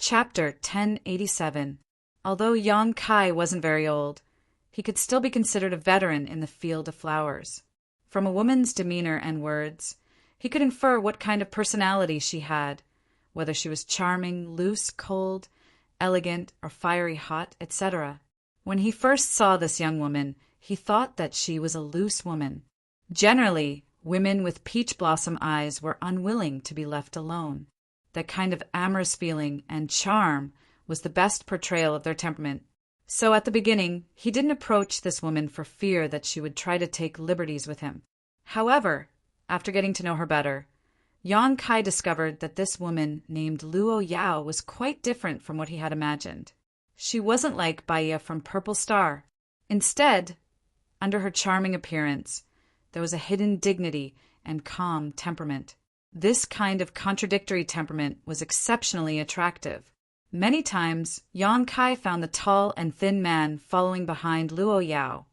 Chapter 1087. Although Yang Kai wasn't very old, he could still be considered a veteran in the field of flowers. From a woman's demeanor and words, he could infer what kind of personality she had, whether she was charming, loose, cold, elegant, or fiery hot, etc. When he first saw this young woman, he thought that she was a loose woman. Generally, women with peach blossom eyes were unwilling to be left alone. That kind of amorous feeling and charm was the best portrayal of their temperament. So at the beginning, he didn't approach this woman for fear that she would try to take liberties with him. However, after getting to know her better, Yang Kai discovered that this woman named Luo Yao was quite different from what he had imagined. She wasn't like Baiya from Purple Star. Instead, under her charming appearance, there was a hidden dignity and calm temperament. This kind of contradictory temperament was exceptionally attractive. Many times, Yang Kai found the tall and thin man following behind Luo Yao,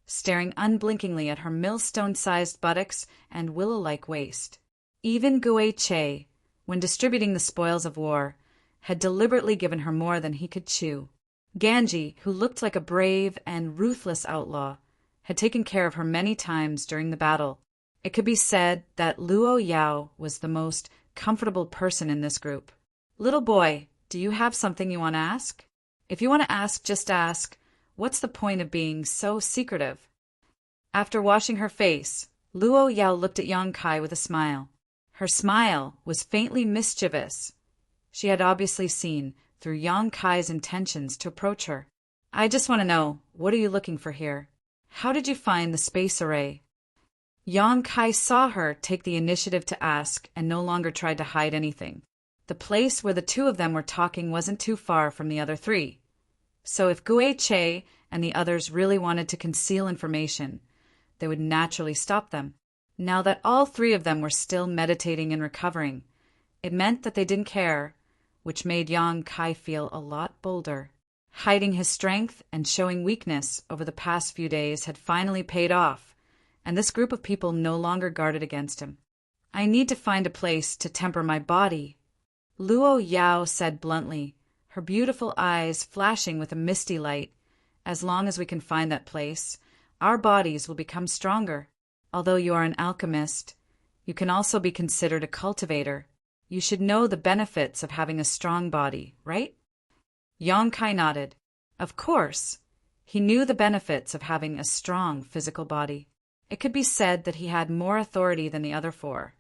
staring unblinkingly at her millstone-sized buttocks and willow-like waist. Even Gui Che, when distributing the spoils of war, had deliberately given her more than he could chew. Ganji, who looked like a brave and ruthless outlaw, had taken care of her many times during the battle. It could be said that Luo Yao was the most comfortable person in this group. "Little boy, do you have something you want to ask? If you want to ask, just ask. What's the point of being so secretive?" After washing her face, Luo Yao looked at Yang Kai with a smile. Her smile was faintly mischievous. She had obviously seen through Yang Kai's intentions to approach her. "I just want to know, what are you looking for here? How did you find the space array?" Yang Kai saw her take the initiative to ask and no longer tried to hide anything. The place where the two of them were talking wasn't too far from the other three. So if Gui Che and the others really wanted to conceal information, they would naturally stop them. Now that all three of them were still meditating and recovering, it meant that they didn't care, which made Yang Kai feel a lot bolder. Hiding his strength and showing weakness over the past few days had finally paid off, and this group of people no longer guarded against him. "I need to find a place to temper my body," Luo Yao said bluntly, her beautiful eyes flashing with a misty light. "As long as we can find that place, our bodies will become stronger. Although you are an alchemist, you can also be considered a cultivator. You should know the benefits of having a strong body, right?" Yang Kai nodded. Of course, he knew the benefits of having a strong physical body. It could be said that he had more authority than the other four.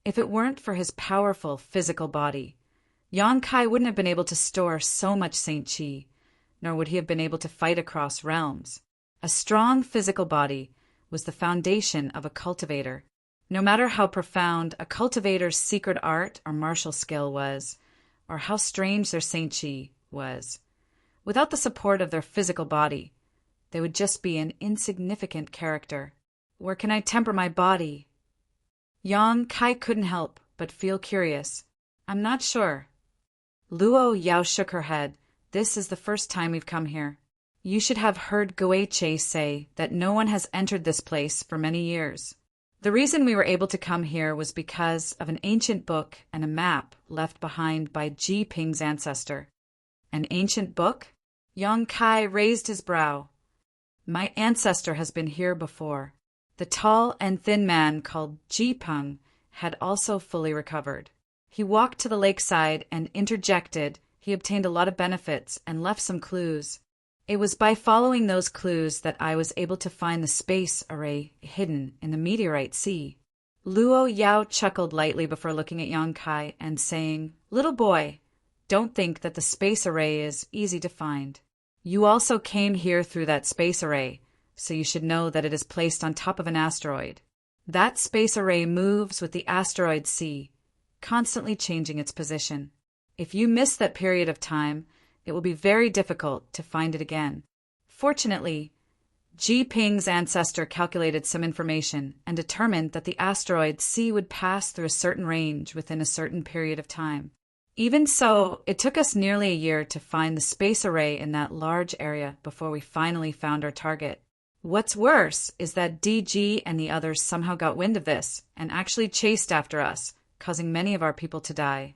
If it weren't for his powerful physical body, Yang Kai wouldn't have been able to store so much Saint Qi, nor would he have been able to fight across realms. A strong physical body was the foundation of a cultivator. No matter how profound a cultivator's secret art or martial skill was, or how strange their Saint Qi was, without the support of their physical body, they would just be an insignificant character. "Where can I temper my body?" Yang Kai couldn't help but feel curious. "I'm not sure." Luo Yao shook her head. "This is the first time we've come here. You should have heard Gui Che say that no one has entered this place for many years. The reason we were able to come here was because of an ancient book and a map left behind by Ji Ping's ancestor." "An ancient book?" Yang Kai raised his brow. "My ancestor has been here before." The tall and thin man called Ji Peng had also fully recovered. He walked to the lakeside and interjected he obtained a lot of benefits and left some clues. "It was by following those clues that I was able to find the space array hidden in the meteorite sea." Luo Yao chuckled lightly before looking at Yang Kai and saying, "Little boy, don't think that the space array is easy to find. You also came here through that space array, so you should know that it is placed on top of an asteroid. That space array moves with the asteroid sea, constantly changing its position. If you miss that period of time, it will be very difficult to find it again." Fortunately, Ji Ping's ancestor calculated some information and determined that the asteroid C would pass through a certain range within a certain period of time. Even so, it took us nearly a year to find the space array in that large area before we finally found our target. What's worse is that DG and the others somehow got wind of this and actually chased after us, causing many of our people to die.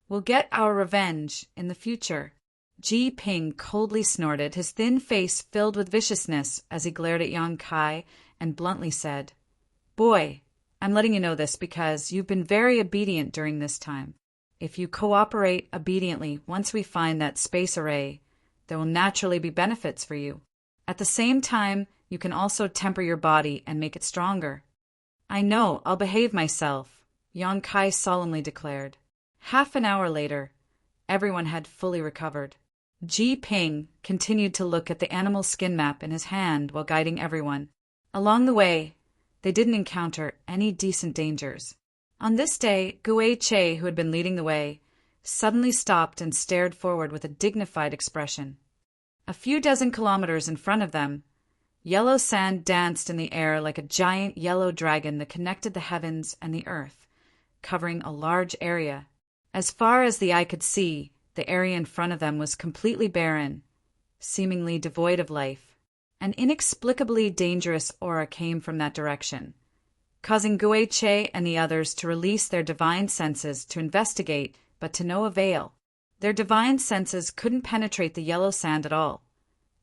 We'll get our revenge in the future. Ji Ping coldly snorted, his thin face filled with viciousness as he glared at Yang Kai and bluntly said, "Boy, I'm letting you know this because you've been very obedient during this time. If you cooperate obediently once we find that space array, there will naturally be benefits for you. At the same time, you can also temper your body and make it stronger." "I know, I'll behave myself," Yang Kai solemnly declared. Half an hour later, everyone had fully recovered. Ji Ping continued to look at the animal skin map in his hand while guiding everyone. Along the way, they didn't encounter any decent dangers. On this day, Gui Che, who had been leading the way, suddenly stopped and stared forward with a dignified expression. A few dozen kilometers in front of them, yellow sand danced in the air like a giant yellow dragon that connected the heavens and the earth, covering a large area. As far as the eye could see, the area in front of them was completely barren, seemingly devoid of life. An inexplicably dangerous aura came from that direction, causing Gui Che and the others to release their divine senses to investigate, but to no avail. Their divine senses couldn't penetrate the yellow sand at all,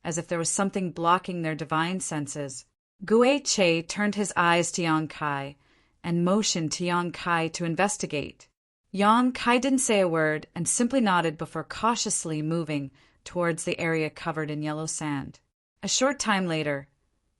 as if there was something blocking their divine senses. Gui Che turned his eyes to Yang Kai and motioned to Yang Kai to investigate. Yang Kai didn't say a word and simply nodded before cautiously moving towards the area covered in yellow sand. A short time later,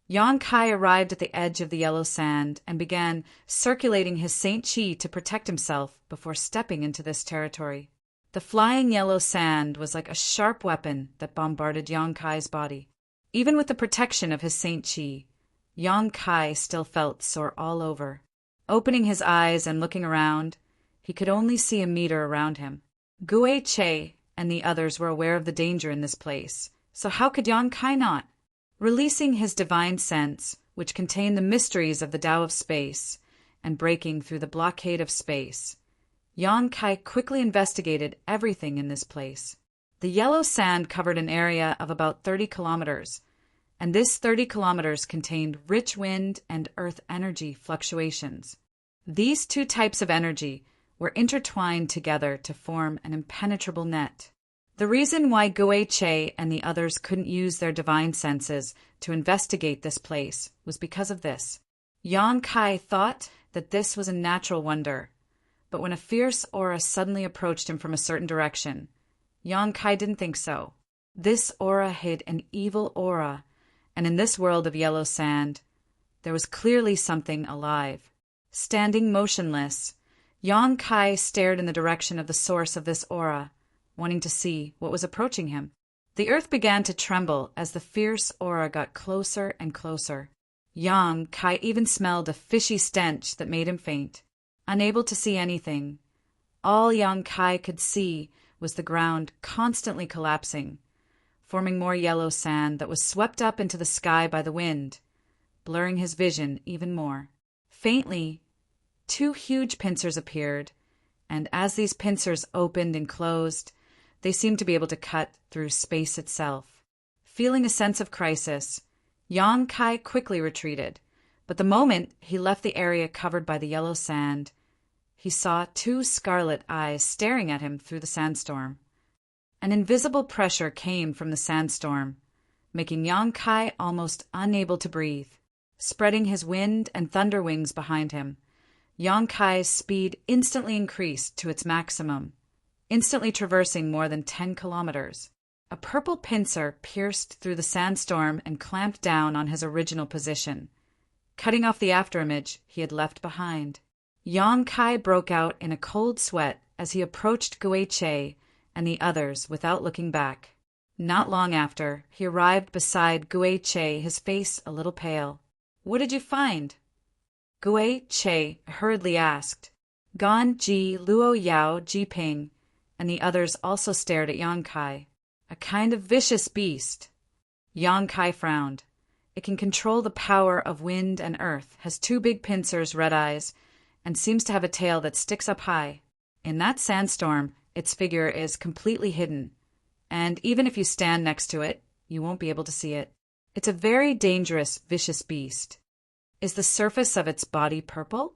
Yang Kai arrived at the edge of the yellow sand and began circulating his Saint Chi to protect himself before stepping into this territory. The flying yellow sand was like a sharp weapon that bombarded Yang Kai's body. Even with the protection of his Saint Chi, Yang Kai still felt sore all over. Opening his eyes and looking around, he could only see a meter around him. Gui Che and the others were aware of the danger in this place, so how could Yang Kai not? Releasing his divine sense, which contained the mysteries of the Tao of space, and breaking through the blockade of space, Yang Kai quickly investigated everything in this place. The yellow sand covered an area of about 30 kilometers, and this 30 kilometers contained rich wind and earth energy fluctuations. These two types of energy were intertwined together to form an impenetrable net. The reason why Gui Che and the others couldn't use their divine senses to investigate this place was because of this. Yang Kai thought that this was a natural wonder, but when a fierce aura suddenly approached him from a certain direction, Yang Kai didn't think so. This aura hid an evil aura, and in this world of yellow sand, there was clearly something alive. Standing motionless, Yang Kai stared in the direction of the source of this aura, wanting to see what was approaching him. The earth began to tremble as the fierce aura got closer and closer. Yang Kai even smelled a fishy stench that made him faint. Unable to see anything, all Yang Kai could see was the ground constantly collapsing, forming more yellow sand that was swept up into the sky by the wind, blurring his vision even more. Faintly, two huge pincers appeared, and as these pincers opened and closed, they seemed to be able to cut through space itself. Feeling a sense of crisis, Yang Kai quickly retreated, but the moment he left the area covered by the yellow sand, he saw two scarlet eyes staring at him through the sandstorm. An invisible pressure came from the sandstorm, making Yang Kai almost unable to breathe. Spreading his wind and thunder wings behind him, Yang Kai's speed instantly increased to its maximum, instantly traversing more than 10 kilometers. A purple pincer pierced through the sandstorm and clamped down on his original position, cutting off the afterimage he had left behind. Yang Kai broke out in a cold sweat as he approached Gui Che and the others without looking back. Not long after, he arrived beside Gui Che, his face a little pale. "What did you find?" Gui Che hurriedly asked. Gan Ji, Luo Yao, Ji Ping, and the others also stared at Yang Kai. "A kind of vicious beast." Yang Kai frowned. "It can control the power of wind and earth, has two big pincers, red eyes, and seems to have a tail that sticks up high. In that sandstorm, its figure is completely hidden, and even if you stand next to it, you won't be able to see it. It's a very dangerous, vicious beast." "Is the surface of its body purple?"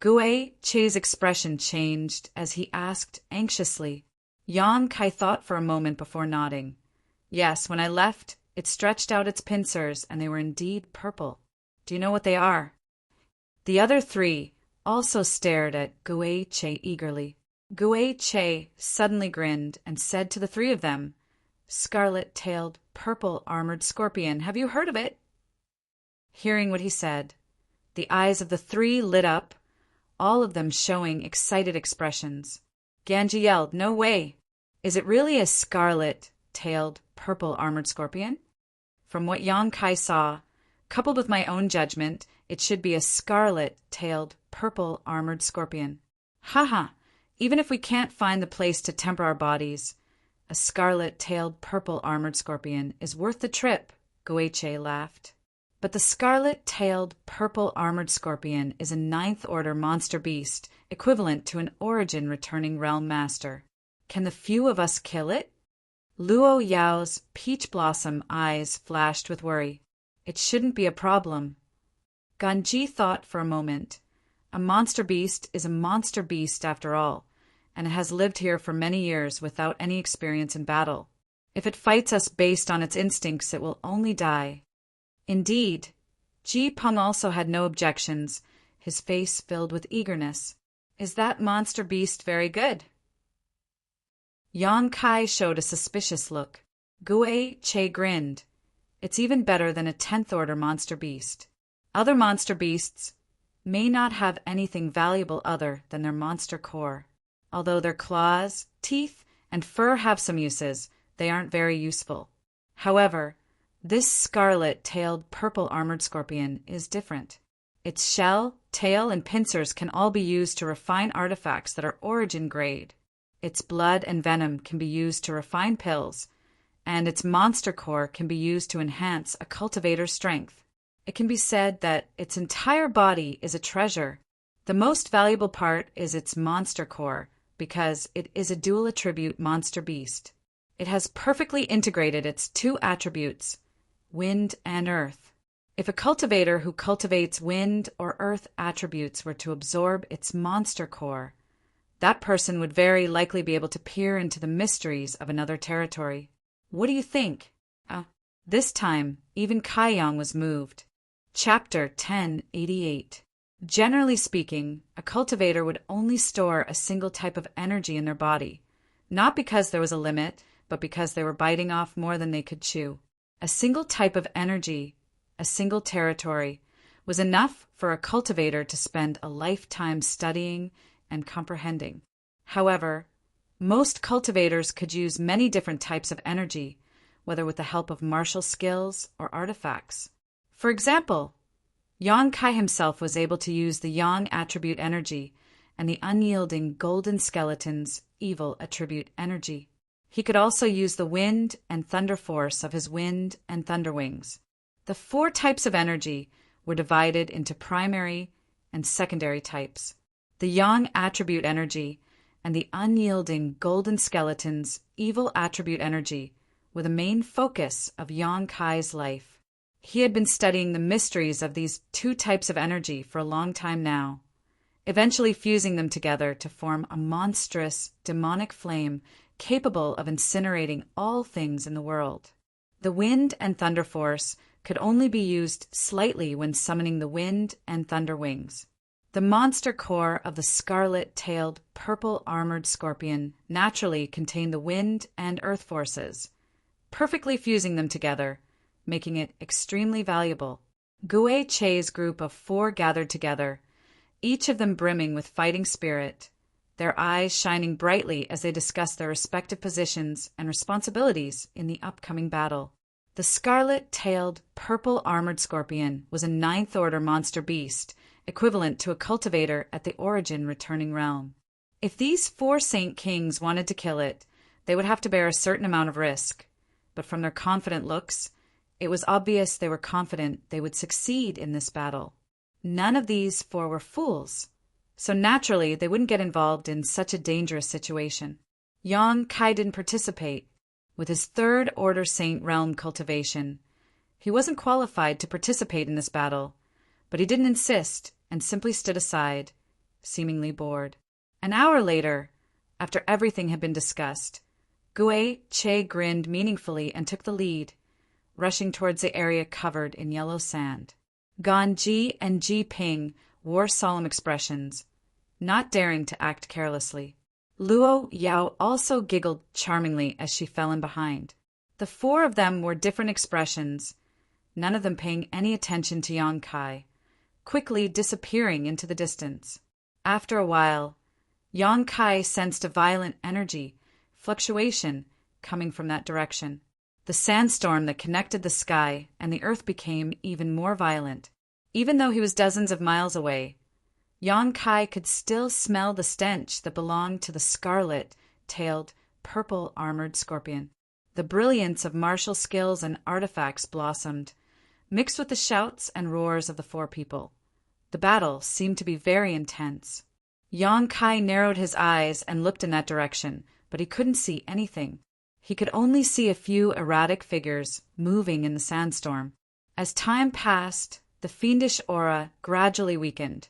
Gui Che's expression changed as he asked anxiously. Yang Kai thought for a moment before nodding. Yes, when I left, it stretched out its pincers, and they were indeed purple. Do you know what they are? The other three also stared at Gui Che eagerly. Gui Che suddenly grinned and said to the three of them, "Scarlet-tailed, purple-armored scorpion, have you heard of it?" Hearing what he said, the eyes of the three lit up, all of them showing excited expressions. Ganji yelled, "No way! Is it really a scarlet-tailed, purple-armored scorpion?" From what Yang Kai saw, coupled with my own judgment, it should be a scarlet-tailed, purple-armored scorpion. Haha, even if we can't find the place to temper our bodies, a scarlet-tailed, purple-armored scorpion is worth the trip, Goeche laughed. But the scarlet-tailed, purple-armored scorpion is a ninth-order monster beast, equivalent to an origin-returning realm master. Can the few of us kill it? Luo Yao's peach blossom eyes flashed with worry. It shouldn't be a problem. Ganji thought for a moment. A monster beast is a monster beast after all, and it has lived here for many years without any experience in battle. If it fights us based on its instincts, it will only die. Indeed, Ji Peng also had no objections, his face filled with eagerness. Is that monster beast very good? Yang Kai showed a suspicious look. Gui Che grinned. It's even better than a 10th-order monster beast. Other monster beasts may not have anything valuable other than their monster core. Although their claws, teeth, and fur have some uses, they aren't very useful. However, this scarlet-tailed, purple-armored scorpion is different. Its shell, tail, and pincers can all be used to refine artifacts that are origin grade. Its blood and venom can be used to refine pills, and its monster core can be used to enhance a cultivator's strength. It can be said that its entire body is a treasure. The most valuable part is its monster core, because it is a dual-attribute monster beast. It has perfectly integrated its two attributes, wind and earth. If a cultivator who cultivates wind or earth attributes were to absorb its monster core, that person would very likely be able to peer into the mysteries of another territory. What do you think? This time, even Kaiyang was moved. Chapter 1088. Generally speaking, a cultivator would only store a single type of energy in their body, not because there was a limit, but because they were biting off more than they could chew. A single type of energy, a single territory, was enough for a cultivator to spend a lifetime studying and comprehending. However, most cultivators could use many different types of energy, whether with the help of martial skills or artifacts. For example, Yang Kai himself was able to use the Yang attribute energy and the unyielding golden skeleton's evil attribute energy. He could also use the wind and thunder force of his wind and thunder wings. The 4 types of energy were divided into primary and secondary types. The Yang attribute energy and the unyielding golden skeleton's evil attribute energy were the main focus of Yang Kai's life. He had been studying the mysteries of these 2 types of energy for a long time now, eventually fusing them together to form a monstrous, demonic flame capable of incinerating all things in the world. The wind and thunder force could only be used slightly when summoning the wind and thunder wings. The monster core of the scarlet-tailed, purple-armored scorpion naturally contained the wind and earth forces, perfectly fusing them together, making it extremely valuable. Gui Che's group of 4 gathered together, each of them brimming with fighting spirit, their eyes shining brightly as they discussed their respective positions and responsibilities in the upcoming battle. The scarlet-tailed, purple-armored scorpion was a 9th-order monster beast, equivalent to a cultivator at the origin returning realm. If these 4 Saint Kings wanted to kill it, they would have to bear a certain amount of risk. But from their confident looks, it was obvious they were confident they would succeed in this battle. None of these 4 were fools, so naturally they wouldn't get involved in such a dangerous situation. Yang Kai didn't participate. With his 3rd Order Saint Realm cultivation, he wasn't qualified to participate in this battle, but he didn't insist and simply stood aside, seemingly bored. An hour later, after everything had been discussed, Gui Che grinned meaningfully and took the lead, rushing towards the area covered in yellow sand. Gan Ji and Ji Ping wore solemn expressions, not daring to act carelessly. Luo Yao also giggled charmingly as she fell in behind. The four of them wore different expressions, none of them paying any attention to Yang Kai, quickly disappearing into the distance. After a while, Yang Kai sensed a violent energy, fluctuation, coming from that direction. The sandstorm that connected the sky and the earth became even more violent. Even though he was dozens of miles away, Yang Kai could still smell the stench that belonged to the scarlet-tailed, purple-armored scorpion. The brilliance of martial skills and artifacts blossomed, mixed with the shouts and roars of the four people. The battle seemed to be very intense. Yang Kai narrowed his eyes and looked in that direction, but he couldn't see anything. He could only see a few erratic figures moving in the sandstorm. As time passed, the fiendish aura gradually weakened,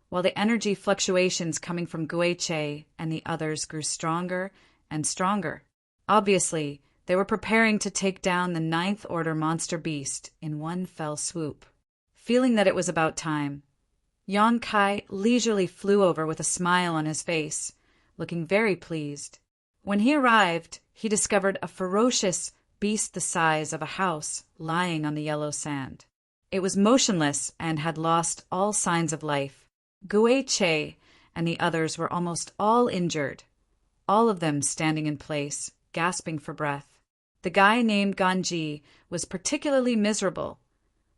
while the energy fluctuations coming from Gui Che and the others grew stronger and stronger. Obviously, they were preparing to take down the ninth order monster beast in one fell swoop. Feeling that it was about time, Yang Kai leisurely flew over with a smile on his face, looking very pleased. When he arrived, he discovered a ferocious beast the size of a house lying on the yellow sand. It was motionless and had lost all signs of life. Gui Che and the others were almost all injured, all of them standing in place, gasping for breath. The guy named Ganji was particularly miserable,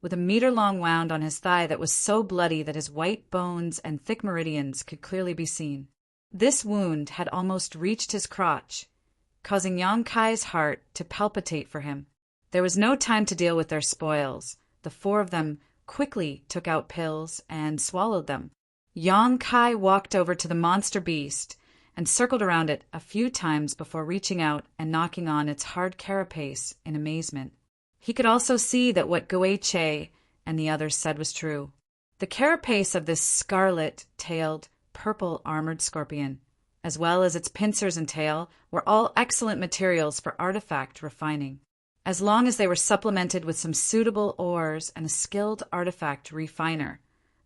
with a meter-long wound on his thigh that was so bloody that his white bones and thick meridians could clearly be seen. This wound had almost reached his crotch, causing Yang Kai's heart to palpitate for him. There was no time to deal with their spoils. The four of them quickly took out pills and swallowed them. Yang Kai walked over to the monster beast and circled around it a few times before reaching out and knocking on its hard carapace in amazement. He could also see that what Gui Che and the others said was true. The carapace of this scarlet-tailed, purple-armored scorpion, as well as its pincers and tail, were all excellent materials for artifact refining. As long as they were supplemented with some suitable ores and a skilled artifact refiner,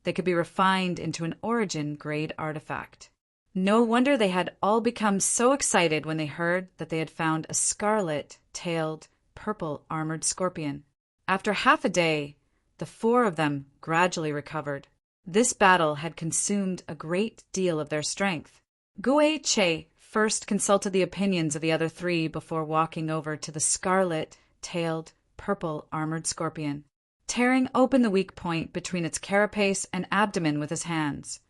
they could be refined into an origin-grade artifact. No wonder they had all become so excited when they heard that they had found a scarlet-tailed, purple-armored scorpion. After half a day, the four of them gradually recovered. This battle had consumed a great deal of their strength. Gui Che first consulted the opinions of the other three before walking over to the scarlet-tailed, purple-armored scorpion, tearing open the weak point between its carapace and abdomen with his hands.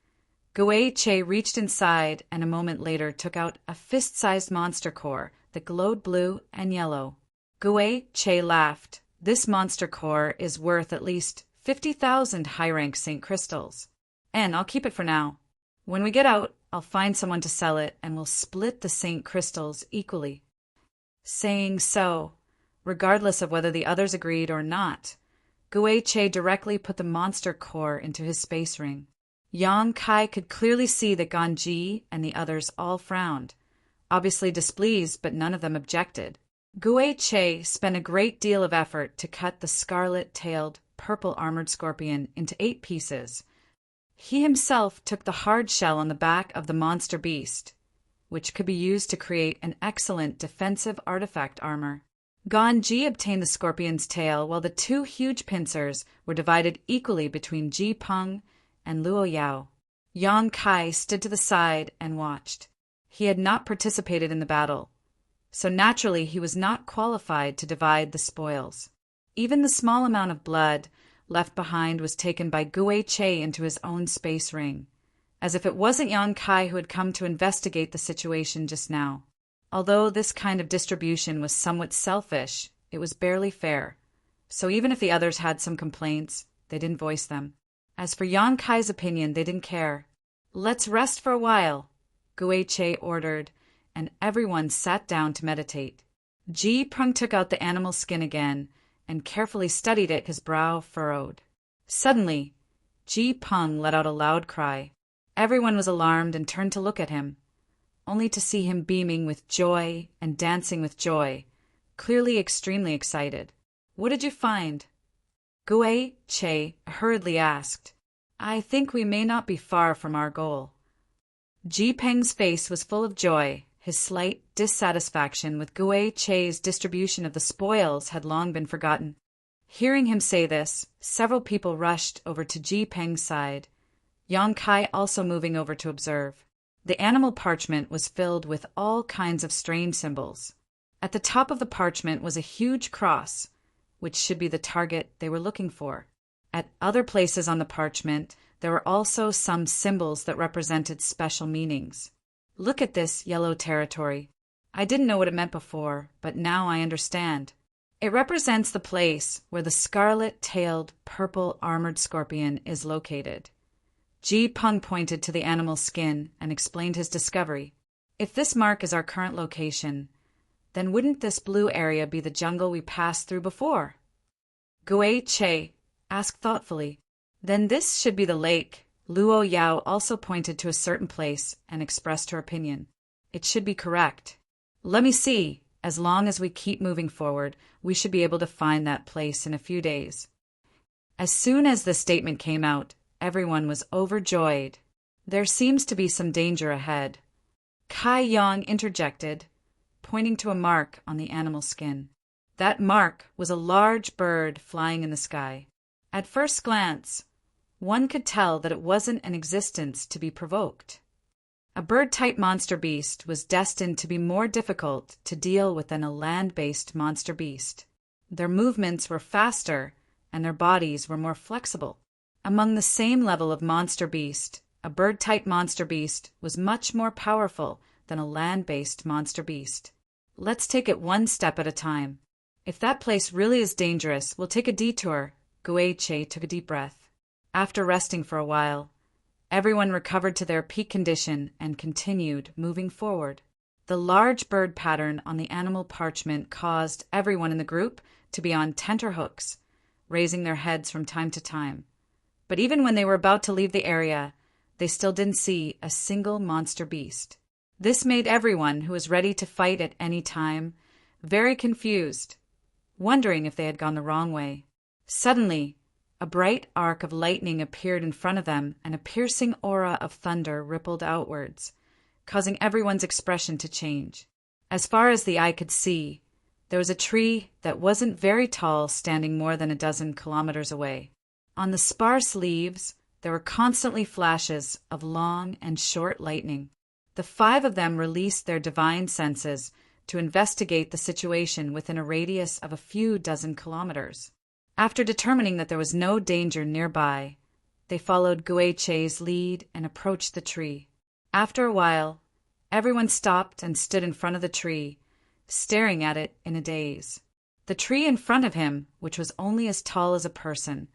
Gui Che reached inside and a moment later took out a fist-sized monster core that glowed blue and yellow. Gui Che laughed. This monster core is worth at least 50,000 high-rank St. Crystals. And I'll keep it for now. When we get out, I'll find someone to sell it and we'll split the St. Crystals equally. Saying so, regardless of whether the others agreed or not, Gui Che directly put the monster core into his space ring. Yang Kai could clearly see that Ganji and the others all frowned, obviously displeased, but none of them objected. Gui Che spent a great deal of effort to cut the scarlet-tailed, purple-armored scorpion into 8 pieces. He himself took the hard shell on the back of the monster beast, which could be used to create an excellent defensive artifact armor. Ganji obtained the scorpion's tail, while the 2 huge pincers were divided equally between Ji Peng and Luo Yao. Yang Kai stood to the side and watched. He had not participated in the battle, so naturally he was not qualified to divide the spoils. Even the small amount of blood left behind was taken by Gui Che into his own space ring, as if it wasn't Yang Kai who had come to investigate the situation just now. Although this kind of distribution was somewhat selfish, it was barely fair, so even if the others had some complaints, they didn't voice them. As for Yang Kai's opinion, they didn't care. "Let's rest for a while," Gui Che ordered, and everyone sat down to meditate. Ji Peng took out the animal skin again and carefully studied it, his brow furrowed. Suddenly, Ji Peng let out a loud cry. Everyone was alarmed and turned to look at him, only to see him beaming with joy and dancing with joy, clearly extremely excited. "What did you find?" Gui Che hurriedly asked. "I think we may not be far from our goal." Ji Peng's face was full of joy. His slight dissatisfaction with Gui Che's distribution of the spoils had long been forgotten. Hearing him say this, several people rushed over to Ji Peng's side, Yang Kai also moving over to observe. The animal parchment was filled with all kinds of strange symbols. At the top of the parchment was a huge cross, which should be the target they were looking for. At other places on the parchment, there were also some symbols that represented special meanings. "Look at this yellow territory. I didn't know what it meant before, but now I understand. It represents the place where the scarlet-tailed, purple armored scorpion is located." Ji Peng pointed to the animal's skin and explained his discovery. "If this mark is our current location, then wouldn't this blue area be the jungle we passed through before?" Gui Che asked thoughtfully. "Then this should be the lake." Luo Yao also pointed to a certain place and expressed her opinion. "It should be correct. Let me see. As long as we keep moving forward, we should be able to find that place in a few days." As soon as the statement came out, everyone was overjoyed. "There seems to be some danger ahead," Kai Yang interjected, pointing to a mark on the animal skin. That mark was a large bird flying in the sky. At first glance, one could tell that it wasn't an existence to be provoked. A bird-type monster beast was destined to be more difficult to deal with than a land-based monster beast. Their movements were faster, and their bodies were more flexible. Among the same level of monster beast, a bird-type monster beast was much more powerful than a land-based monster beast. "Let's take it one step at a time. If that place really is dangerous, we'll take a detour." Gui Che took a deep breath. After resting for a while, everyone recovered to their peak condition and continued moving forward. The large bird pattern on the animal parchment caused everyone in the group to be on tenterhooks, raising their heads from time to time. But even when they were about to leave the area, they still didn't see a single monster beast. This made everyone who was ready to fight at any time very confused, wondering if they had gone the wrong way. Suddenly, a bright arc of lightning appeared in front of them, and a piercing aura of thunder rippled outwards, causing everyone's expression to change. As far as the eye could see, there was a tree that wasn't very tall standing more than a dozen kilometers away. On the sparse leaves, there were constantly flashes of long and short lightning. The 5 of them released their divine senses to investigate the situation within a radius of a few dozen kilometers. After determining that there was no danger nearby, they followed Gui Che's lead and approached the tree. After a while, everyone stopped and stood in front of the tree, staring at it in a daze. The tree in front of him, which was only as tall as a person,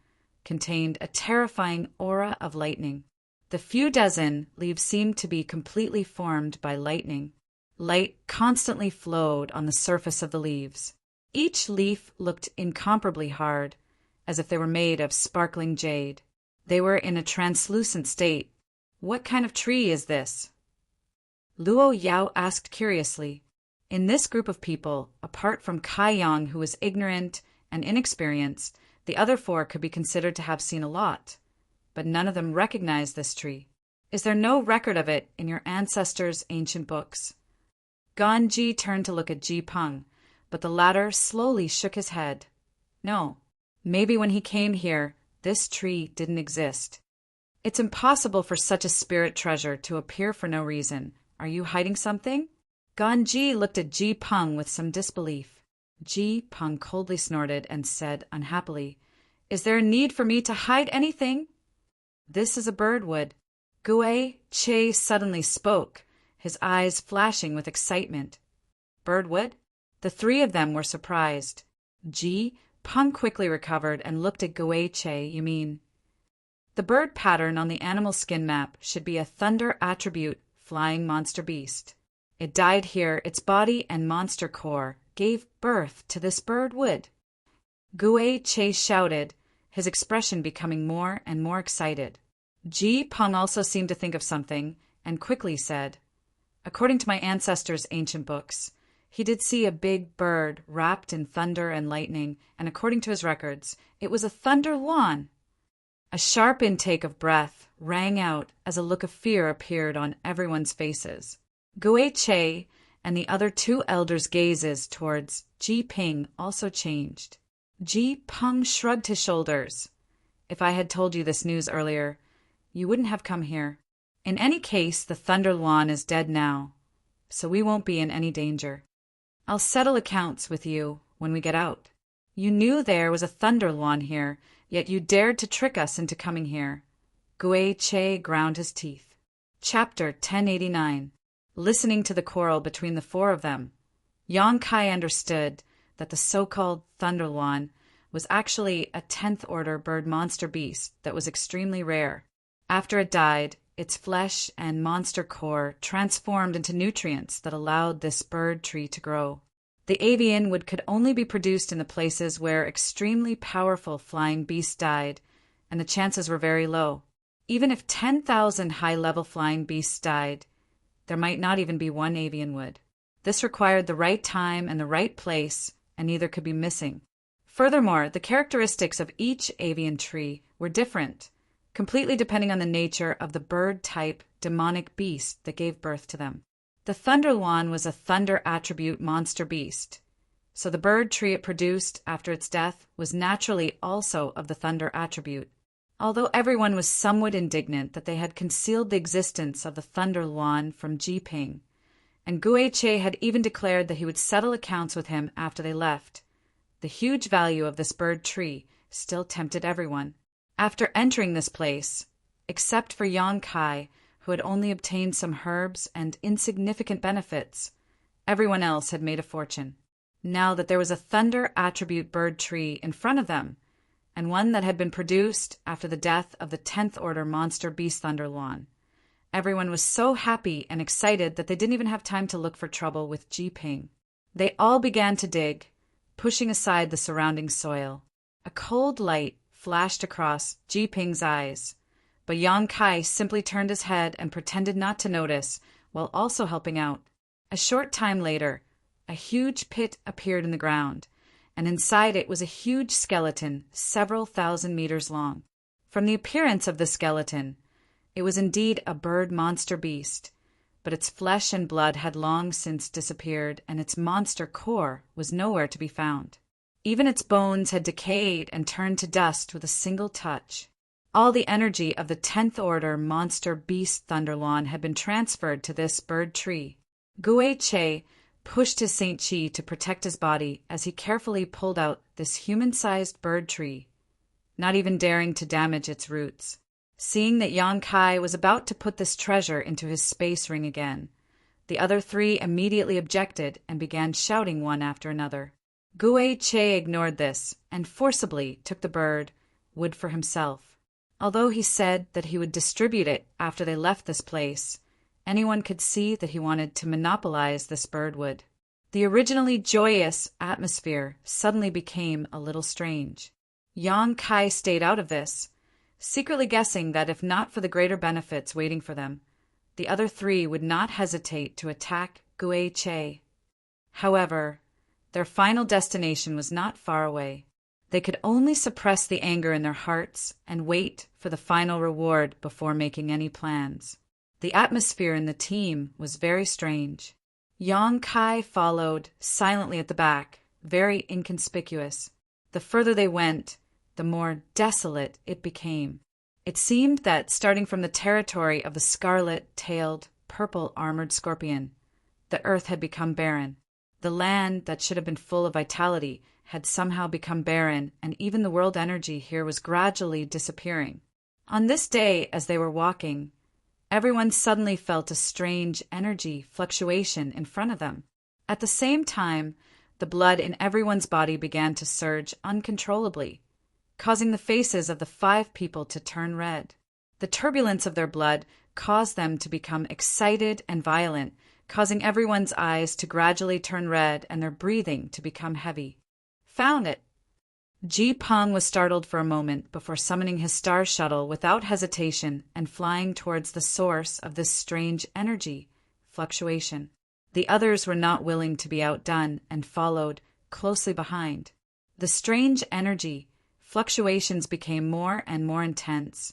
contained a terrifying aura of lightning. The few dozen leaves seemed to be completely formed by lightning. Light constantly flowed on the surface of the leaves. Each leaf looked incomparably hard, as if they were made of sparkling jade. They were in a translucent state. "What kind of tree is this?" Luo Yao asked curiously. In this group of people, apart from Kai Yang, who was ignorant and inexperienced, the other 4 could be considered to have seen a lot, but none of them recognized this tree. "Is there no record of it in your ancestors' ancient books?" Ganji turned to look at Ji Peng, but the latter slowly shook his head. "No. Maybe when he came here, this tree didn't exist. It's impossible for such a spirit treasure to appear for no reason. Are you hiding something?" Ganji looked at Ji Peng with some disbelief. Ji Peng coldly snorted and said unhappily, "Is there a need for me to hide anything? This is a birdwood." Gui Che suddenly spoke, his eyes flashing with excitement. "Birdwood?" The 3 of them were surprised. Ji Peng quickly recovered and looked at Gui Che. "You mean?" "The bird pattern on the animal skin map should be a thunder attribute flying monster beast. It died here, its body and monster core gave birth to this birdwood." Gui Che shouted, his expression becoming more and more excited. Ji Peng also seemed to think of something and quickly said, "According to my ancestors' ancient books, he did see a big bird wrapped in thunder and lightning, and according to his records, it was a thunder luan." A sharp intake of breath rang out as a look of fear appeared on everyone's faces. Gui Che and the other two elders' gazes towards Ji Ping also changed. Ji Peng shrugged his shoulders. "If I had told you this news earlier, you wouldn't have come here. In any case, the Thunder Luan is dead now, so we won't be in any danger. I'll settle accounts with you when we get out. You knew there was a Thunder Luan here, yet you dared to trick us into coming here." Gui Che ground his teeth. Chapter 1089. Listening to the quarrel between the four of them, Yang Kai understood that the so-called Thunder Luan was actually a 10th order bird monster beast that was extremely rare. After it died, its flesh and monster core transformed into nutrients that allowed this bird tree to grow. The avian wood could only be produced in the places where extremely powerful flying beasts died, and the chances were very low. Even if 10,000 high-level flying beasts died, there might not even be one avian wood. This required the right time and the right place, and neither could be missing. Furthermore, the characteristics of each avian tree were different, completely depending on the nature of the bird-type demonic beast that gave birth to them. The Thunder Luan was a thunder attribute monster beast, so the bird tree it produced after its death was naturally also of the thunder attribute. Although everyone was somewhat indignant that they had concealed the existence of the Thunder Luan from Ji Ping, and Gui Che had even declared that he would settle accounts with him after they left, the huge value of this bird tree still tempted everyone. After entering this place, except for Yang Kai, who had only obtained some herbs and insignificant benefits, everyone else had made a fortune. Now that there was a thunder attribute bird tree in front of them, and one that had been produced after the death of the 10th order monster beast Thunder Luan, everyone was so happy and excited that they didn't even have time to look for trouble with Ji Ping. They all began to dig, pushing aside the surrounding soil. A cold light flashed across Ji Ping's eyes, but Yang Kai simply turned his head and pretended not to notice, while also helping out. A short time later, a huge pit appeared in the ground, and inside it was a huge skeleton several thousand meters long. From the appearance of the skeleton, it was indeed a bird monster beast, but its flesh and blood had long since disappeared, and its monster core was nowhere to be found. Even its bones had decayed and turned to dust with a single touch. All the energy of the 10th order monster beast Thunder Luan had been transferred to this bird tree. Gui Che pushed his Saint Chi to protect his body as he carefully pulled out this human-sized bird tree, not even daring to damage its roots. Seeing that Yang Kai was about to put this treasure into his space ring again, the other three immediately objected and began shouting one after another. Gui Che ignored this and forcibly took the bird wood for himself. Although he said that he would distribute it after they left this place, anyone could see that he wanted to monopolize this birdwood. The originally joyous atmosphere suddenly became a little strange. Yang Kai stayed out of this, secretly guessing that if not for the greater benefits waiting for them, the other three would not hesitate to attack Gui Che. However, their final destination was not far away. They could only suppress the anger in their hearts and wait for the final reward before making any plans. The atmosphere in the team was very strange. Yang Kai followed silently at the back, very inconspicuous. The further they went, the more desolate it became. It seemed that starting from the territory of the scarlet-tailed, purple-armored scorpion, the earth had become barren. The land that should have been full of vitality had somehow become barren, and even the world energy here was gradually disappearing. On this day, as they were walking, everyone suddenly felt a strange energy fluctuation in front of them. At the same time, the blood in everyone's body began to surge uncontrollably, causing the faces of the 5 people to turn red. The turbulence of their blood caused them to become excited and violent, causing everyone's eyes to gradually turn red and their breathing to become heavy. "Found it!" Ji Peng was startled for a moment before summoning his star shuttle without hesitation and flying towards the source of this strange energy fluctuation. The others were not willing to be outdone and followed closely behind. The strange energy fluctuations became more and more intense,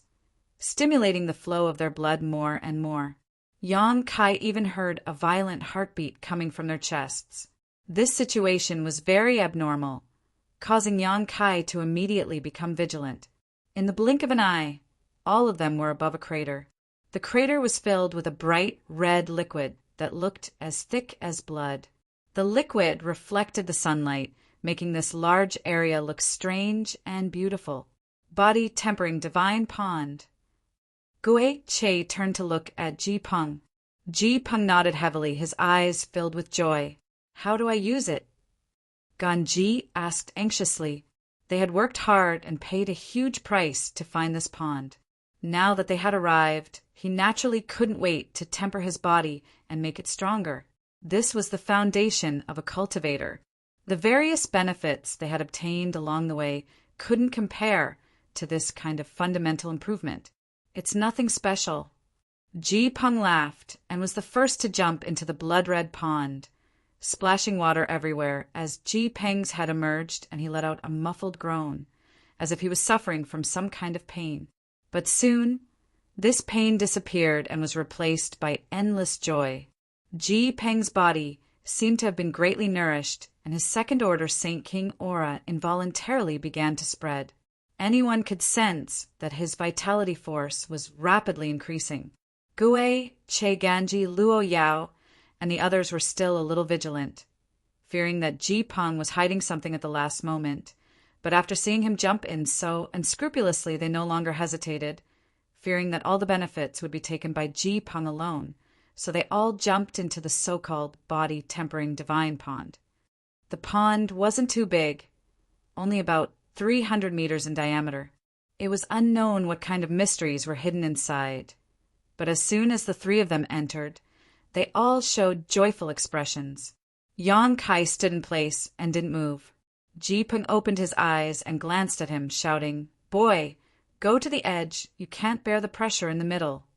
stimulating the flow of their blood more and more. Yang Kai even heard a violent heartbeat coming from their chests. This situation was very abnormal, causing Yang Kai to immediately become vigilant. In the blink of an eye, all of them were above a crater. The crater was filled with a bright red liquid that looked as thick as blood. The liquid reflected the sunlight, making this large area look strange and beautiful. Body tempering divine pond. Gui Che turned to look at Ji Peng. Ji Peng nodded heavily, his eyes filled with joy. How do I use it? Ganji asked anxiously. They had worked hard and paid a huge price to find this pond. Now that they had arrived, he naturally couldn't wait to temper his body and make it stronger. This was the foundation of a cultivator. The various benefits they had obtained along the way couldn't compare to this kind of fundamental improvement. It's nothing special. Ji Peng laughed and was the first to jump into the blood-red pond, splashing water everywhere as Ji Peng's head emerged and he let out a muffled groan, as if he was suffering from some kind of pain. But soon, this pain disappeared and was replaced by endless joy. Ji Peng's body seemed to have been greatly nourished, and his second-order Saint King aura involuntarily began to spread. Anyone could sense that his vitality force was rapidly increasing. Gui, Che Ganji, Luo Yao, and the others were still a little vigilant, fearing that Ji Peng was hiding something at the last moment. But after seeing him jump in so unscrupulously, they no longer hesitated, fearing that all the benefits would be taken by Ji Peng alone, so they all jumped into the so-called body-tempering divine pond. The pond wasn't too big, only about 300 meters in diameter. It was unknown what kind of mysteries were hidden inside, but as soon as the three of them entered, they all showed joyful expressions. Yang Kai stood in place and didn't move. Ji Peng opened his eyes and glanced at him, shouting, "Boy, go to the edge. You can't bear the pressure in the middle."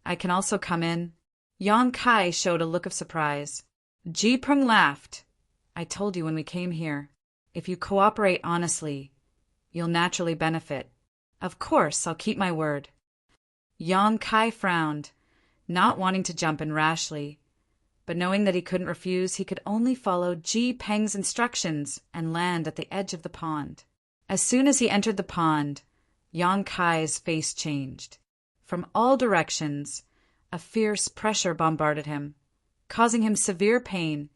"I can also come in." Yang Kai showed a look of surprise. Ji Peng laughed. "I told you when we came here. If you cooperate honestly, you'll naturally benefit. Of course, I'll keep my word." Yang Kai frowned, not wanting to jump in rashly, but knowing that he couldn't refuse, he could only follow Ji Peng's instructions and land at the edge of the pond. As soon as he entered the pond, Yang Kai's face changed. From all directions, a fierce pressure bombarded him, causing him severe pain,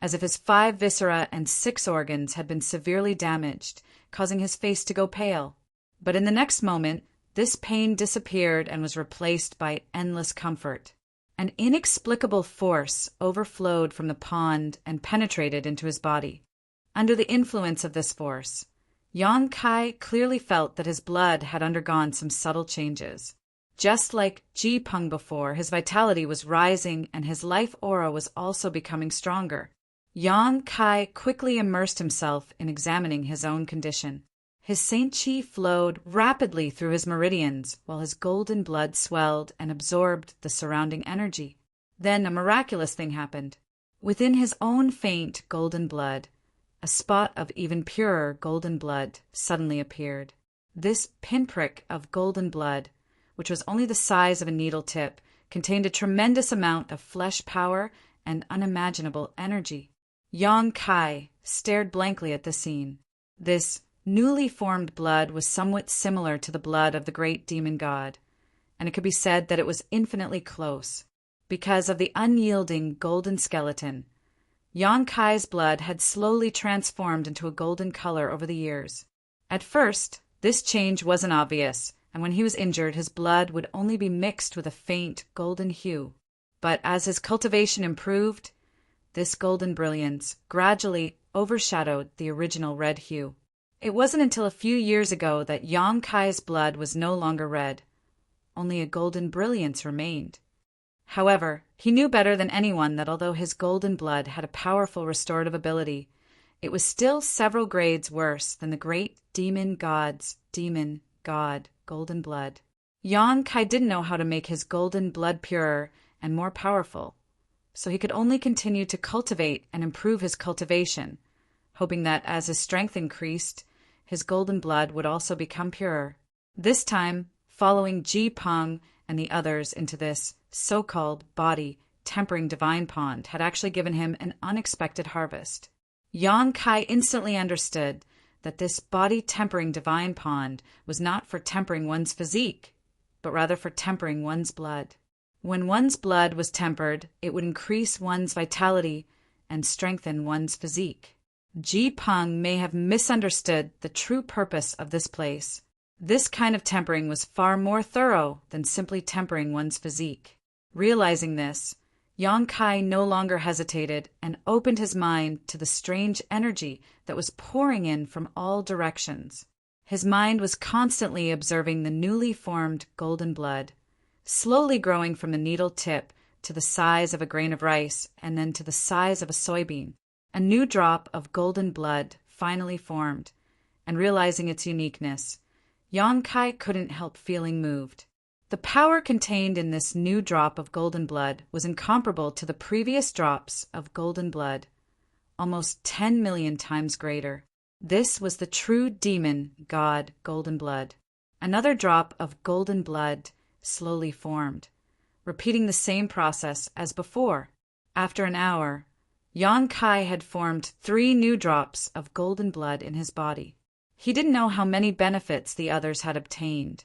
as if his 5 viscera and 6 organs had been severely damaged, causing his face to go pale. But in the next moment, this pain disappeared and was replaced by endless comfort. An inexplicable force overflowed from the pond and penetrated into his body. Under the influence of this force, Yang Kai clearly felt that his blood had undergone some subtle changes. Just like Ji Peng before, his vitality was rising and his life aura was also becoming stronger. Yang Kai quickly immersed himself in examining his own condition. His Saint Chi flowed rapidly through his meridians, while his golden blood swelled and absorbed the surrounding energy. Then a miraculous thing happened. Within his own faint golden blood, a spot of even purer golden blood suddenly appeared. This pinprick of golden blood, which was only the size of a needle tip, contained a tremendous amount of flesh power and unimaginable energy. Yang Kai stared blankly at the scene. This newly formed blood was somewhat similar to the blood of the great demon god, and it could be said that it was infinitely close. Because of the unyielding golden skeleton, Yang Kai's blood had slowly transformed into a golden color over the years. At first, this change wasn't obvious, and when he was injured, his blood would only be mixed with a faint golden hue. But as his cultivation improved, this golden brilliance gradually overshadowed the original red hue. It wasn't until a few years ago that Yang Kai's blood was no longer red. Only a golden brilliance remained. However, he knew better than anyone that although his golden blood had a powerful restorative ability, it was still several grades worse than the great demon gods, demon god, golden blood. Yang Kai didn't know how to make his golden blood purer and more powerful, so he could only continue to cultivate and improve his cultivation, hoping that as his strength increased, his golden blood would also become purer. This time, following Ji Peng and the others into this so-called body-tempering divine pond had actually given him an unexpected harvest. Yang Kai instantly understood that this body-tempering divine pond was not for tempering one's physique, but rather for tempering one's blood. When one's blood was tempered, it would increase one's vitality and strengthen one's physique. Ji Peng may have misunderstood the true purpose of this place. This kind of tempering was far more thorough than simply tempering one's physique. Realizing this, Yang Kai no longer hesitated and opened his mind to the strange energy that was pouring in from all directions. His mind was constantly observing the newly formed golden blood, slowly growing from the needle tip to the size of a grain of rice and then to the size of a soybean. A new drop of golden blood finally formed, and realizing its uniqueness, Yang Kai couldn't help feeling moved. The power contained in this new drop of golden blood was incomparable to the previous drops of golden blood, almost 10 million times greater. This was the true demon god golden blood. Another drop of golden blood slowly formed, repeating the same process as before. After an hour, Yang Kai had formed 3 new drops of golden blood in his body. He didn't know how many benefits the others had obtained,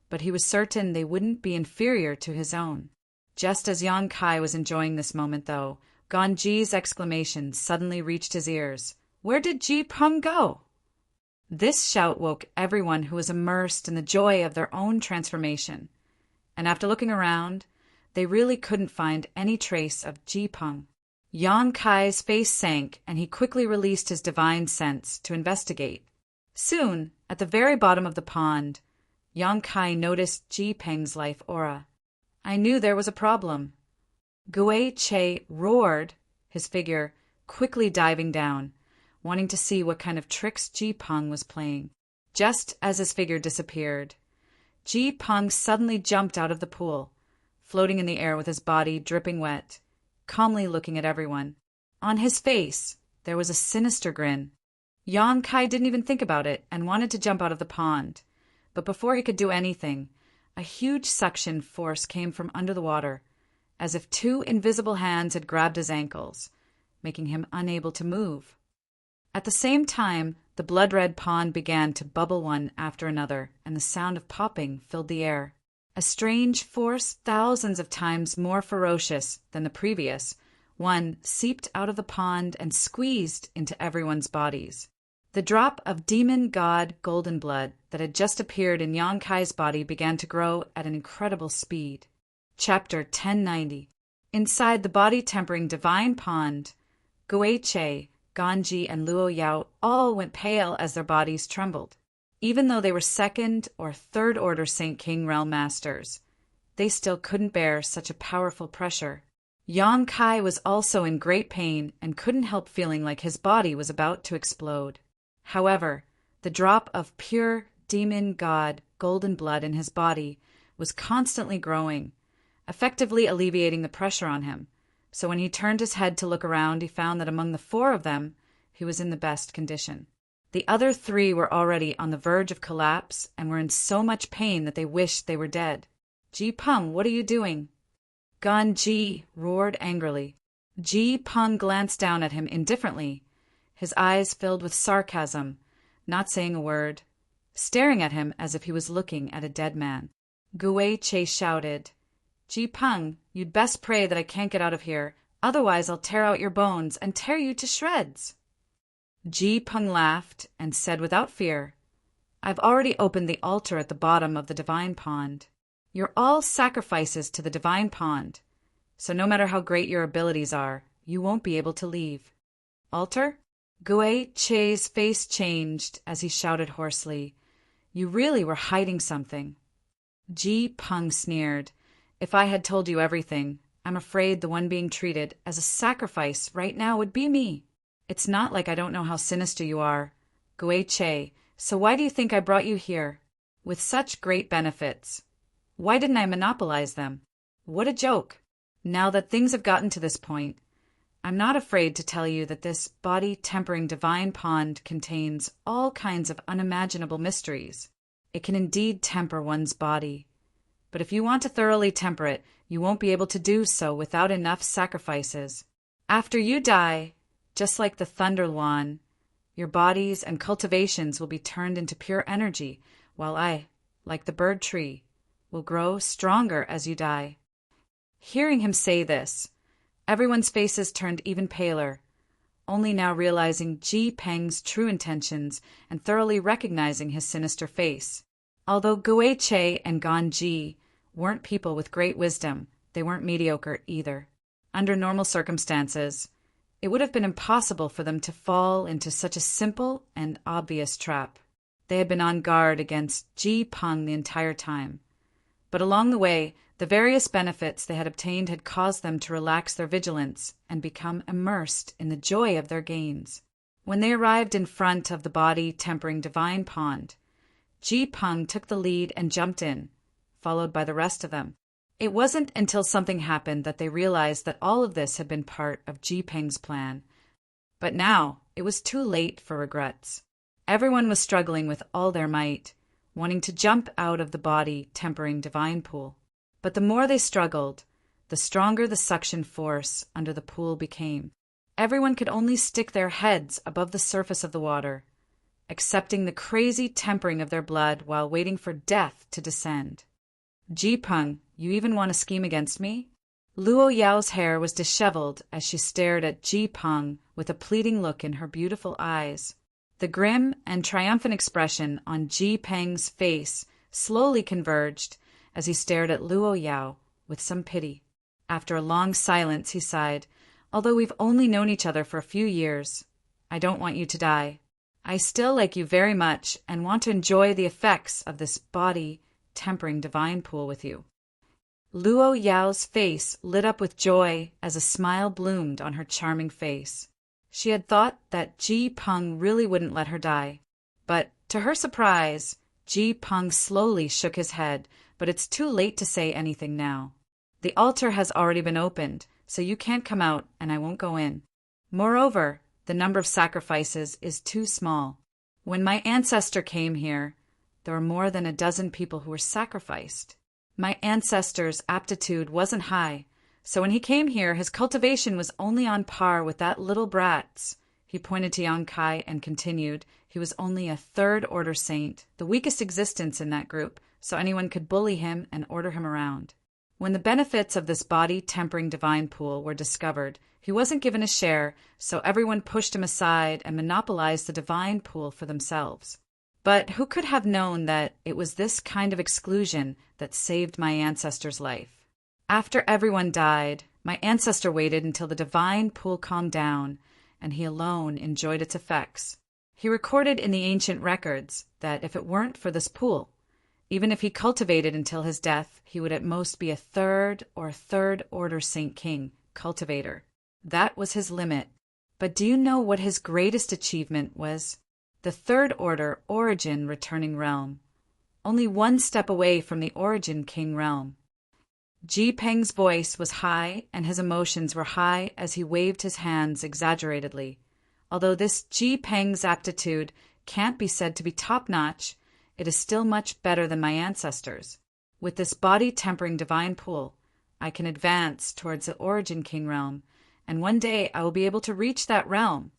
but he was certain they wouldn't be inferior to his own. Just as Yang Kai was enjoying this moment, though, Ganji's exclamation suddenly reached his ears. Where did Ji Peng go? This shout woke everyone who was immersed in the joy of their own transformation, and after looking around, they really couldn't find any trace of Ji Peng. Yang Kai's face sank, and he quickly released his divine sense to investigate. Soon, at the very bottom of the pond, Yang Kai noticed Ji Peng's life aura. I knew there was a problem. Gui Che roared, his figure quickly diving down, wanting to see what kind of tricks Ji Peng was playing. Just as his figure disappeared, Ji Peng suddenly jumped out of the pool, floating in the air with his body dripping wet, calmly looking at everyone. On his face, there was a sinister grin. Yang Kai didn't even think about it and wanted to jump out of the pond, but before he could do anything, a huge suction force came from under the water, as if 2 invisible hands had grabbed his ankles, making him unable to move. At the same time, the blood-red pond began to bubble one after another, and the sound of popping filled the air. A strange force, thousands of times more ferocious than the previous one, seeped out of the pond and squeezed into everyone's bodies. The drop of demon god golden blood that had just appeared in Yang Kai's body began to grow at an incredible speed. Chapter 1090. Inside the body-tempering divine pond, Gui Che, Ganji, and Luo Yao all went pale as their bodies trembled. Even though they were 2nd or 3rd order Saint King Realm Masters, they still couldn't bear such a powerful pressure. Yang Kai was also in great pain and couldn't help feeling like his body was about to explode. However, the drop of pure demon god golden blood in his body was constantly growing, effectively alleviating the pressure on him. So when he turned his head to look around, he found that among the 4 of them, he was in the best condition. The other 3 were already on the verge of collapse and were in so much pain that they wished they were dead. Ji Peng, what are you doing? Ganji roared angrily. Ji Peng glanced down at him indifferently, his eyes filled with sarcasm, not saying a word, staring at him as if he was looking at a dead man. Gui Che shouted, Ji Peng, you'd best pray that I can't get out of here, otherwise I'll tear out your bones and tear you to shreds. Ji Peng laughed and said without fear, I've already opened the altar at the bottom of the divine pond. You're all sacrifices to the divine pond, so no matter how great your abilities are, you won't be able to leave. Altar? Gui Che's face changed as he shouted hoarsely, You really were hiding something. Ji Peng sneered, If I had told you everything, I'm afraid the one being treated as a sacrifice right now would be me. It's not like I don't know how sinister you are. Gui Che, So why do you think I brought you here? With such great benefits. Why didn't I monopolize them? What a joke! Now that things have gotten to this point, I'm not afraid to tell you that this body-tempering divine pond contains all kinds of unimaginable mysteries. It can indeed temper one's body. But if you want to thoroughly temper it, you won't be able to do so without enough sacrifices. After you die, just like the Thunder Lawn, your bodies and cultivations will be turned into pure energy, while I, like the bird tree, will grow stronger as you die. Hearing him say this, everyone's faces turned even paler, only now realizing Ji Peng's true intentions and thoroughly recognizing his sinister face. Although Gui Che and Gan Ji weren't people with great wisdom, they weren't mediocre either. Under normal circumstances, it would have been impossible for them to fall into such a simple and obvious trap. They had been on guard against Ji Peng the entire time. But along the way, the various benefits they had obtained had caused them to relax their vigilance and become immersed in the joy of their gains. When they arrived in front of the body-tempering divine pond, Ji Peng took the lead and jumped in, followed by the rest of them. It wasn't until something happened that they realized that all of this had been part of Ji Peng's plan. But now it was too late for regrets. Everyone was struggling with all their might, wanting to jump out of the body-tempering divine pool. But the more they struggled, the stronger the suction force under the pool became. Everyone could only stick their heads above the surface of the water, accepting the crazy tempering of their blood while waiting for death to descend. Ji Peng, you even want to scheme against me? Luo Yao's hair was disheveled as she stared at Ji Peng with a pleading look in her beautiful eyes. The grim and triumphant expression on Ji Peng's face slowly converged as he stared at Luo Yao with some pity. After a long silence, he sighed, "Although we've only known each other for a few years, I don't want you to die. I still like you very much and want to enjoy the effects of this body-tempering divine pool with you." Luo Yao's face lit up with joy as a smile bloomed on her charming face. She had thought that Ji Peng really wouldn't let her die. But, to her surprise, Ji Peng slowly shook his head, but it's too late to say anything now. The altar has already been opened, so you can't come out and I won't go in. Moreover, the number of sacrifices is too small. When my ancestor came here, there were more than a dozen people who were sacrificed. My ancestor's aptitude wasn't high, so when he came here, his cultivation was only on par with that little brat's. He pointed to Yang Kai and continued, he was only a third-order saint, the weakest existence in that group, so anyone could bully him and order him around. When the benefits of this body-tempering divine pool were discovered, he wasn't given a share, so everyone pushed him aside and monopolized the divine pool for themselves. But who could have known that it was this kind of exclusion that saved my ancestor's life? After everyone died, my ancestor waited until the divine pool calmed down, and he alone enjoyed its effects. He recorded in the ancient records that if it weren't for this pool, even if he cultivated until his death, he would at most be a third or third-order Saint King cultivator. That was his limit. But do you know what his greatest achievement was? The third-order Origin Returning Realm. Only one step away from the Origin King realm. Ji Peng's voice was high and his emotions were high as he waved his hands exaggeratedly. Although this Ji Peng's aptitude can't be said to be top-notch, it is still much better than my ancestors. With this body-tempering divine pool, I can advance towards the Origin King realm, and one day I will be able to reach that realm.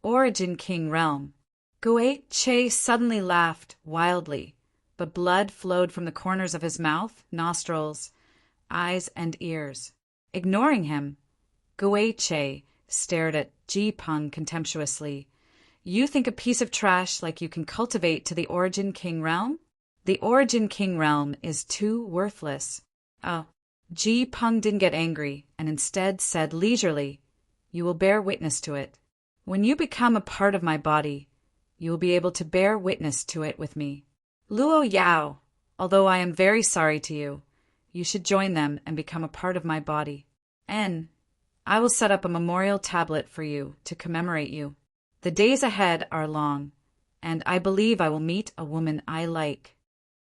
Origin King realm. Gui Che suddenly laughed wildly, but blood flowed from the corners of his mouth, nostrils, eyes, and ears. Ignoring him, Gui Che stared at Ji Peng contemptuously. You think a piece of trash like you can cultivate to the Origin King realm? The Origin King realm is too worthless. Oh, Ji Peng didn't get angry, and instead said leisurely, you will bear witness to it. When you become a part of my body, you will be able to bear witness to it with me. Luo Yao, although I am very sorry to you, you should join them and become a part of my body. And I will set up a memorial tablet for you to commemorate you. The days ahead are long, and I believe I will meet a woman I like."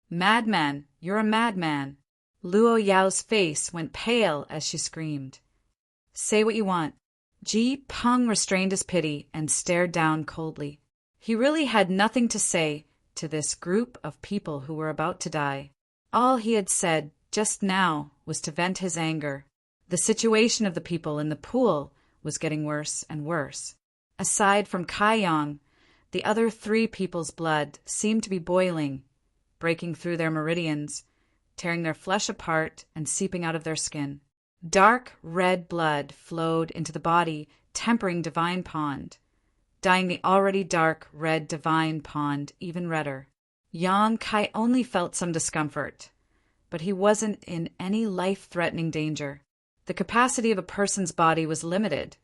"Madman, you're a madman." Luo Yao's face went pale as she screamed. "Say what you want." Ji Peng restrained his pity and stared down coldly. He really had nothing to say to this group of people who were about to die. All he had said just now was to vent his anger. The situation of the people in the pool was getting worse and worse. Aside from Kai Yang, the other three people's blood seemed to be boiling, breaking through their meridians, tearing their flesh apart and seeping out of their skin. Dark red blood flowed into the body tempering divine pond, dyeing the already dark red divine pond even redder. Yang Kai only felt some discomfort, but he wasn't in any life-threatening danger. The capacity of a person's body was limited,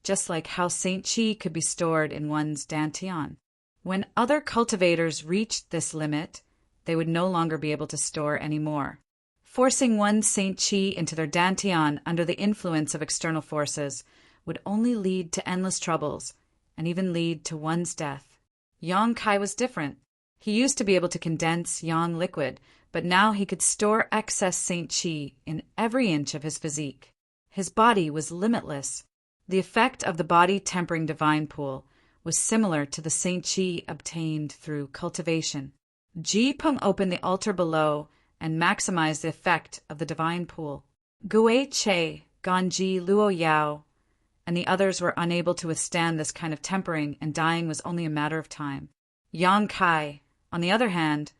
just like how Saint Qi could be stored in one's dantian. When other cultivators reached this limit, they would no longer be able to store any more. Forcing one's Saint Qi into their dantian under the influence of external forces would only lead to endless troubles, and even lead to one's death. Yang Kai was different. He used to be able to condense yang liquid, but now he could store excess Saint Qi in every inch of his physique. His body was limitless. The effect of the body-tempering divine pool was similar to the Saint Qi obtained through cultivation. Ji Peng opened the altar below and maximized the effect of the divine pool. Gui Che, Ganji, Luo Yao, and the others were unable to withstand this kind of tempering, and dying was only a matter of time. Yang Kai, on the other hand,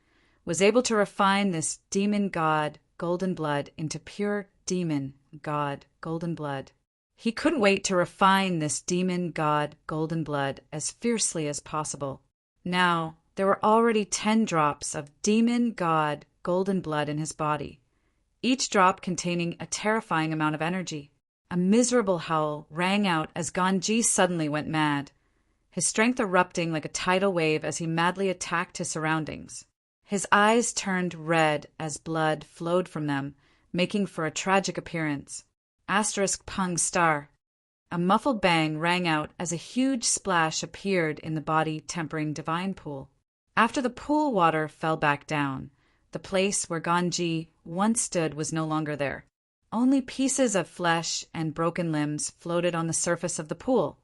was able to refine this demon god golden blood into pure demon god golden blood. He couldn't wait to refine this demon god golden blood as fiercely as possible. Now, there were already 10 drops of demon god golden blood in his body, each drop containing a terrifying amount of energy. A miserable howl rang out as Ganji suddenly went mad, his strength erupting like a tidal wave as he madly attacked his surroundings. His eyes turned red as blood flowed from them, making for a tragic appearance. *Peng star. A muffled bang rang out as a huge splash appeared in the body-tempering divine pool. After the pool water fell back down, the place where Ganji once stood was no longer there. Only pieces of flesh and broken limbs floated on the surface of the pool,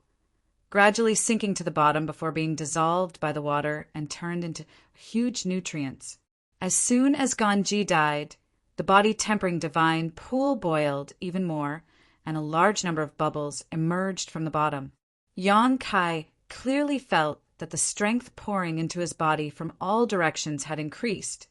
gradually sinking to the bottom before being dissolved by the water and turned into huge nutrients. As soon as Ganji died, the body-tempering divine pool boiled even more, and a large number of bubbles emerged from the bottom. Yang Kai clearly felt that the strength pouring into his body from all directions had increased,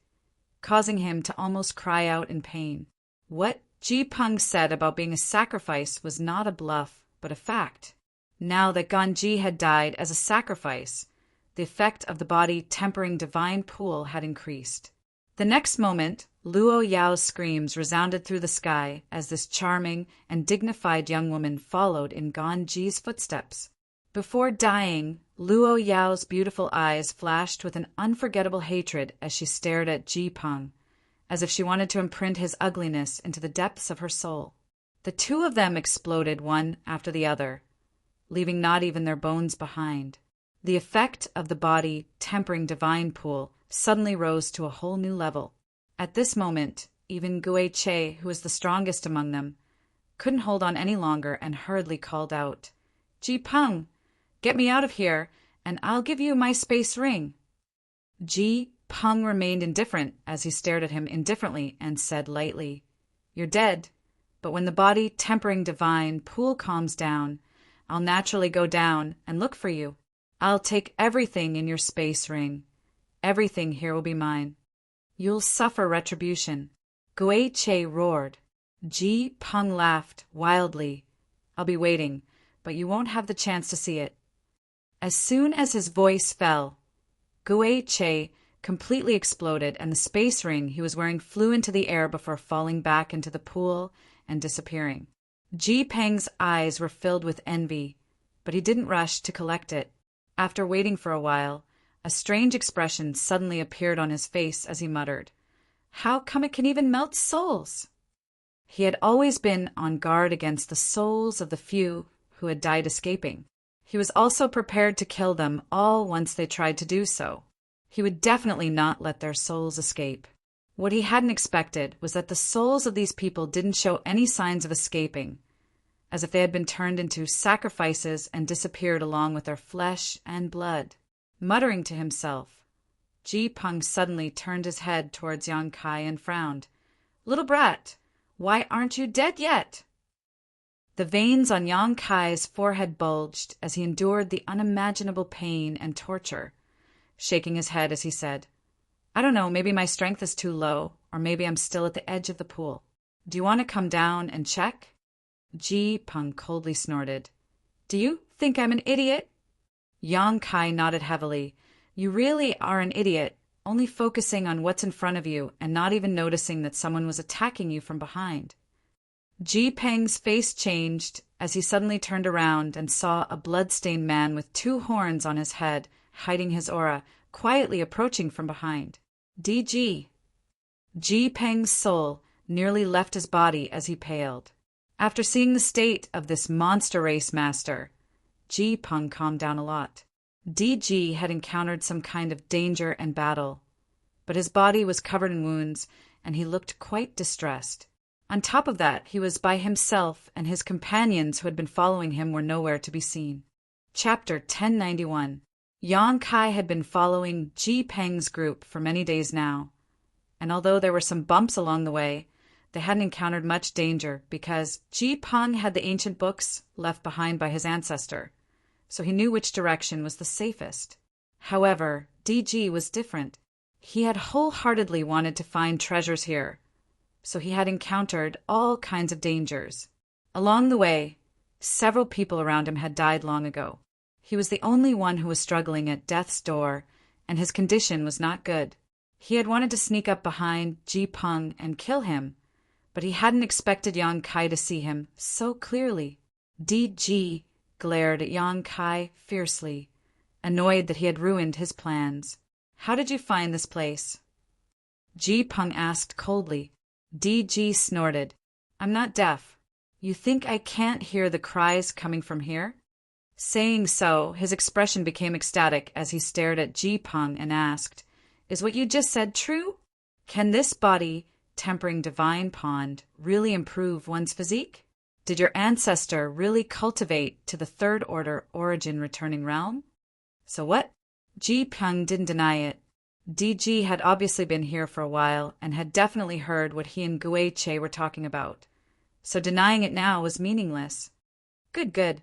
causing him to almost cry out in pain. What Ji Peng said about being a sacrifice was not a bluff, but a fact. Now that Ganji had died as a sacrifice, the effect of the body-tempering divine pool had increased. The next moment, Luo Yao's screams resounded through the sky as this charming and dignified young woman followed in Ganji's footsteps. Before dying, Luo Yao's beautiful eyes flashed with an unforgettable hatred as she stared at Ji Peng, as if she wanted to imprint his ugliness into the depths of her soul. The two of them exploded one after the other, leaving not even their bones behind. The effect of the body-tempering divine pool suddenly rose to a whole new level. At this moment, even Gui Che, who was the strongest among them, couldn't hold on any longer and hurriedly called out, "Ji Peng, get me out of here, and I'll give you my space ring." Ji Peng remained indifferent as he stared at him indifferently and said lightly, "You're dead, but when the body-tempering divine pool calms down, I'll naturally go down and look for you. I'll take everything in your space ring. Everything here will be mine. You'll suffer retribution." Gui Che roared. Ji Peng laughed wildly. "I'll be waiting, but you won't have the chance to see it." As soon as his voice fell, Gui Che completely exploded, and the space ring he was wearing flew into the air before falling back into the pool and disappearing. Ji Peng's eyes were filled with envy, but he didn't rush to collect it. After waiting for a while, a strange expression suddenly appeared on his face as he muttered, "How come it can even melt souls?" He had always been on guard against the souls of the few who had died escaping. He was also prepared to kill them all once they tried to do so. He would definitely not let their souls escape. What he hadn't expected was that the souls of these people didn't show any signs of escaping, as if they had been turned into sacrifices and disappeared along with their flesh and blood. Muttering to himself, Ji Peng suddenly turned his head towards Yang Kai and frowned. "Little brat, why aren't you dead yet?" The veins on Yang Kai's forehead bulged as he endured the unimaginable pain and torture, shaking his head as he said, "I don't know, maybe my strength is too low, or maybe I'm still at the edge of the pool. Do you want to come down and check?" Ji Peng coldly snorted. "Do you think I'm an idiot?" Yang Kai nodded heavily. "You really are an idiot, only focusing on what's in front of you and not even noticing that someone was attacking you from behind." Ji Peng's face changed as he suddenly turned around and saw a blood-stained man with 2 horns on his head, hiding his aura, quietly approaching from behind. DG. Ji Peng's soul nearly left his body as he paled. After seeing the state of this monster race master, Ji Peng calmed down a lot. DG had encountered some kind of danger and battle, but his body was covered in wounds and he looked quite distressed. On top of that, he was by himself and his companions who had been following him were nowhere to be seen. Chapter 1091. Yang Kai had been following Ji Peng's group for many days now, and although there were some bumps along the way, they hadn't encountered much danger because Ji Peng had the ancient books left behind by his ancestor, so he knew which direction was the safest. However, DG was different. He had wholeheartedly wanted to find treasures here, so he had encountered all kinds of dangers. Along the way, several people around him had died long ago. He was the only one who was struggling at death's door, and his condition was not good. He had wanted to sneak up behind Ji Peng and kill him, but he hadn't expected Yang Kai to see him so clearly. DG glared at Yang Kai fiercely, annoyed that he had ruined his plans. "How did you find this place?" Ji Peng asked coldly. DG snorted. "I'm not deaf. You think I can't hear the cries coming from here?" Saying so, his expression became ecstatic as he stared at Ji Peng and asked, "Is what you just said true? Can this body, tempering divine pond, really improve one's physique? Did your ancestor really cultivate to the 3rd order origin returning realm?" "So what?" Ji Peng didn't deny it. DG had obviously been here for a while and had definitely heard what he and Gui Che were talking about, so denying it now was meaningless. Good, good.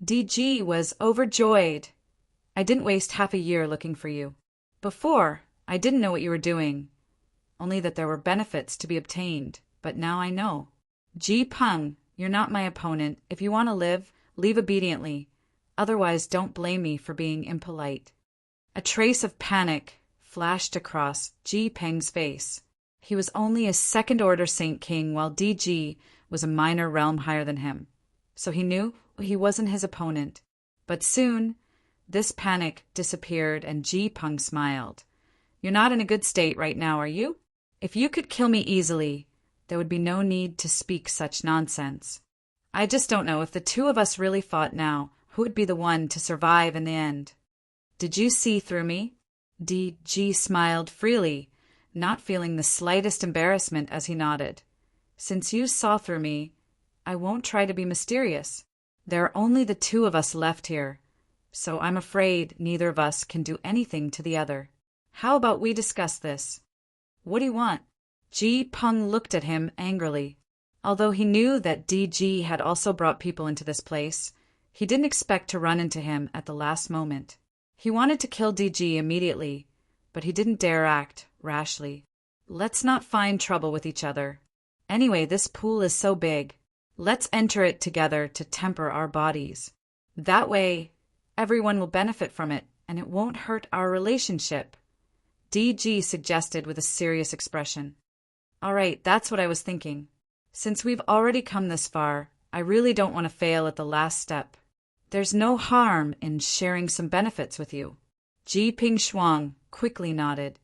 DG was overjoyed. "I didn't waste half a year looking for you. Before, I didn't know what you were doing, only that there were benefits to be obtained, but now I know. Ji Peng, you're not my opponent. If you want to live, leave obediently. Otherwise, don't blame me for being impolite." A trace of panic flashed across Ji Peng's face. He was only a 2nd order Saint King while DG was a minor realm higher than him, so he knew he wasn't his opponent. But soon, this panic disappeared and Ji Peng smiled. "You're not in a good state right now, are you? If you could kill me easily, there would be no need to speak such nonsense. I just don't know if the 2 of us really fought now, who would be the one to survive in the end." "Did you see through me?" DG smiled freely, not feeling the slightest embarrassment as he nodded. "Since you saw through me, I won't try to be mysterious. There are only the 2 of us left here, so I'm afraid neither of us can do anything to the other. How about we discuss this?" "What do you want?" Ji Peng looked at him angrily. Although he knew that DG had also brought people into this place, he didn't expect to run into him at the last moment. He wanted to kill DG immediately, but he didn't dare act rashly. "Let's not find trouble with each other. Anyway, this pool is so big. Let's enter it together to temper our bodies. That way, everyone will benefit from it, and it won't hurt our relationship," DG suggested with a serious expression. "All right, that's what I was thinking. Since we've already come this far, I really don't want to fail at the last step. There's no harm in sharing some benefits with you." Ji Ping Shuang quickly nodded.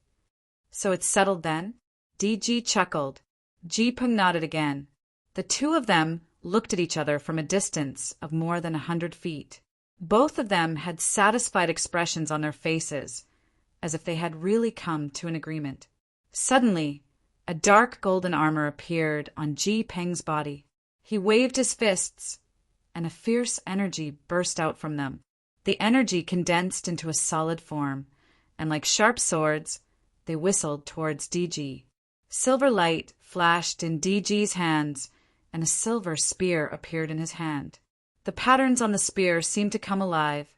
"So it's settled then?" DG chuckled. Ji Peng nodded again. The 2 of them looked at each other from a distance of more than 100 feet. Both of them had satisfied expressions on their faces, as if they had really come to an agreement. Suddenly, a dark golden armor appeared on Ji Peng's body. He waved his fists, and a fierce energy burst out from them. The energy condensed into a solid form, and like sharp swords, they whistled towards DG. Silver light flashed in DG's hands, and a silver spear appeared in his hand. The patterns on the spear seemed to come alive,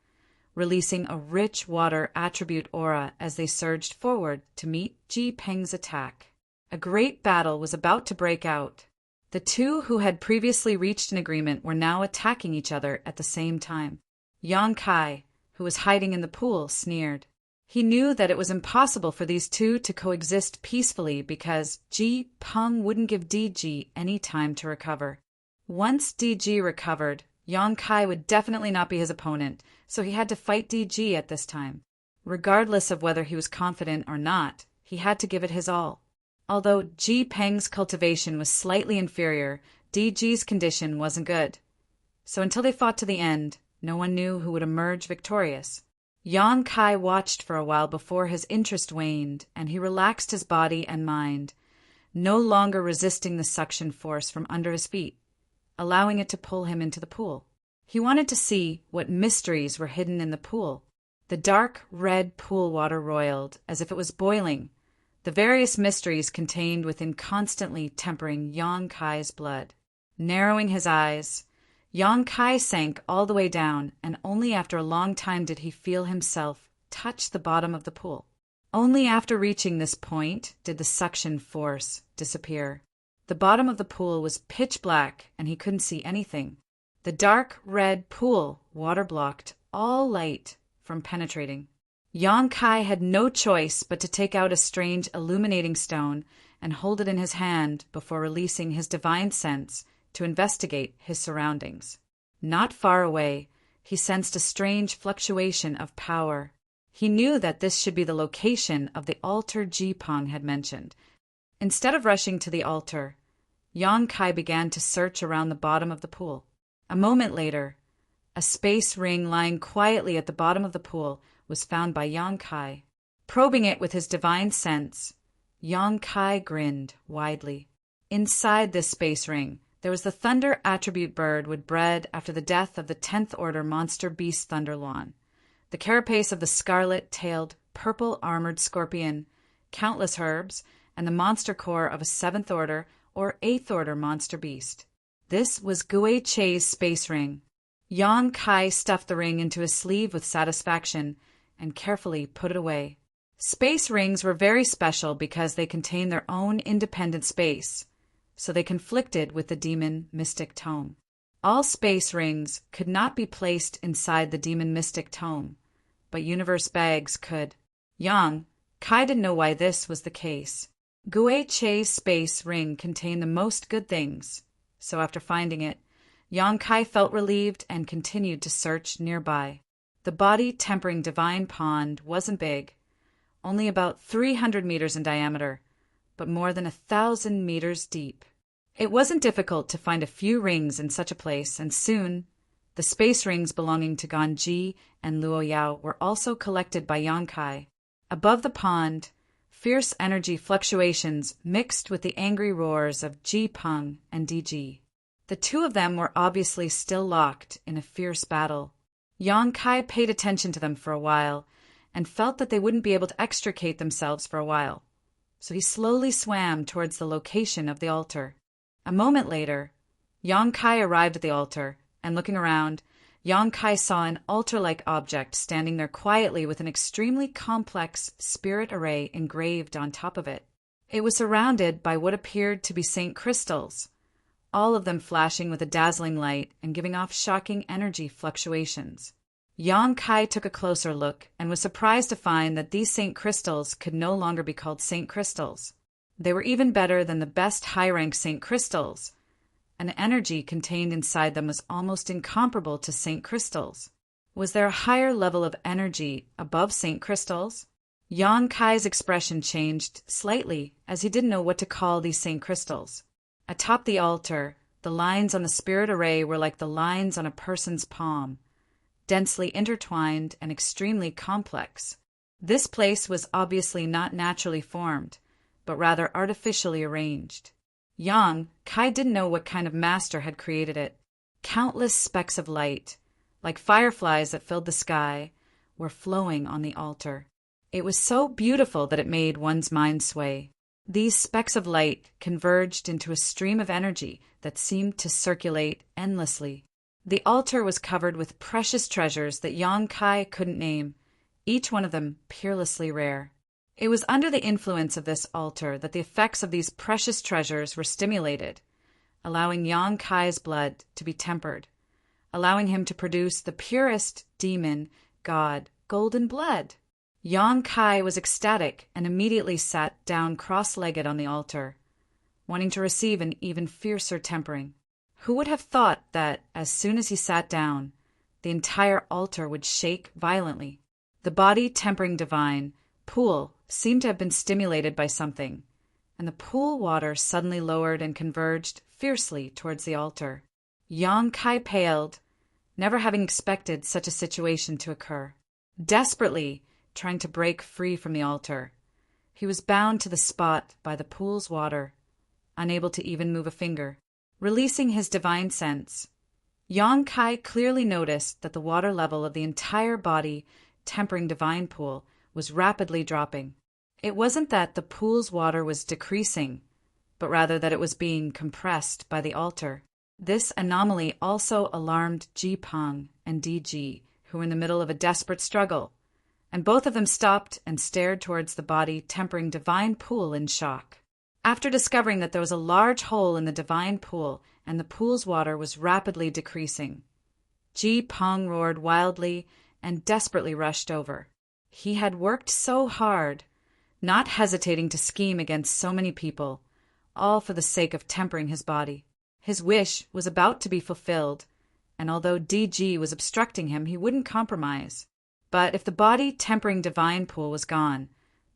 releasing a rich water attribute aura as they surged forward to meet Ji Peng's attack. A great battle was about to break out. The two who had previously reached an agreement were now attacking each other at the same time. Yang Kai, who was hiding in the pool, sneered. He knew that it was impossible for these two to coexist peacefully because Ji Peng wouldn't give DG any time to recover. Once DG recovered, Yang Kai would definitely not be his opponent, so he had to fight DG at this time. Regardless of whether he was confident or not, he had to give it his all. Although Ji Peng's cultivation was slightly inferior, DG's condition wasn't good. So until they fought to the end, no one knew who would emerge victorious. Yang Kai watched for a while before his interest waned, and he relaxed his body and mind, no longer resisting the suction force from under his feet, allowing it to pull him into the pool. He wanted to see what mysteries were hidden in the pool. The dark red pool water roiled as if it was boiling, the various mysteries contained within constantly tempering Yang Kai's blood. Narrowing his eyes, Yang Kai sank all the way down, and only after a long time did he feel himself touch the bottom of the pool. Only after reaching this point did the suction force disappear. The bottom of the pool was pitch black, and he couldn't see anything. The dark red pool water-blocked all light from penetrating. Yang Kai had no choice but to take out a strange illuminating stone and hold it in his hand before releasing his divine sense to investigate his surroundings. Not far away, he sensed a strange fluctuation of power. He knew that this should be the location of the altar Ji Peng had mentioned. Instead of rushing to the altar, Yang Kai began to search around the bottom of the pool. A moment later, a space ring lying quietly at the bottom of the pool was found by Yang Kai. Probing it with his divine sense, Yang Kai grinned widely. Inside this space ring, there was the thunder attribute bird would bred after the death of the 10th order monster beast Thunderlawn, the carapace of the scarlet-tailed, purple-armored scorpion, countless herbs, and the monster core of a 7th order or 8th order monster beast. This was Gui Chei's space ring. Yang Kai stuffed the ring into his sleeve with satisfaction and carefully put it away. Space rings were very special because they contained their own independent space, so they conflicted with the demon mystic tome. All space rings could not be placed inside the demon mystic tome, but universe bags could. Yang Kai didn't know why this was the case. Gui Chei's space ring contained the most good things, so after finding it, Yang Kai felt relieved and continued to search nearby. The body-tempering divine pond wasn't big, only about 300 meters in diameter, but more than 1,000 meters deep. It wasn't difficult to find a few rings in such a place, and soon the space rings belonging to Ganji and Luo Yao were also collected by Yang Kai. Above the pond, fierce energy fluctuations mixed with the angry roars of Ji Peng and DG. The two of them were obviously still locked in a fierce battle. Yang Kai paid attention to them for a while and felt that they wouldn't be able to extricate themselves for a while, so he slowly swam towards the location of the altar. A moment later, Yang Kai arrived at the altar, and looking around, Yang Kai saw an altar-like object standing there quietly with an extremely complex spirit array engraved on top of it. It was surrounded by what appeared to be Saint crystals, all of them flashing with a dazzling light and giving off shocking energy fluctuations. Yang Kai took a closer look and was surprised to find that these Saint crystals could no longer be called Saint crystals. They were even better than the best high-rank Saint crystals. An energy contained inside them was almost incomparable to Saint crystals. Was there a higher level of energy above Saint crystals? Yang Kai's expression changed slightly as he didn't know what to call these Saint crystals. Atop the altar, the lines on the spirit array were like the lines on a person's palm. densely intertwined and extremely complex. This place was obviously not naturally formed, but rather artificially arranged. Young, Kai didn't know what kind of master had created it. Countless specks of light, like fireflies that filled the sky, were flowing on the altar. It was so beautiful that it made one's mind sway. These specks of light converged into a stream of energy that seemed to circulate endlessly. The altar was covered with precious treasures that Yang Kai couldn't name, each one of them peerlessly rare. It was under the influence of this altar that the effects of these precious treasures were stimulated, allowing Yang Kai's blood to be tempered, allowing him to produce the purest demon god, golden blood. Yang Kai was ecstatic and immediately sat down cross-legged on the altar, wanting to receive an even fiercer tempering. Who would have thought that, as soon as he sat down, the entire altar would shake violently? The body-tempering divine pool seemed to have been stimulated by something, and the pool water suddenly lowered and converged fiercely towards the altar. Yang Kai paled, never having expected such a situation to occur. Desperately trying to break free from the altar, he was bound to the spot by the pool's water, unable to even move a finger. Releasing his divine sense, Yang Kai clearly noticed that the water level of the entire body tempering divine pool was rapidly dropping. It wasn't that the pool's water was decreasing, but rather that it was being compressed by the altar. This anomaly also alarmed Ji Peng and DG, who were in the middle of a desperate struggle, and both of them stopped and stared towards the body tempering divine pool in shock. After discovering that there was a large hole in the divine pool and the pool's water was rapidly decreasing, Ji Peng roared wildly and desperately rushed over. He had worked so hard, not hesitating to scheme against so many people, all for the sake of tempering his body. His wish was about to be fulfilled, and although DG was obstructing him, he wouldn't compromise. But if the body-tempering divine pool was gone,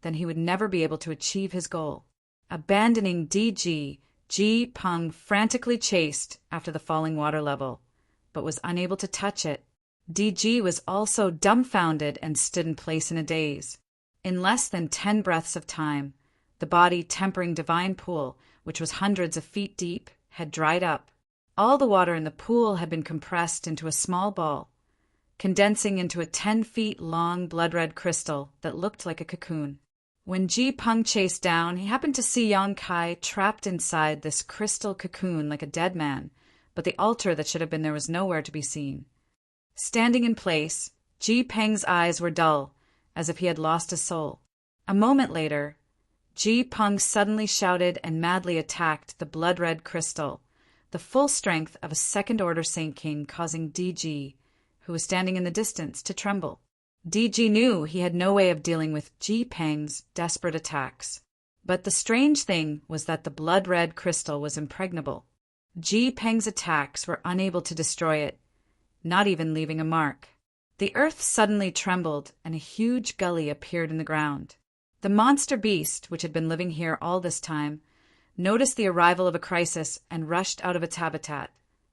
then he would never be able to achieve his goal. Abandoning DG, Ji Peng frantically chased after the falling water level, but was unable to touch it. DG was also dumbfounded and stood in place in a daze. In less than 10 breaths of time, the body-tempering divine pool, which was hundreds of feet deep, had dried up. All the water in the pool had been compressed into a small ball, condensing into a 10 feet long blood-red crystal that looked like a cocoon. When Ji Peng chased down, he happened to see Yang Kai trapped inside this crystal cocoon like a dead man, but the altar that should have been there was nowhere to be seen. Standing in place, Ji Peng's eyes were dull, as if he had lost his soul. A moment later, Ji Peng suddenly shouted and madly attacked the blood-red crystal, the full strength of a second-order Saint King causing DG, who was standing in the distance, to tremble. DG knew he had no way of dealing with Ji Peng's desperate attacks. But the strange thing was that the blood-red crystal was impregnable. Ji Peng's attacks were unable to destroy it, not even leaving a mark. The earth suddenly trembled, and a huge gully appeared in the ground. The monster beast, which had been living here all this time, noticed the arrival of a crisis and rushed out of its habitat,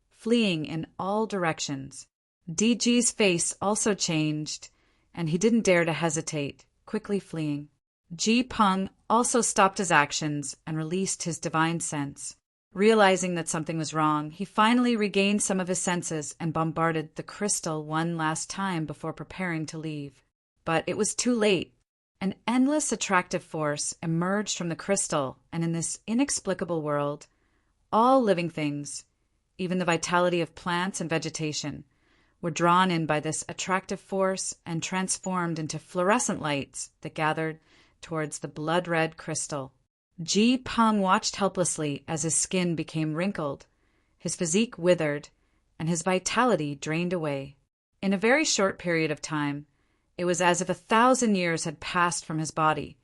fleeing in all directions. DG's face also changed, and he didn't dare to hesitate, quickly fleeing. Ji Peng also stopped his actions and released his divine sense. Realizing that something was wrong, he finally regained some of his senses and bombarded the crystal one last time before preparing to leave. But it was too late. An endless attractive force emerged from the crystal, and in this inexplicable world, all living things, even the vitality of plants and vegetation, were drawn in by this attractive force and transformed into fluorescent lights that gathered towards the blood-red crystal. Ji Peng watched helplessly as his skin became wrinkled, his physique withered, and his vitality drained away. In a very short period of time, it was as if 1,000 years had passed from his body,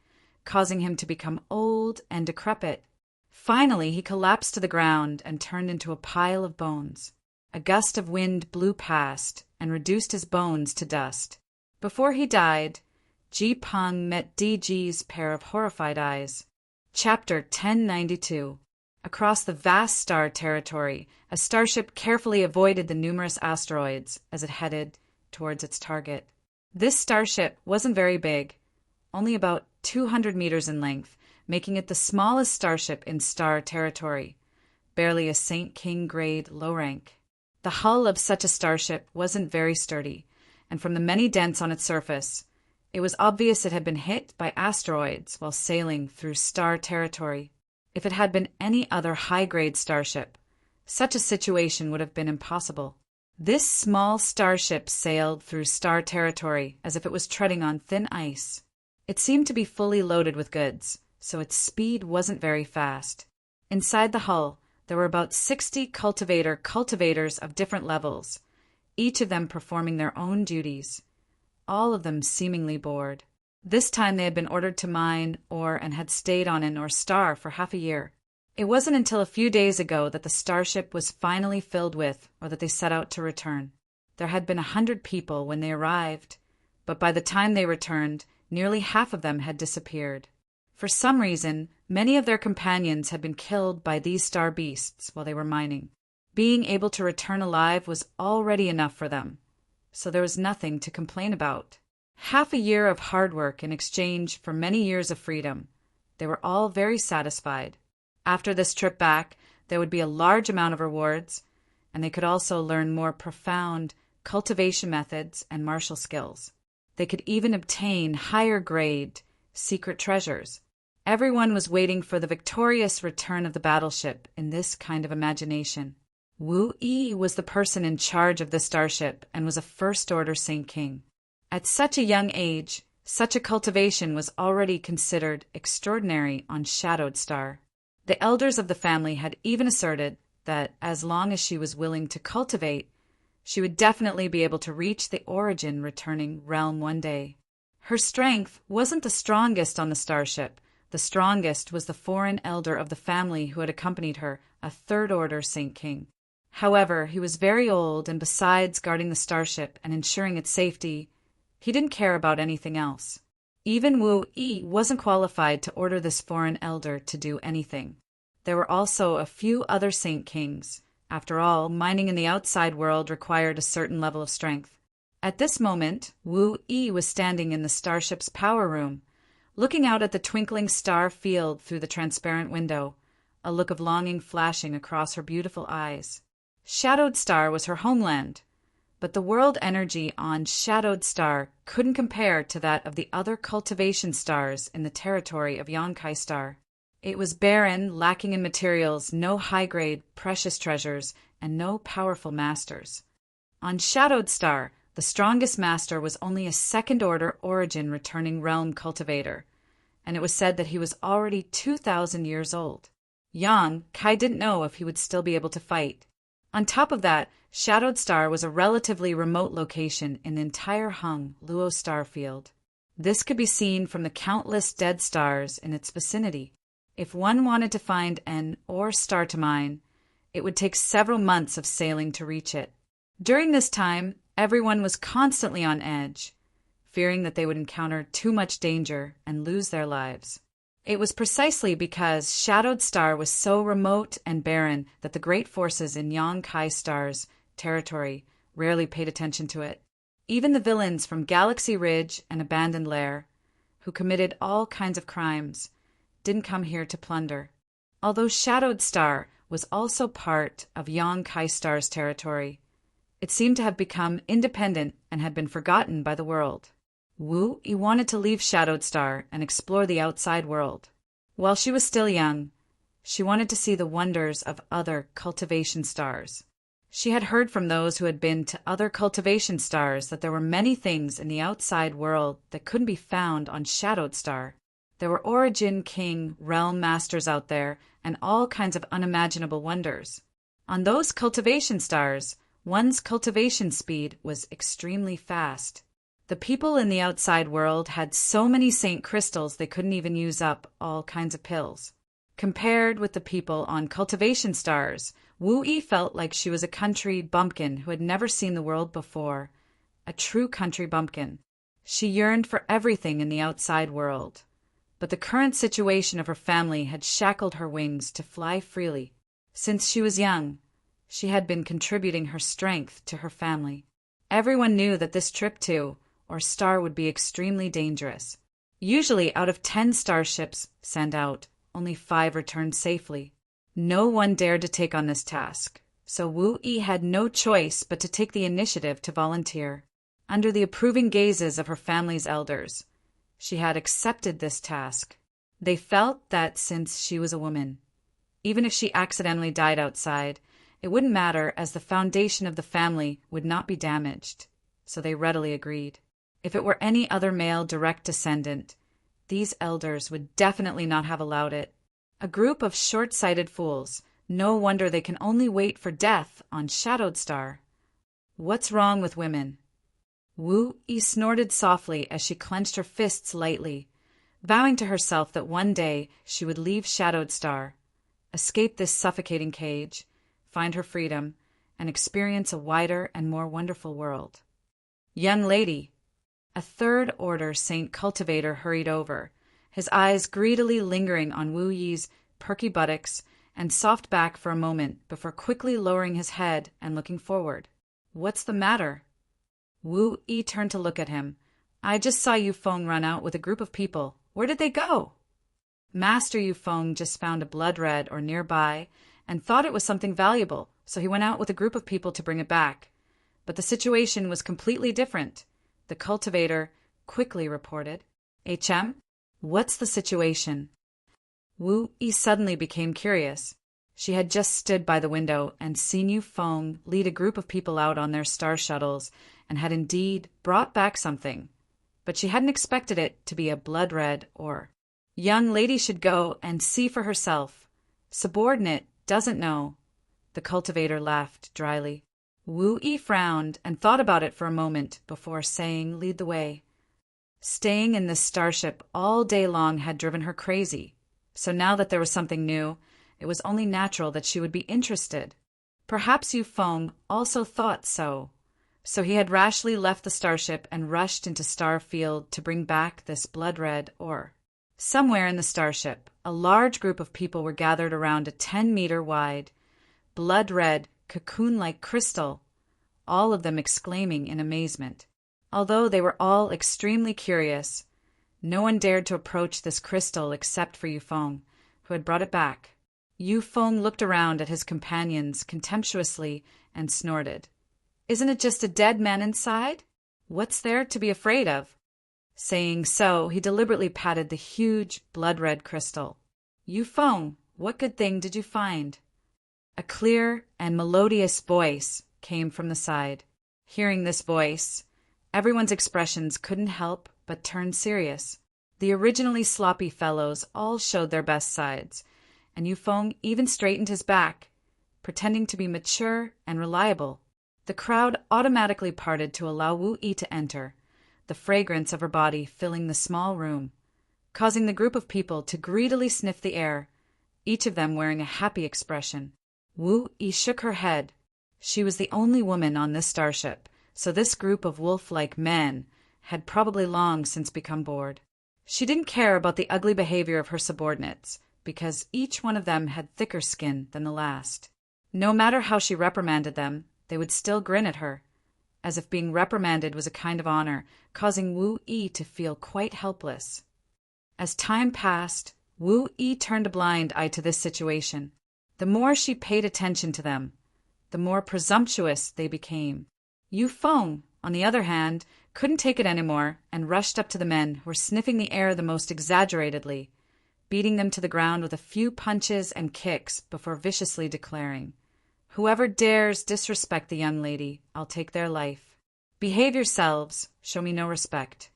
causing him to become old and decrepit. Finally, he collapsed to the ground and turned into a pile of bones. A gust of wind blew past and reduced his bones to dust. Before he died, Ji Peng met DG's pair of horrified eyes. Chapter 1092. Across the vast star territory, a starship carefully avoided the numerous asteroids as it headed towards its target. This starship wasn't very big, only about 200 meters in length, making it the smallest starship in star territory, barely a St. King grade low rank. The hull of such a starship wasn't very sturdy, and from the many dents on its surface, it was obvious it had been hit by asteroids while sailing through star territory. If it had been any other high-grade starship, such a situation would have been impossible. This small starship sailed through star territory as if it was treading on thin ice. It seemed to be fully loaded with goods, so its speed wasn't very fast. Inside the hull, there were about 60 cultivators of different levels, each of them performing their own duties, all of them seemingly bored. This time they had been ordered to mine ore and had stayed on an ore star for half a year. It wasn't until a few days ago that the starship was finally filled with, or that they set out to return. There had been 100 people when they arrived, but by the time they returned, nearly half of them had disappeared. For some reason, many of their companions had been killed by these star beasts while they were mining. Being able to return alive was already enough for them, so there was nothing to complain about. Half a year of hard work in exchange for many years of freedom. They were all very satisfied. After this trip back, there would be a large amount of rewards, and they could also learn more profound cultivation methods and martial skills. They could even obtain higher grade secret treasures. Everyone was waiting for the victorious return of the battleship in this kind of imagination. Wu Yi was the person in charge of the starship and was a first-order Saint King. At such a young age, such a cultivation was already considered extraordinary on Shadowed Star. The elders of the family had even asserted that as long as she was willing to cultivate, she would definitely be able to reach the origin returning realm one day. Her strength wasn't the strongest on the starship. The strongest was the foreign elder of the family who had accompanied her, a third-order Saint King. However, he was very old, and besides guarding the starship and ensuring its safety, he didn't care about anything else. Even Wu Yi wasn't qualified to order this foreign elder to do anything. There were also a few other Saint Kings. After all, mining in the outside world required a certain level of strength. At this moment, Wu Yi was standing in the starship's power room, looking out at the twinkling star field through the transparent window, a look of longing flashing across her beautiful eyes. Shadowed Star was her homeland, but the world energy on Shadowed Star couldn't compare to that of the other cultivation stars in the territory of Yonkai Star. It was barren, lacking in materials, no high-grade, precious treasures, and no powerful masters. On Shadowed Star, the strongest master was only a second-order origin returning realm cultivator, and it was said that he was already 2,000 years old. Young, Kai didn't know if he would still be able to fight. On top of that, Shadowed Star was a relatively remote location in the entire Hung Luo star field. This could be seen from the countless dead stars in its vicinity. If one wanted to find an ore star to mine, it would take several months of sailing to reach it. During this time, everyone was constantly on edge, fearing that they would encounter too much danger and lose their lives. It was precisely because Shadowed Star was so remote and barren that the great forces in Yonkai Star's territory rarely paid attention to it. Even the villains from Galaxy Ridge and Abandoned Lair, who committed all kinds of crimes, didn't come here to plunder. Although Shadowed Star was also part of Yonkai Star's territory, it seemed to have become independent and had been forgotten by the world. Wu Yi wanted to leave Shadowed Star and explore the outside world. While she was still young, she wanted to see the wonders of other cultivation stars. She had heard from those who had been to other cultivation stars that there were many things in the outside world that couldn't be found on Shadowed Star. There were Origin King realm masters out there and all kinds of unimaginable wonders. On those cultivation stars, one's cultivation speed was extremely fast. The people in the outside world had so many Saint Crystals they couldn't even use up all kinds of pills. Compared with the people on cultivation stars, Wu Yi felt like she was a country bumpkin who had never seen the world before. A true country bumpkin. She yearned for everything in the outside world. But the current situation of her family had shackled her wings to fly freely. Since she was young, she had been contributing her strength to her family. Everyone knew that this trip to, or star, would be extremely dangerous. Usually, out of 10 starships sent out, only 5 returned safely. No one dared to take on this task, so Wu Yi had no choice but to take the initiative to volunteer. Under the approving gazes of her family's elders, she had accepted this task. They felt that since she was a woman, even if she accidentally died outside, it wouldn't matter, as the foundation of the family would not be damaged, so they readily agreed. If it were any other male direct descendant, these elders would definitely not have allowed it. A group of short-sighted fools. No wonder they can only wait for death on Shadowed Star. What's wrong with women? Wu Yi snorted softly as she clenched her fists lightly, vowing to herself that one day she would leave Shadowed Star, escape this suffocating cage, find her freedom, and experience a wider and more wonderful world. Young lady! A third-order Saint Cultivator hurried over, his eyes greedily lingering on Wu Yi's perky buttocks and soft back for a moment before quickly lowering his head and looking forward. What's the matter? Wu Yi turned to look at him. I just saw Yufeng run out with a group of people. Where did they go? Master Yufeng just found a blood red or nearby and thought it was something valuable, so he went out with a group of people to bring it back. But the situation was completely different, the cultivator quickly reported. HM? What's the situation? Wu Yi suddenly became curious. She had just stood by the window and seen Yufeng lead a group of people out on their star shuttles and had indeed brought back something. But she hadn't expected it to be a blood red ore. Young lady should go and see for herself. Subordinate doesn't know. The cultivator laughed dryly. Wu Yi frowned and thought about it for a moment before saying, lead the way. Staying in this starship all day long had driven her crazy, so now that there was something new, it was only natural that she would be interested. Perhaps Yufeng also thought so. So he had rashly left the starship and rushed into Starfield to bring back this blood-red ore. Somewhere in the starship, a large group of people were gathered around a 10-meter-wide, blood-red, cocoon-like crystal, all of them exclaiming in amazement. Although they were all extremely curious, no one dared to approach this crystal except for Yufeng, who had brought it back. Yufeng looked around at his companions contemptuously and snorted. Isn't it just a dead man inside? What's there to be afraid of? Saying so, he deliberately patted the huge blood-red crystal. Yufeng, what good thing did you find? A clear and melodious voice came from the side. Hearing this voice, everyone's expressions couldn't help but turn serious. The originally sloppy fellows all showed their best sides, and Yufeng even straightened his back, pretending to be mature and reliable. The crowd automatically parted to allow Wu Yi to enter, the fragrance of her body filling the small room, causing the group of people to greedily sniff the air, each of them wearing a happy expression. Wu Yi shook her head. She was the only woman on this starship, so this group of wolf-like men had probably long since become bored. She didn't care about the ugly behavior of her subordinates, because each one of them had thicker skin than the last. No matter how she reprimanded them, they would still grin at her, as if being reprimanded was a kind of honor, causing Wu Yi to feel quite helpless. As time passed, Wu Yi turned a blind eye to this situation. The more she paid attention to them, the more presumptuous they became. Yufeng, on the other hand, couldn't take it anymore and rushed up to the men who were sniffing the air the most exaggeratedly, beating them to the ground with a few punches and kicks before viciously declaring, "Whoever dares disrespect the young lady, I'll take their life. Behave yourselves, show me no respect."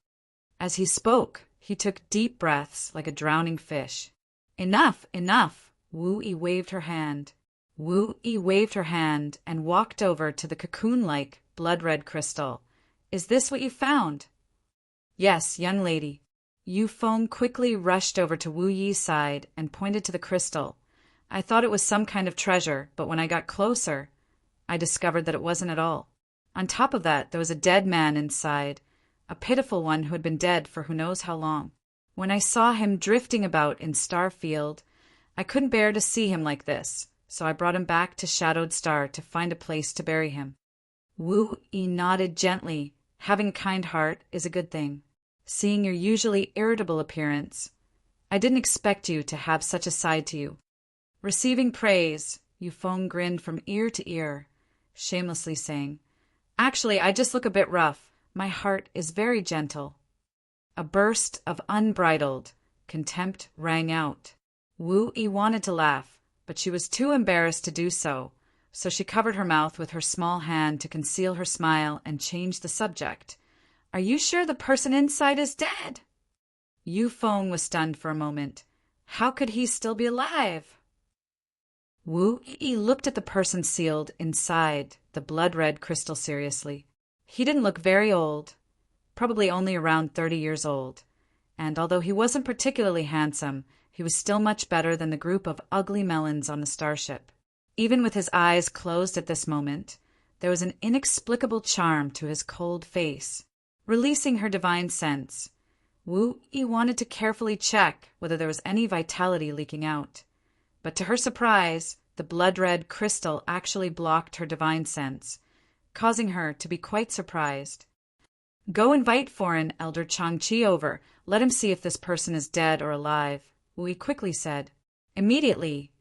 As he spoke, he took deep breaths like a drowning fish. "Enough, enough!" Wu Yi waved her hand. Wu Yi waved her hand and walked over to the cocoon-like, blood-red crystal. "Is this what you found?" "Yes, young lady." Yufeng quickly rushed over to Wu Yi's side and pointed to the crystal. "I thought it was some kind of treasure, but when I got closer, I discovered that it wasn't at all. On top of that, there was a dead man inside, a pitiful one who had been dead for who knows how long. When I saw him drifting about in Starfield, I couldn't bear to see him like this, so I brought him back to Shadowed Star to find a place to bury him." Wu Yi nodded gently. Having a kind heart is a good thing. Seeing your usually irritable appearance, I didn't expect you to have such a side to you. Receiving praise, Yufeng grinned from ear to ear, shamelessly saying, Actually, I just look a bit rough. My heart is very gentle. A burst of unbridled contempt rang out. Wu Yi wanted to laugh, but she was too embarrassed to do so, so she covered her mouth with her small hand to conceal her smile and changed the subject. Are you sure the person inside is dead? Yufeng was stunned for a moment. How could he still be alive? Wu Yi looked at the person sealed inside the blood-red crystal seriously. He didn't look very old, probably only around 30 years old, and although he wasn't particularly handsome, he was still much better than the group of ugly melons on the starship. Even with his eyes closed at this moment, there was an inexplicable charm to his cold face. Releasing her divine sense, Wu Yi wanted to carefully check whether there was any vitality leaking out. But to her surprise, the blood-red crystal actually blocked her divine sense, causing her to be quite surprised. Go invite foreign Elder Changqi over. Let him see if this person is dead or alive, Wu Yi quickly said. Immediately,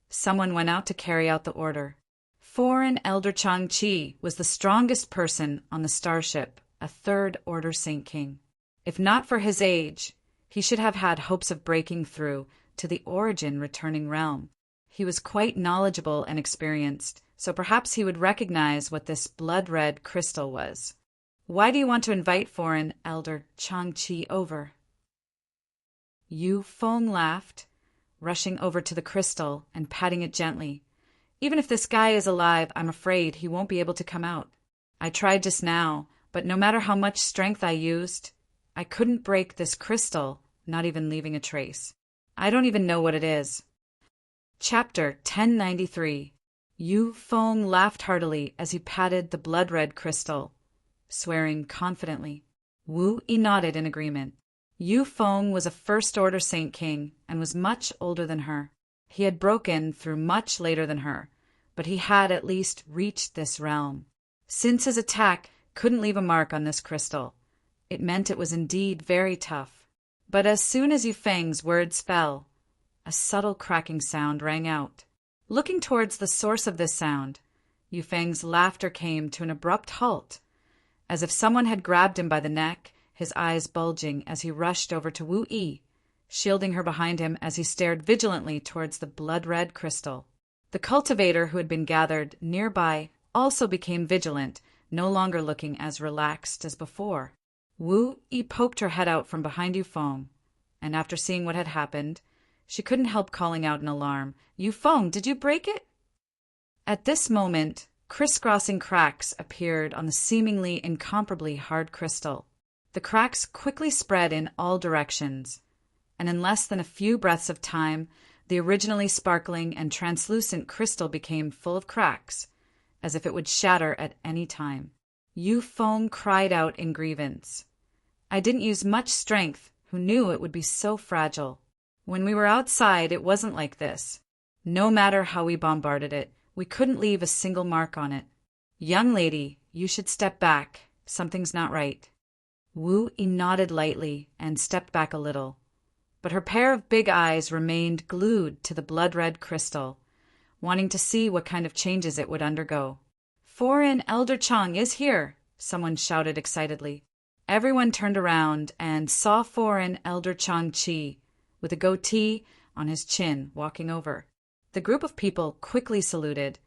someone went out to carry out the order. Foreign Elder Changqi was the strongest person on the starship, a third order Saint King. If not for his age, he should have had hopes of breaking through to the origin returning realm. He was quite knowledgeable and experienced, so perhaps he would recognize what this blood-red crystal was. Why do you want to invite foreign Elder Changqi over? Yufeng laughed, rushing over to the crystal and patting it gently. Even if this guy is alive, I'm afraid he won't be able to come out. I tried just now, but no matter how much strength I used, I couldn't break this crystal, not even leaving a trace. I don't even know what it is. Chapter 1093. Yufeng laughed heartily as he patted the blood-red crystal, swearing confidently. Wu Yi nodded in agreement. Yufeng was a first-order Saint King and was much older than her. He had broken through much later than her, but he had at least reached this realm. Since his attack couldn't leave a mark on this crystal, it meant it was indeed very tough. But as soon as Yufeng's words fell, a subtle cracking sound rang out. Looking towards the source of this sound, Yufeng's laughter came to an abrupt halt, as if someone had grabbed him by the neck, his eyes bulging as he rushed over to Wu Yi, shielding her behind him as he stared vigilantly towards the blood-red crystal. The cultivator who had been gathered nearby also became vigilant, no longer looking as relaxed as before. Wu Yi poked her head out from behind Yufeng, and after seeing what had happened, she couldn't help calling out in alarm, Yufeng, did you break it? At this moment, crisscrossing cracks appeared on the seemingly incomparably hard crystal. The cracks quickly spread in all directions, and in less than a few breaths of time, the originally sparkling and translucent crystal became full of cracks, as if it would shatter at any time. Yufeng cried out in grievance. I didn't use much strength, who knew it would be so fragile. When we were outside, it wasn't like this. No matter how we bombarded it, we couldn't leave a single mark on it. Young lady, you should step back. Something's not right. Wu Yi nodded lightly and stepped back a little, but her pair of big eyes remained glued to the blood-red crystal, wanting to see what kind of changes it would undergo. Foreign Elder Chang is here, someone shouted excitedly. Everyone turned around and saw foreign Elder Changqi, with a goatee on his chin, walking over. The group of people quickly saluted,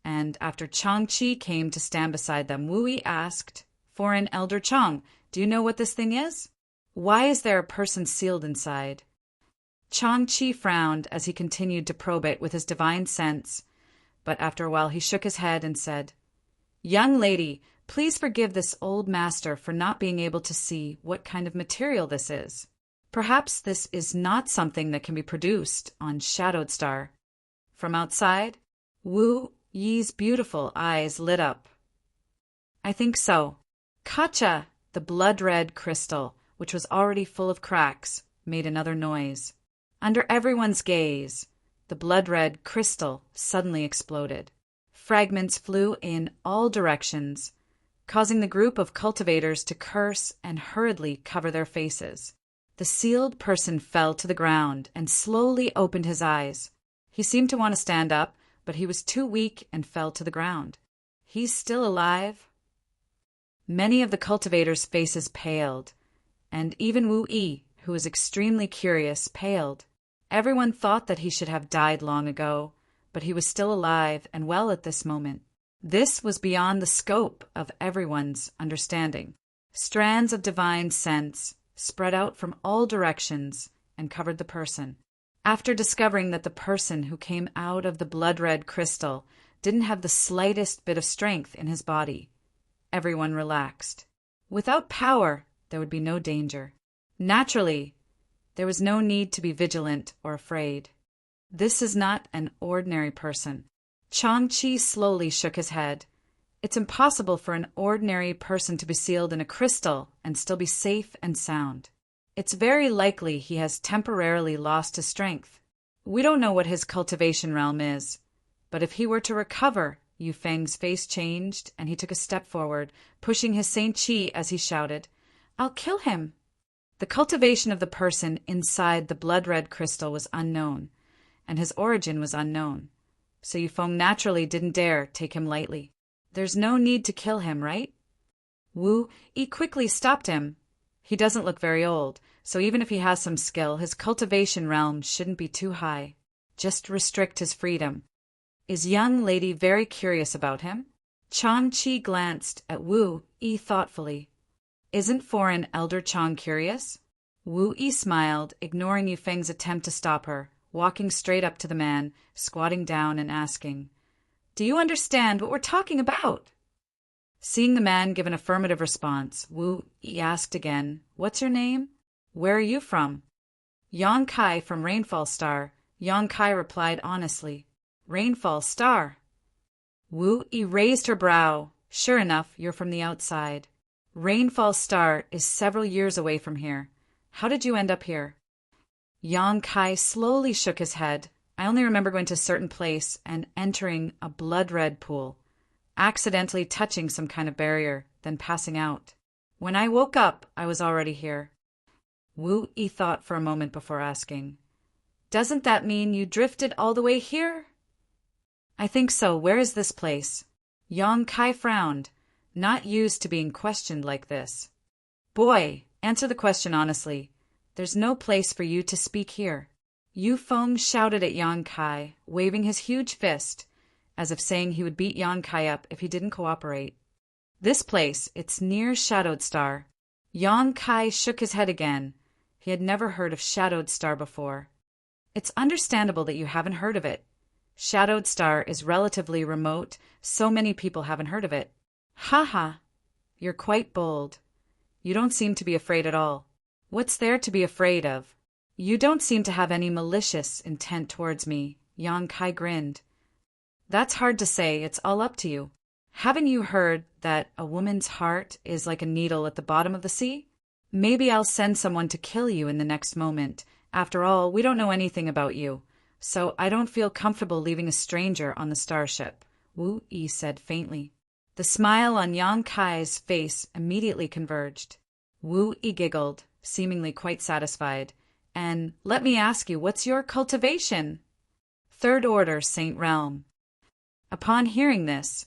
and after Changqi came to stand beside them, Wu Yi asked, Foreign Elder Chang, do you know what this thing is? Why is there a person sealed inside? Changqi frowned as he continued to probe it with his divine sense, but after a while he shook his head and said, Young lady, please forgive this old master for not being able to see what kind of material this is. Perhaps this is not something that can be produced on Shadowed Star. From outside, Wu Yi's beautiful eyes lit up. I think so. Kacha, the blood-red crystal, which was already full of cracks, made another noise. Under everyone's gaze, the blood-red crystal suddenly exploded. Fragments flew in all directions, causing the group of cultivators to curse and hurriedly cover their faces. The sealed person fell to the ground and slowly opened his eyes. He seemed to want to stand up, but he was too weak and fell to the ground. He's still alive? Many of the cultivators' faces paled, and even Wu Yi, who was extremely curious, paled. Everyone thought that he should have died long ago, but he was still alive and well at this moment. This was beyond the scope of everyone's understanding. Strands of divine sense spread out from all directions and covered the person. After discovering that the person who came out of the blood-red crystal didn't have the slightest bit of strength in his body, everyone relaxed. Without power, there would be no danger. Naturally, there was no need to be vigilant or afraid. This is not an ordinary person. Changqi slowly shook his head. It's impossible for an ordinary person to be sealed in a crystal and still be safe and sound. It's very likely he has temporarily lost his strength. We don't know what his cultivation realm is, but if he were to recover, Yu Feng's face changed and he took a step forward, pushing his Saint Qi as he shouted, "I'll kill him!" The cultivation of the person inside the blood-red crystal was unknown, and his origin was unknown, so Yu Feng naturally didn't dare take him lightly. There's no need to kill him, right? Wu Yi quickly stopped him. He doesn't look very old, so even if he has some skill, his cultivation realm shouldn't be too high. Just restrict his freedom. Is young lady very curious about him? Changqi glanced at Wu Yi thoughtfully. Isn't foreign elder Chang curious? Wu Yi smiled, ignoring Yu Feng's attempt to stop her, walking straight up to the man, squatting down and asking, "Do you understand what we're talking about?" Seeing the man give an affirmative response, Wu Yi asked again, "What's your name? Where are you from?" "Yang Kai from Rainfall Star," Yang Kai replied honestly. "Rainfall Star?" Wu Yi raised her brow. "Sure enough, you're from the outside. Rainfall Star is several years away from here. How did you end up here?" Yang Kai slowly shook his head. "I only remember going to a certain place and entering a blood-red pool, accidentally touching some kind of barrier, then passing out. When I woke up, I was already here." Wu Yi thought for a moment before asking, "Doesn't that mean you drifted all the way here?" "I think so. Where is this place?" Yang Kai frowned, not used to being questioned like this. "Boy, answer the question honestly. There's no place for you to speak here." Yu Feng shouted at Yang Kai, waving his huge fist, as if saying he would beat Yang Kai up if he didn't cooperate. "This place, it's near Shadowed Star." Yang Kai shook his head again. He had never heard of Shadowed Star before. "It's understandable that you haven't heard of it. Shadowed Star is relatively remote, so many people haven't heard of it." "Ha ha! You're quite bold. You don't seem to be afraid at all. What's there to be afraid of? You don't seem to have any malicious intent towards me." Yang Kai grinned. "That's hard to say. It's all up to you. Haven't you heard that a woman's heart is like a needle at the bottom of the sea? Maybe I'll send someone to kill you in the next moment. After all, we don't know anything about you, so I don't feel comfortable leaving a stranger on the starship," Wu Yi said faintly. The smile on Yang Kai's face immediately converged. Wu Yi giggled, seemingly quite satisfied. "And let me ask you, what's your cultivation?" "Third Order, Saint Realm." Upon hearing this,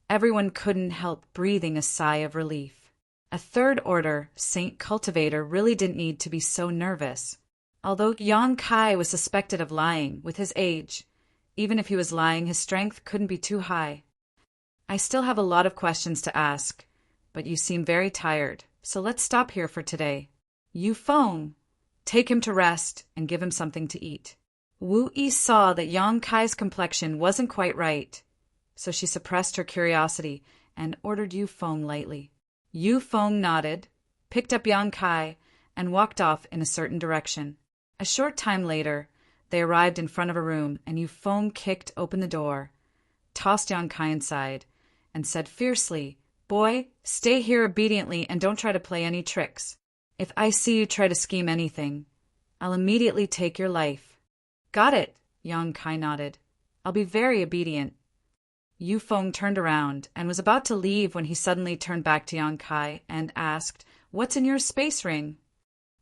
everyone couldn't help breathing a sigh of relief. A Third Order Saint Cultivator really didn't need to be so nervous. Although Yang Kai was suspected of lying with his age, even if he was lying, his strength couldn't be too high. "I still have a lot of questions to ask, but you seem very tired, so let's stop here for today. Yu Feng, take him to rest and give him something to eat." Wu Yi saw that Yang Kai's complexion wasn't quite right, so she suppressed her curiosity and ordered Yu Feng lightly. Yu Feng nodded, picked up Yang Kai, and walked off in a certain direction. A short time later, they arrived in front of a room, and Yu Feng kicked open the door, tossed Yang Kai inside, and said fiercely, "Boy, stay here obediently and don't try to play any tricks. If I see you try to scheme anything, I'll immediately take your life." "Got it," Yang Kai nodded. "I'll be very obedient." Yufeng turned around and was about to leave when he suddenly turned back to Yang Kai and asked, "What's in your space ring?"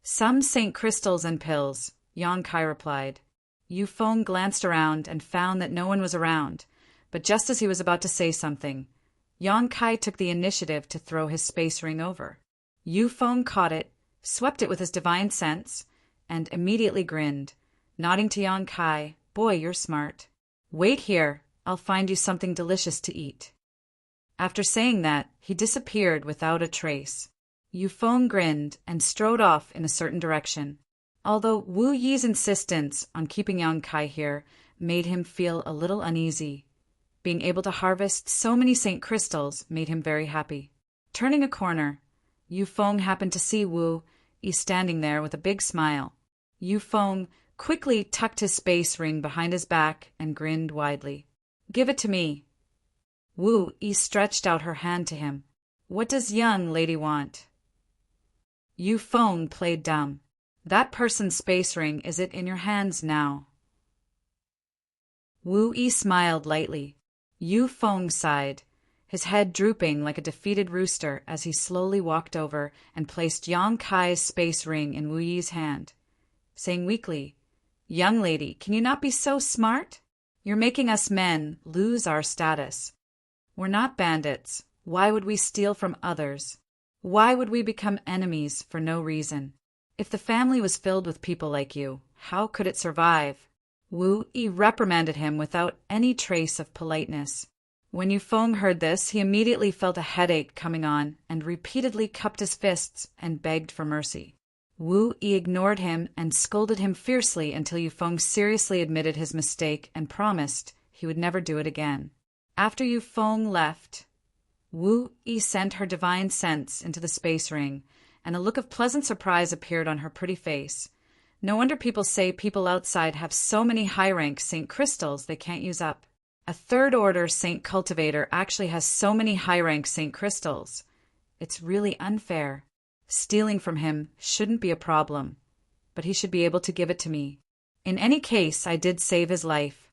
"Some Saint crystals and pills," Yang Kai replied. Yufeng glanced around and found that no one was around, but just as he was about to say something, Yang Kai took the initiative to throw his space ring over. Yufeng caught it, swept it with his divine sense, and immediately grinned, nodding to Yang Kai, "Boy, you're smart. Wait here, I'll find you something delicious to eat." After saying that, he disappeared without a trace. Yufeng grinned and strode off in a certain direction. Although Wu Yi's insistence on keeping Yang Kai here made him feel a little uneasy, being able to harvest so many Saint crystals made him very happy. Turning a corner, Yufeng happened to see Wu Yi standing there with a big smile. Yufeng quickly tucked his space ring behind his back and grinned widely. "Give it to me." Wu Yi stretched out her hand to him. "What does young lady want?" Yufeng played dumb. "That person's space ring is it in your hands now." Wu Yi smiled lightly. Yufeng sighed, his head drooping like a defeated rooster as he slowly walked over and placed Yang Kai's space ring in Wu Yi's hand, saying weakly, "Young lady, can you not be so smart? You're making us men lose our status. We're not bandits. Why would we steal from others? Why would we become enemies for no reason? If the family was filled with people like you, how could it survive?" Wu Yi reprimanded him without any trace of politeness. When Yufeng heard this, he immediately felt a headache coming on and repeatedly cupped his fists and begged for mercy. Wu Yi ignored him and scolded him fiercely until Yufeng seriously admitted his mistake and promised he would never do it again. After Yufeng left, Wu Yi sent her divine sense into the space ring, and a look of pleasant surprise appeared on her pretty face. No wonder people say people outside have so many high-rank Saint crystals they can't use up. A third-order Saint cultivator actually has so many high-rank Saint crystals. It's really unfair. Stealing from him shouldn't be a problem, but he should be able to give it to me. In any case, I did save his life.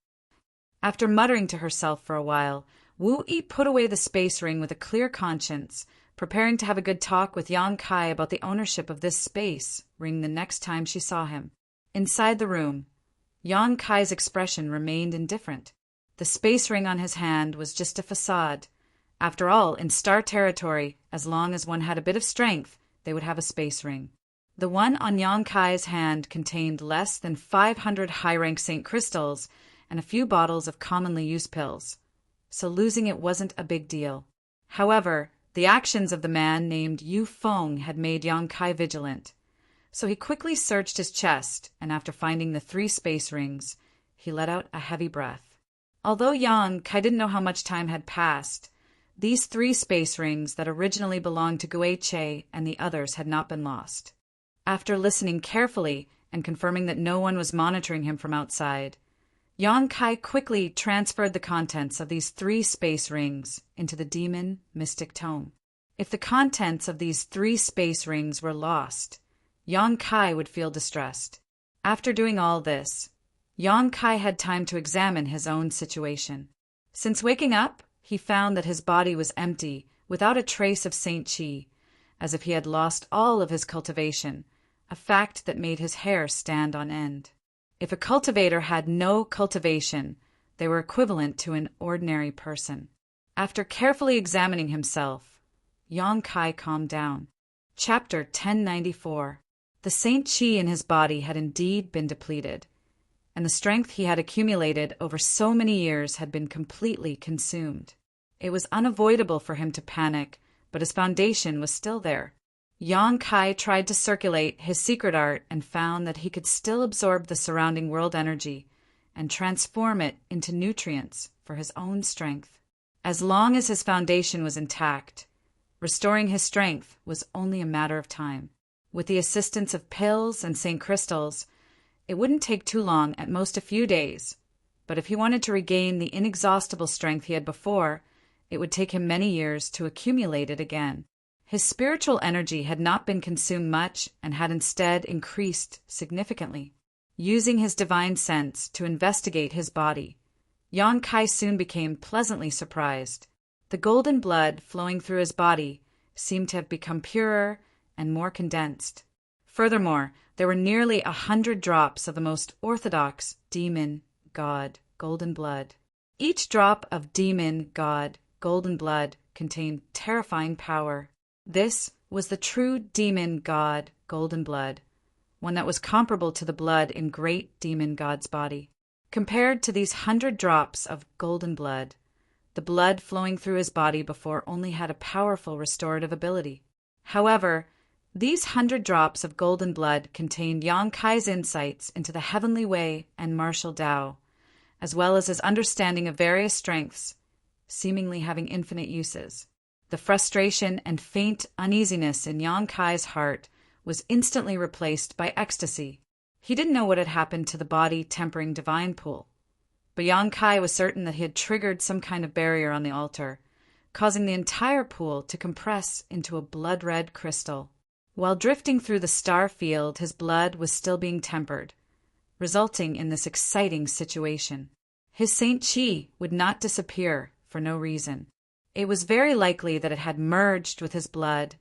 After muttering to herself for a while, Wu Yi put away the space ring with a clear conscience, preparing to have a good talk with Yang Kai about the ownership of this space ring the next time she saw him. Inside the room, Yang Kai's expression remained indifferent. The space ring on his hand was just a facade. After all, in star territory, as long as one had a bit of strength, they would have a space ring. The one on Yang Kai's hand contained less than 500 high-rank Saint crystals and a few bottles of commonly used pills, so losing it wasn't a big deal. However, the actions of the man named Yufeng had made Yang Kai vigilant, so he quickly searched his chest, and after finding the 3 space rings, he let out a heavy breath. Although Yang Kai didn't know how much time had passed, these 3 space rings that originally belonged to Guiche and the others had not been lost. After listening carefully and confirming that no one was monitoring him from outside, Yang Kai quickly transferred the contents of these 3 space rings into the demon mystic tome. If the contents of these 3 space rings were lost, Yang Kai would feel distressed. After doing all this, Yang Kai had time to examine his own situation. Since waking up, he found that his body was empty, without a trace of Saint Qi, as if he had lost all of his cultivation, a fact that made his hair stand on end. If a cultivator had no cultivation, they were equivalent to an ordinary person. After carefully examining himself, Yang Kai calmed down. Chapter 1094. The Saint Qi in his body had indeed been depleted, and the strength he had accumulated over so many years had been completely consumed. It was unavoidable for him to panic, but his foundation was still there. Yang Kai tried to circulate his secret art and found that he could still absorb the surrounding world energy and transform it into nutrients for his own strength. As long as his foundation was intact, restoring his strength was only a matter of time. With the assistance of pills and Saint crystals, it wouldn't take too long, at most a few days, but if he wanted to regain the inexhaustible strength he had before, it would take him many years to accumulate it again. His spiritual energy had not been consumed much and had instead increased significantly. Using his divine sense to investigate his body, Yang Kai soon became pleasantly surprised. The golden blood flowing through his body seemed to have become purer and more condensed. Furthermore, there were nearly 100 drops of the most orthodox demon god golden blood. Each drop of demon god golden blood contained terrifying power. This was the true demon god golden blood, one that was comparable to the blood in great demon god's body. Compared to these 100 drops of golden blood, the blood flowing through his body before only had a powerful restorative ability. However, these 100 drops of golden blood contained Yang Kai's insights into the heavenly way and martial Tao, as well as his understanding of various strengths, seemingly having infinite uses. The frustration and faint uneasiness in Yang Kai's heart was instantly replaced by ecstasy. He didn't know what had happened to the body-tempering divine pool, but Yang Kai was certain that he had triggered some kind of barrier on the altar, causing the entire pool to compress into a blood-red crystal. While drifting through the star field, his blood was still being tempered, resulting in this exciting situation. His Saint Chi would not disappear for no reason. It was very likely that it had merged with his blood,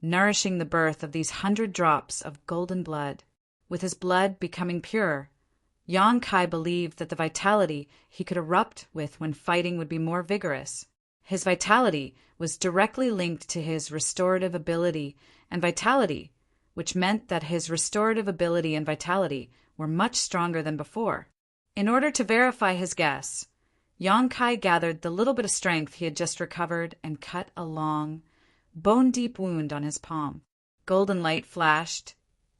nourishing the birth of these 100 drops of golden blood. With his blood becoming pure, Yang Kai believed that the vitality he could erupt with when fighting would be more vigorous. His vitality was directly linked to his restorative ability and vitality, which meant that his restorative ability and vitality were much stronger than before. In order to verify his guess, Yang Kai gathered the little bit of strength he had just recovered and cut a long, bone-deep wound on his palm. Golden light flashed,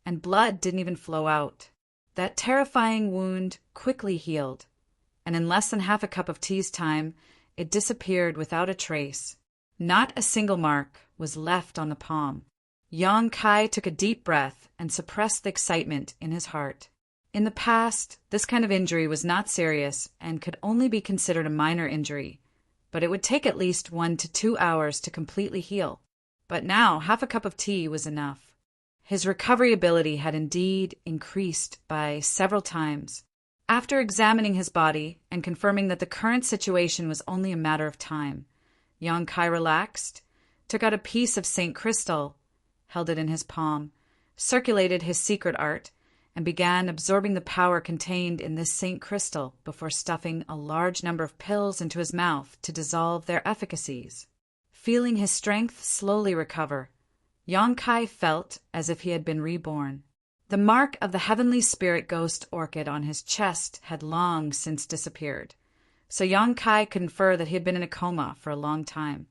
and blood didn't even flow out. That terrifying wound quickly healed, and in less than half a cup of tea's time, it disappeared without a trace. Not a single mark was left on the palm. Yang Kai took a deep breath and suppressed the excitement in his heart. In the past, this kind of injury was not serious and could only be considered a minor injury, but it would take at least 1 to 2 hours to completely heal. But now, half a cup of tea was enough. His recovery ability had indeed increased by several times. After examining his body and confirming that the current situation was only a matter of time, Yang Kai relaxed, took out a piece of Saint Crystal, held it in his palm, circulated his secret art, and began absorbing the power contained in this Saint Crystal before stuffing a large number of pills into his mouth to dissolve their efficacies. Feeling his strength slowly recover, Yang Kai felt as if he had been reborn. The mark of the heavenly spirit ghost orchid on his chest had long since disappeared, so Yang Kai could infer that he had been in a coma for a long time,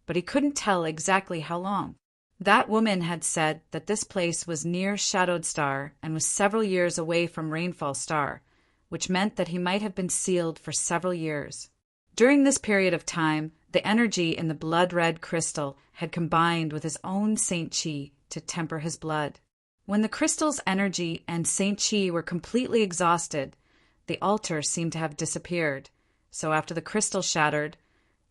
but he couldn't tell exactly how long. That woman had said that this place was near Shadowed Star and was several years away from Rainfall Star, which meant that he might have been sealed for several years. During this period of time, the energy in the blood-red crystal had combined with his own Saint Chi to temper his blood. When the crystal's energy and Saint Chi were completely exhausted, the altar seemed to have disappeared, so after the crystal shattered,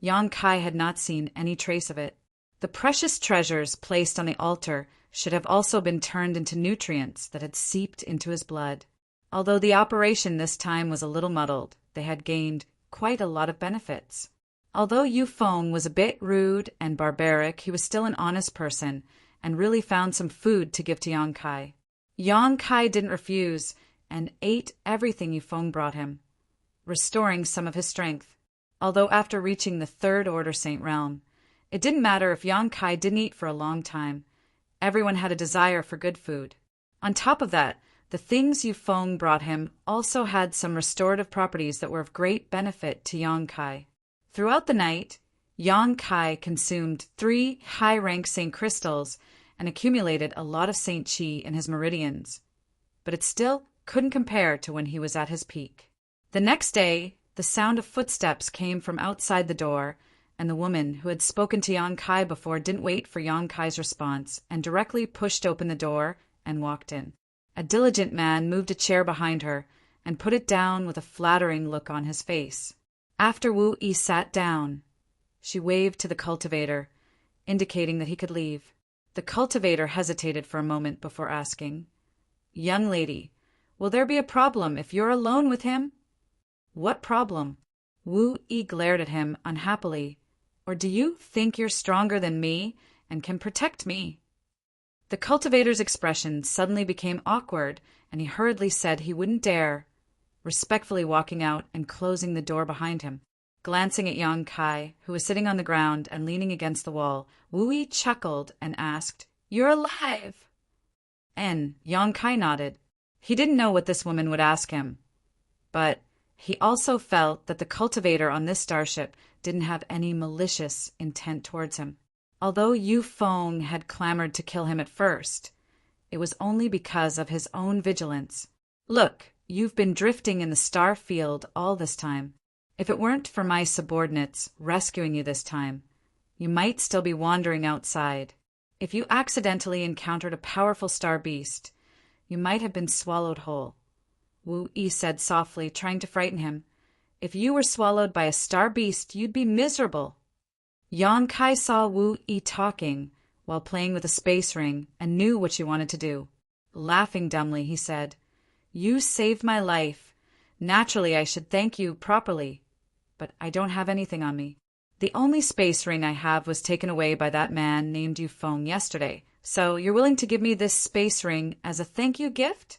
Yang Kai had not seen any trace of it. The precious treasures placed on the altar should have also been turned into nutrients that had seeped into his blood. Although the operation this time was a little muddled, they had gained quite a lot of benefits. Although Yu Feng was a bit rude and barbaric, he was still an honest person and really found some food to give to Yang Kai. Yang Kai didn't refuse and ate everything Yu Feng brought him, restoring some of his strength. Although after reaching the Third Order Saint Realm, it didn't matter if Yang Kai didn't eat for a long time. Everyone had a desire for good food. On top of that, the things Yu Feng brought him also had some restorative properties that were of great benefit to Yang Kai. Throughout the night, Yang Kai consumed 3 high-rank Saint Crystals and accumulated a lot of Saint Chi in his meridians, but it still couldn't compare to when he was at his peak. The next day, the sound of footsteps came from outside the door, and the woman who had spoken to Yang Kai before didn't wait for Yang Kai's response and directly pushed open the door and walked in. A diligent man moved a chair behind her and put it down with a flattering look on his face. After Wu Yi sat down, she waved to the cultivator, indicating that he could leave. The cultivator hesitated for a moment before asking, "Young lady, will there be a problem if you're alone with him?" "What problem?" Wu Yi glared at him unhappily. Or do you think you're stronger than me and can protect me? The cultivator's expression suddenly became awkward, and he hurriedly said he wouldn't dare, respectfully walking out and closing the door behind him. Glancing at Yang Kai, who was sitting on the ground and leaning against the wall, Wu Yi chuckled and asked, "You're alive?" And Yang Kai nodded. He didn't know what this woman would ask him, but he also felt that the cultivator on this starship didn't have any malicious intent towards him. Although Yu Feng had clamored to kill him at first, it was only because of his own vigilance. "Look, you've been drifting in the star field all this time. If it weren't for my subordinates rescuing you this time, you might still be wandering outside. If you accidentally encountered a powerful star beast, you might have been swallowed whole," Wu Yi said softly, trying to frighten him. "If you were swallowed by a star beast, you'd be miserable." Yang Kai saw Wu Yi talking while playing with a space ring and knew what she wanted to do. Laughing dumbly, he said, "You saved my life. Naturally, I should thank you properly, but I don't have anything on me. The only space ring I have was taken away by that man named Yu Feng yesterday, so you're willing to give me this space ring as a thank you gift?"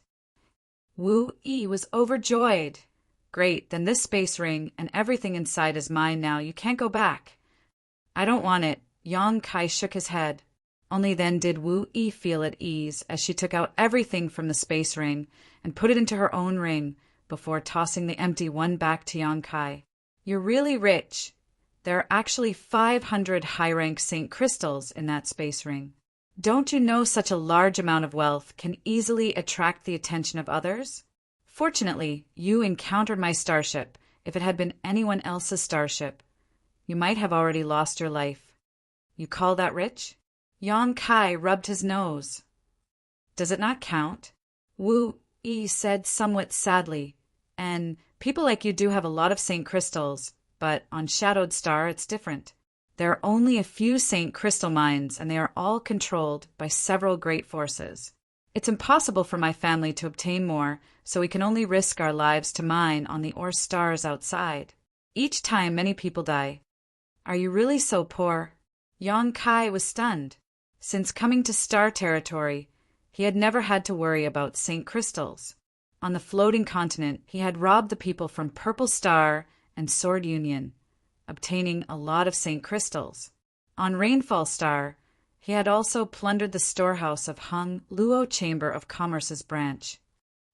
Wu Yi was overjoyed. "Great, then this space ring and everything inside is mine now. You can't go back." "I don't want it." Yang Kai shook his head. Only then did Wu Yi feel at ease as she took out everything from the space ring and put it into her own ring before tossing the empty one back to Yang Kai. "You're really rich. There are actually 500 high-rank Saint crystals in that space ring. Don't you know such a large amount of wealth can easily attract the attention of others? Fortunately, you encountered my starship. If it had been anyone else's starship, you might have already lost your life. You call that rich?" Yang Kai rubbed his nose. "Does it not count?" Wu Yi said somewhat sadly, "And people like you do have a lot of Saint crystals, but on Shadowed Star it's different. There are only a few Saint crystal mines, and they are all controlled by several great forces. It's impossible for my family to obtain more, so we can only risk our lives to mine on the ore stars outside. Each time many people die." "Are you really so poor?" Yang Kai was stunned. Since coming to star territory, he had never had to worry about Saint crystals. On the floating continent, he had robbed the people from Purple Star and Sword Union, obtaining a lot of Saint crystals. On Rainfall Star, he had also plundered the storehouse of Hung Luo Chamber of Commerce's branch.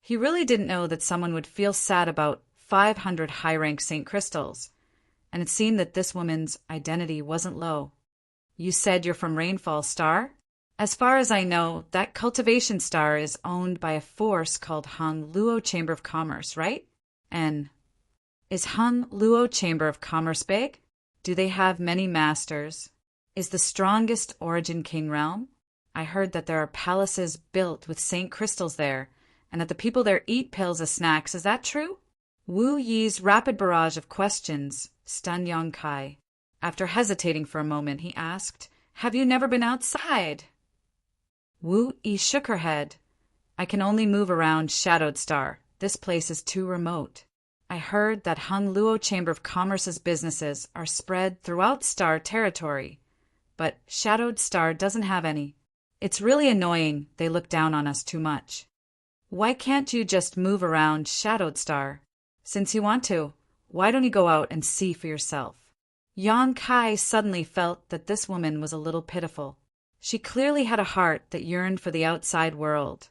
He really didn't know that someone would feel sad about 500 high-rank Saint crystals, and it seemed that this woman's identity wasn't low. "You said you're from Rainfall Star?" "As far as I know, that cultivation star is owned by a force called Hung Luo Chamber of Commerce, right?" "And is Hung Luo Chamber of Commerce big? Do they have many masters? Is the strongest origin King Realm? I heard that there are palaces built with Saint crystals there, and that the people there eat pills as snacks. Is that true?" Wu Yi's rapid barrage of questions stunned Yang Kai. After hesitating for a moment, he asked, "Have you never been outside?" Wu Yi shook her head. "I can only move around Shadowed Star. This place is too remote. I heard that Hung Luo Chamber of Commerce's businesses are spread throughout Star territory, but Shadowed Star doesn't have any. It's really annoying they look down on us too much. Why can't you just move around Shadowed Star? Since you want to, why don't you go out and see for yourself?" Yang Kai suddenly felt that this woman was a little pitiful. She clearly had a heart that yearned for the outside world,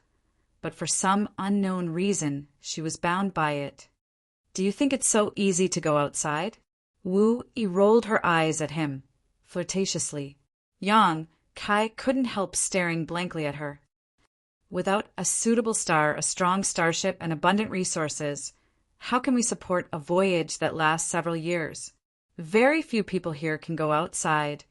but for some unknown reason, she was bound by it. "Do you think it's so easy to go outside?" Wu Yi rolled her eyes at him, flirtatiously. Yang Kai couldn't help staring blankly at her. "Without a suitable star, a strong starship, and abundant resources, how can we support a voyage that lasts several years? Very few people here can go outside,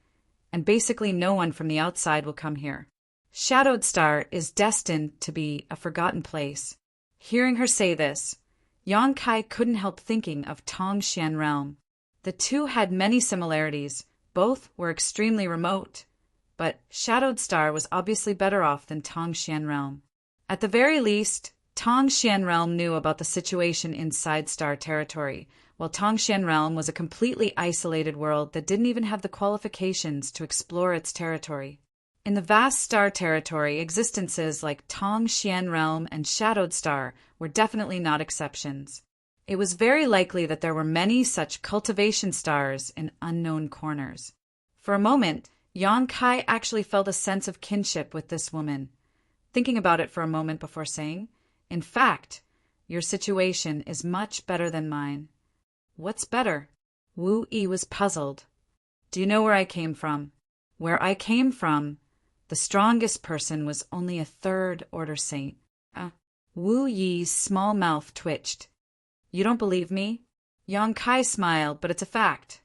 and basically no one from the outside will come here. Shadowed Star is destined to be a forgotten place." Hearing her say this, Yang Kai couldn't help thinking of Tongxian Realm. The two had many similarities. Both were extremely remote, but Shadowed Star was obviously better off than Tongxian Realm. At the very least, Tongxian Realm knew about the situation inside Star Territory, while Tongxian Realm was a completely isolated world that didn't even have the qualifications to explore its territory. In the vast Star Territory, existences like Tongxian Realm and Shadowed Star were definitely not exceptions. It was very likely that there were many such cultivation stars in unknown corners. For a moment, Yang Kai actually felt a sense of kinship with this woman, thinking about it for a moment before saying, "In fact, your situation is much better than mine." "What's better?" Wu Yi was puzzled. "Do you know where I came from?" "Where I came from, the strongest person was only a third-order saint." Wu Yi's small mouth twitched. "You don't believe me?" Yang Kai smiled, "But it's a fact.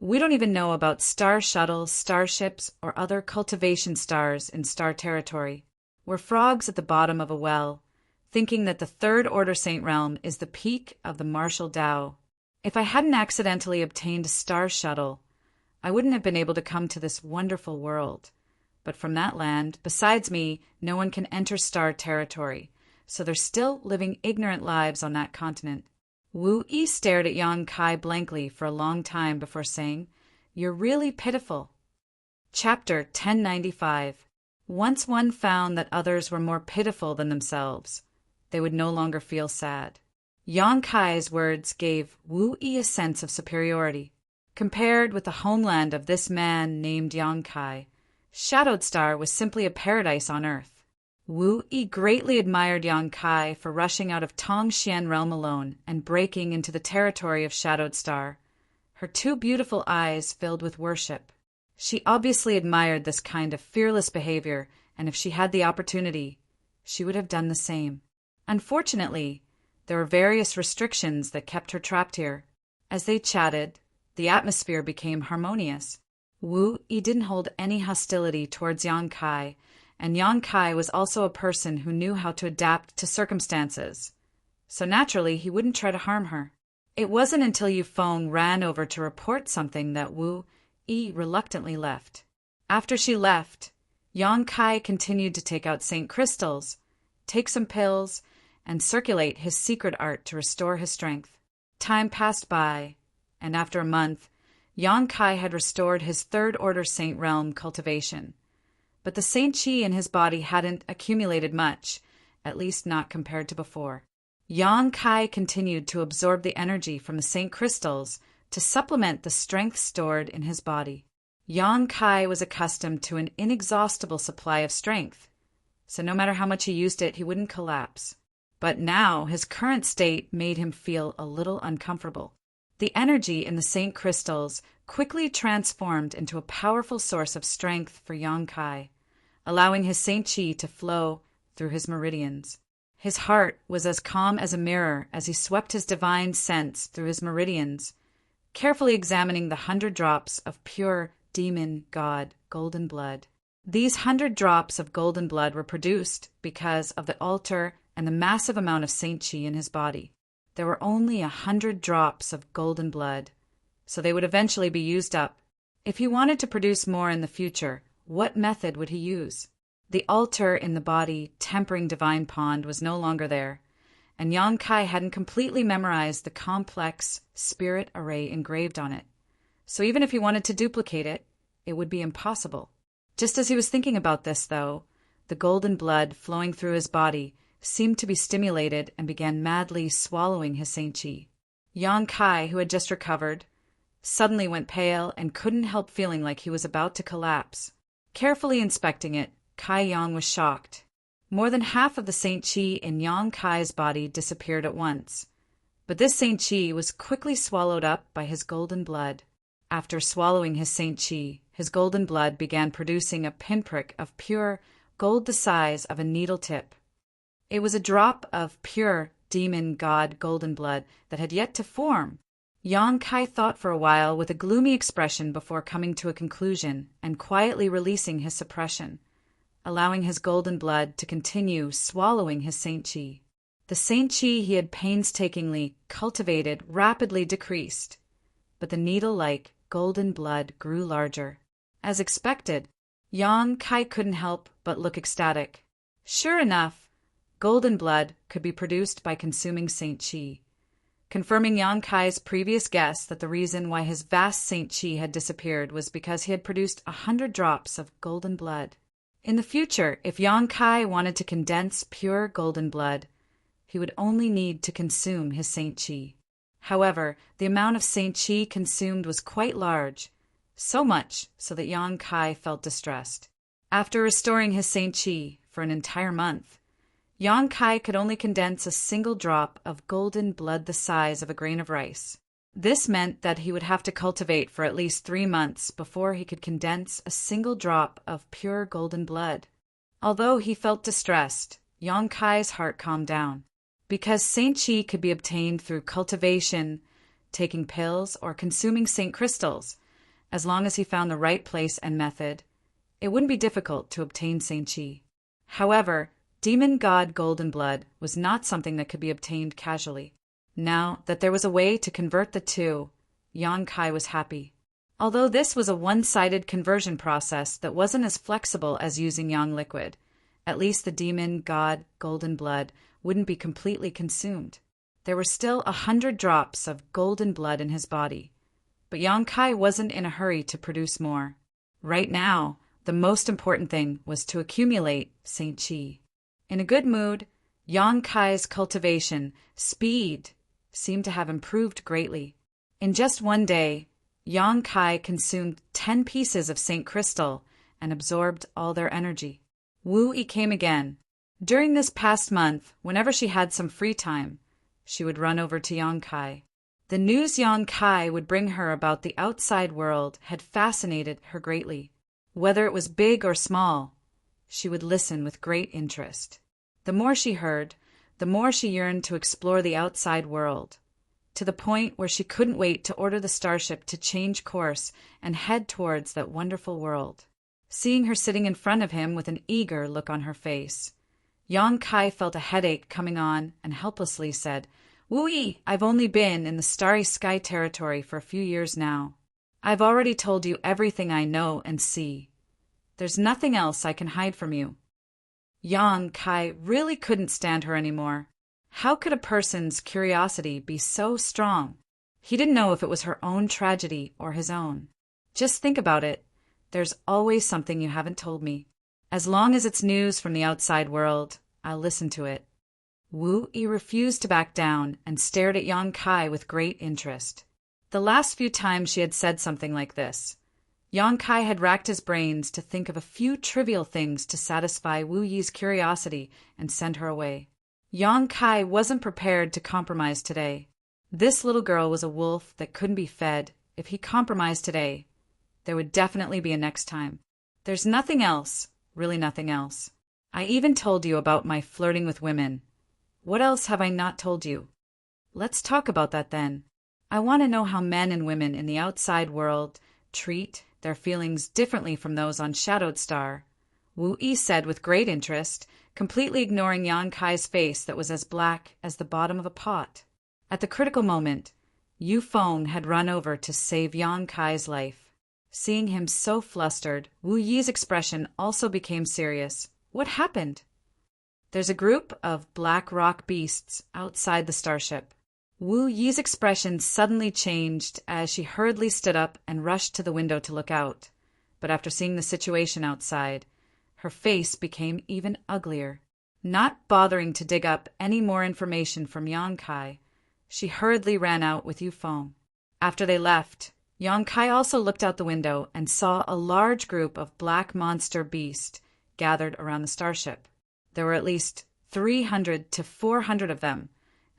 We don't even know about star shuttles, starships, or other cultivation stars in Star Territory. We're frogs at the bottom of a well, thinking that the third-order saint realm is the peak of the martial Tao. If I hadn't accidentally obtained a star shuttle, I wouldn't have been able to come to this wonderful world. But from that land, besides me, no one can enter Star Territory, so they're still living ignorant lives on that continent." Wu Yi stared at Yang Kai blankly for a long time before saying, "You're really pitiful." Chapter 1095. Once one found that others were more pitiful than themselves, they would no longer feel sad. Yang Kai's words gave Wu Yi a sense of superiority. Compared with the homeland of this man named Yang Kai, Shadowed Star was simply a paradise on earth. Wu Yi greatly admired Yang Kai for rushing out of Tongxian Realm alone and breaking into the territory of Shadowed Star. Her two beautiful eyes filled with worship. She obviously admired this kind of fearless behavior, and if she had the opportunity, she would have done the same. Unfortunately, there were various restrictions that kept her trapped here. As they chatted, the atmosphere became harmonious. Wu Yi didn't hold any hostility towards Yang Kai, and Yang Kai was also a person who knew how to adapt to circumstances. So naturally, he wouldn't try to harm her. It wasn't until Yufeng ran over to report something that Wu Yi reluctantly left. After she left, Yang Kai continued to take out Saint Crystals, take some pills, and circulate his secret art to restore his strength. Time passed by, and after a month, Yang Kai had restored his third-order saint realm cultivation. But the saint qi in his body hadn't accumulated much, at least not compared to before. Yang Kai continued to absorb the energy from the saint crystals to supplement the strength stored in his body. Yang Kai was accustomed to an inexhaustible supply of strength, so no matter how much he used it, he wouldn't collapse. But now his current state made him feel a little uncomfortable. The energy in the saint crystals quickly transformed into a powerful source of strength for Yang Kai, allowing his saint qi to flow through his meridians. His heart was as calm as a mirror as he swept his divine sense through his meridians, carefully examining the 100 drops of pure demon god golden blood. These 100 drops of golden blood were produced because of the altar and the massive amount of saint qi in his body. There were only 100 drops of golden blood, so they would eventually be used up. If he wanted to produce more in the future, what method would he use? The altar in the body tempering divine pond was no longer there, and Yang Kai hadn't completely memorized the complex spirit array engraved on it. So even if he wanted to duplicate it, it would be impossible. Just as he was thinking about this, though, the golden blood flowing through his body seemed to be stimulated and began madly swallowing his saint qi. Yang Kai, who had just recovered, suddenly went pale and couldn't help feeling like he was about to collapse. Carefully inspecting it, Kai Yang was shocked. More than half of the saint qi in Yang Kai's body disappeared at once, but this saint qi was quickly swallowed up by his golden blood. After swallowing his saint qi, his golden blood began producing a pinprick of pure gold the size of a needle tip. It was a drop of pure demon god golden blood that had yet to form. Yang Kai thought for a while with a gloomy expression before coming to a conclusion and quietly releasing his suppression, allowing his golden blood to continue swallowing his saint qi. The saint qi he had painstakingly cultivated rapidly decreased, but the needle-like golden blood grew larger. As expected, Yang Kai couldn't help but look ecstatic. Sure enough, golden blood could be produced by consuming Saint Chi, confirming Yang Kai's previous guess that the reason why his vast Saint Chi had disappeared was because he had produced 100 drops of golden blood. In the future, if Yang Kai wanted to condense pure golden blood, he would only need to consume his Saint Chi. However, the amount of Saint Chi consumed was quite large, so much so that Yang Kai felt distressed. After restoring his Saint Chi for an entire month, Yang Kai could only condense a single drop of golden blood the size of a grain of rice. This meant that he would have to cultivate for at least 3 months before he could condense a single drop of pure golden blood. Although he felt distressed, Yang Kai's heart calmed down. Because Saint Chi could be obtained through cultivation, taking pills, or consuming Saint crystals, as long as he found the right place and method, it wouldn't be difficult to obtain Saint Chi. However, demon god golden blood was not something that could be obtained casually. Now that there was a way to convert the two, Yang Kai was happy. Although this was a one-sided conversion process that wasn't as flexible as using Yang liquid, at least the demon god golden blood wouldn't be completely consumed. There were still 100 drops of golden blood in his body, but Yang Kai wasn't in a hurry to produce more. Right now, the most important thing was to accumulate Saint Chi. In a good mood, Yang Kai's cultivation speed seemed to have improved greatly. In just one day, Yang Kai consumed 10 pieces of Saint Crystal and absorbed all their energy. Wu Yi came again. During this past month, whenever she had some free time, she would run over to Yang Kai. The news Yang Kai would bring her about the outside world had fascinated her greatly. Whether it was big or small, she would listen with great interest. The more she heard, the more she yearned to explore the outside world, to the point where she couldn't wait to order the starship to change course and head towards that wonderful world. Seeing her sitting in front of him with an eager look on her face, Yang Kai felt a headache coming on and helplessly said, "Wu Yi, I've only been in the Starry Sky territory for a few years now. I've already told you everything I know and see. There's nothing else I can hide from you." Yang Kai really couldn't stand her anymore. How could a person's curiosity be so strong? He didn't know if it was her own tragedy or his own. Just think about it. There's always something you haven't told me. As long as it's news from the outside world, I'll listen to it. Wu Yi refused to back down and stared at Yang Kai with great interest. The last few times she had said something like this, Yang Kai had racked his brains to think of a few trivial things to satisfy Wu Yi's curiosity and send her away. Yang Kai wasn't prepared to compromise today. This little girl was a wolf that couldn't be fed. If he compromised today, there would definitely be a next time. There's nothing else, really nothing else. I even told you about my flirting with women. What else have I not told you? Let's talk about that then. I want to know how men and women in the outside world treat their feelings differently from those on Shadowed Star, Wu Yi said with great interest, completely ignoring Yang Kai's face that was as black as the bottom of a pot. At the critical moment, Yu Feng had run over to save Yang Kai's life. Seeing him so flustered, Wu Yi's expression also became serious. What happened? There's a group of black rock beasts outside the starship. Wu Yi's expression suddenly changed as she hurriedly stood up and rushed to the window to look out. But after seeing the situation outside, her face became even uglier. Not bothering to dig up any more information from Yang Kai, she hurriedly ran out with Yu Feng. After they left, Yang Kai also looked out the window and saw a large group of black monster beasts gathered around the starship. There were at least 300 to 400 of them,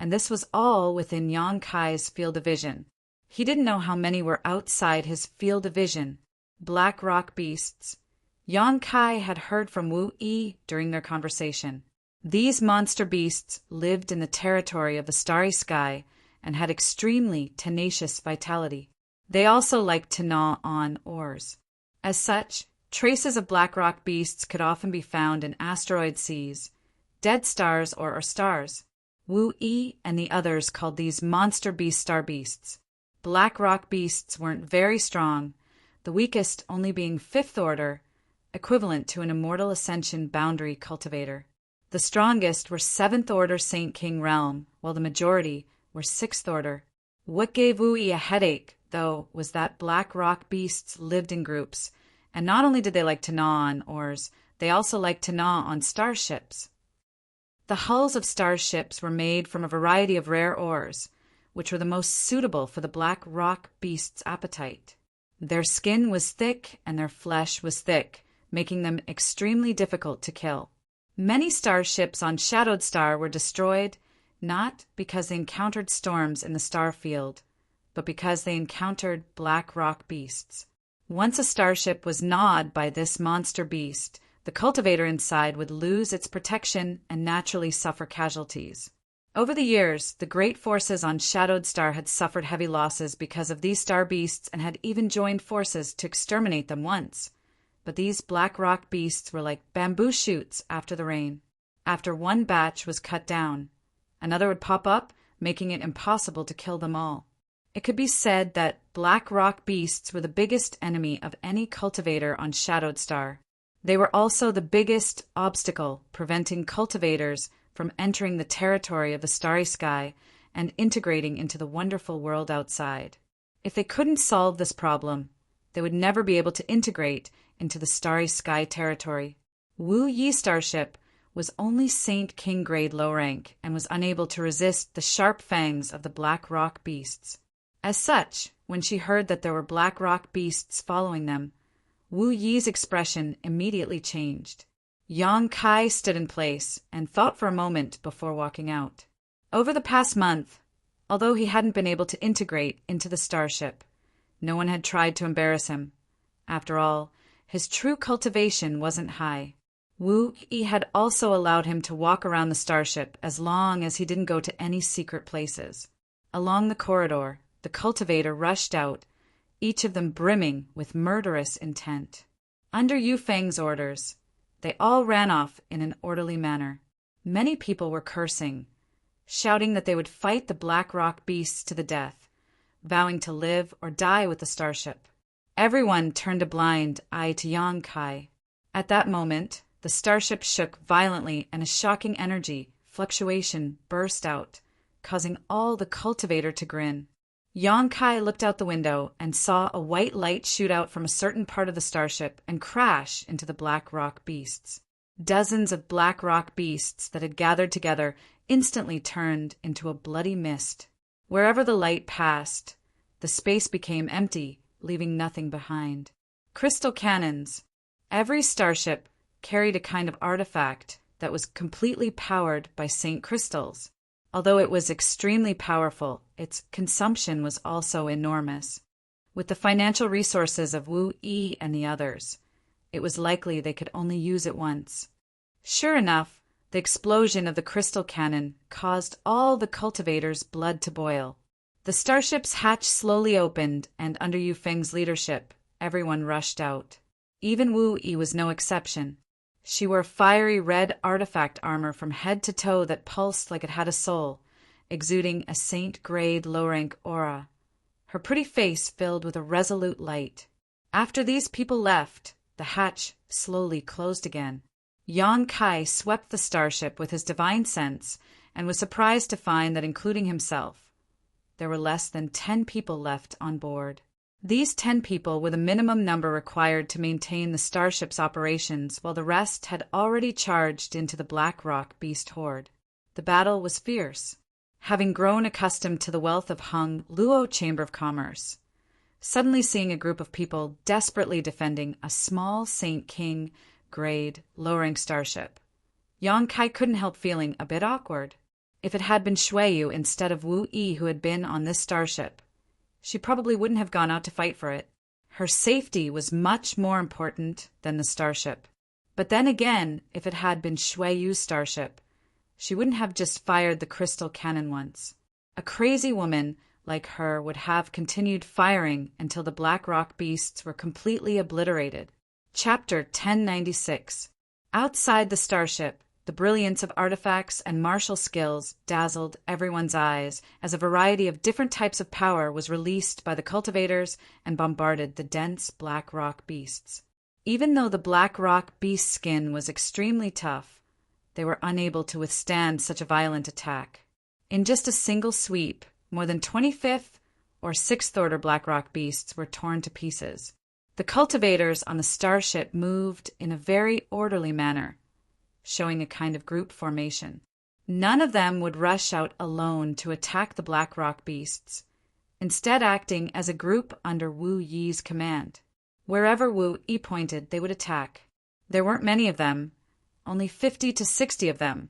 and this was all within Yang Kai's field of vision. He didn't know how many were outside his field of vision. Black rock beasts. Yang Kai had heard from Wu Yi during their conversation. These monster beasts lived in the territory of the Starry Sky and had extremely tenacious vitality. They also liked to gnaw on ores. As such, traces of black rock beasts could often be found in asteroid seas, dead stars, or stars. Wu Yi and the others called these monster beast star beasts. Black rock beasts weren't very strong, the weakest only being 5th order, equivalent to an immortal ascension boundary cultivator. The strongest were 7th Order Saint King realm, while the majority were 6th Order. What gave Wu-Yi a headache, though, was that black rock beasts lived in groups, and not only did they like to gnaw on ores, they also liked to gnaw on starships. The hulls of starships were made from a variety of rare ores, which were the most suitable for the black rock beast's appetite. Their skin was thick and their flesh was thick, making them extremely difficult to kill. Many starships on Shadowed Star were destroyed, not because they encountered storms in the star field, but because they encountered black rock beasts. Once a starship was gnawed by this monster beast, the cultivator inside would lose its protection and naturally suffer casualties. Over the years, the great forces on Shadowed Star had suffered heavy losses because of these star beasts and had even joined forces to exterminate them once. But these black rock beasts were like bamboo shoots after the rain. After one batch was cut down, another would pop up, making it impossible to kill them all. It could be said that black rock beasts were the biggest enemy of any cultivator on Shadowed Star. They were also the biggest obstacle preventing cultivators from entering the territory of the starry sky and integrating into the wonderful world outside. If they couldn't solve this problem, they would never be able to integrate into the starry sky territory. Wu-Yi starship was only Saint King grade low rank and was unable to resist the sharp fangs of the black rock beasts. As such, when she heard that there were black rock beasts following them, Wu-Yi's expression immediately changed. Yang Kai stood in place and thought for a moment before walking out. Over the past month, although he hadn't been able to integrate into the starship, no one had tried to embarrass him. After all, his true cultivation wasn't high. Wu-Yi had also allowed him to walk around the starship as long as he didn't go to any secret places. Along the corridor, the cultivator rushed out, each of them brimming with murderous intent. Under Yu Feng's orders, they all ran off in an orderly manner. Many people were cursing, shouting that they would fight the black rock beasts to the death, vowing to live or die with the starship. Everyone turned a blind eye to Yang Kai. At that moment, the starship shook violently and a shocking energy fluctuation burst out, causing all the cultivator to grin. Yang Kai looked out the window and saw a white light shoot out from a certain part of the starship and crash into the black rock beasts. Dozens of black rock beasts that had gathered together instantly turned into a bloody mist. Wherever the light passed, the space became empty, leaving nothing behind. Crystal cannons. Every starship carried a kind of artifact that was completely powered by Saint Crystals. Although it was extremely powerful, its consumption was also enormous. With the financial resources of Wu-Yi and the others, it was likely they could only use it once. Sure enough, the explosion of the crystal cannon caused all the cultivators' blood to boil. The starship's hatch slowly opened, and under Yu Feng's leadership, everyone rushed out. Even Wu-Yi was no exception. She wore fiery red artifact armor from head to toe that pulsed like it had a soul, exuding a saint-grade low-rank aura. Her pretty face filled with a resolute light. After these people left, the hatch slowly closed again. Yang Kai swept the starship with his divine sense and was surprised to find that, including himself, there were less than 10 people left on board. These 10 people were the minimum number required to maintain the starship's operations, while the rest had already charged into the Black Rock beast horde. The battle was fierce. Having grown accustomed to the wealth of Hung Luo Chamber of Commerce, suddenly seeing a group of people desperately defending a small Saint King grade low-rank starship, Yang Kai couldn't help feeling a bit awkward. If it had been Shuiyu instead of Wu-Yi who had been on this starship, she probably wouldn't have gone out to fight for it. Her safety was much more important than the starship. But then again, if it had been Shuiyu's starship, she wouldn't have just fired the crystal cannon once. A crazy woman like her would have continued firing until the Black Rock beasts were completely obliterated. Chapter 1096. Outside the starship, the brilliance of artifacts and martial skills dazzled everyone's eyes as a variety of different types of power was released by the cultivators and bombarded the dense Black Rock beasts. Even though the Black Rock beast skin was extremely tough, they were unable to withstand such a violent attack. In just a single sweep, more than 25th or 6th order Blackrock beasts were torn to pieces. The cultivators on the starship moved in a very orderly manner, showing a kind of group formation. None of them would rush out alone to attack the Blackrock beasts, instead acting as a group under Wu Yi's command. Wherever Wu Yi pointed, they would attack. There weren't many of them, only 50 to 60 of them.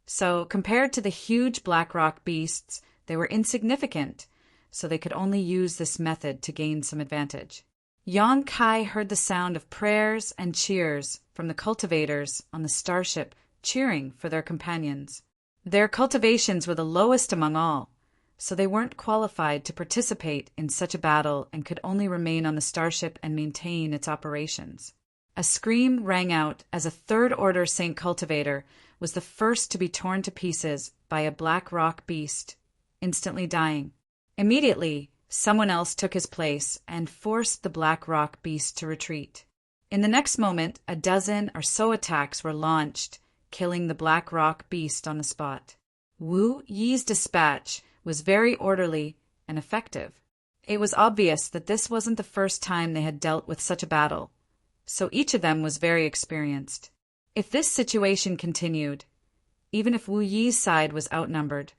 So, compared to the huge Blackrock beasts, they were insignificant, so they could only use this method to gain some advantage. Yang Kai heard the sound of prayers and cheers from the cultivators on the starship cheering for their companions. Their cultivations were the lowest among all, so they weren't qualified to participate in such a battle and could only remain on the starship and maintain its operations. A scream rang out as a third-order Saint Cultivator was the first to be torn to pieces by a Blackrock beast, instantly dying. Immediately, someone else took his place and forced the Blackrock beast to retreat. In the next moment, a dozen or so attacks were launched, killing the Blackrock beast on the spot. Wu Yi's dispatch was very orderly and effective. It was obvious that this wasn't the first time they had dealt with such a battle, so each of them was very experienced. If this situation continued, even if Wu Yi's side was outnumbered,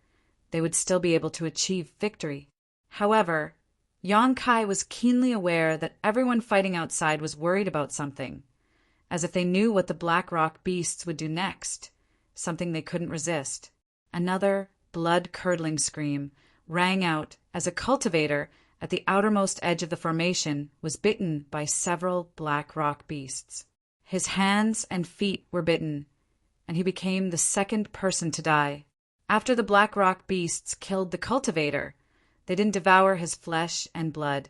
they would still be able to achieve victory. However, Yang Kai was keenly aware that everyone fighting outside was worried about something, as if they knew what the Blackrock beasts would do next, something they couldn't resist. Another blood-curdling scream rang out as a cultivator at the outermost edge of the formation was bitten by several Blackrock beasts. His hands and feet were bitten, and he became the second person to die. After the Blackrock beasts killed the cultivator, they didn't devour his flesh and blood,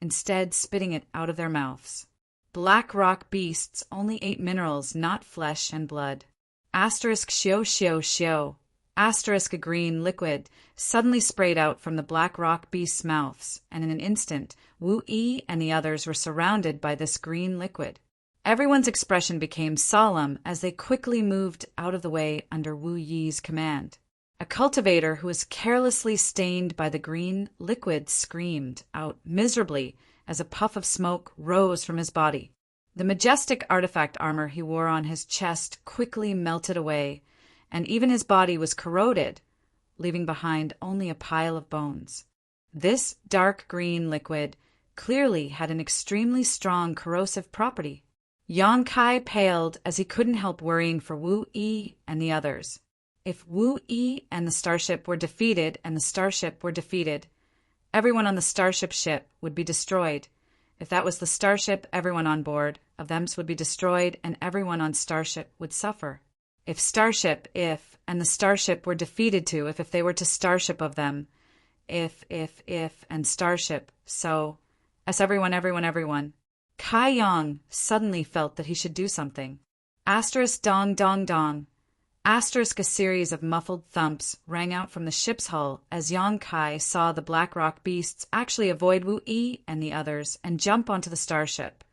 instead spitting it out of their mouths. Blackrock beasts only ate minerals, not flesh and blood. Asterisk xiao xiao xiao. Asterisk a green liquid suddenly sprayed out from the Blackrock beasts' mouths, and in an instant, Wu Yi and the others were surrounded by this green liquid. Everyone's expression became solemn as they quickly moved out of the way under Wu Yi's command. A cultivator who was carelessly stained by the green liquid screamed out miserably as a puff of smoke rose from his body. The majestic artifact armor he wore on his chest quickly melted away, and even his body was corroded, leaving behind only a pile of bones. This dark green liquid clearly had an extremely strong corrosive property. Yang Kai paled as he couldn't help worrying for Wu Yi and the others. If Wu Yi and the starship were defeated everyone on the starship ship would be destroyed. If that was the starship, everyone on board of them would be destroyed and everyone on starship would suffer. If and the starship were defeated too, if they were to starship of them, if, and starship, so, as everyone. Kai Yang suddenly felt that he should do something. Asterisk dong dong dong. Asterisk a series of muffled thumps rang out from the ship's hull as Yang Kai saw the Blackrock beasts actually avoid Wu Yi and the others and jump onto the starship,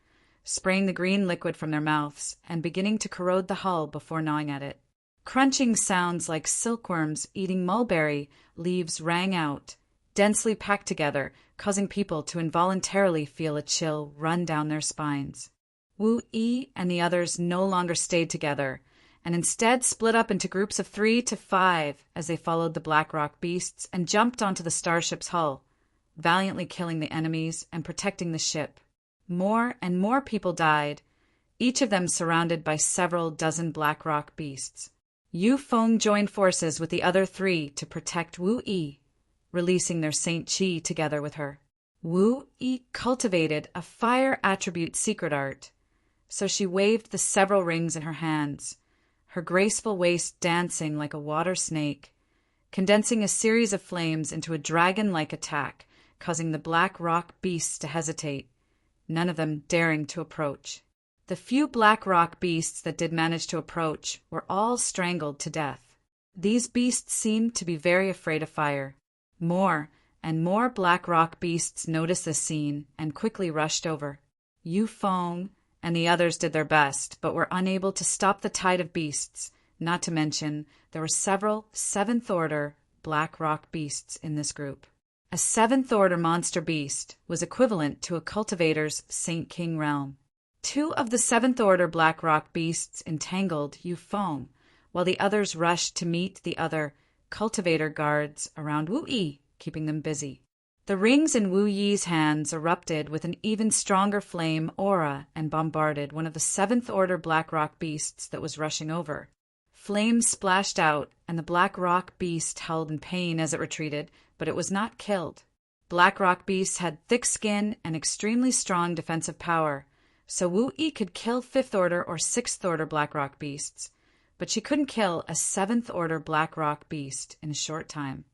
spraying the green liquid from their mouths and beginning to corrode the hull before gnawing at it. Crunching sounds like silkworms eating mulberry leaves rang out, densely packed together, causing people to involuntarily feel a chill run down their spines. Wu Yi and the others no longer stayed together, and instead split up into groups of 3 to 5 as they followed the Blackrock beasts and jumped onto the starship's hull, valiantly killing the enemies and protecting the ship. More and more people died, each of them surrounded by several dozen Blackrock beasts. Yu Feng joined forces with the other 3 to protect Wu Yi, releasing their Saint Qi together with her. Wu Yi cultivated a fire attribute secret art, so she waved the several rings in her hands, her graceful waist dancing like a water snake, condensing a series of flames into a dragon-like attack, causing the Blackrock beasts to hesitate, none of them daring to approach. The few Blackrock beasts that did manage to approach were all strangled to death. These beasts seemed to be very afraid of fire. More and more Blackrock beasts noticed this scene and quickly rushed over. Yu Feng and the others did their best, but were unable to stop the tide of beasts, Not to mention, there were several seventh-order black rock beasts in this group. A seventh-order monster beast was equivalent to a cultivator's Saint King realm. 2 of the seventh-order black rock beasts entangled Yu Feng, while the others rushed to meet the other cultivator guards around Wu Yi, keeping them busy. The rings in Wu Yi's hands erupted with an even stronger flame aura and bombarded one of the seventh-order black rock beasts that was rushing over. Flames splashed out, and the black rock beast howled in pain as it retreated, but it was not killed. Black rock beasts had thick skin and extremely strong defensive power, so Wu Yi could kill 5th-order or 6th-order black rock beasts, but she couldn't kill a 7th-order black rock beast in a short time.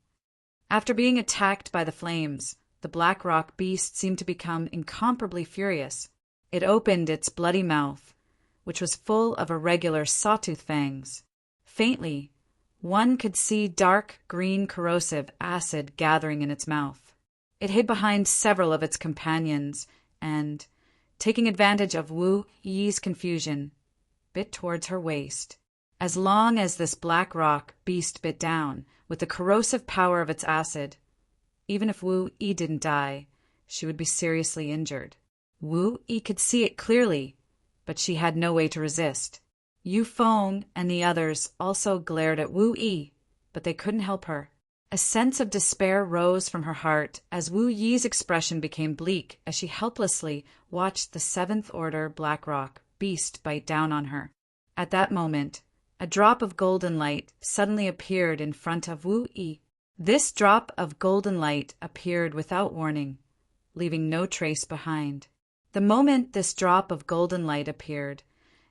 After being attacked by the flames, the black rock beast seemed to become incomparably furious. It opened its bloody mouth, which was full of irregular sawtooth fangs. Faintly, one could see dark green corrosive acid gathering in its mouth. It hid behind several of its companions and, taking advantage of Wu Yi's confusion, bit towards her waist. As long as this black rock beast bit down, with the corrosive power of its acid, even if Wu Yi didn't die, she would be seriously injured. Wu Yi could see it clearly, but she had no way to resist. Yu Feng and the others also glared at Wu Yi, but they couldn't help her. A sense of despair rose from her heart as Wu Yi's expression became bleak as she helplessly watched the 7th-order black rock beast bite down on her. At that moment, a drop of golden light suddenly appeared in front of Wu Yi. This drop of golden light appeared without warning, leaving no trace behind. The moment this drop of golden light appeared,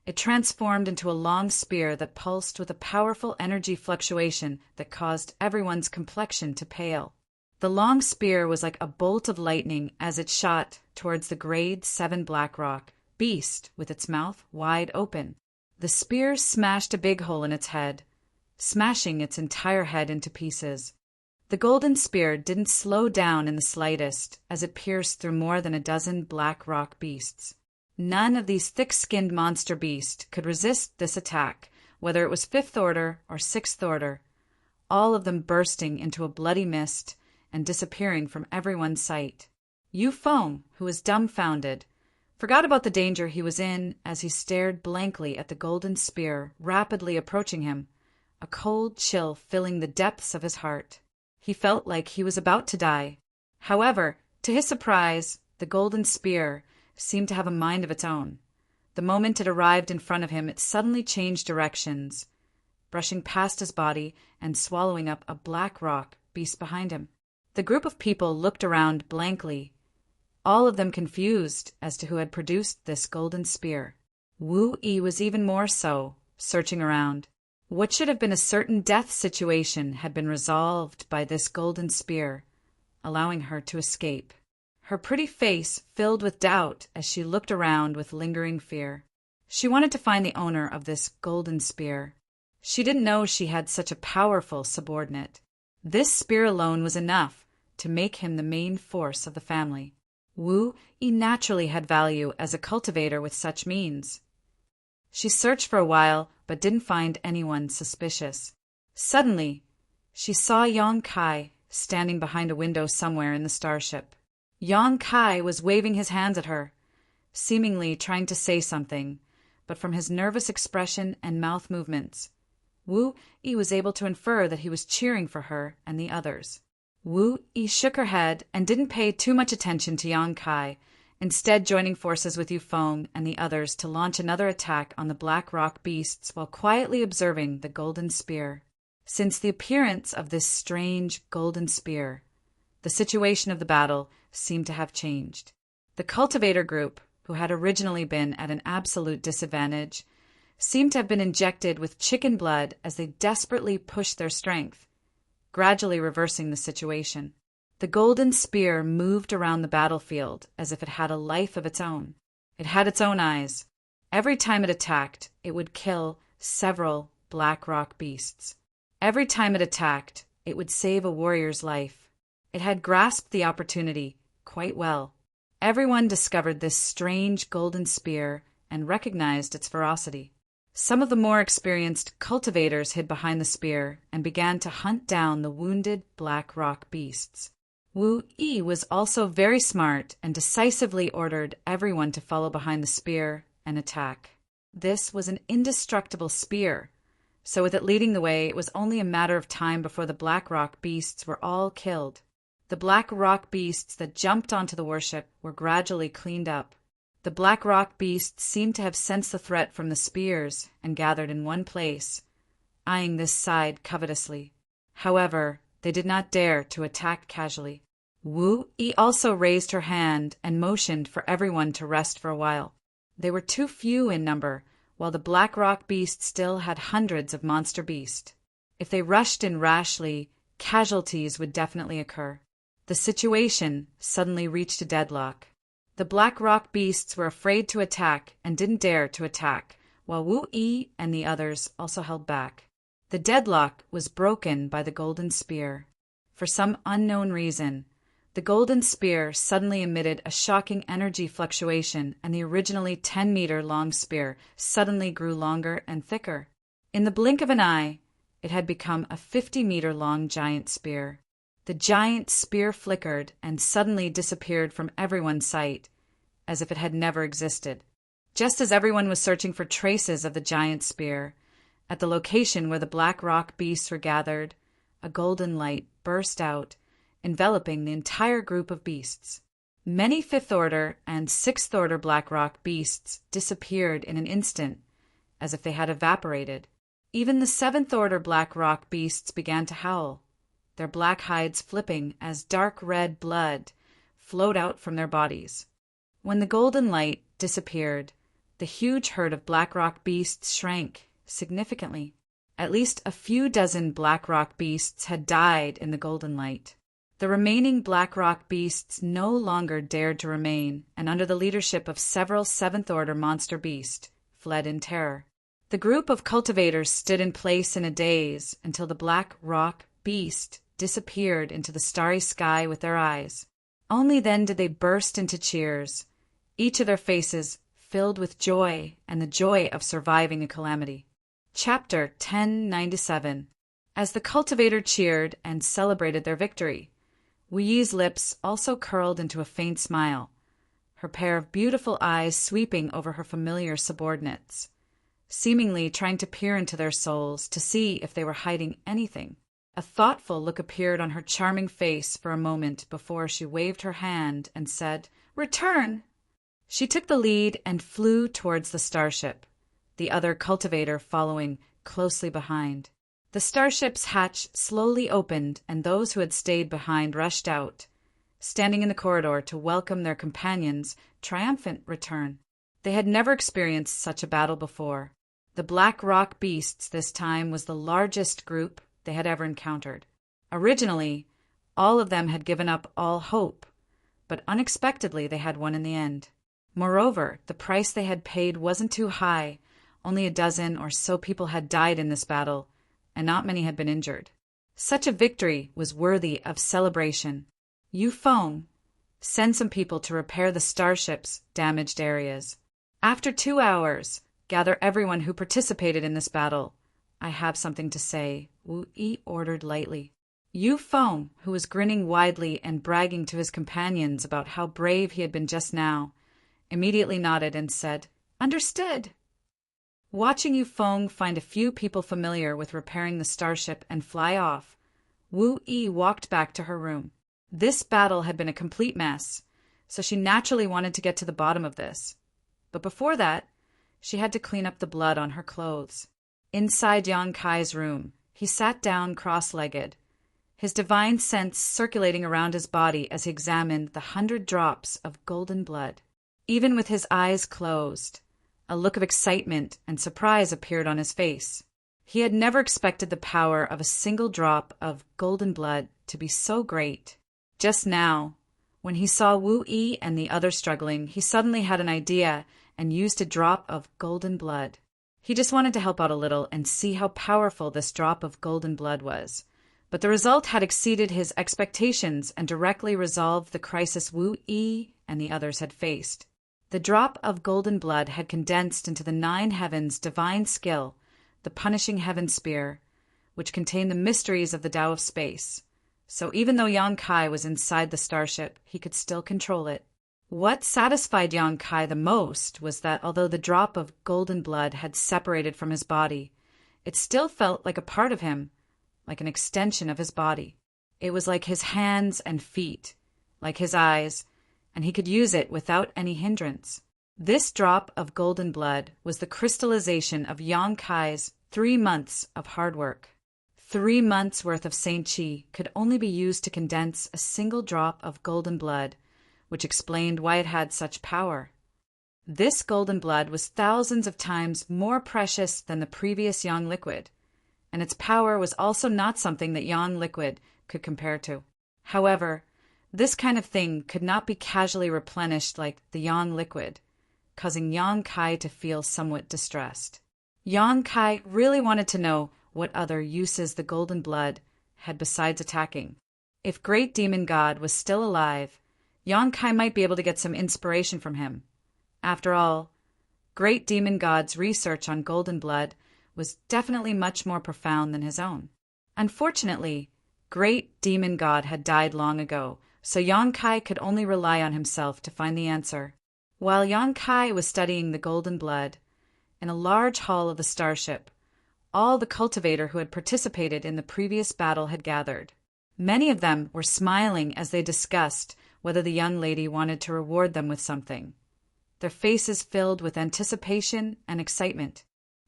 it transformed into a long spear that pulsed with a powerful energy fluctuation that caused everyone's complexion to pale. The long spear was like a bolt of lightning as it shot towards the grade 7 black rock beast with its mouth wide open. The spear smashed a big hole in its head, smashing its entire head into pieces. The golden spear didn't slow down in the slightest as it pierced through more than a dozen black rock beasts. None of these thick-skinned monster beasts could resist this attack, whether it was 5th order or 6th order, all of them bursting into a bloody mist and disappearing from everyone's sight. Yu Feng, who was dumbfounded, forgot about the danger he was in as he stared blankly at the golden spear rapidly approaching him, a cold chill filling the depths of his heart. He felt like he was about to die. However, to his surprise, the golden spear seemed to have a mind of its own. The moment it arrived in front of him, it suddenly changed directions, brushing past his body and swallowing up a black rock beast behind him. The group of people looked around blankly, all of them confused as to who had produced this golden spear. Wu Yi was even more so, searching around. What should have been a certain death situation had been resolved by this golden spear, allowing her to escape. Her pretty face filled with doubt as she looked around with lingering fear. She wanted to find the owner of this golden spear. She didn't know she had such a powerful subordinate. This spear alone was enough to make him the main force of the family. Wu Yi naturally had value as a cultivator with such means. She searched for a while, but didn't find anyone suspicious. Suddenly, she saw Yang Kai standing behind a window somewhere in the starship. Yang Kai was waving his hands at her, seemingly trying to say something, but from his nervous expression and mouth movements, Wu Yi was able to infer that he was cheering for her and the others. Wu Yi shook her head and didn't pay too much attention to Yang Kai, instead joining forces with Yu Feng and the others to launch another attack on the black rock beasts while quietly observing the golden spear. Since the appearance of this strange golden spear, the situation of the battle seemed to have changed. The cultivator group, who had originally been at an absolute disadvantage, seemed to have been injected with chicken blood as they desperately pushed their strength, gradually reversing the situation. The golden spear moved around the battlefield as if it had a life of its own. It had its own eyes. Every time it attacked, it would kill several black rock beasts. Every time it attacked, it would save a warrior's life. It had grasped the opportunity quite well. Everyone discovered this strange golden spear and recognized its ferocity. Some of the more experienced cultivators hid behind the spear and began to hunt down the wounded black rock beasts. Wu Yi was also very smart and decisively ordered everyone to follow behind the spear and attack. This was an indestructible spear, so with it leading the way, it was only a matter of time before the black rock beasts were all killed. The black rock beasts that jumped onto the warship were gradually cleaned up. The black rock beasts seemed to have sensed the threat from the spears and gathered in one place, eyeing this side covetously. However, they did not dare to attack casually. Wu Yi also raised her hand and motioned for everyone to rest for a while. They were too few in number, while the black rock beast still had hundreds of monster beasts. If they rushed in rashly, casualties would definitely occur. The situation suddenly reached a deadlock. The black rock beasts were afraid to attack and didn't dare to attack, while Wu Yi and the others also held back. The deadlock was broken by the golden spear. For some unknown reason, the golden spear suddenly emitted a shocking energy fluctuation, and the originally 10-meter-long spear suddenly grew longer and thicker. In the blink of an eye, it had become a 50-meter-long giant spear. The giant spear flickered and suddenly disappeared from everyone's sight, as if it had never existed. Just as everyone was searching for traces of the giant spear, at the location where the black rock beasts were gathered, a golden light burst out, enveloping the entire group of beasts. Many fifth-order and sixth-order black rock beasts disappeared in an instant, as if they had evaporated. Even the seventh-order black rock beasts began to howl, their black hides flipping as dark red blood flowed out from their bodies. When the golden light disappeared, the huge herd of black rock beasts shrank significantly. At least a few dozen black rock beasts had died in the golden light. The remaining black rock beasts no longer dared to remain, and under the leadership of several seventh-order monster beasts, fled in terror. The group of cultivators stood in place in a daze until the black rock beast disappeared into the starry sky with their eyes. Only then did they burst into cheers, each of their faces filled with joy and the joy of surviving a calamity. Chapter 1097. As the cultivator cheered and celebrated their victory, Wu Yi's lips also curled into a faint smile, her pair of beautiful eyes sweeping over her familiar subordinates, seemingly trying to peer into their souls to see if they were hiding anything. A thoughtful look appeared on her charming face for a moment before she waved her hand and said, "Return!" She took the lead and flew towards the starship, the other cultivator following closely behind. The starship's hatch slowly opened, and those who had stayed behind rushed out, standing in the corridor to welcome their companions' triumphant return. They had never experienced such a battle before. The black rock beasts this time was the largest group they had ever encountered. Originally, all of them had given up all hope, but unexpectedly they had won in the end. Moreover, the price they had paid wasn't too high. Only a dozen or so people had died in this battle, and not many had been injured. Such a victory was worthy of celebration. Yu Feng, send some people to repair the starship's damaged areas. After 2 hours, gather everyone who participated in this battle. I have something to say, Wu Yi ordered lightly. Yu Feng, who was grinning widely and bragging to his companions about how brave he had been just now, immediately nodded and said, "Understood." Watching Yu Feng find a few people familiar with repairing the starship and fly off, Wu Yi walked back to her room. This battle had been a complete mess, so she naturally wanted to get to the bottom of this. But before that, she had to clean up the blood on her clothes. Inside Yang Kai's room, he sat down cross-legged, his divine sense circulating around his body as he examined the 100 drops of golden blood. Even with his eyes closed, a look of excitement and surprise appeared on his face. He had never expected the power of a single drop of golden blood to be so great. Just now, when he saw Wu Yi and the others struggling, he suddenly had an idea and used a drop of golden blood. He just wanted to help out a little and see how powerful this drop of golden blood was. But the result had exceeded his expectations and directly resolved the crisis Wu Yi and the others had faced. The drop of golden blood had condensed into the 9 heavens' divine skill, the punishing heaven spear, which contained the mysteries of the Tao of space. So even though Yang Kai was inside the starship, he could still control it. What satisfied Yang Kai the most was that although the drop of golden blood had separated from his body, it still felt like a part of him, like an extension of his body. It was like his hands and feet, like his eyes, and he could use it without any hindrance. This drop of golden blood was the crystallization of Yang Kai's 3 months of hard work. 3 months' worth of Saint Chi could only be used to condense a single drop of golden blood, which explained why it had such power. This golden blood was thousands of times more precious than the previous Yang liquid, and its power was also not something that Yang liquid could compare to. However, this kind of thing could not be casually replenished like the Yang liquid, causing Yang Kai to feel somewhat distressed. Yang Kai really wanted to know what other uses the golden blood had besides attacking. If Great Demon God was still alive, Yang Kai might be able to get some inspiration from him. After all, Great Demon God's research on golden blood was definitely much more profound than his own. Unfortunately, Great Demon God had died long ago, so Yang Kai could only rely on himself to find the answer. While Yang Kai was studying the golden blood, in a large hall of the starship, all the cultivator who had participated in the previous battle had gathered. Many of them were smiling as they discussed whether the young lady wanted to reward them with something, their faces filled with anticipation and excitement.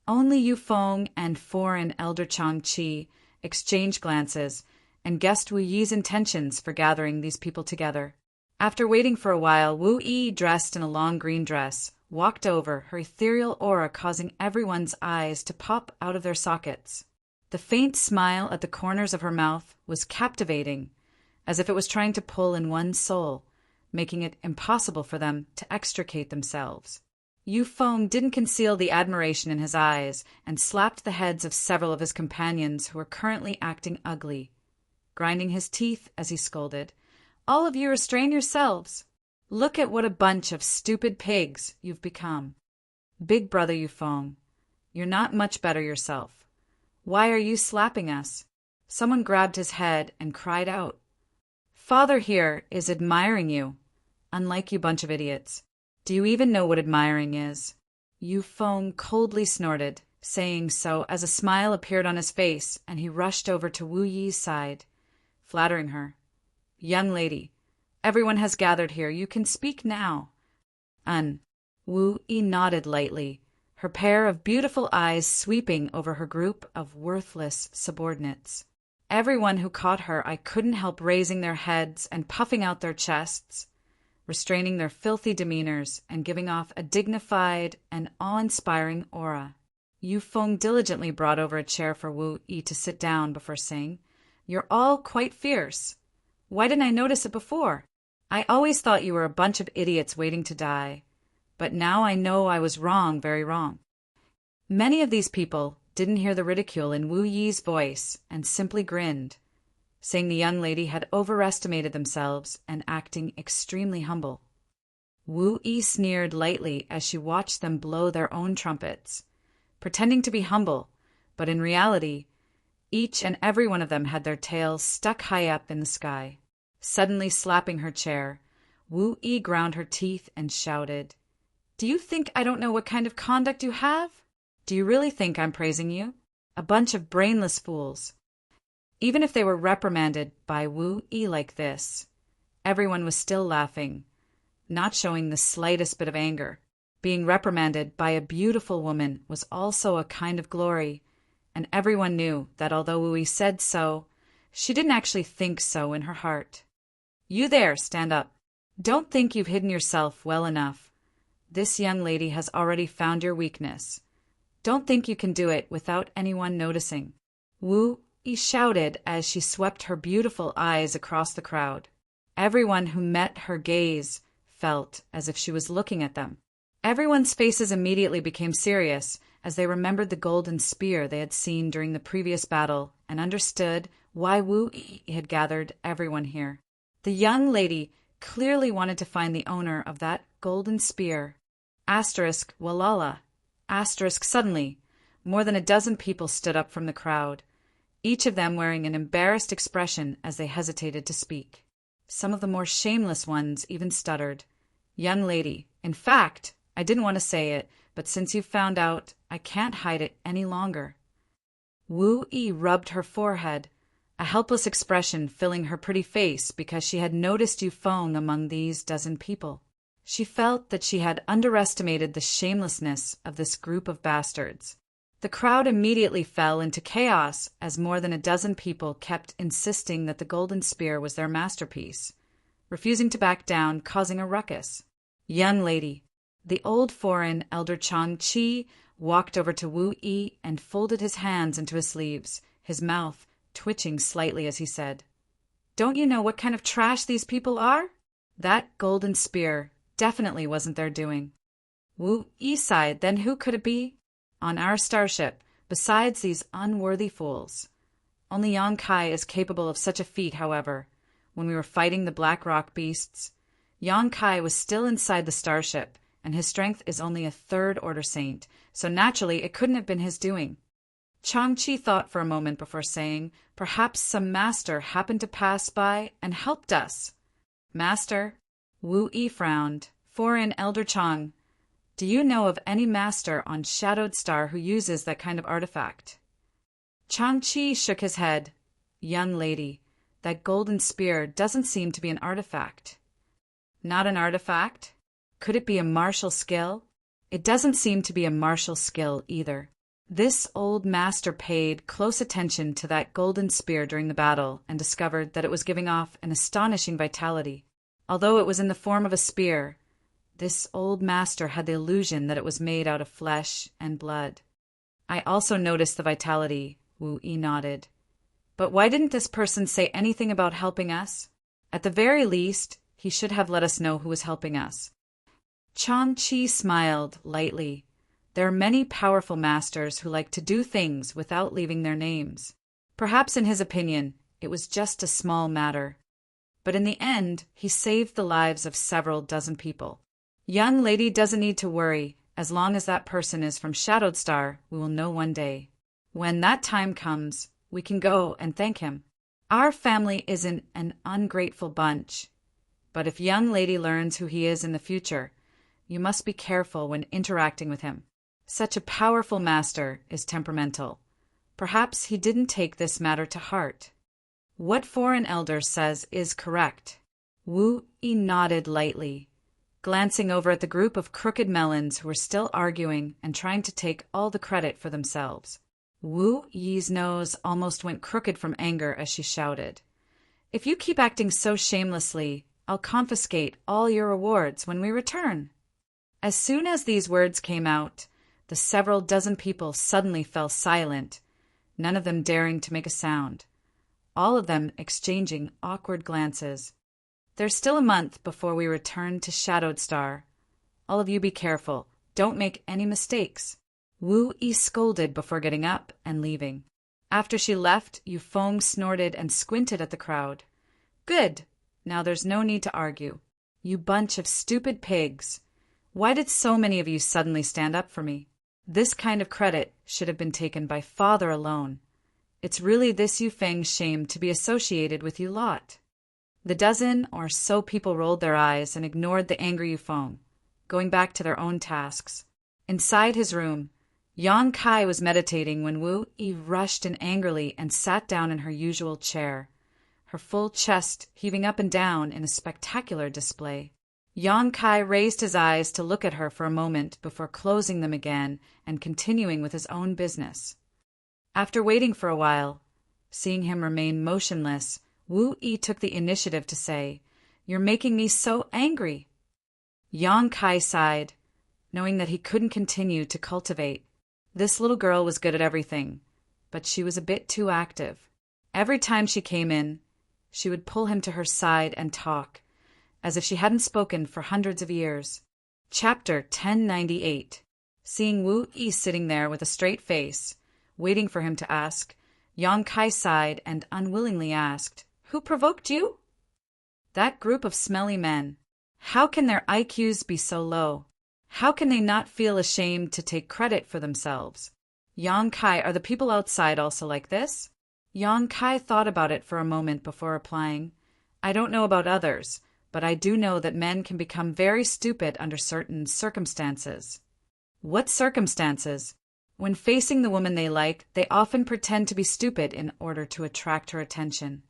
Only Yu Feng and foreign Elder Chang Chi exchanged glances and guessed Wu Yi's intentions for gathering these people together. After waiting for a while, Wu Yi, dressed in a long green dress, walked over, her ethereal aura causing everyone's eyes to pop out of their sockets. The faint smile at the corners of her mouth was captivating, as if it was trying to pull in one's soul, making it impossible for them to extricate themselves. Yu Feng didn't conceal the admiration in his eyes and slapped the heads of several of his companions who were currently acting ugly, grinding his teeth as he scolded, "All of you restrain yourselves. Look at what a bunch of stupid pigs you've become. Big brother Yu Feng, you're not much better yourself. Why are you slapping us?" Someone grabbed his head and cried out, "Father here is admiring you, unlike you bunch of idiots. Do you even know what admiring is?" Yu Feng coldly snorted, saying so as a smile appeared on his face, and he rushed over to Wu Yi's side, flattering her. "Young lady, everyone has gathered here. You can speak now." Wu Yi nodded lightly, her pair of beautiful eyes sweeping over her group of worthless subordinates. Everyone who caught her I couldn't help raising their heads and puffing out their chests, restraining their filthy demeanors and giving off a dignified and awe-inspiring aura. Yu Feng diligently brought over a chair for Wu Yi to sit down before saying, "You're all quite fierce. Why didn't I notice it before? I always thought you were a bunch of idiots waiting to die, but now I know I was wrong, very wrong." Many of these people didn't hear the ridicule in Wu Yi's voice and simply grinned, saying the young lady had overestimated themselves and acting extremely humble. Wu Yi sneered lightly as she watched them blow their own trumpets, pretending to be humble, but in reality, each and every one of them had their tails stuck high up in the sky. Suddenly slapping her chair, Wu Yi ground her teeth and shouted, "Do you think I don't know what kind of conduct you have? Do you really think I'm praising you? A bunch of brainless fools." Even if they were reprimanded by Wu Yi like this, everyone was still laughing, not showing the slightest bit of anger. Being reprimanded by a beautiful woman was also a kind of glory, and everyone knew that although Wu Yi said so, she didn't actually think so in her heart. "You there, stand up. Don't think you've hidden yourself well enough. This young lady has already found your weakness. Don't think you can do it without anyone noticing." Wu Yi shouted as she swept her beautiful eyes across the crowd. Everyone who met her gaze felt as if she was looking at them. Everyone's faces immediately became serious as they remembered the golden spear they had seen during the previous battle and understood why Wu Yi had gathered everyone here. The young lady clearly wanted to find the owner of that golden spear. Asterisk Walala. Asterisk suddenly. More than a dozen people stood up from the crowd, each of them wearing an embarrassed expression as they hesitated to speak. Some of the more shameless ones even stuttered. Young lady, in fact, I didn't want to say it, but since you've found out, I can't hide it any longer. Wu Yi rubbed her forehead, a helpless expression filling her pretty face because she had noticed Yufeng among these dozen people. She felt that she had underestimated the shamelessness of this group of bastards. The crowd immediately fell into chaos as more than a dozen people kept insisting that the golden spear was their masterpiece, refusing to back down, causing a ruckus. Young lady, the old foreign elder Chang Chi walked over to Wu Yi and folded his hands into his sleeves, his mouth twitching slightly as he said, "Don't you know what kind of trash these people are? That golden spear definitely wasn't their doing." Wu Yi sighed. Then who could it be? On our starship, besides these unworthy fools. Only Yang Kai is capable of such a feat, however. When we were fighting the Black Rock beasts, Yang Kai was still inside the starship, and his strength is only a third-order saint, so naturally it couldn't have been his doing. Chang Chi thought for a moment before saying, "Perhaps some master happened to pass by and helped us." "Master?" Wu Yi frowned. "Foreign Elder Chang, do you know of any master on Shadowed Star who uses that kind of artifact?" Chang Chi shook his head. "Young lady, that golden spear doesn't seem to be an artifact." "Not an artifact? Could it be a martial skill?" "It doesn't seem to be a martial skill either. This old master paid close attention to that golden spear during the battle and discovered that it was giving off an astonishing vitality. Although it was in the form of a spear, this old master had the illusion that it was made out of flesh and blood." "I also noticed the vitality," Wu Yi nodded. "But why didn't this person say anything about helping us? At the very least, he should have let us know who was helping us." Chang Chi smiled lightly. There are many powerful masters who like to do things without leaving their names. Perhaps in his opinion, it was just a small matter. But in the end, he saved the lives of several dozen people. "Young lady doesn't need to worry. As long as that person is from Shadowed Star, we will know one day. When that time comes, we can go and thank him. Our family isn't an ungrateful bunch. But if young lady learns who he is in the future, you must be careful when interacting with him. Such a powerful master is temperamental. Perhaps he didn't take this matter to heart." "What foreign elder says is correct." Wu Yi nodded lightly, glancing over at the group of crooked melons who were still arguing and trying to take all the credit for themselves. Wu Yi's nose almost went crooked from anger as she shouted, "If you keep acting so shamelessly, I'll confiscate all your rewards when we return." As soon as these words came out, the several dozen people suddenly fell silent, none of them daring to make a sound, all of them exchanging awkward glances. "There's still a month before we return to Shadowed Star. All of you be careful. Don't make any mistakes." Wu Yi scolded before getting up and leaving. After she left, Yufeng snorted and squinted at the crowd. "Good. Now there's no need to argue. You bunch of stupid pigs. Why did so many of you suddenly stand up for me? This kind of credit should have been taken by father alone. It's really this Yufeng's shame to be associated with you lot." The dozen or so people rolled their eyes and ignored the angry Yufeng, going back to their own tasks. Inside his room, Yang Kai was meditating when Wu Yi rushed in angrily and sat down in her usual chair, her full chest heaving up and down in a spectacular display. Yang Kai raised his eyes to look at her for a moment before closing them again and continuing with his own business. After waiting for a while, seeing him remain motionless, Wu Yi took the initiative to say, "You're making me so angry." Yang Kai sighed, knowing that he couldn't continue to cultivate. This little girl was good at everything, but she was a bit too active. Every time she came in, she would pull him to her side and talk, as if she hadn't spoken for hundreds of years. Chapter 1098. Seeing Wu Yi sitting there with a straight face, waiting for him to ask, Yang Kai sighed and unwillingly asked, "Who provoked you?" That group of smelly men. How can their IQs be so low? How can they not feel ashamed to take credit for themselves? Yang Kai, are the people outside also like this? Yang Kai thought about it for a moment before replying. I don't know about others, but I do know that men can become very stupid under certain circumstances. What circumstances? When facing the woman they like, they often pretend to be stupid in order to attract her attention.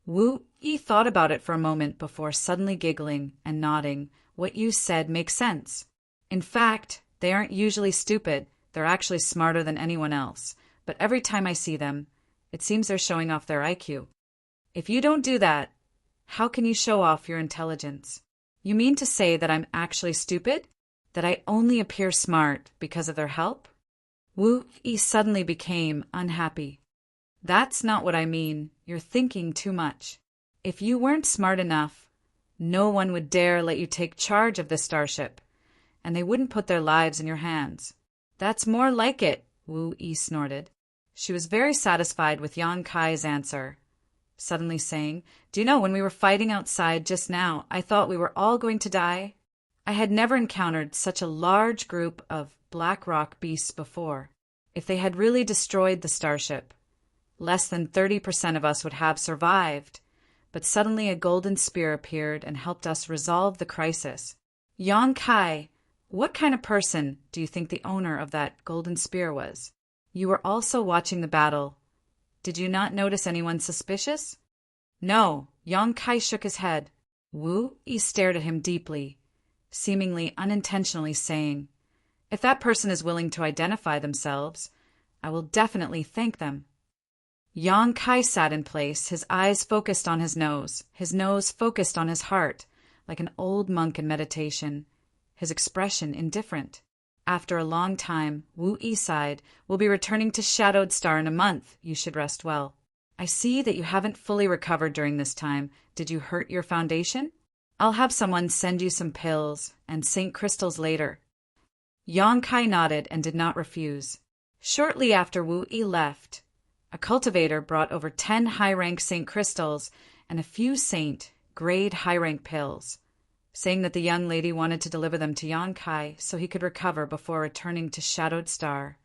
Wu Yi thought about it for a moment before suddenly giggling and nodding. What you said makes sense. In fact, they aren't usually stupid. They're actually smarter than anyone else. But every time I see them, it seems they're showing off their IQ. If you don't do that, how can you show off your intelligence? You mean to say that I'm actually stupid? That I only appear smart because of their help? Wu Yi suddenly became unhappy. That's not what I mean. You're thinking too much. If you weren't smart enough, no one would dare let you take charge of this starship, and they wouldn't put their lives in your hands. That's more like it, Wu Yi snorted. She was very satisfied with Yang Kai's answer, suddenly saying, Do you know, when we were fighting outside just now, I thought we were all going to die? I had never encountered such a large group of black rock beasts before. If they had really destroyed the starship, less than 30% of us would have survived. But suddenly a golden spear appeared and helped us resolve the crisis. Yang Kai, what kind of person do you think the owner of that golden spear was? You were also watching the battle. Did you not notice anyone suspicious? No, Yang Kai shook his head. Wu Yi stared at him deeply, seemingly unintentionally saying, If that person is willing to identify themselves, I will definitely thank them. Yang Kai sat in place, his eyes focused on his nose focused on his heart, like an old monk in meditation, his expression indifferent. After a long time, Wu Yi sighed, We'll be returning to Shadowed Star in a month. You should rest well. I see that you haven't fully recovered during this time. Did you hurt your foundation? I'll have someone send you some pills and St. Crystals later. Yang Kai nodded and did not refuse. Shortly after Wu Yi left, a cultivator brought over 10 high-rank St. Crystals and a few Saint-grade high-rank pills, saying that the young lady wanted to deliver them to Yang Kai so he could recover before returning to Shadowed Star.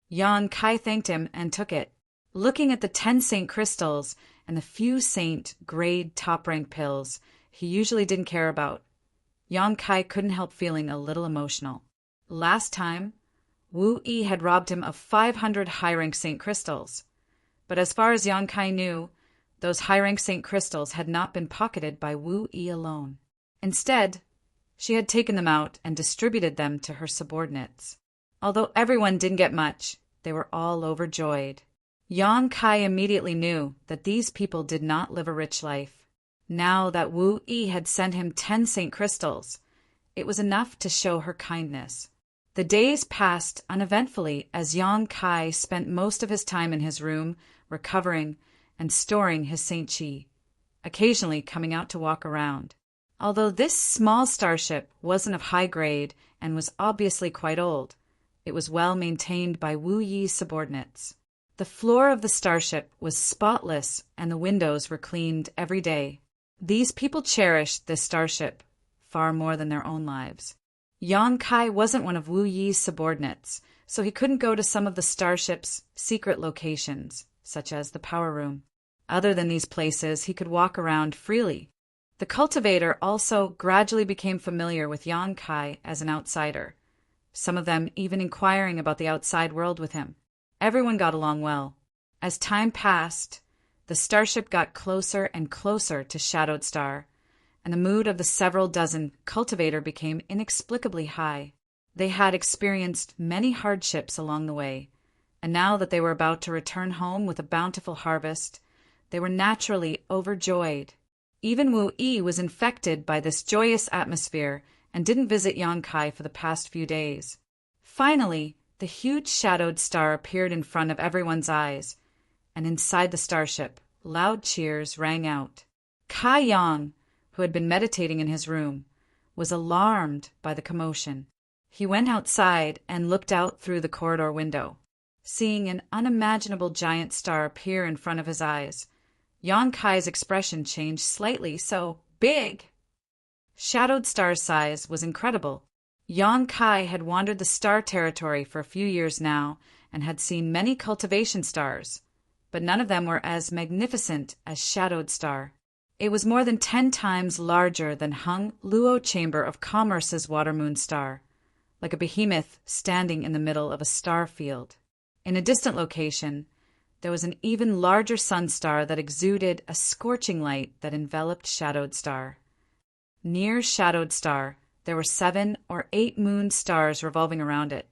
Yang Kai thanked him and took it. Looking at the 10 Saint Crystals and the few Saint-grade top-rank pills he usually didn't care about, Yang Kai couldn't help feeling a little emotional. Last time, Wu Yi had robbed him of 500 high-rank Saint Crystals. But as far as Yang Kai knew, those high-rank Saint Crystals had not been pocketed by Wu Yi alone. Instead, she had taken them out and distributed them to her subordinates. Although everyone didn't get much, they were all overjoyed. Yang Kai immediately knew that these people did not live a rich life. Now that Wu Yi had sent him 10 Saint Crystals, it was enough to show her kindness. The days passed uneventfully as Yang Kai spent most of his time in his room, recovering and storing his Saint Chi, occasionally coming out to walk around. Although this small starship wasn't of high grade and was obviously quite old, it was well maintained by Wu Yi's subordinates. The floor of the starship was spotless and the windows were cleaned every day. These people cherished this starship far more than their own lives. Yang Kai wasn't one of Wu Yi's subordinates, so he couldn't go to some of the starship's secret locations, such as the power room. Other than these places, he could walk around freely. The cultivator also gradually became familiar with Yang Kai as an outsider, some of them even inquiring about the outside world with him. Everyone got along well. As time passed, the starship got closer and closer to Shadowed Star, and the mood of the several dozen cultivator became inexplicably high. They had experienced many hardships along the way, and now that they were about to return home with a bountiful harvest, they were naturally overjoyed. Even Wu Yi was infected by this joyous atmosphere and didn't visit Yang Kai for the past few days. Finally, the huge Shadowed Star appeared in front of everyone's eyes, and inside the starship, loud cheers rang out. Kai Yang, who had been meditating in his room, was alarmed by the commotion. He went outside and looked out through the corridor window. Seeing an unimaginable giant star appear in front of his eyes, Yang Kai's expression changed slightly, so big! Shadowed Star's size was incredible. Yang Kai had wandered the star territory for a few years now and had seen many cultivation stars, but none of them were as magnificent as Shadowed Star. It was more than 10 times larger than Hung Luo Chamber of Commerce's water-moon star, like a behemoth standing in the middle of a star field. In a distant location, there was an even larger sun star that exuded a scorching light that enveloped Shadowed Star. Near Shadowed Star, there were 7 or 8 moon stars revolving around it,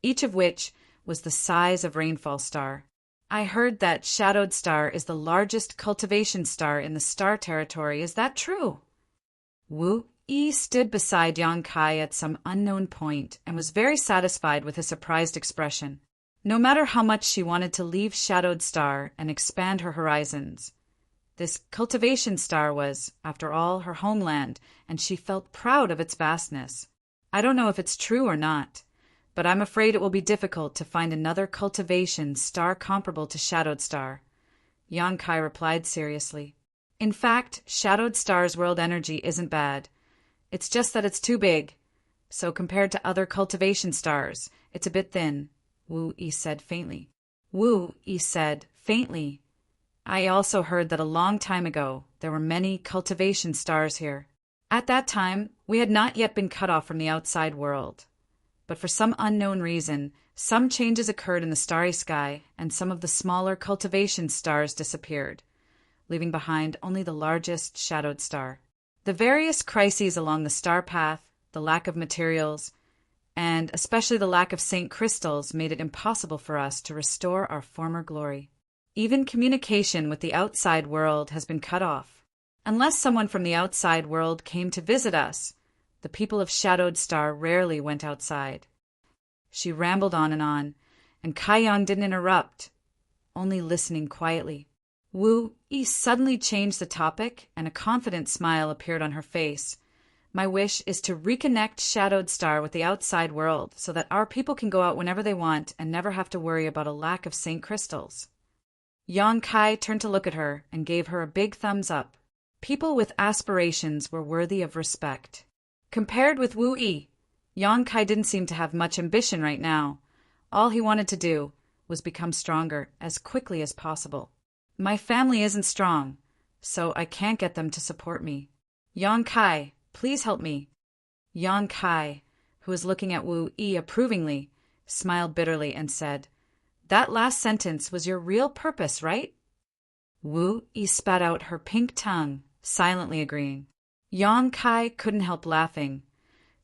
each of which was the size of Rainfall Star. I heard that Shadowed Star is the largest cultivation star in the star territory. Is that true? Wu Yi stood beside Yang Kai at some unknown point and was very satisfied with his surprised expression. No matter how much she wanted to leave Shadowed Star and expand her horizons, this cultivation star was, after all, her homeland, and she felt proud of its vastness. I don't know if it's true or not, but I'm afraid it will be difficult to find another cultivation star comparable to Shadowed Star. Yang Kai replied seriously. In fact, Shadowed Star's world energy isn't bad. It's just that it's too big. So compared to other cultivation stars, it's a bit thin, Wu Yi said faintly. Wu Yi said faintly. I also heard that a long time ago there were many cultivation stars here. At that time, we had not yet been cut off from the outside world. But for some unknown reason, some changes occurred in the starry sky, and some of the smaller cultivation stars disappeared, leaving behind only the largest Shadowed Star. The various crises along the star path, the lack of materials, and especially the lack of Saint crystals made it impossible for us to restore our former glory. Even communication with the outside world has been cut off. Unless someone from the outside world came to visit us, the people of Shadowed Star rarely went outside. She rambled on, and Kai Yang didn't interrupt, only listening quietly. Wu Yi suddenly changed the topic, and a confident smile appeared on her face. My wish is to reconnect Shadowed Star with the outside world so that our people can go out whenever they want and never have to worry about a lack of Saint crystals. Yang Kai turned to look at her and gave her a big thumbs up. People with aspirations were worthy of respect. Compared with Wu Yi, Yang Kai didn't seem to have much ambition right now. All he wanted to do was become stronger as quickly as possible. My family isn't strong, so I can't get them to support me. Yang Kai, please help me. Yang Kai, who was looking at Wu Yi approvingly, smiled bitterly and said, That last sentence was your real purpose, right? Wu Yi spat out her pink tongue, silently agreeing. Yang Kai couldn't help laughing,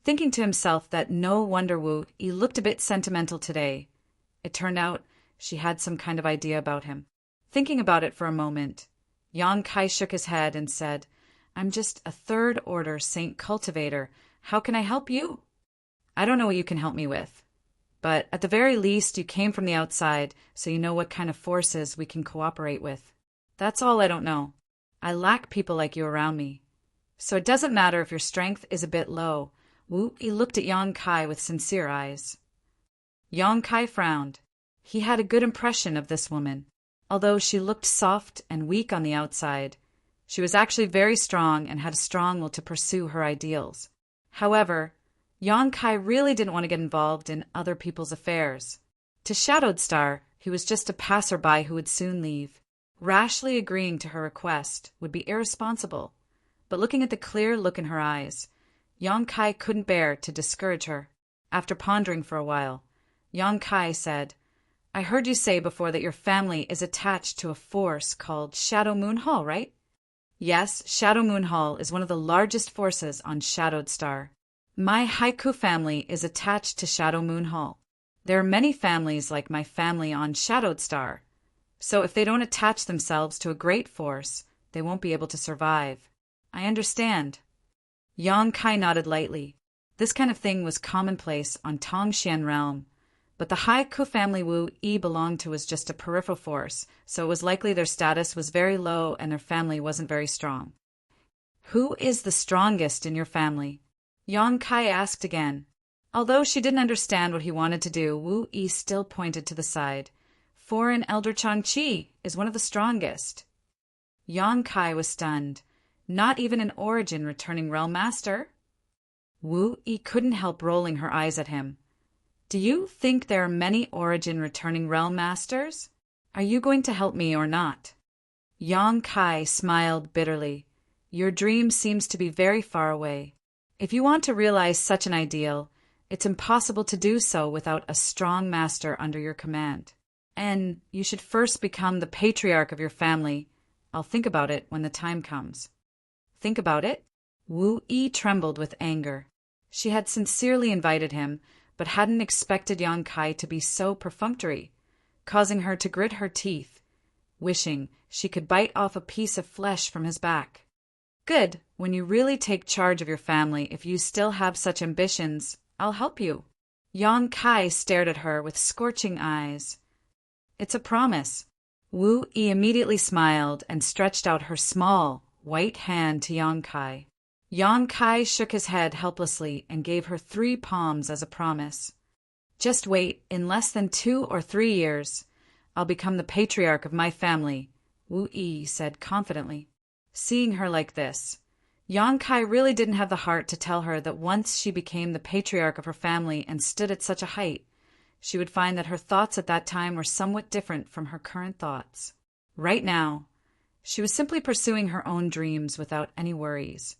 thinking to himself that no wonder Wu Yi looked a bit sentimental today. It turned out she had some kind of idea about him. Thinking about it for a moment, Yang Kai shook his head and said, I'm just a third-order Saint cultivator. How can I help you? I don't know what you can help me with. But at the very least, you came from the outside, so you know what kind of forces we can cooperate with. That's all I don't know. I lack people like you around me. So it doesn't matter if your strength is a bit low. Wu Yi looked at Yang Kai with sincere eyes. Yang Kai frowned. He had a good impression of this woman. Although she looked soft and weak on the outside, she was actually very strong and had a strong will to pursue her ideals. However, Yang Kai really didn't want to get involved in other people's affairs. To Shadowed Star, he was just a passerby who would soon leave. Rashly agreeing to her request would be irresponsible, but looking at the clear look in her eyes, Yang Kai couldn't bear to discourage her. After pondering for a while, Yang Kai said, I heard you say before that your family is attached to a force called Shadow Moon Hall, right? Yes, Shadow Moon Hall is one of the largest forces on Shadowed Star. My Haiku family is attached to Shadow Moon Hall. There are many families like my family on Shadowed Star, so if they don't attach themselves to a great force, they won't be able to survive. I understand. Yang Kai nodded lightly. This kind of thing was commonplace on Tongxian Realm, but the Haiku family Wu Yi belonged to was just a peripheral force, so it was likely their status was very low and their family wasn't very strong. Who is the strongest in your family? Yang Kai asked again. Although she didn't understand what he wanted to do, Wu Yi still pointed to the side. Foreign Elder Changqi is one of the strongest. Yang Kai was stunned. Not even an origin returning realm master? Wu Yi couldn't help rolling her eyes at him. Do you think there are many origin returning realm masters? Are you going to help me or not? Yang Kai smiled bitterly. Your dream seems to be very far away. If you want to realize such an ideal, it's impossible to do so without a strong master under your command. And you should first become the patriarch of your family. I'll think about it when the time comes. Think about it? Wu Yi trembled with anger. She had sincerely invited him, but hadn't expected Yang Kai to be so perfunctory, causing her to grit her teeth, wishing she could bite off a piece of flesh from his back. Good. When you really take charge of your family, if you still have such ambitions, I'll help you. Yang Kai stared at her with scorching eyes. It's a promise. Wu Yi immediately smiled and stretched out her small, white hand to Yang Kai. Yang Kai shook his head helplessly and gave her 3 palms as a promise. Just wait, in less than 2 or 3 years, I'll become the patriarch of my family, Wu Yi said confidently. Seeing her like this, Yang Kai really didn't have the heart to tell her that once she became the patriarch of her family and stood at such a height, she would find that her thoughts at that time were somewhat different from her current thoughts. Right now, she was simply pursuing her own dreams without any worries.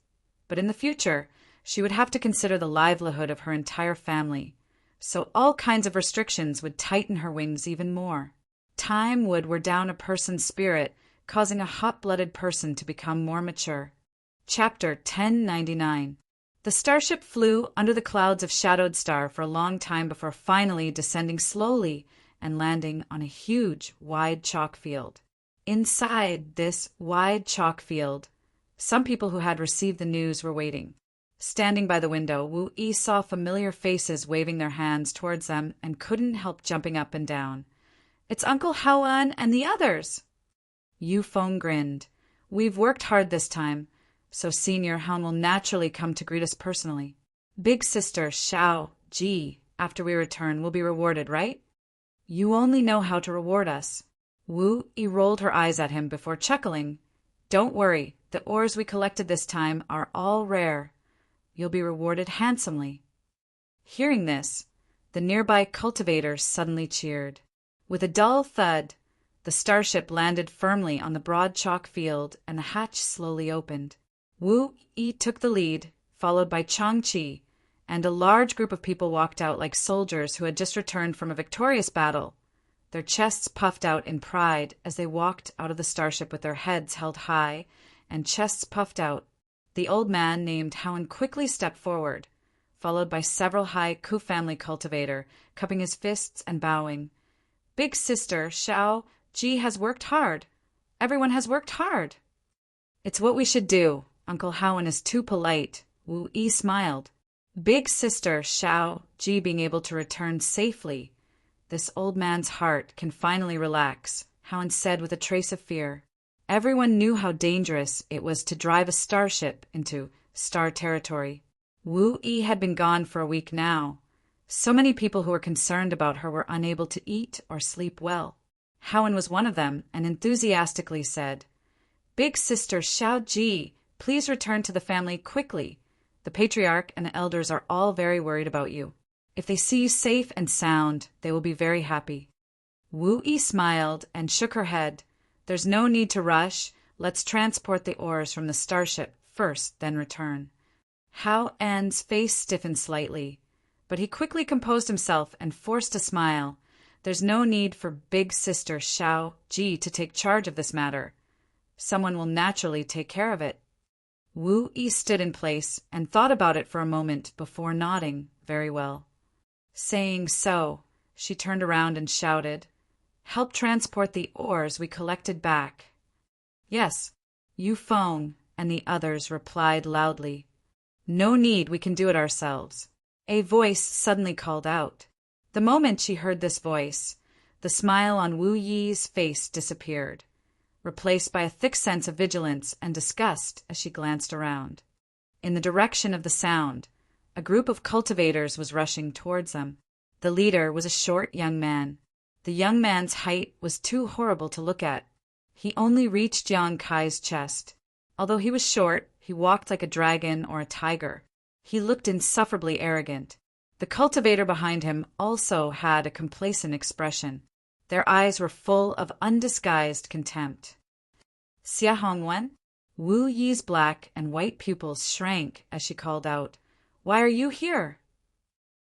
But in the future, she would have to consider the livelihood of her entire family, so all kinds of restrictions would tighten her wings even more. Time would wear down a person's spirit, causing a hot-blooded person to become more mature. Chapter 1099. The starship flew under the clouds of Shadowed Star for a long time before finally descending slowly and landing on a huge, wide chalk field. Inside this wide chalk field, some people who had received the news were waiting. Standing by the window, Wu Yi saw familiar faces waving their hands towards them and couldn't help jumping up and down. It's Uncle Hao-an and the others! Yu Feng grinned. We've worked hard this time, so Senior Han will naturally come to greet us personally. Big Sister Xiao Ji, after we return, will be rewarded, right? You only know how to reward us. Wu Yi rolled her eyes at him before chuckling. Don't worry, the ores we collected this time are all rare. You'll be rewarded handsomely. Hearing this, the nearby cultivators suddenly cheered. With a dull thud, the starship landed firmly on the broad chalk field and the hatch slowly opened. Wu Yi took the lead, followed by Chang-Chi, and a large group of people walked out like soldiers who had just returned from a victorious battle, their chests puffed out in pride as they walked out of the starship with their heads held high and chests puffed out. The old man named Howen quickly stepped forward, followed by several high Ku family cultivator, cupping his fists and bowing. Big Sister Xiao Ji has worked hard. Everyone has worked hard. It's what we should do. Uncle Howen is too polite. Wu Yi smiled. Big Sister Xiao Ji being able to return safely. This old man's heart can finally relax, Howen said with a trace of fear. Everyone knew how dangerous it was to drive a starship into star territory. Wu Yi had been gone for a week now. So many people who were concerned about her were unable to eat or sleep well. Howen was one of them and enthusiastically said, Big Sister Xiao Ji, please return to the family quickly. The patriarch and the elders are all very worried about you. If they see you safe and sound, they will be very happy. Wu Yi smiled and shook her head. There's no need to rush. Let's transport the ores from the starship first, then return. Hao An's face stiffened slightly, but he quickly composed himself and forced a smile. There's no need for Big Sister Xiao Ji to take charge of this matter. Someone will naturally take care of it. Wu Yi stood in place and thought about it for a moment before nodding very well. Saying so, she turned around and shouted, Help transport the ores we collected back. Yes, Yu Feng and the others replied loudly. No need, we can do it ourselves. A voice suddenly called out. The moment she heard this voice, the smile on Wu Yi's face disappeared, replaced by a thick sense of vigilance and disgust as she glanced around. In the direction of the sound, a group of cultivators was rushing towards them. The leader was a short young man. The young man's height was too horrible to look at. He only reached Yang Kai's chest. Although he was short, he walked like a dragon or a tiger. He looked insufferably arrogant. The cultivator behind him also had a complacent expression. Their eyes were full of undisguised contempt. Xia Hongwen? Wu Yi's black and white pupils shrank as she called out, "Why are you here?"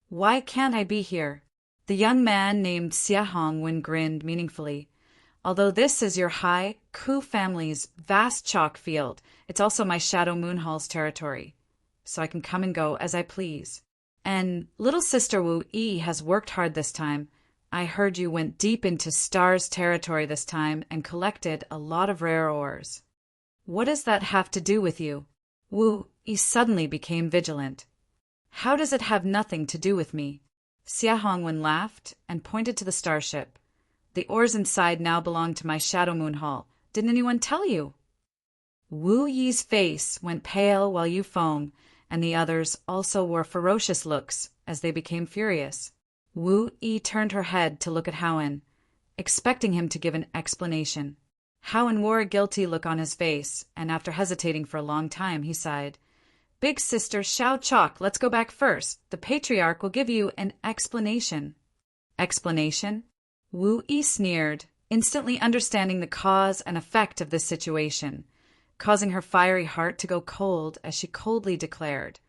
"Why can't I be here?" The young man named Xia Hongwen grinned meaningfully. "Although this is your High Ku family's vast chalk field, it's also my Shadow Moon Hall's territory, so I can come and go as I please. And little sister Wu Yi has worked hard this time. I heard you went deep into Star's territory this time and collected a lot of rare ores. What does that have to do with you?" Wu Yi suddenly became vigilant. "How does it have nothing to do with me?" Xia Hongwen laughed and pointed to the starship. "The ores inside now belong to my Shadow Moon Hall. Didn't anyone tell you?" Wu Yi's face went pale while Yu Feng and the others also wore ferocious looks as they became furious. Wu Yi turned her head to look at Howen, expecting him to give an explanation. Howen wore a guilty look on his face, and after hesitating for a long time, he sighed. "Big sister Xiao Chok, let's go back first. The patriarch will give you an explanation." "Explanation?" Wu Yi sneered, instantly understanding the cause and effect of this situation, causing her fiery heart to go cold as she coldly declared,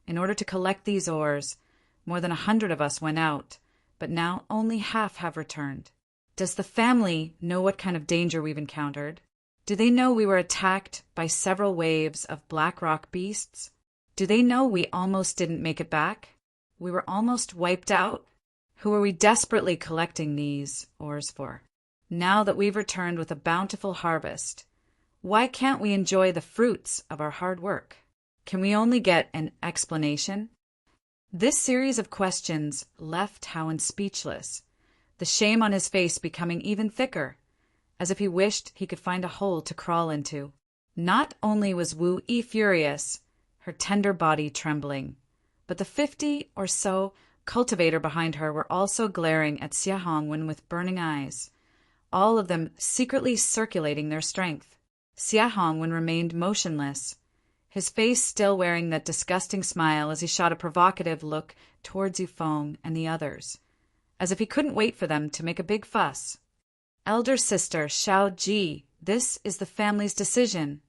"In order to collect these ores, more than 100 of us went out, but now only half have returned. Does the family know what kind of danger we've encountered? Do they know we were attacked by several waves of black rock beasts? Do they know we almost didn't make it back? We were almost wiped out? Who are we desperately collecting these ores for? Now that we've returned with a bountiful harvest, why can't we enjoy the fruits of our hard work? Can we only get an explanation?" This series of questions left Howen speechless, the shame on his face becoming even thicker, as if he wished he could find a hole to crawl into. Not only was Wu Yi furious, her tender body trembling, but the 50 or so cultivator behind her were also glaring at Xia Hongwen with burning eyes, all of them secretly circulating their strength. Xia Hongwen remained motionless, his face still wearing that disgusting smile as he shot a provocative look towards Yufeng and the others, as if he couldn't wait for them to make a big fuss. "Elder sister Xiao Ji, this is the family's decision."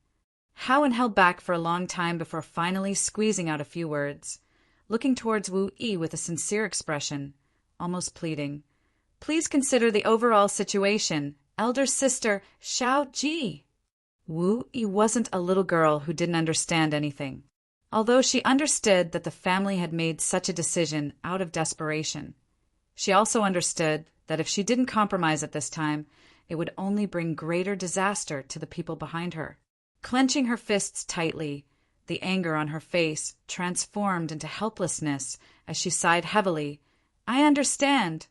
Howen held back for a long time before finally squeezing out a few words, looking towards Wu Yi with a sincere expression, almost pleading. "Please consider the overall situation, elder sister Xiao Ji." Wu Yi wasn't a little girl who didn't understand anything, although she understood that the family had made such a decision out of desperation. She also understood that if she didn't compromise at this time, it would only bring greater disaster to the people behind her. Clenching her fists tightly, the anger on her face transformed into helplessness as she sighed heavily. "I understand."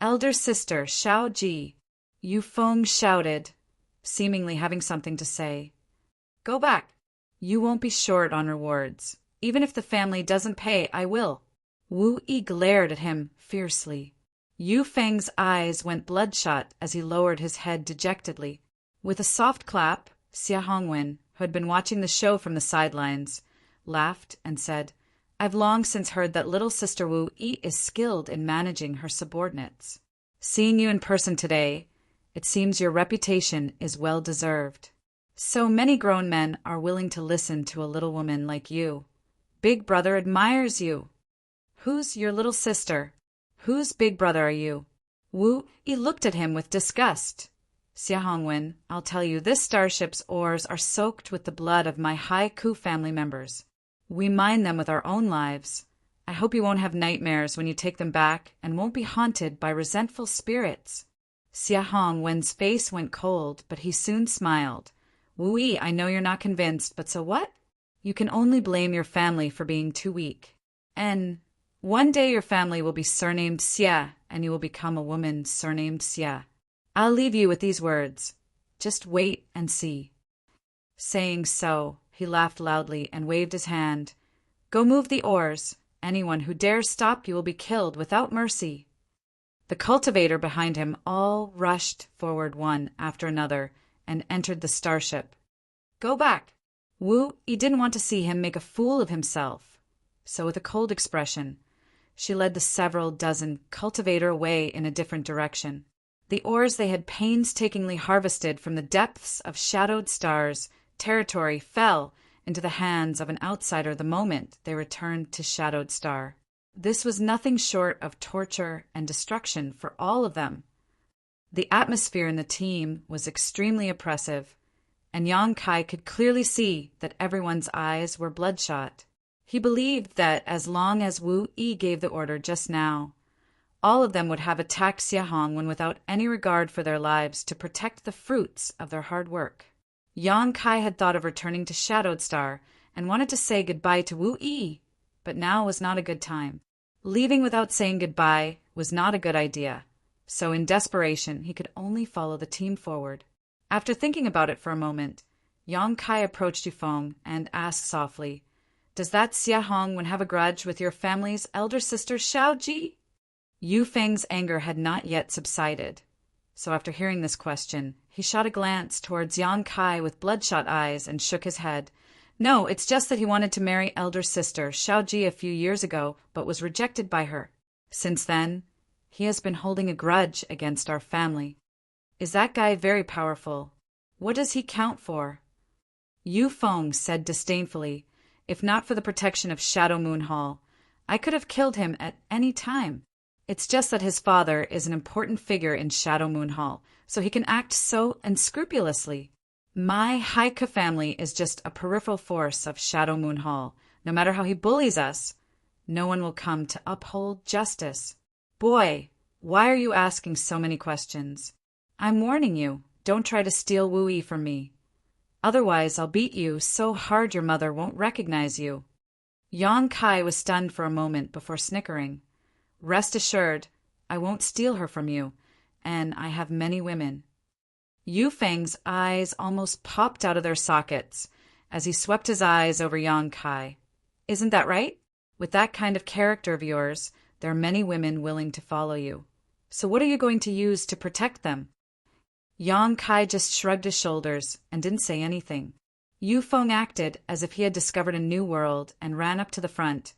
"Elder sister Xiao Ji," Yu Feng shouted, seemingly having something to say. "Go back. You won't be short on rewards. Even if the family doesn't pay, I will." Wu Yi glared at him fiercely. Yu Feng's eyes went bloodshot as he lowered his head dejectedly. With a soft clap, Xia Hongwen, who had been watching the show from the sidelines, laughed and said, "I've long since heard that little sister Wu Yi is skilled in managing her subordinates. Seeing you in person today, it seems your reputation is well deserved. So many grown men are willing to listen to a little woman like you. Big brother admires you. Who's your little sister? Whose big brother are you?" Wu Yi looked at him with disgust. "Xia Hongwen, I'll tell you, this starship's ores are soaked with the blood of my High Ku family members. We mine them with our own lives. I hope you won't have nightmares when you take them back and won't be haunted by resentful spirits." Xia Hongwen's face went cold, but he soon smiled. "Wu Yi, I know you're not convinced, but so what? You can only blame your family for being too weak. And one day your family will be surnamed Xia, and you will become a woman surnamed Xia. I'll leave you with these words. Just wait and see." Saying so, he laughed loudly and waved his hand. "Go move the oars. Anyone who dares stop you will be killed without mercy." The cultivator behind him all rushed forward one after another and entered the starship. Go back. Wu-Yi didn't want to see him make a fool of himself. So with a cold expression, she led the several dozen cultivator away in a different direction. The ores they had painstakingly harvested from the depths of Shadowed Star's territory fell into the hands of an outsider the moment they returned to Shadowed Star. This was nothing short of torture and destruction for all of them. The atmosphere in the team was extremely oppressive, and Yang Kai could clearly see that everyone's eyes were bloodshot. He believed that as long as Wu-Yi gave the order just now, all of them would have attacked Xia Hongwen without any regard for their lives to protect the fruits of their hard work. Yang Kai had thought of returning to Shadowed Star and wanted to say goodbye to Wu-Yi, but now was not a good time. Leaving without saying goodbye was not a good idea, so in desperation he could only follow the team forward. After thinking about it for a moment, Yang Kai approached Yufeng and asked softly, "Does that Xia Hongwen have a grudge with your family's elder sister Xiaoji?" Yufeng's anger had not yet subsided, so after hearing this question, he shot a glance towards Yang Kai with bloodshot eyes and shook his head. "No, it's just that he wanted to marry elder sister Xiaoji a few years ago, but was rejected by her. Since then, he has been holding a grudge against our family." "Is that guy very powerful? What does he count for?" Yufeng said disdainfully, "If not for the protection of Shadow Moon Hall, I could have killed him at any time. It's just that his father is an important figure in Shadow Moon Hall, so he can act so unscrupulously. My Haika family is just a peripheral force of Shadow Moon Hall. No matter how he bullies us, no one will come to uphold justice." "Boy, why are you asking so many questions? I'm warning you, don't try to steal Wu-Yi from me. Otherwise, I'll beat you so hard your mother won't recognize you." Yang Kai was stunned for a moment before snickering. "Rest assured, I won't steal her from you, and I have many women." Yufeng's eyes almost popped out of their sockets as he swept his eyes over Yang Kai. "Isn't that right? With that kind of character of yours, there are many women willing to follow you. So what are you going to use to protect them?" Yang Kai just shrugged his shoulders and didn't say anything. Yufeng acted as if he had discovered a new world and ran up to the front,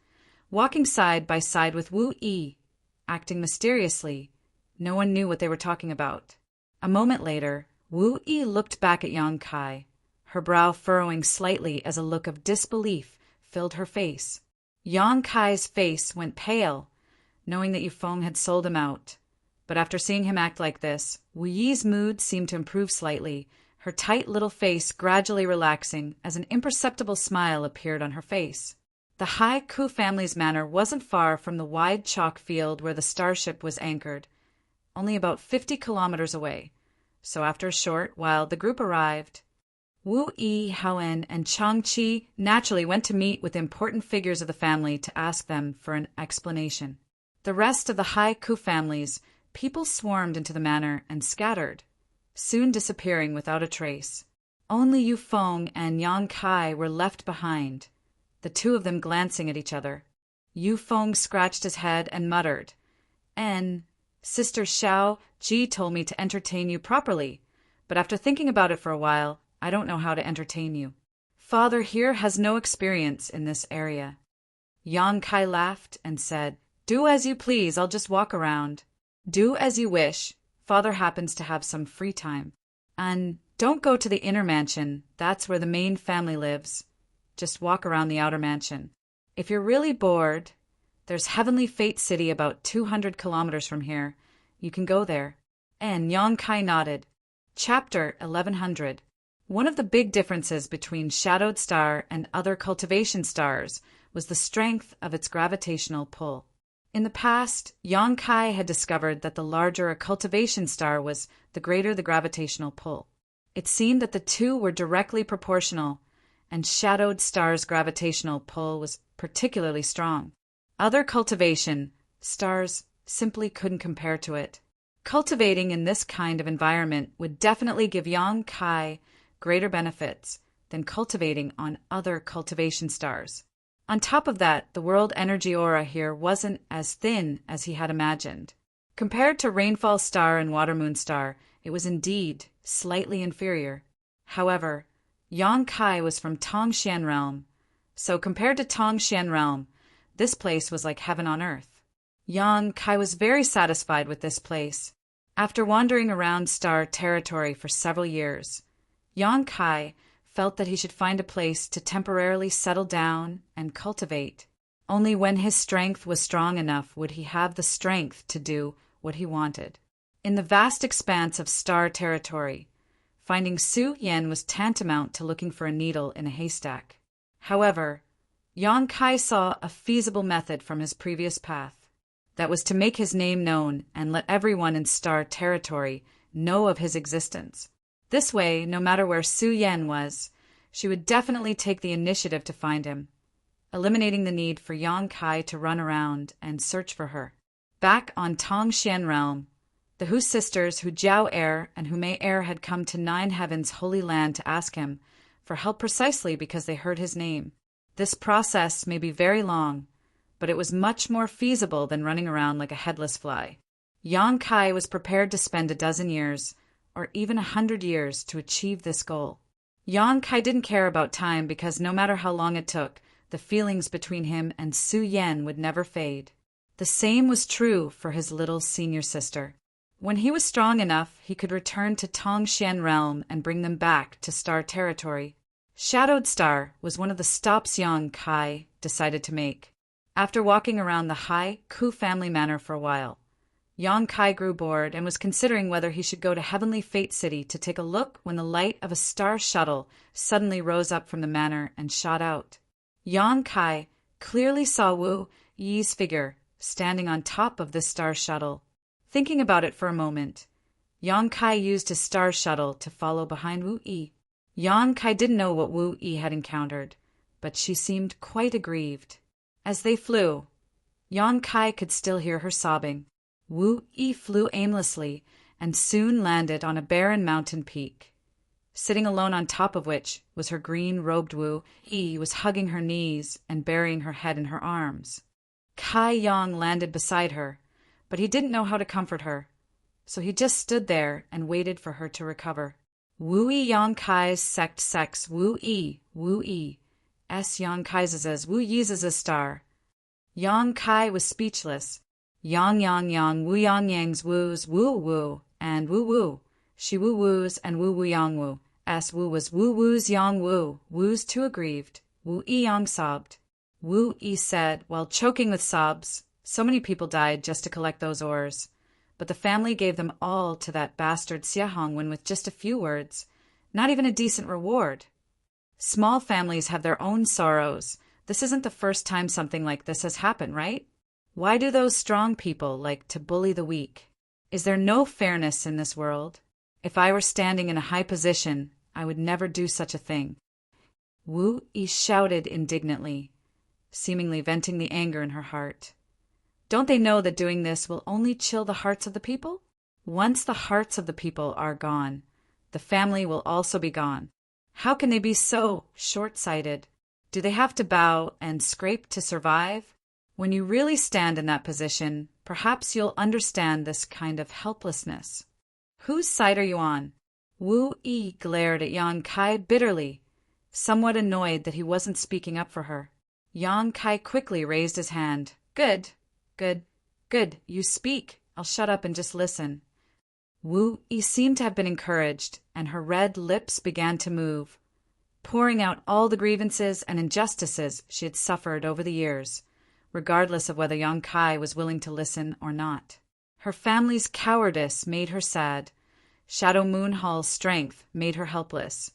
walking side by side with Wu-Yi, acting mysteriously. No one knew what they were talking about. A moment later, Wu-Yi looked back at Yang Kai, her brow furrowing slightly as a look of disbelief filled her face. Yang Kai's face went pale, knowing that Yufeng had sold him out. But after seeing him act like this, Wu-Yi's mood seemed to improve slightly, her tight little face gradually relaxing as an imperceptible smile appeared on her face. The Haiku family's manor wasn't far from the wide chalk field where the starship was anchored, only about 50 kilometers away. So after a short while, the group arrived. Wu-Yi, Haoen, and Changqi naturally went to meet with important figures of the family to ask them for an explanation. The rest of the Haiku families, people swarmed into the manor and scattered, soon disappearing without a trace. Only Yufeng and Yang Kai were left behind, the two of them glancing at each other. Yufeng scratched his head and muttered, "Sister Xiao Ji told me to entertain you properly, but after thinking about it for a while, I don't know how to entertain you. Father here has no experience in this area." Yang Kai laughed and said, "Do as you please, I'll just walk around." "Do as you wish. Father happens to have some free time. And don't go to the inner mansion, that's where the main family lives. Just walk around the outer mansion. If you're really bored, there's Heavenly Fate City about 200 kilometers from here. You can go there." And Yang Kai nodded. Chapter 1100. One of the big differences between Shadowed Star and other cultivation stars was the strength of its gravitational pull. In the past, Yang Kai had discovered that the larger a cultivation star was, the greater the gravitational pull. It seemed that the two were directly proportional, and Shadowed Star's gravitational pull was particularly strong. Other cultivation stars simply couldn't compare to it. Cultivating in this kind of environment would definitely give Yang Kai greater benefits than cultivating on other cultivation stars. On top of that, the world energy aura here wasn't as thin as he had imagined. Compared to Rainfall Star and Watermoon Star, it was indeed slightly inferior. However, Yang Kai was from Tongshan Realm, so compared to Tongshan Realm, this place was like heaven on earth. Yang Kai was very satisfied with this place. After wandering around Star Territory for several years, Yang Kai felt that he should find a place to temporarily settle down and cultivate. Only when his strength was strong enough would he have the strength to do what he wanted. In the vast expanse of Star Territory, finding Su Yen was tantamount to looking for a needle in a haystack. However, Yang Kai saw a feasible method from his previous path. That was to make his name known and let everyone in Star Territory know of his existence. This way, no matter where Su Yen was, she would definitely take the initiative to find him, eliminating the need for Yang Kai to run around and search for her. Back on Tongshan Realm, the Hu sisters, Hu Jiao Er and Hu Mei Er, had come to Nine Heaven's Holy Land to ask him for help precisely because they heard his name. This process may be very long, but it was much more feasible than running around like a headless fly. Yang Kai was prepared to spend 12 years, or even 100 years, to achieve this goal. Yang Kai didn't care about time because no matter how long it took, the feelings between him and Su Yen would never fade. The same was true for his little senior sister. When he was strong enough, he could return to Tongshan Realm and bring them back to Star Territory. Shadowed Star was one of the stops Yang Kai decided to make. After walking around the Hai Ku family manor for a while, Yang Kai grew bored and was considering whether he should go to Heavenly Fate City to take a look when the light of a star shuttle suddenly rose up from the manor and shot out. Yang Kai clearly saw Wu Yi's figure standing on top of this star shuttle. Thinking about it for a moment, Yang Kai used his star shuttle to follow behind Wu Yi. Yang Kai didn't know what Wu Yi had encountered, but she seemed quite aggrieved. As they flew, Yang Kai could still hear her sobbing. Wu Yi flew aimlessly and soon landed on a barren mountain peak. Sitting alone on top of which was her green-robed Wu Yi was hugging her knees and burying her head in her arms. Kai Yang landed beside her, but he didn't know how to comfort her, so he just stood there and waited for her to recover. Wu Yi Yang Kai's sex Wu Yi, S Yang Kai's Wu Yi's star. Yang Kai was speechless. Yang Wu Yang Yang's Wu's Wu, and Wu, she Wu Wu's and Wu Yang Wu. S Wu was Wu Wu's Yang Wu, Wu's too aggrieved. Wu Yi Yang sobbed. Wu Yi said, while choking with sobs, so many people died just to collect those ores, but the family gave them all to that bastard Xie Hongwen with just a few words, not even a decent reward. Small families have their own sorrows. This isn't the first time something like this has happened, right? Why do those strong people like to bully the weak? Is there no fairness in this world? If I were standing in a high position, I would never do such a thing. Wu Yi shouted indignantly, seemingly venting the anger in her heart. Don't they know that doing this will only chill the hearts of the people? Once the hearts of the people are gone, the family will also be gone. How can they be so short-sighted? Do they have to bow and scrape to survive? When you really stand in that position, perhaps you'll understand this kind of helplessness. Whose side are you on? Wu Yi glared at Yang Kai bitterly, somewhat annoyed that he wasn't speaking up for her. Yang Kai quickly raised his hand. Good. You speak. I'll shut up and just listen. Wu Yi seemed to have been encouraged, and her red lips began to move, pouring out all the grievances and injustices she had suffered over the years, regardless of whether Yang Kai was willing to listen or not. Her family's cowardice made her sad. Shadow Moon Hall's strength made her helpless,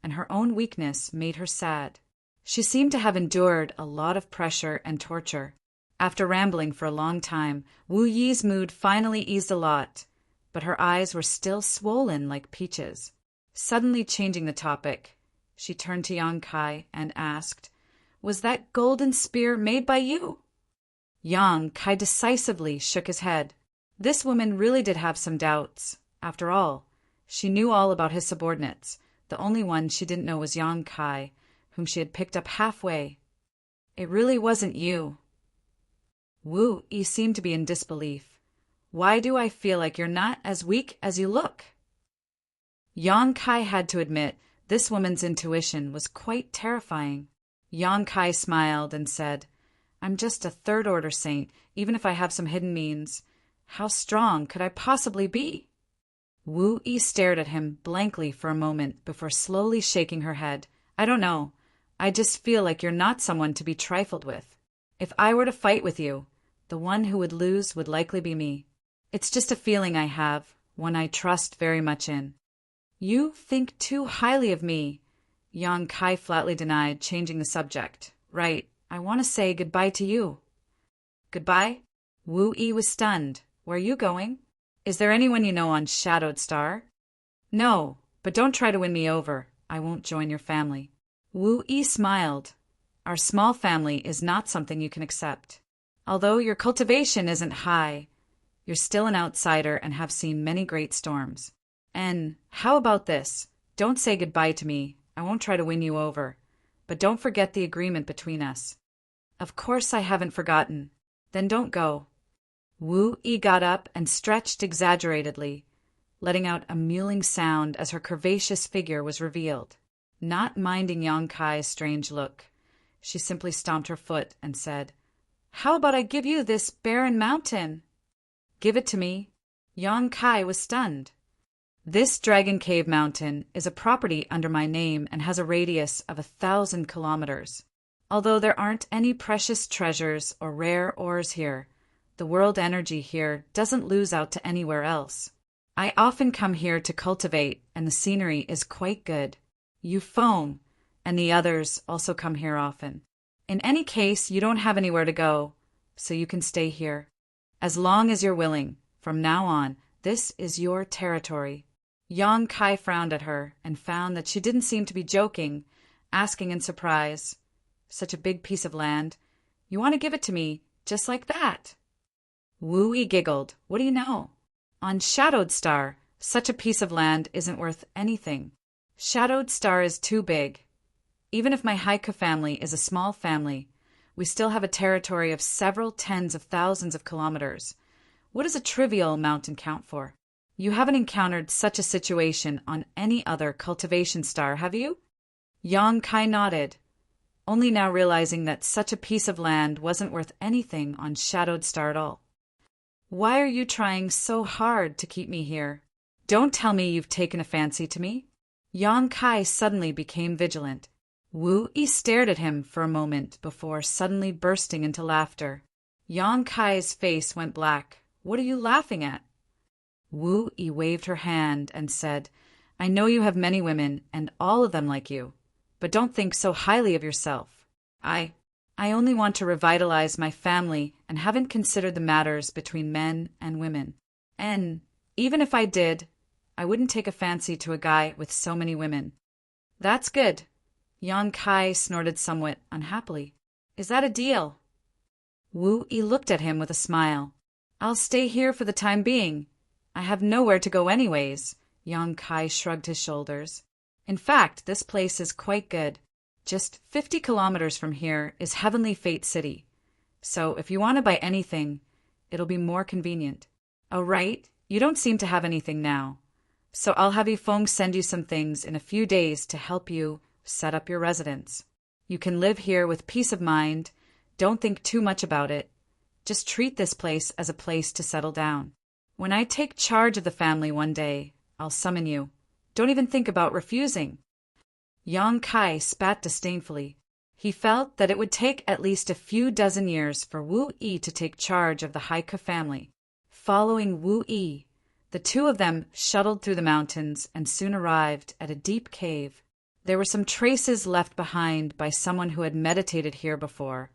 and her own weakness made her sad. She seemed to have endured a lot of pressure and torture. After rambling for a long time, Wu Yi's mood finally eased a lot, but her eyes were still swollen like peaches. Suddenly changing the topic, she turned to Yang Kai and asked, "Was that golden spear made by you?" Yang Kai decisively shook his head. This woman really did have some doubts. After all, she knew all about his subordinates. The only one she didn't know was Yang Kai, whom she had picked up halfway. "It really wasn't you." Wu Yi seemed to be in disbelief. "Why do I feel like you're not as weak as you look?" Yang Kai had to admit This woman's intuition was quite terrifying. Yang Kai smiled and said, I'm just a third-order saint, even if I have some hidden means. How strong could I possibly be? Wu Yi stared at him blankly for a moment before slowly shaking her head. I don't know. I just feel like you're not someone to be trifled with. If I were to fight with you, the one who would lose would likely be me. It's just a feeling I have, one I trust very much in. You think too highly of me, Yang Kai flatly denied, changing the subject. Right, I want to say goodbye to you. Goodbye? Wu Yi was stunned. Where are you going? Is there anyone you know on Shadowed Star? No, but don't try to win me over. I won't join your family. Wu Yi smiled. Our small family is not something you can accept. Although your cultivation isn't high, you're still an outsider and have seen many great storms. And how about this? Don't say goodbye to me. I won't try to win you over. But don't forget the agreement between us. Of course I haven't forgotten. Then don't go. Wu Yi got up and stretched exaggeratedly, letting out a mewling sound as her curvaceous figure was revealed. Not minding Yang Kai's strange look, she simply stomped her foot and said, How about I give you this barren mountain? Give it to me. Yang Kai was stunned. This Dragon Cave mountain is a property under my name and has a radius of 1,000 kilometers. Although there aren't any precious treasures or rare ores here, the world energy here doesn't lose out to anywhere else. I often come here to cultivate, and the scenery is quite good. You Feng and the others also come here often. In any case, you don't have anywhere to go, so you can stay here. As long as you're willing, from now on, this is your territory. Yang Kai frowned at her and found that she didn't seem to be joking, asking in surprise, Such a big piece of land. You want to give it to me, just like that? Wu Yi giggled. What do you know? On Shadowed Star, such a piece of land isn't worth anything. Shadowed Star is too big. Even if my Haika family is a small family, we still have a territory of several tens of thousands of kilometers. What does a trivial mountain count for? You haven't encountered such a situation on any other cultivation star, have you? Yang Kai nodded, only now realizing that such a piece of land wasn't worth anything on Shadowed Star at all. Why are you trying so hard to keep me here? Don't tell me you've taken a fancy to me. Yang Kai suddenly became vigilant. Wu Yi stared at him for a moment before suddenly bursting into laughter. Yang Kai's face went black. What are you laughing at? Wu Yi waved her hand and said, I know you have many women, and all of them like you, but don't think so highly of yourself. I only want to revitalize my family and haven't considered the matters between men and women. And even if I did, I wouldn't take a fancy to a guy with so many women. That's good. Yang Kai snorted somewhat unhappily. Is that a deal? Wu Yi looked at him with a smile. I'll stay here for the time being. I have nowhere to go anyways. Yang Kai shrugged his shoulders. In fact, this place is quite good. Just 50 kilometers from here is Heavenly Fate City. So if you want to buy anything, it'll be more convenient. Oh, right, you don't seem to have anything now. So I'll have Yifeng send you some things in a few days to help you set up your residence. You can live here with peace of mind. Don't think too much about it. Just treat this place as a place to settle down. When I take charge of the family one day, I'll summon you. Don't even think about refusing. Yang Kai spat disdainfully. He felt that it would take at least a few dozen years for Wu Yi to take charge of the Haika family. Following Wu Yi, the two of them shuttled through the mountains and soon arrived at a deep cave. There were some traces left behind by someone who had meditated here before.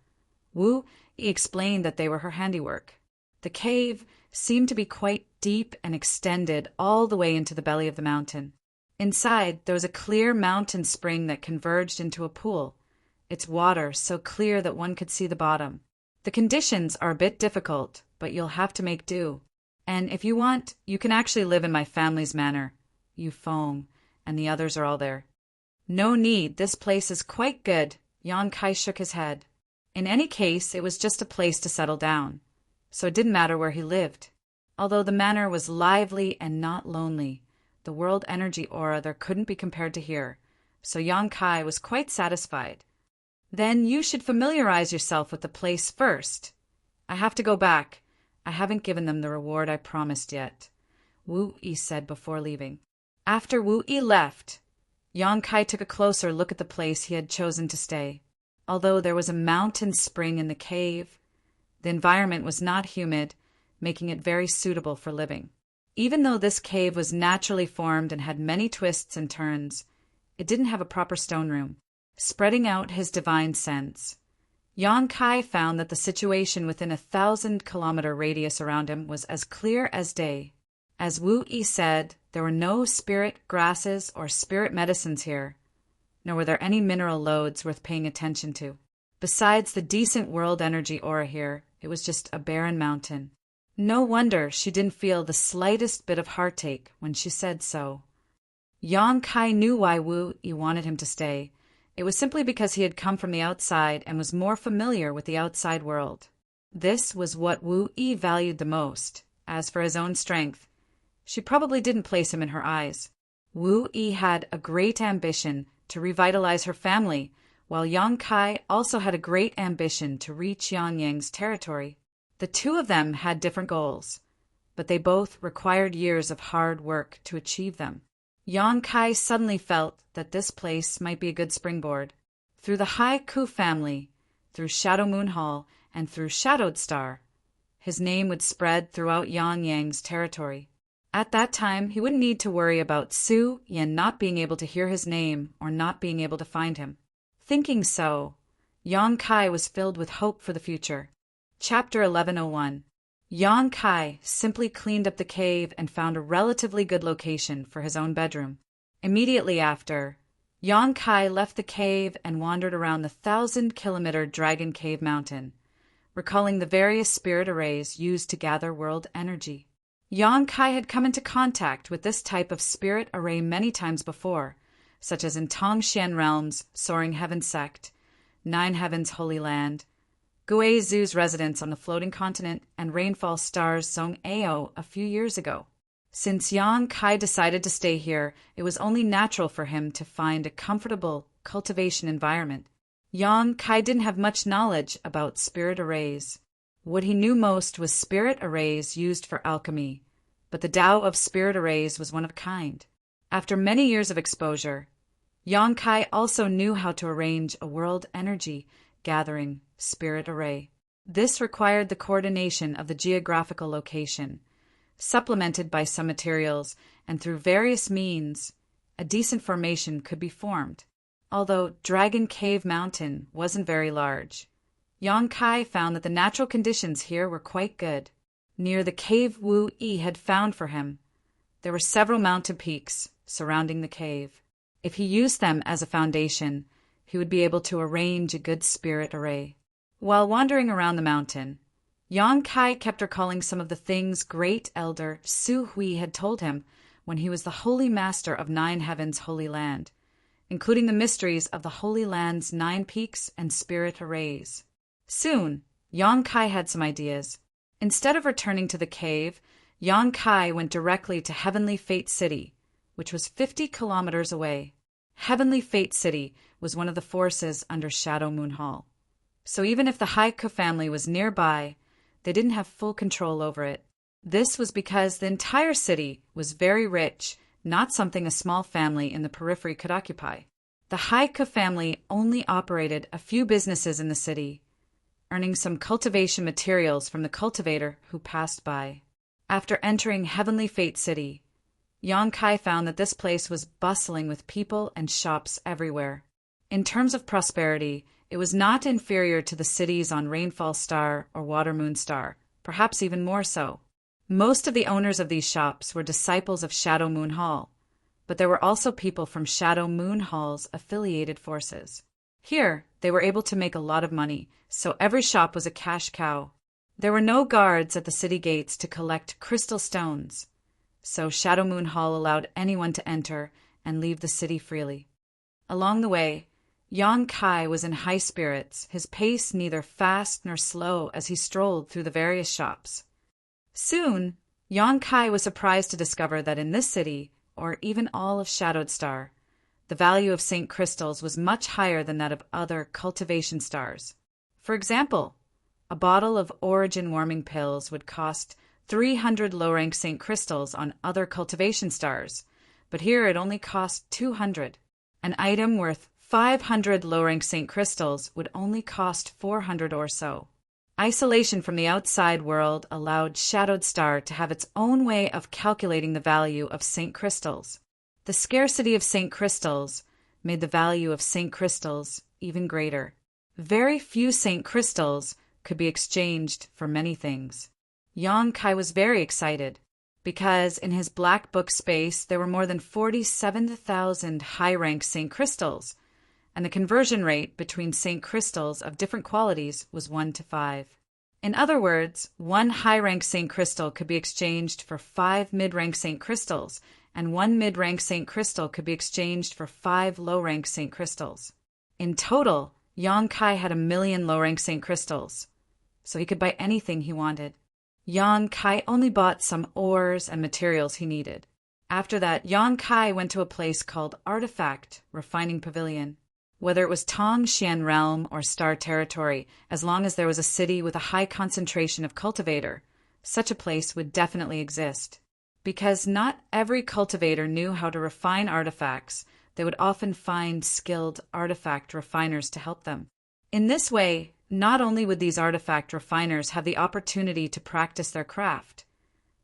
Wu Yi explained that they were her handiwork. The cave seemed to be quite deep and extended all the way into the belly of the mountain. Inside, there was a clear mountain spring that converged into a pool, its water so clear that one could see the bottom. The conditions are a bit difficult, but you'll have to make do. And if you want, you can actually live in my family's manor. Yifeng and the others are all there. No need, this place is quite good. Yang Kai shook his head. In any case, it was just a place to settle down, so it didn't matter where he lived. Although the manor was lively and not lonely, the world energy aura there couldn't be compared to here, so Yang Kai was quite satisfied. Then you should familiarize yourself with the place first. I have to go back. I haven't given them the reward I promised yet, Wu Yi said before leaving. After Wu Yi left, Yang Kai took a closer look at the place he had chosen to stay. Although there was a mountain spring in the cave, the environment was not humid, making it very suitable for living. Even though this cave was naturally formed and had many twists and turns, it didn't have a proper stone room. Spreading out his divine sense, Yang Kai found that the situation within a 1,000-kilometer radius around him was as clear as day. As Wu Yi said, there were no spirit grasses or spirit medicines here, nor were there any mineral lodes worth paying attention to. Besides the decent world energy aura here, it was just a barren mountain. No wonder she didn't feel the slightest bit of heartache when she said so. Yang Kai knew why Wu Yi wanted him to stay. It was simply because he had come from the outside and was more familiar with the outside world. This was what Wu Yi valued the most. As for his own strength, she probably didn't place him in her eyes. Wu Yi had a great ambition to revitalize her family, while Yang Kai also had a great ambition to reach Yang Yang's territory. The two of them had different goals, but they both required years of hard work to achieve them. Yang Kai suddenly felt that this place might be a good springboard. Through the Haiku family, through Shadow Moon Hall, and through Shadowed Star, his name would spread throughout Yang Yang's territory. At that time, he wouldn't need to worry about Su Yan not being able to hear his name or not being able to find him. Thinking so, Yang Kai was filled with hope for the future. Chapter 1101. Yang Kai simply cleaned up the cave and found a relatively good location for his own bedroom. Immediately after, Yang Kai left the cave and wandered around the 1,000-kilometer Dragon Cave Mountain, recalling the various spirit arrays used to gather world energy. Yang Kai had come into contact with this type of spirit array many times before, such as in Tongshan Realms' Soaring Heaven Sect, Nine Heavens Holy Land, Guizu's residence on the floating continent, and Rainfall Star's Song Ao a few years ago. Since Yang Kai decided to stay here, it was only natural for him to find a comfortable cultivation environment. Yang Kai didn't have much knowledge about spirit arrays. What he knew most was spirit arrays used for alchemy, but the Tao of spirit arrays was one of a kind. After many years of exposure, Yang Kai also knew how to arrange a world energy gathering spirit array. This required the coordination of the geographical location, supplemented by some materials, and through various means, a decent formation could be formed. Although Dragon Cave Mountain wasn't very large, Yang Kai found that the natural conditions here were quite good. Near the cave Wu Yi had found for him, there were several mountain peaks surrounding the cave. If he used them as a foundation, he would be able to arrange a good spirit array. While wandering around the mountain, Yang Kai kept recalling some of the things Great Elder Su Hui had told him when he was the Holy Master of Nine Heavens Holy Land, including the mysteries of the Holy Land's 9 peaks and spirit arrays. Soon, Yang Kai had some ideas. Instead of returning to the cave, Yang Kai went directly to Heavenly Fate City, which was 50 kilometers away. Heavenly Fate City was one of the forces under Shadow Moon Hall. So even if the Haiku family was nearby, they didn't have full control over it. This was because the entire city was very rich, not something a small family in the periphery could occupy. The Haiku family only operated a few businesses in the city, earning some cultivation materials from the cultivator who passed by. After entering Heavenly Fate City, Yang Kai found that this place was bustling with people and shops everywhere. In terms of prosperity, it was not inferior to the cities on Rainfall Star or Water Moon Star, perhaps even more so. Most of the owners of these shops were disciples of Shadow Moon Hall, but there were also people from Shadow Moon Hall's affiliated forces. Here, they were able to make a lot of money, so every shop was a cash cow. There were no guards at the city gates to collect crystal stones, so Shadow Moon Hall allowed anyone to enter and leave the city freely. Along the way, Yang Kai was in high spirits, his pace neither fast nor slow as he strolled through the various shops. Soon, Yang Kai was surprised to discover that in this city, or even all of Shadowed Star, the value of St. crystals was much higher than that of other cultivation stars. For example, a bottle of origin warming pills would cost 300 low-rank St. crystals on other cultivation stars, but here it only cost 200. An item worth 500 low-rank St. crystals would only cost 400 or so. Isolation from the outside world allowed Shadowed Star to have its own way of calculating the value of St. crystals. The scarcity of St. crystals made the value of St. crystals even greater. Very few St. crystals could be exchanged for many things. Yang Kai was very excited, because in his black book space there were more than 47,000 high-rank St. crystals, and the conversion rate between St. crystals of different qualities was 1 to 5. In other words, one high-rank St. crystal could be exchanged for 5 mid-rank St. crystals, and one mid-rank St. crystal could be exchanged for 5 low-rank St. crystals. In total, Yang Kai had 1,000,000 low-rank St. crystals, so he could buy anything he wanted. Yang Kai only bought some ores and materials he needed. After that, Yang Kai went to a place called Artifact Refining Pavilion. Whether it was Tong Xian Realm or Star Territory, as long as there was a city with a high concentration of cultivator, such a place would definitely exist. Because not every cultivator knew how to refine artifacts, they would often find skilled artifact refiners to help them. In this way, not only would these artifact refiners have the opportunity to practice their craft,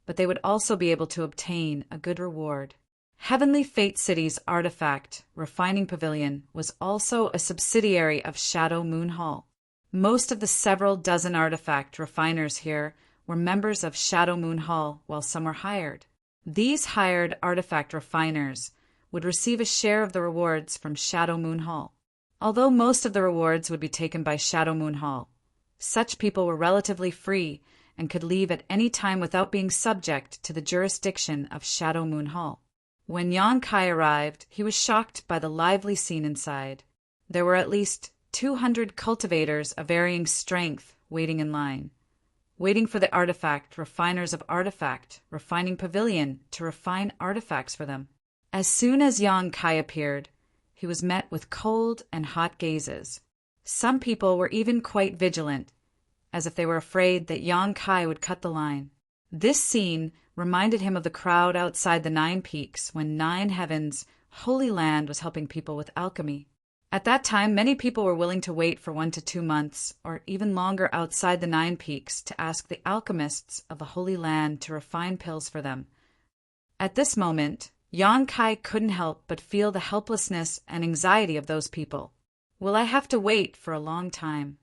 but they would also be able to obtain a good reward. Heavenly Fate City's Artifact Refining Pavilion was also a subsidiary of Shadow Moon Hall. Most of the several dozen artifact refiners here were members of Shadow Moon Hall, while some were hired. These hired artifact refiners would receive a share of the rewards from Shadow Moon Hall. Although most of the rewards would be taken by Shadow Moon Hall, such people were relatively free and could leave at any time without being subject to the jurisdiction of Shadow Moon Hall. When Yang Kai arrived, he was shocked by the lively scene inside. There were at least 200 cultivators of varying strength waiting in line, waiting for the artifact refiners of Artifact Refining Pavilion to refine artifacts for them. As soon as Yang Kai appeared, he was met with cold and hot gazes. Some people were even quite vigilant, as if they were afraid that Yang Kai would cut the line. This scene reminded him of the crowd outside the 9 Peaks when 9 Heavens' Holy Land was helping people with alchemy. At that time, many people were willing to wait for 1 to 2 months, or even longer outside the 9 Peaks to ask the alchemists of the Holy Land to refine pills for them. At this moment, Yang Kai couldn't help but feel the helplessness and anxiety of those people. Will I have to wait for a long time?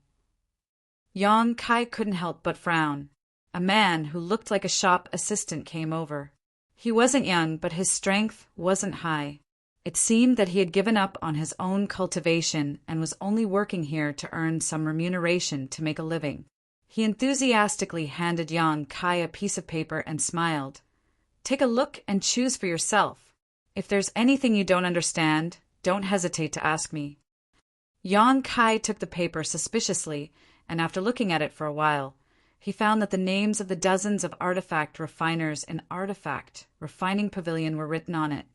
Yang Kai couldn't help but frown. A man who looked like a shop assistant came over. He wasn't young, but his strength wasn't high. It seemed that he had given up on his own cultivation and was only working here to earn some remuneration to make a living. He enthusiastically handed Yang Kai a piece of paper and smiled. Take a look and choose for yourself. If there's anything you don't understand, don't hesitate to ask me. Yang Kai took the paper suspiciously, and after looking at it for a while, he found that the names of the dozens of artifact refiners in Artifact Refining Pavilion were written on it,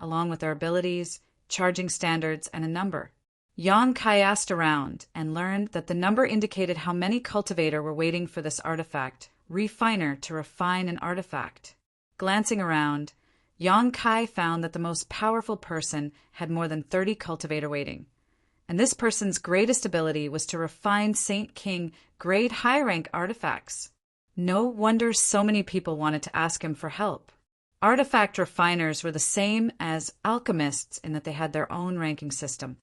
along with their abilities, charging standards, and a number. Yang Kai asked around and learned that the number indicated how many cultivator were waiting for this artifact refiner to refine an artifact. Glancing around, Yang Kai found that the most powerful person had more than 30 cultivator waiting, and this person's greatest ability was to refine Saint King grade high-rank artifacts. No wonder so many people wanted to ask him for help. Artifact refiners were the same as alchemists in that they had their own ranking system.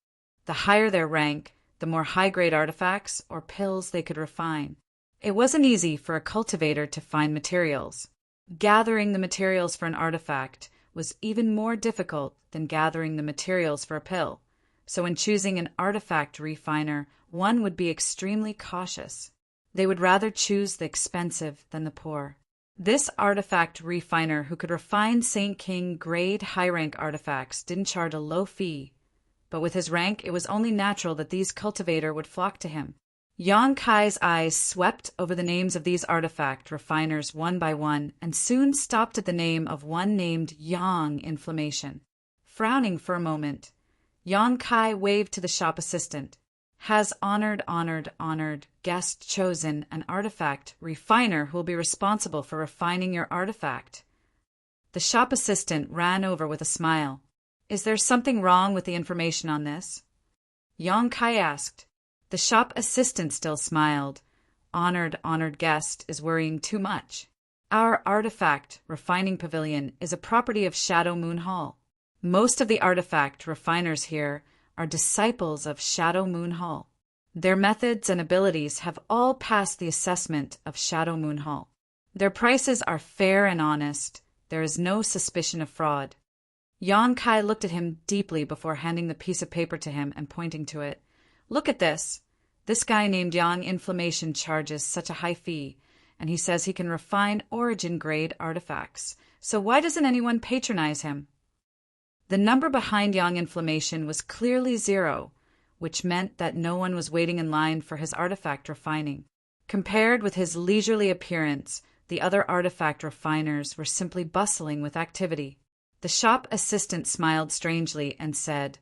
The higher their rank, the more high-grade artifacts or pills they could refine. It wasn't easy for a cultivator to find materials. Gathering the materials for an artifact was even more difficult than gathering the materials for a pill, so when choosing an artifact refiner, one would be extremely cautious. They would rather choose the expensive than the poor. This artifact refiner who could refine Saint King grade high-rank artifacts didn't charge a low fee, but with his rank it was only natural that these cultivator would flock to him. Yang Kai's eyes swept over the names of these artifact refiners one by one and soon stopped at the name of one named Yang Inflammation. Frowning for a moment, Yang Kai waved to the shop assistant. Has honored guest chosen an artifact refiner who will be responsible for refining your artifact? The shop assistant ran over with a smile. Is there something wrong with the information on this? Yang Kai asked. The shop assistant still smiled. Honored guest is worrying too much. Our artifact refining pavilion is a property of Shadow Moon Hall. Most of the artifact refiners here are disciples of Shadow Moon Hall. Their methods and abilities have all passed the assessment of Shadow Moon Hall. Their prices are fair and honest. There is no suspicion of fraud. Yang Kai looked at him deeply before handing the piece of paper to him and pointing to it. Look at this. This guy named Yang Inflammation charges such a high fee, and he says he can refine origin-grade artifacts. So why doesn't anyone patronize him? The number behind Yang Inflammation was clearly 0, which meant that no one was waiting in line for his artifact refining. Compared with his leisurely appearance, the other artifact refiners were simply bustling with activity. The shop assistant smiled strangely and said,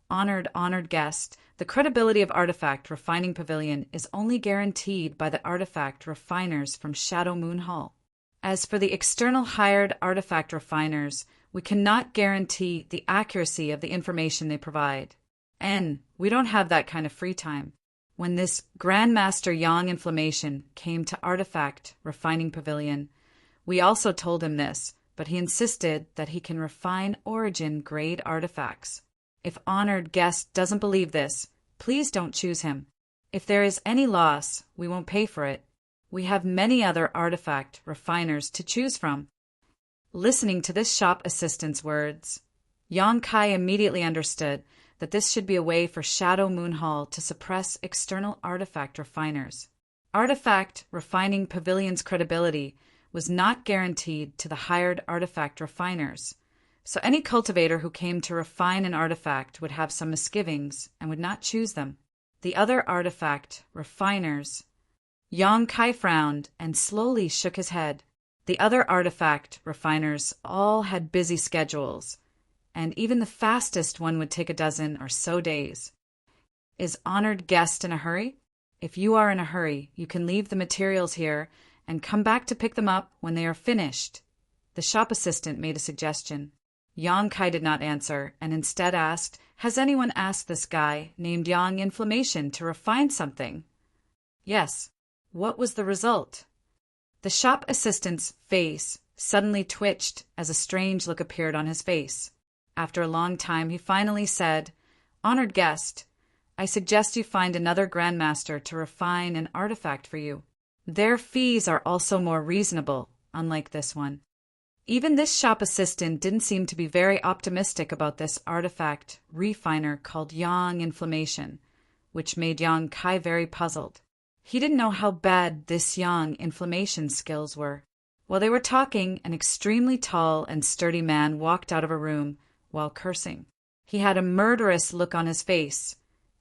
Honored guest, the credibility of Artifact Refining Pavilion is only guaranteed by the artifact refiners from Shadow Moon Hall. As for the external hired artifact refiners, we cannot guarantee the accuracy of the information they provide. And we don't have that kind of free time. When this Grandmaster Yang Inflammation came to Artifact Refining Pavilion, we also told him this, but he insisted that he can refine origin-grade artifacts. If honored guest doesn't believe this, please don't choose him. If there is any loss, we won't pay for it. We have many other artifact refiners to choose from. Listening to this shop assistant's words, Yang Kai immediately understood that this should be a way for Shadow Moon Hall to suppress external artifact refiners. Artifact Refining Pavilion's credibility was not guaranteed to the hired artifact refiners, so any cultivator who came to refine an artifact would have some misgivings and would not choose them. The other artifact refiners. Yang Kai frowned and slowly shook his head. The other artifact refiners all had busy schedules, and even the fastest one would take a dozen or so days. Is honored guest in a hurry? If you are in a hurry, you can leave the materials here and come back to pick them up when they are finished. The shop assistant made a suggestion. Yang Kai did not answer, and instead asked, Has anyone asked this guy named Yang Inflammation to refine something? Yes. What was the result? The shop assistant's face suddenly twitched as a strange look appeared on his face. After a long time, he finally said, Honored guest, I suggest you find another grandmaster to refine an artifact for you. Their fees are also more reasonable, unlike this one. Even this shop assistant didn't seem to be very optimistic about this artifact refiner called Yang Inflammation, which made Yang Kai very puzzled. He didn't know how bad this Yang Inflammation skills were. While they were talking, an extremely tall and sturdy man walked out of a room while cursing. He had a murderous look on his face,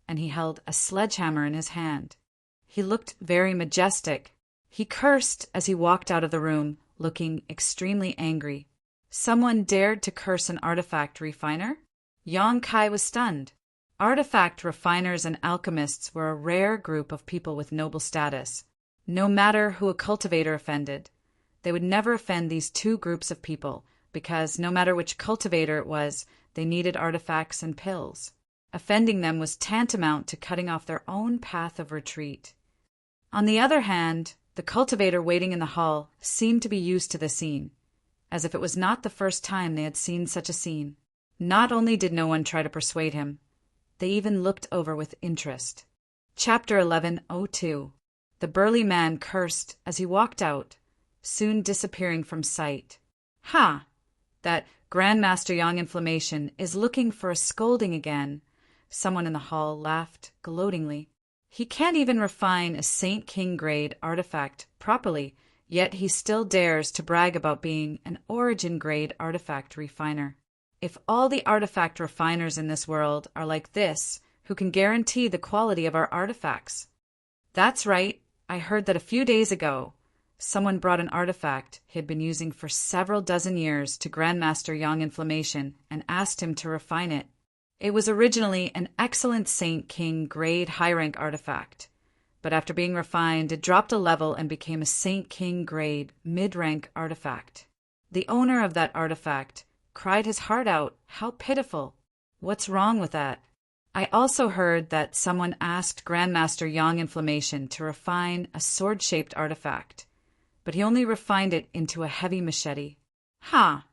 and he held a sledgehammer in his hand. He looked very majestic. He cursed as he walked out of the room, looking extremely angry. Someone dared to curse an artifact refiner? Yang Kai was stunned. Artifact refiners and alchemists were a rare group of people with noble status. No matter who a cultivator offended, they would never offend these two groups of people, because no matter which cultivator it was, they needed artifacts and pills. Offending them was tantamount to cutting off their own path of retreat. On the other hand, the cultivator waiting in the hall seemed to be used to the scene, as if it was not the first time they had seen such a scene. Not only did no one try to persuade him, they even looked over with interest. Chapter 11:02. The burly man cursed as he walked out, soon disappearing from sight. Ha! That Grandmaster Yang Inflammation is looking for a scolding again. Someone in the hall laughed gloatingly. He can't even refine a Saint King grade artifact properly, yet he still dares to brag about being an origin grade artifact refiner. If all the artifact refiners in this world are like this, who can guarantee the quality of our artifacts? That's right, I heard that a few days ago, someone brought an artifact he had been using for several dozen years to Grandmaster Yang Inflammation and asked him to refine it. It was originally an excellent Saint King grade high-rank artifact, but after being refined, it dropped a level and became a Saint King grade mid-rank artifact. The owner of that artifact cried his heart out. How pitiful! What's wrong with that? I also heard that someone asked Grandmaster Yang Inflammation to refine a sword-shaped artifact, but he only refined it into a heavy machete. Ha!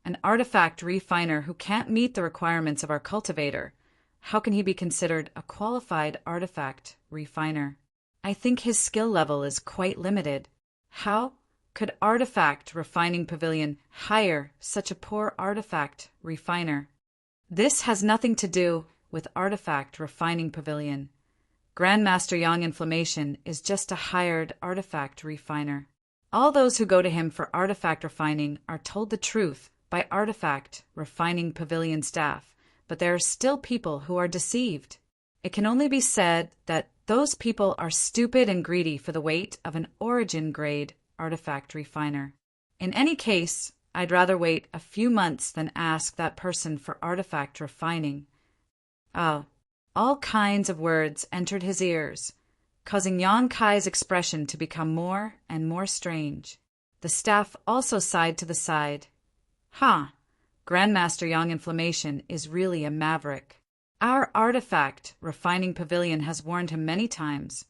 An artifact refiner who can't meet the requirements of our cultivator. How can he be considered a qualified artifact refiner? I think his skill level is quite limited. How could Artifact Refining Pavilion hire such a poor artifact refiner? This has nothing to do with Artifact Refining Pavilion. Grandmaster Yang Inflammation is just a hired artifact refiner. All those who go to him for artifact refining are told the truth by Artifact Refining Pavilion staff, but there are still people who are deceived. It can only be said that those people are stupid and greedy for the weight of an origin grade artifact refiner. In any case, I'd rather wait a few months than ask that person for artifact refining. Oh, all kinds of words entered his ears, causing Yang Kai's expression to become more and more strange. The staff also sighed to the side. Grandmaster Yang Inflammation is really a maverick. Our artifact refining pavilion has warned him many times,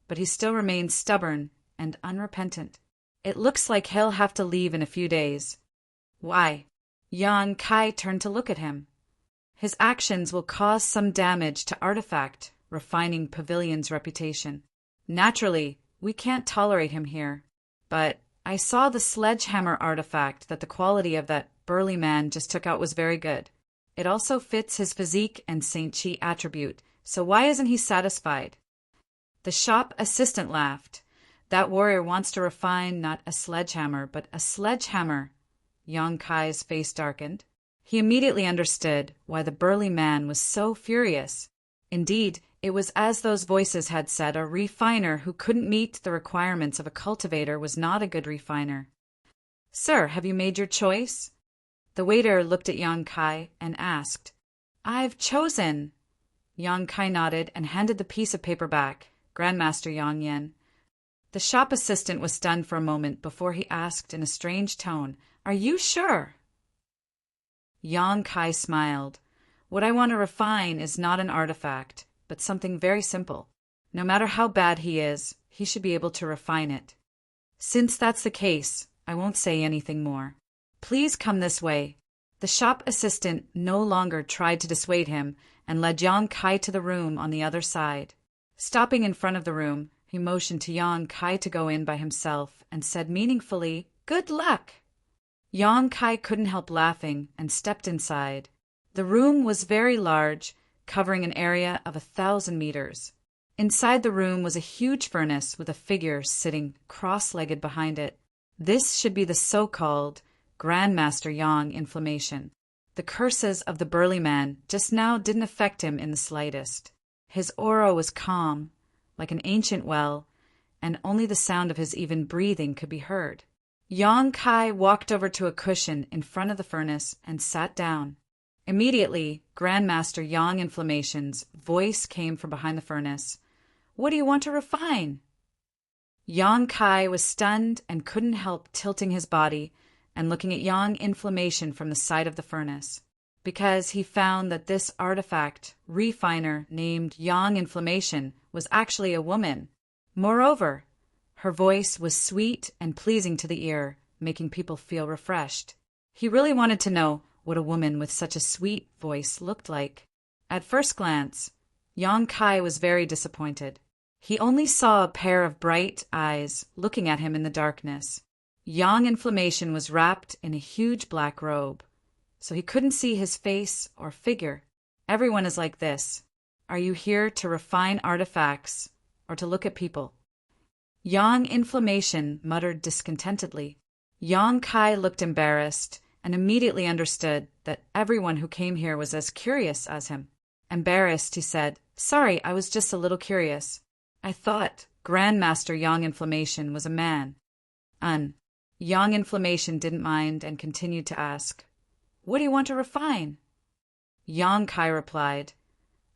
but he still remains stubborn and unrepentant. It looks like he'll have to leave in a few days. Why? Yang Kai turned to look at him. His actions will cause some damage to Artifact Refining Pavilion's reputation. Naturally, we can't tolerate him here. But I saw the sledgehammer artifact that the quality of that burly man just took out was very good. It also fits his physique and Saint Chi attribute, so why isn't he satisfied? The shop assistant laughed. That warrior wants to refine not a sledgehammer, but a sledgehammer. Yang Kai's face darkened. He immediately understood why the burly man was so furious. Indeed, it was as those voices had said, a refiner who couldn't meet the requirements of a cultivator was not a good refiner. Sir, have you made your choice? The waiter looked at Yang Kai and asked. I've chosen. Yang Kai nodded and handed the piece of paper back. Grandmaster Yang Yen. The shop assistant was stunned for a moment before he asked in a strange tone, Are you sure? Yang Kai smiled. What I want to refine is not an artifact, but something very simple. No matter how bad he is, he should be able to refine it. Since that's the case, I won't say anything more. Please come this way. The shop assistant no longer tried to dissuade him and led Yang Kai to the room on the other side. Stopping in front of the room, he motioned to Yang Kai to go in by himself and said meaningfully, Good luck! Yang Kai couldn't help laughing and stepped inside. The room was very large, covering an area of 1,000 meters. Inside the room was a huge furnace with a figure sitting cross-legged behind it. This should be the so-called Grandmaster Yang Inflammation. The curses of the burly man just now didn't affect him in the slightest. His aura was calm, like an ancient well, and only the sound of his even breathing could be heard. Yang Kai walked over to a cushion in front of the furnace and sat down. Immediately, Grandmaster Yang Inflammation's voice came from behind the furnace. What do you want to refine? Yang Kai was stunned and couldn't help tilting his body and looking at Yang Inflammation from the side of the furnace, because he found that this artifact refiner named Yang Inflammation was actually a woman. Moreover, her voice was sweet and pleasing to the ear, making people feel refreshed. He really wanted to know what a woman with such a sweet voice looked like. At first glance, Yang Kai was very disappointed. He only saw a pair of bright eyes looking at him in the darkness. Yang Inflammation was wrapped in a huge black robe, so he couldn't see his face or figure. Everyone is like this. Are you here to refine artifacts or to look at people? Yang Inflammation muttered discontentedly. Yang Kai looked embarrassed and immediately understood that everyone who came here was as curious as him. Embarrassed, he said, Sorry, I was just a little curious. I thought Grandmaster Yang Inflammation was a man. Yang Inflammation didn't mind and continued to ask, What do you want to refine? Yang Kai replied,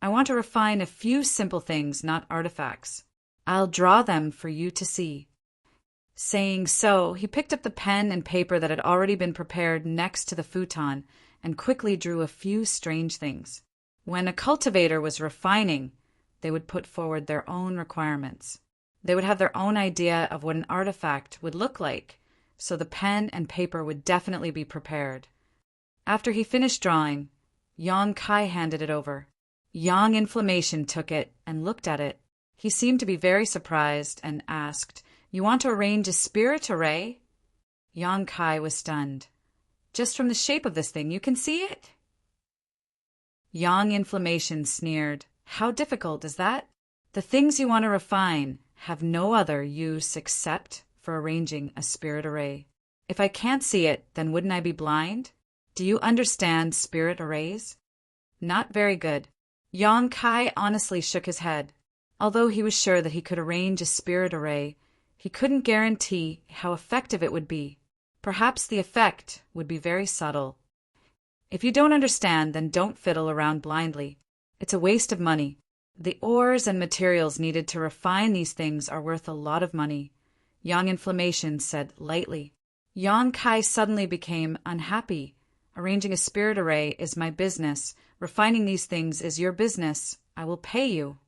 I want to refine a few simple things, not artifacts. I'll draw them for you to see. Saying so, he picked up the pen and paper that had already been prepared next to the futon and quickly drew a few strange things. When a cultivator was refining, they would put forward their own requirements. They would have their own idea of what an artifact would look like, so the pen and paper would definitely be prepared. After he finished drawing, Yang Kai handed it over. Yang Inflammation took it and looked at it. He seemed to be very surprised and asked, You want to arrange a spirit array? Yang Kai was stunned. Just from the shape of this thing, you can see it? Yang Inflammation sneered. How difficult is that? The things you want to refine have no other use except for arranging a spirit array. If I can't see it, then wouldn't I be blind? Do you understand spirit arrays? Not very good. Yang Kai honestly shook his head. Although he was sure that he could arrange a spirit array, he couldn't guarantee how effective it would be. Perhaps the effect would be very subtle. If you don't understand, then don't fiddle around blindly. It's a waste of money. The ores and materials needed to refine these things are worth a lot of money, Yang Inflammation said lightly. Yang Kai suddenly became unhappy. Arranging a spirit array is my business. Refining these things is your business. I will pay you.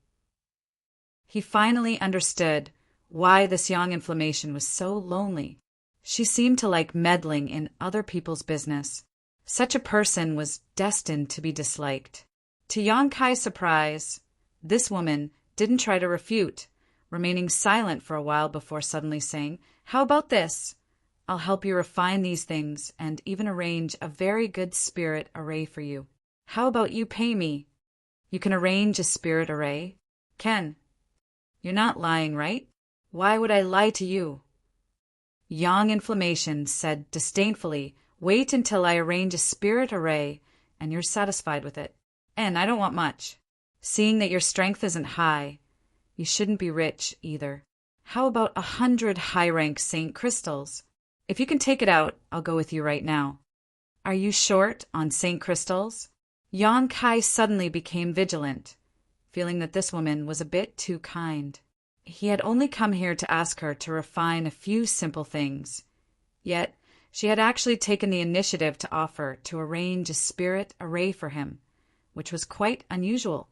He finally understood why this Yang Inflammation was so lonely. She seemed to like meddling in other people's business. Such a person was destined to be disliked. To Yang Kai's surprise, this woman didn't try to refute, remaining silent for a while before suddenly saying, How about this? I'll help you refine these things and even arrange a very good spirit array for you. How about you pay me? You can arrange a spirit array. Ken, you're not lying, right? Why would I lie to you? Yang Inflammation said disdainfully, Wait until I arrange a spirit array and you're satisfied with it. And I don't want much. Seeing that your strength isn't high, you shouldn't be rich either. How about 100 high-rank Saint crystals? If you can take it out, I'll go with you right now. Are you short on Saint crystals? Yang Kai suddenly became vigilant, feeling that this woman was a bit too kind. He had only come here to ask her to refine a few simple things. Yet, she had actually taken the initiative to offer to arrange a spirit array for him, which was quite unusual.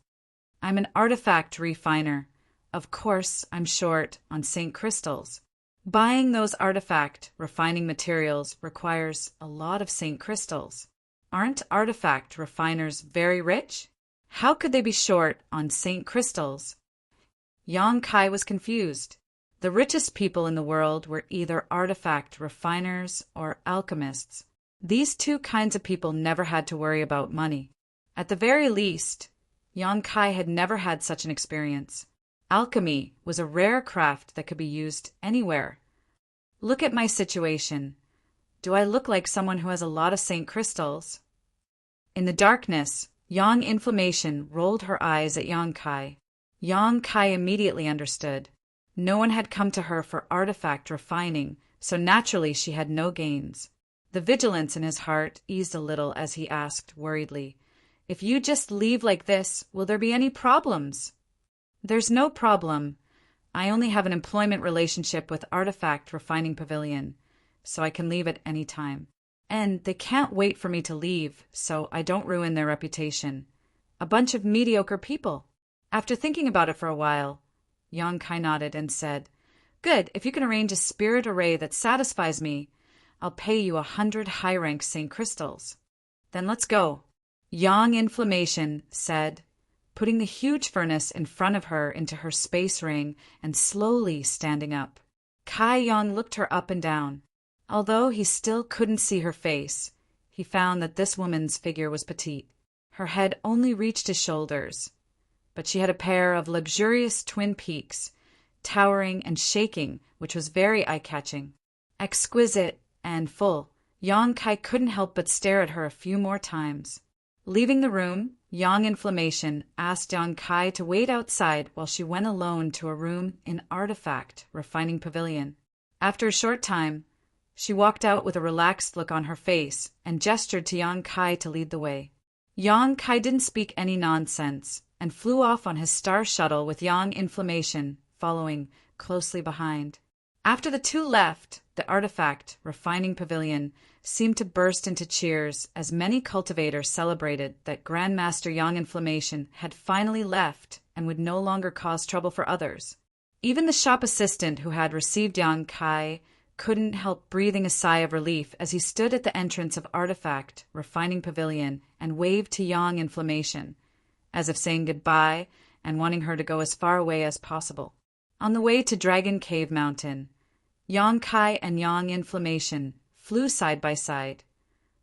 I'm an artifact refiner. Of course, I'm short on Saint crystals. Buying those artifact refining materials requires a lot of Saint crystals. Aren't artifact refiners very rich? How could they be short on Saint crystals? Yang Kai was confused. The richest people in the world were either artifact refiners or alchemists. These two kinds of people never had to worry about money. At the very least, Yang Kai had never had such an experience. Alchemy was a rare craft that could be used anywhere. Look at my situation. Do I look like someone who has a lot of Saint crystals? In the darkness, Yang Inflammation rolled her eyes at Yang Kai. Yang Kai immediately understood. No one had come to her for artifact refining, so naturally she had no gains. The vigilance in his heart eased a little as he asked worriedly, If you just leave like this, will there be any problems? There's no problem. I only have an employment relationship with Artifact Refining Pavilion, so I can leave at any time. And they can't wait for me to leave, so I don't ruin their reputation. A bunch of mediocre people. After thinking about it for a while, Yang Kai nodded and said, Good, if you can arrange a spirit array that satisfies me, I'll pay you 100 high-rank Saint crystals. Then let's go. Yang Inflammation said, putting the huge furnace in front of her into her space ring and slowly standing up. Kai Yang looked her up and down. Although he still couldn't see her face, he found that this woman's figure was petite. Her head only reached his shoulders, but she had a pair of luxurious twin peaks, towering and shaking, which was very eye-catching. Exquisite and full, Yang Kai couldn't help but stare at her a few more times. Leaving the room, Yang Inflammation asked Yang Kai to wait outside while she went alone to a room in Artifact Refining Pavilion. After a short time, she walked out with a relaxed look on her face and gestured to Yang Kai to lead the way. Yang Kai didn't speak any nonsense and flew off on his star shuttle with Yang Inflammation following closely behind. After the two left, the artifact refining pavilion seemed to burst into cheers as many cultivators celebrated that Grandmaster Yang Inflammation had finally left and would no longer cause trouble for others. Even the shop assistant who had received Yang Kai couldn't help breathing a sigh of relief as he stood at the entrance of Artifact Refining Pavilion and waved to Yang Inflammation, as if saying goodbye and wanting her to go as far away as possible. On the way to Dragon Cave Mountain, Yang Kai and Yang Inflammation flew side by side.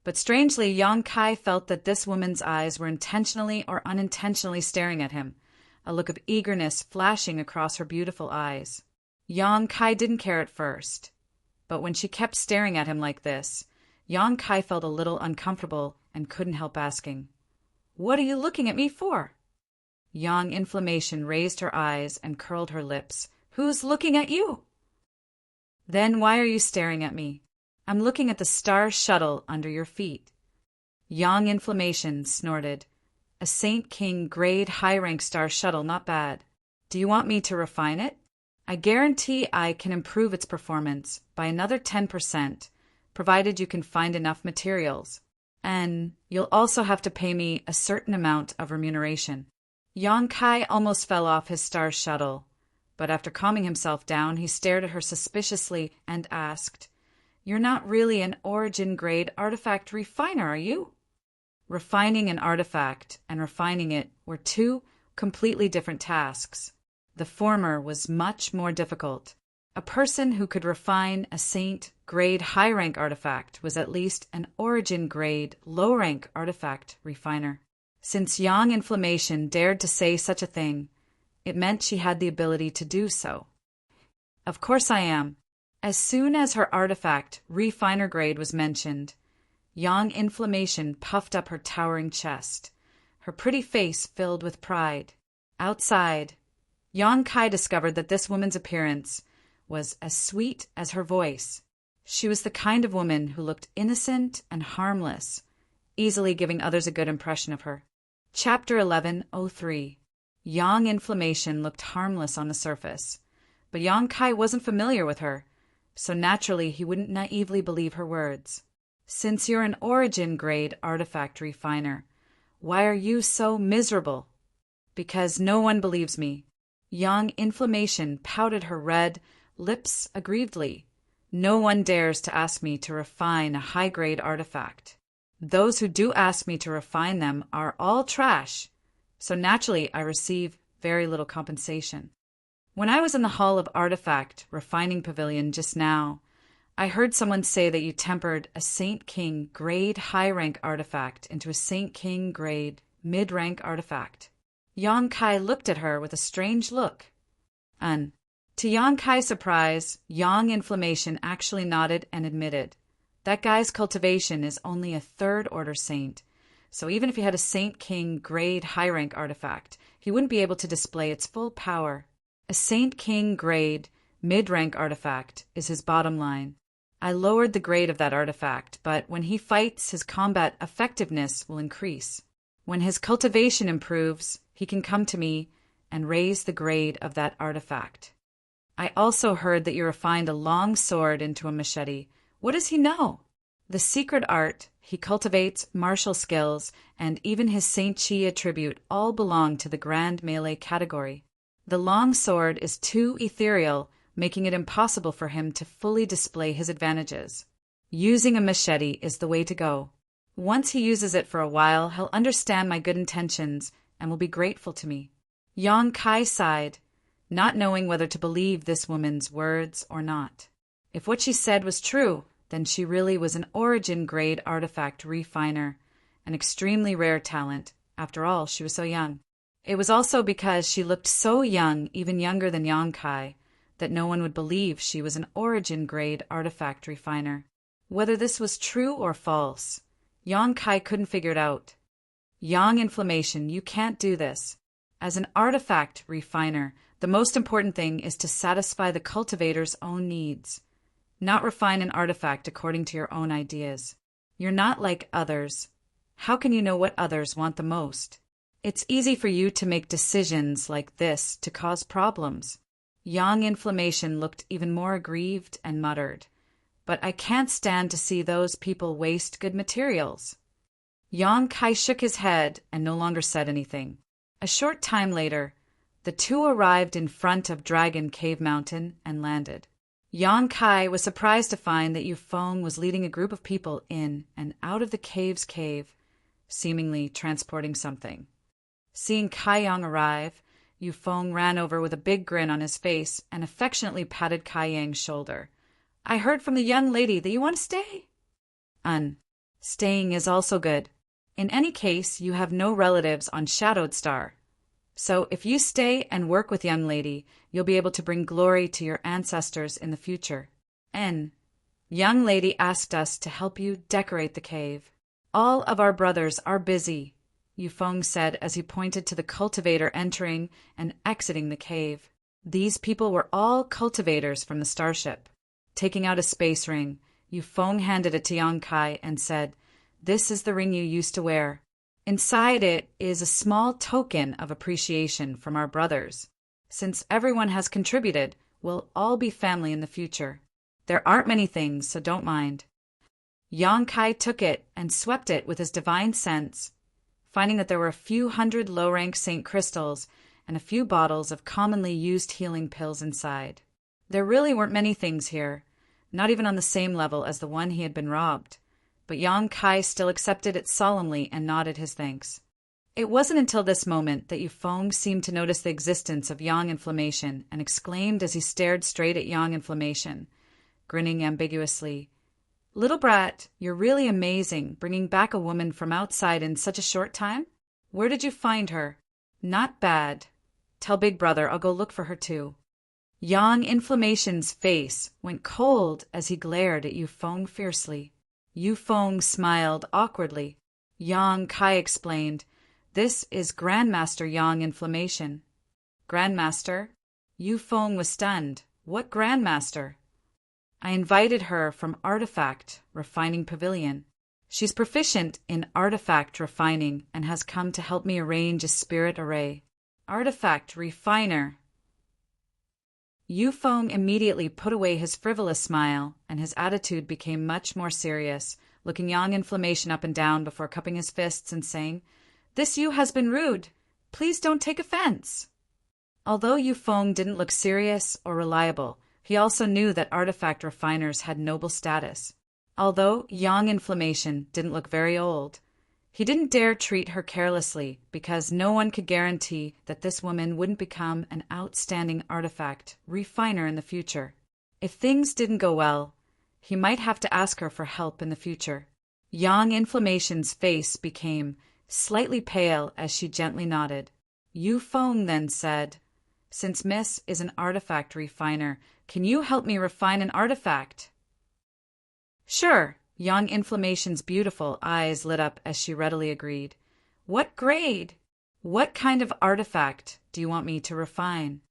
But strangely, Yang Kai felt that this woman's eyes were intentionally or unintentionally staring at him, a look of eagerness flashing across her beautiful eyes. Yang Kai didn't care at first, but when she kept staring at him like this, Yang Kai felt a little uncomfortable and couldn't help asking, "What are you looking at me for?" Yang Inflammation raised her eyes and curled her lips. "Who's looking at you?" "Then why are you staring at me?" "I'm looking at the star shuttle under your feet." Yang Inflammation snorted. "A Saint King grade high-rank star shuttle, not bad. Do you want me to refine it? I guarantee I can improve its performance by another 10%, provided you can find enough materials. And you'll also have to pay me a certain amount of remuneration." Yang Kai almost fell off his star shuttle, but after calming himself down, he stared at her suspiciously and asked, "You're not really an origin-grade artifact refiner, are you?" Refining an artifact and refining it were two completely different tasks. The former was much more difficult. A person who could refine a Saint-grade high-rank artifact was at least an origin-grade low-rank artifact refiner. Since Yang Inflammation dared to say such a thing, it meant she had the ability to do so. "Of course I am." As soon as her artifact refiner grade was mentioned, Yang Inflammation puffed up her towering chest, her pretty face filled with pride. Outside, Yang Kai discovered that this woman's appearance was as sweet as her voice. She was the kind of woman who looked innocent and harmless, easily giving others a good impression of her. Chapter 1103. Yang Inflammation looked harmless on the surface, but Yang Kai wasn't familiar with her, so naturally he wouldn't naively believe her words. "Since you're an origin-grade artifact refiner, why are you so miserable?" "Because no one believes me." Yang Inflammation pouted her red lips aggrievedly. "No one dares to ask me to refine a high-grade artifact. Those who do ask me to refine them are all trash, so naturally I receive very little compensation. When I was in the Hall of Artifact Refining Pavilion just now, I heard someone say that you tempered a Saint King grade high-rank artifact into a Saint King grade mid-rank artifact." Yang Kai looked at her with a strange look. To Yang Kai's surprise, Yang Inflammation actually nodded and admitted, "That guy's cultivation is only a third-order saint, so even if he had a Saint King grade high-rank artifact, he wouldn't be able to display its full power. A Saint King grade mid-rank artifact is his bottom line. I lowered the grade of that artifact, but when he fights, his combat effectiveness will increase. When his cultivation improves, he can come to me and raise the grade of that artifact. I also heard that you refined a long sword into a machete. What does he know? The secret art, he cultivates martial skills, and even his Saint Chi attribute all belong to the grand melee category. The long sword is too ethereal, making it impossible for him to fully display his advantages. Using a machete is the way to go. Once he uses it for a while, he'll understand my good intentions and will be grateful to me." Yang Kai sighed, not knowing whether to believe this woman's words or not. If what she said was true, then she really was an origin-grade artifact refiner, an extremely rare talent. After all, she was so young. It was also because she looked so young, even younger than Yang Kai, that no one would believe she was an origin-grade artifact refiner. Whether this was true or false, Yang Kai couldn't figure it out. "Yang Inflammation, you can't do this. As an artifact refiner, the most important thing is to satisfy the cultivator's own needs, not refine an artifact according to your own ideas. You're not like others. How can you know what others want the most? It's easy for you to make decisions like this to cause problems. Yang Inflammation looked even more aggrieved and muttered, "But I can't stand to see those people waste good materials." Yang Kai shook his head and no longer said anything. A short time later, the two arrived in front of Dragon Cave Mountain and landed. Yang Kai was surprised to find that Yu Feng was leading a group of people in and out of the cave's cave, seemingly transporting something. Seeing Kai Yang arrive, Yu Feng ran over with a big grin on his face and affectionately patted Kai Yang's shoulder. "I heard from the young lady that you want to stay." Staying is also good. In any case, you have no relatives on Shadowed Star. So if you stay and work with young lady, you'll be able to bring glory to your ancestors in the future. Young lady asked us to help you decorate the cave. All of our brothers are busy, Yu Feng said as he pointed to the cultivator entering and exiting the cave. These people were all cultivators from the starship. Taking out a space ring, Yu Feng handed it to Yang Kai and said, "This is the ring you used to wear. Inside it is a small token of appreciation from our brothers. Since everyone has contributed, we'll all be family in the future. There aren't many things, so don't mind." Yang Kai took it and swept it with his divine sense, finding that there were a few hundred low-rank Saint crystals and a few bottles of commonly used healing pills inside. There really weren't many things here, not even on the same level as the one he had been robbed. But Yang Kai still accepted it solemnly and nodded his thanks. It wasn't until this moment that Yu Feng seemed to notice the existence of Yang Inflammation and exclaimed as he stared straight at Yang Inflammation, grinning ambiguously, "Little brat, you're really amazing, bringing back a woman from outside in such a short time? Where did you find her?" "Not bad. Tell Big Brother I'll go look for her too." Yang Inflammation's face went cold as he glared at Yu Feng fiercely. Yu Feng smiled awkwardly. Yang Kai explained, "This is Grandmaster Yang Inflammation." "Grandmaster?" Yu Feng was stunned. "What Grandmaster?" "I invited her from Artifact Refining Pavilion. She's proficient in artifact refining and has come to help me arrange a spirit array." "Artifact refiner." Yu Feng immediately put away his frivolous smile, and his attitude became much more serious, looking Yang Inflammation up and down before cupping his fists and saying, "This Yu has been rude. Please don't take offense." Although Yu Feng didn't look serious or reliable, he also knew that artifact refiners had noble status. Although Yang Inflammation didn't look very old, he didn't dare treat her carelessly because no one could guarantee that this woman wouldn't become an outstanding artifact refiner in the future. If things didn't go well, he might have to ask her for help in the future. Yang Inflammation's face became slightly pale as she gently nodded. Yu Feng then said, "Since Miss is an artifact refiner, can you help me refine an artifact?" "Sure." Yang Inflammation's beautiful eyes lit up as she readily agreed. "What grade? What kind of artifact do you want me to refine?"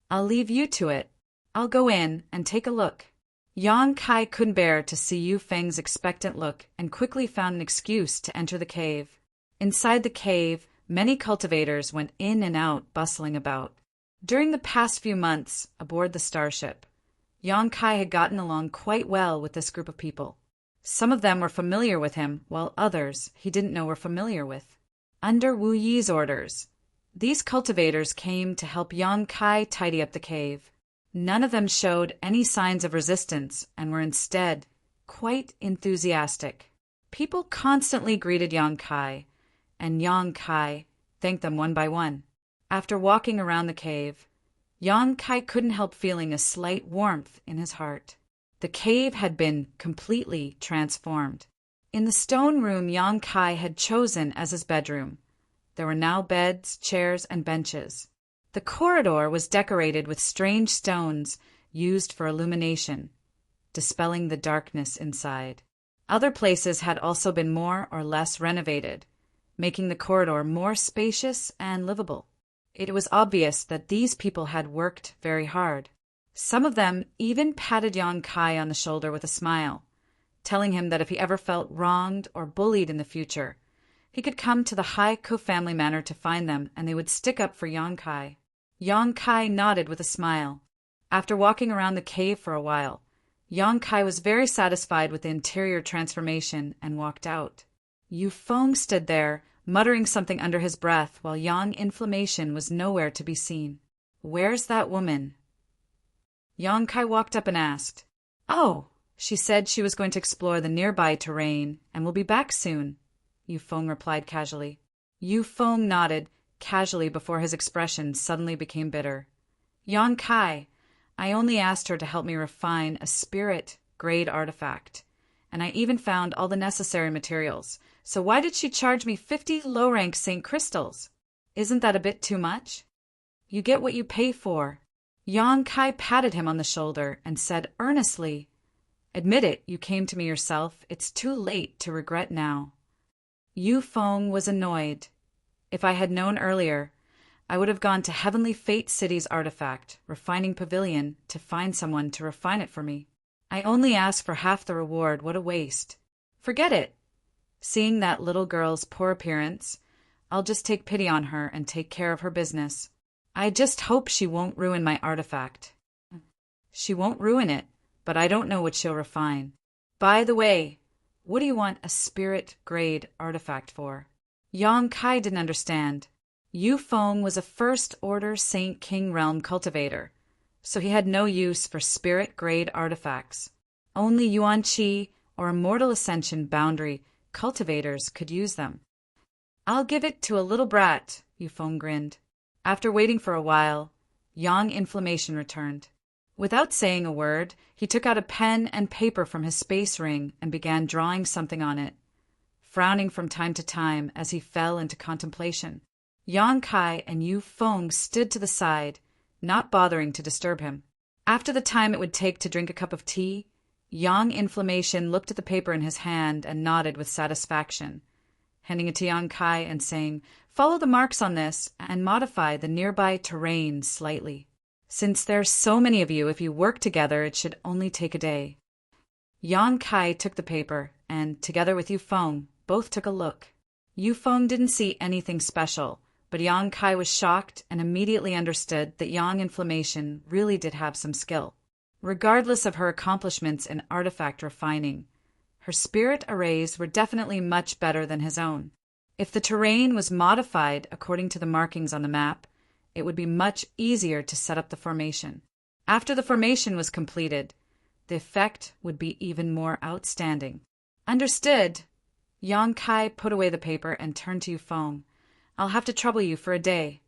"I'll leave you to it. I'll go in and take a look." Yang Kai couldn't bear to see Yu Feng's expectant look and quickly found an excuse to enter the cave. Inside the cave, many cultivators went in and out, bustling about. During the past few months aboard the starship, Yang Kai had gotten along quite well with this group of people. Some of them were familiar with him, while others he didn't know were familiar with. Under Wu Yi's orders, these cultivators came to help Yang Kai tidy up the cave. None of them showed any signs of resistance and were instead quite enthusiastic. People constantly greeted Yang Kai, and Yang Kai thanked them one by one. After walking around the cave, Yang Kai couldn't help feeling a slight warmth in his heart. The cave had been completely transformed. In the stone room Yang Kai had chosen as his bedroom, there were now beds, chairs, and benches. The corridor was decorated with strange stones used for illumination, dispelling the darkness inside. Other places had also been more or less renovated, making the corridor more spacious and livable. It was obvious that these people had worked very hard. Some of them even patted Yang Kai on the shoulder with a smile, telling him that if he ever felt wronged or bullied in the future, He could come to the Haiko family manor to find them, and they would stick up for Yang Kai. Yang Kai nodded with a smile. After walking around the cave for a while, Yang Kai was very satisfied with the interior transformation and walked out. Yu Feng stood there, muttering something under his breath, while Yang Inflammation was nowhere to be seen. "Where's that woman?" Yang Kai walked up and asked. "Oh, she said she was going to explore the nearby terrain and will be back soon," Yu Feng replied casually. Yu Feng nodded casually before his expression suddenly became bitter. "Yang Kai, I only asked her to help me refine a spirit-grade artifact, and I even found all the necessary materials. So why did she charge me 50 low-rank St. Crystals? Isn't that a bit too much?" "You get what you pay for." Yang Kai patted him on the shoulder and said earnestly, "Admit it, you came to me yourself. It's too late to regret now." Yu Feng was annoyed. "If I had known earlier, I would have gone to Heavenly Fate City's artifact, refining pavilion, to find someone to refine it for me. I only asked for half the reward. What a waste. Forget it. Seeing that little girl's poor appearance, I'll just take pity on her and take care of her business. I just hope she won't ruin my artifact." "She won't ruin it, but I don't know what she'll refine. By the way, what do you want a spirit-grade artifact for?" Yang Kai didn't understand. Yu Feng was a First-Order Saint King Realm cultivator, so he had no use for spirit-grade artifacts. Only Yuan Qi or Immortal Ascension boundary cultivators could use them. "I'll give it to a little brat," Yu Feng grinned. After waiting for a while, Yang Inflammation returned. Without saying a word, he took out a pen and paper from his space ring and began drawing something on it, frowning from time to time as he fell into contemplation. Yang Kai and Yu Feng stood to the side, not bothering to disturb him. After the time it would take to drink a cup of tea, Yang Inflammation looked at the paper in his hand and nodded with satisfaction, handing it to Yang Kai and saying, "Follow the marks on this and modify the nearby terrain slightly. Since there's so many of you, if you work together, it should only take a day." Yang Kai took the paper and, together with Yu Feng, both took a look. Yu Feng didn't see anything special, but Yang Kai was shocked and immediately understood that Yang Inflammation really did have some skill. Regardless of her accomplishments in artifact refining, her spirit arrays were definitely much better than his own. If the terrain was modified according to the markings on the map, it would be much easier to set up the formation. After the formation was completed, the effect would be even more outstanding. "Understood." Yang Kai put away the paper and turned to Yu Feng. "I'll have to trouble you for a day."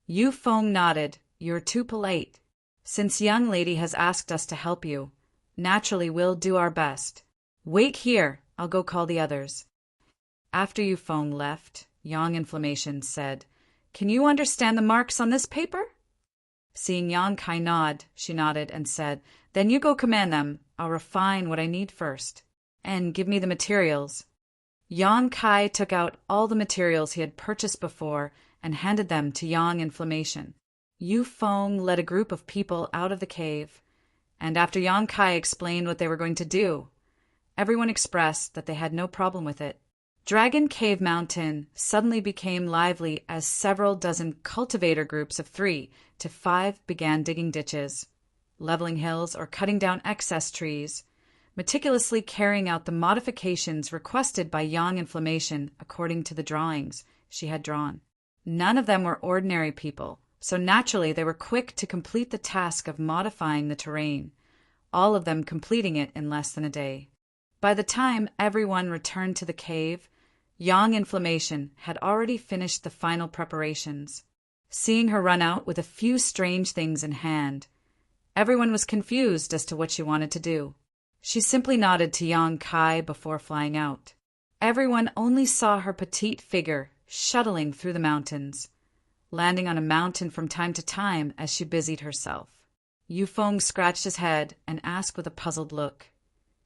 Yu Feng nodded. "You're too polite. Since young lady has asked us to help you, naturally we'll do our best. Wait here, I'll go call the others." After Yu Feng left, Yang Inflammation said, "Can you understand the marks on this paper?" Seeing Yang Kai nod, she nodded and said, "Then you go command them. I'll refine what I need first. And give me the materials." Yang Kai took out all the materials he had purchased before and handed them to Yang Inflammation. Yu Feng led a group of people out of the cave, and after Yang Kai explained what they were going to do, everyone expressed that they had no problem with it. Dragon Cave Mountain suddenly became lively as several dozen cultivator groups of 3 to 5 began digging ditches, leveling hills, or cutting down excess trees, meticulously carrying out the modifications requested by Yang Inflammation according to the drawings she had drawn. None of them were ordinary people, so naturally they were quick to complete the task of modifying the terrain, all of them completing it in less than a day. By the time everyone returned to the cave, Yang Inflammation had already finished the final preparations. Seeing her run out with a few strange things in hand, everyone was confused as to what she wanted to do. She simply nodded to Yang Kai before flying out. Everyone only saw her petite figure shuttling through the mountains, landing on a mountain from time to time as she busied herself. Yu Feng scratched his head and asked with a puzzled look,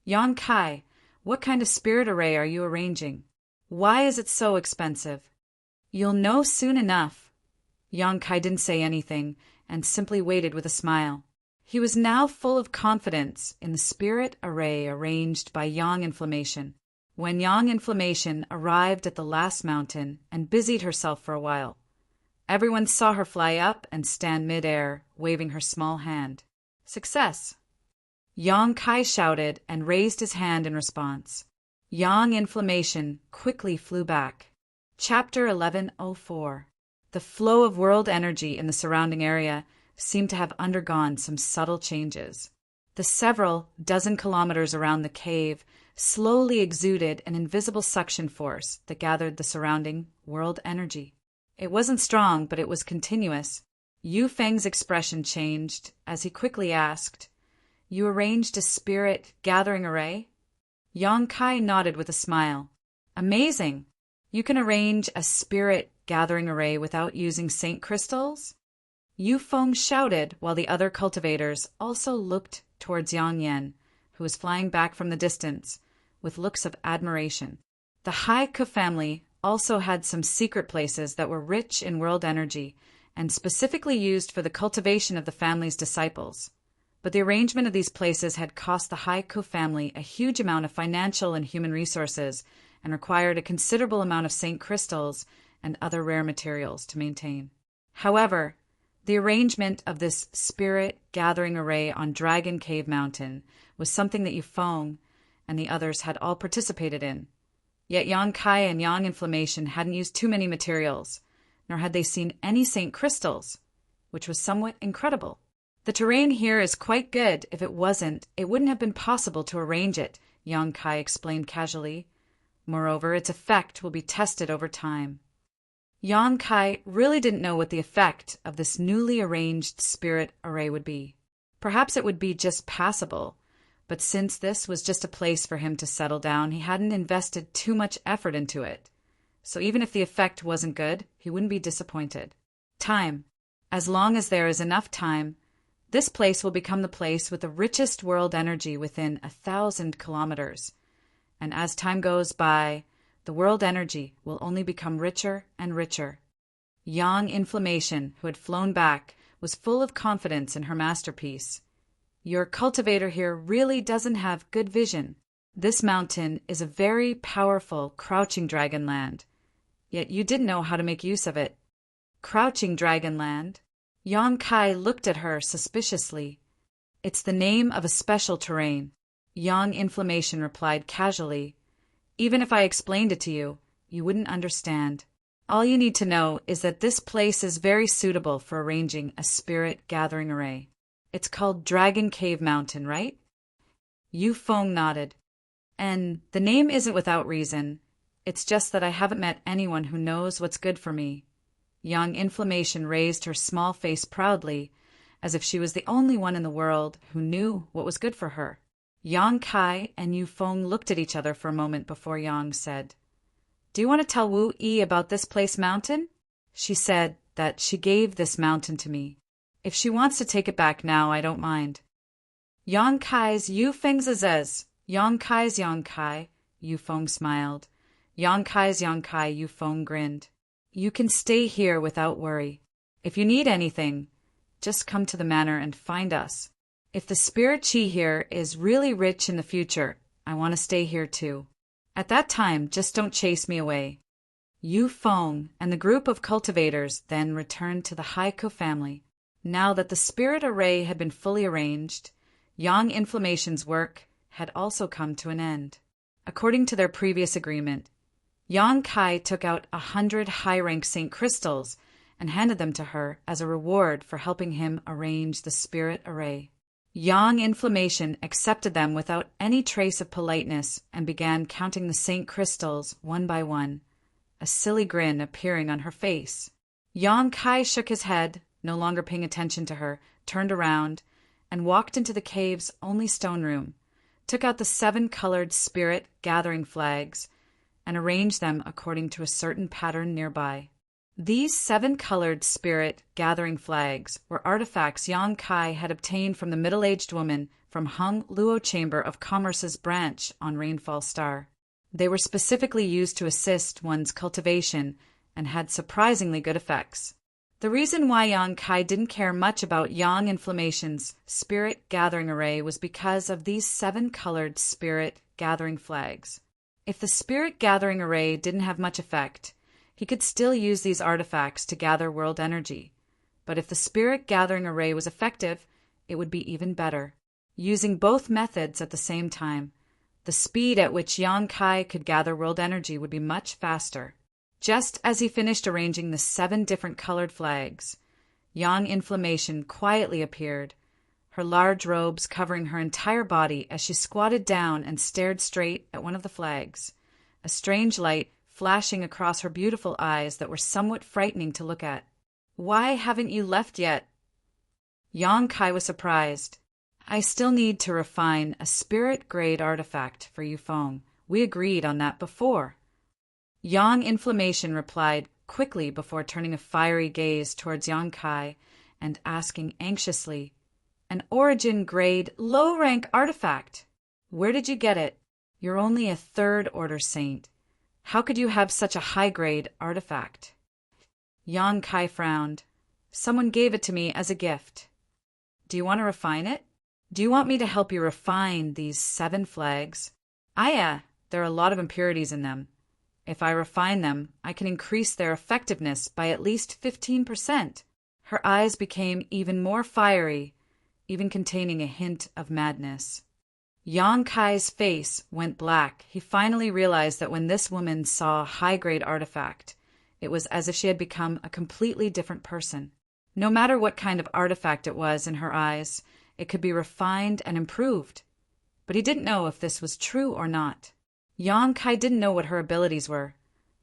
"Yang Kai, what kind of spirit array are you arranging? Why is it so expensive?" "You'll know soon enough." Yang Kai didn't say anything and simply waited with a smile. He was now full of confidence in the spirit array arranged by Yang Inflammation. when Yang Inflammation arrived at the last mountain and busied herself for a while. Everyone saw her fly up and stand mid-air, waving her small hand. Success! Yang Kai shouted and raised his hand in response. Yang Inflammation quickly flew back. Chapter 1104. The flow of world energy in the surrounding area seemed to have undergone some subtle changes. The several dozen kilometers around the cave slowly exuded an invisible suction force that gathered the surrounding world energy. It wasn't strong, but it was continuous. Yu Feng's expression changed as he quickly asked, "You arranged a spirit gathering array?" Yang Kai nodded with a smile. "Amazing! You can arrange a spirit gathering array without using saint crystals?" Yu Feng shouted while the other cultivators also looked towards Yang Yan, who was flying back from the distance, with looks of admiration. The Haiku family also had some secret places that were rich in world energy and specifically used for the cultivation of the family's disciples. But the arrangement of these places had cost the Haiku family a huge amount of financial and human resources and required a considerable amount of saint crystals and other rare materials to maintain. However, the arrangement of this spirit gathering array on Dragon Cave Mountain was something that Yu Feng and the others had all participated in. Yet Yang Kai and Yang Inflammation hadn't used too many materials, nor had they seen any saint crystals, which was somewhat incredible. "The terrain here is quite good. If it wasn't, it wouldn't have been possible to arrange it," Yang Kai explained casually. "Moreover, its effect will be tested over time." Yang Kai really didn't know what the effect of this newly arranged spirit array would be. Perhaps it would be just passable, but since this was just a place for him to settle down, he hadn't invested too much effort into it. So even if the effect wasn't good, he wouldn't be disappointed. Time. As long as there is enough time, this place will become the place with the richest world energy within 1,000 kilometers. And as time goes by, the world energy will only become richer and richer. Yang Inflammation, who had flown back, was full of confidence in her masterpiece. "Your cultivator here really doesn't have good vision. This mountain is a very powerful crouching dragon land. Yet you didn't know how to make use of it." "Crouching dragon land?" Yang Kai looked at her suspiciously. "It's the name of a special terrain," Yang Inflammation replied casually. "Even if I explained it to you, you wouldn't understand. All you need to know is that this place is very suitable for arranging a spirit gathering array. It's called Dragon Cave Mountain, right?" Yu Feng nodded. "And the name isn't without reason. It's just that I haven't met anyone who knows what's good for me." Yang Inflammation raised her small face proudly, as if she was the only one in the world who knew what was good for her. Yang Kai and Yu Feng looked at each other for a moment before Yang said, "Do you want to tell Wu Yi about this place mountain? She said that she gave this mountain to me. If she wants to take it back now, I don't mind." "Yang Kai's Yu Feng's Azez. Yang Kai's Yang Kai," Yu Feng smiled. "Yang Kai's Yang Kai," Yu Feng grinned. "You can stay here without worry. If you need anything, just come to the manor and find us. If the spirit chi here is really rich in the future, I want to stay here too. At that time, just don't chase me away." Yu Feng and the group of cultivators then returned to the Haiku family. Now that the spirit array had been fully arranged, Yang Inflammation's work had also come to an end. According to their previous agreement, Yang Kai took out 100 high-rank Saint Crystals and handed them to her as a reward for helping him arrange the spirit array. Yang Inflammation accepted them without any trace of politeness and began counting the Saint Crystals one by one, a silly grin appearing on her face. Yang Kai shook his head, no longer paying attention to her, turned around, and walked into the cave's only stone room, took out the 7-colored spirit gathering flags, and arranged them according to a certain pattern nearby. These 7-colored spirit gathering flags were artifacts Yang Kai had obtained from the middle-aged woman from Hung Luo Chamber of Commerce's branch on Rainfall Star. They were specifically used to assist one's cultivation and had surprisingly good effects. The reason why Yang Kai didn't care much about Yang Inflammation's spirit gathering array was because of these 7-colored spirit gathering flags. If the spirit gathering array didn't have much effect, he could still use these artifacts to gather world energy. But if the spirit gathering array was effective, it would be even better. Using both methods at the same time, the speed at which Yang Kai could gather world energy would be much faster. Just as he finished arranging the 7 different colored flags, Yang Inflammation quietly appeared, her large robes covering her entire body as she squatted down and stared straight at one of the flags, a strange light flashing across her beautiful eyes that were somewhat frightening to look at. "Why haven't you left yet?" Yang Kai was surprised. "I still need to refine a spirit-grade artifact for Yufeng. We agreed on that before." Yang Inflammation replied quickly before turning a fiery gaze towards Yang Kai and asking anxiously, "An origin-grade, low-rank artifact? Where did you get it? You're only a 3rd Order Saint. How could you have such a high-grade artifact?" Yang Kai frowned. "Someone gave it to me as a gift." "Do you want to refine it? Do you want me to help you refine these 7 flags?" There are a lot of impurities in them. If I refine them, I can increase their effectiveness by at least 15%. Her eyes became even more fiery, even containing a hint of madness. Yang Kai's face went black. He finally realized that when this woman saw a high-grade artifact, it was as if she had become a completely different person. No matter what kind of artifact it was in her eyes, it could be refined and improved. But he didn't know if this was true or not. Yang Kai didn't know what her abilities were,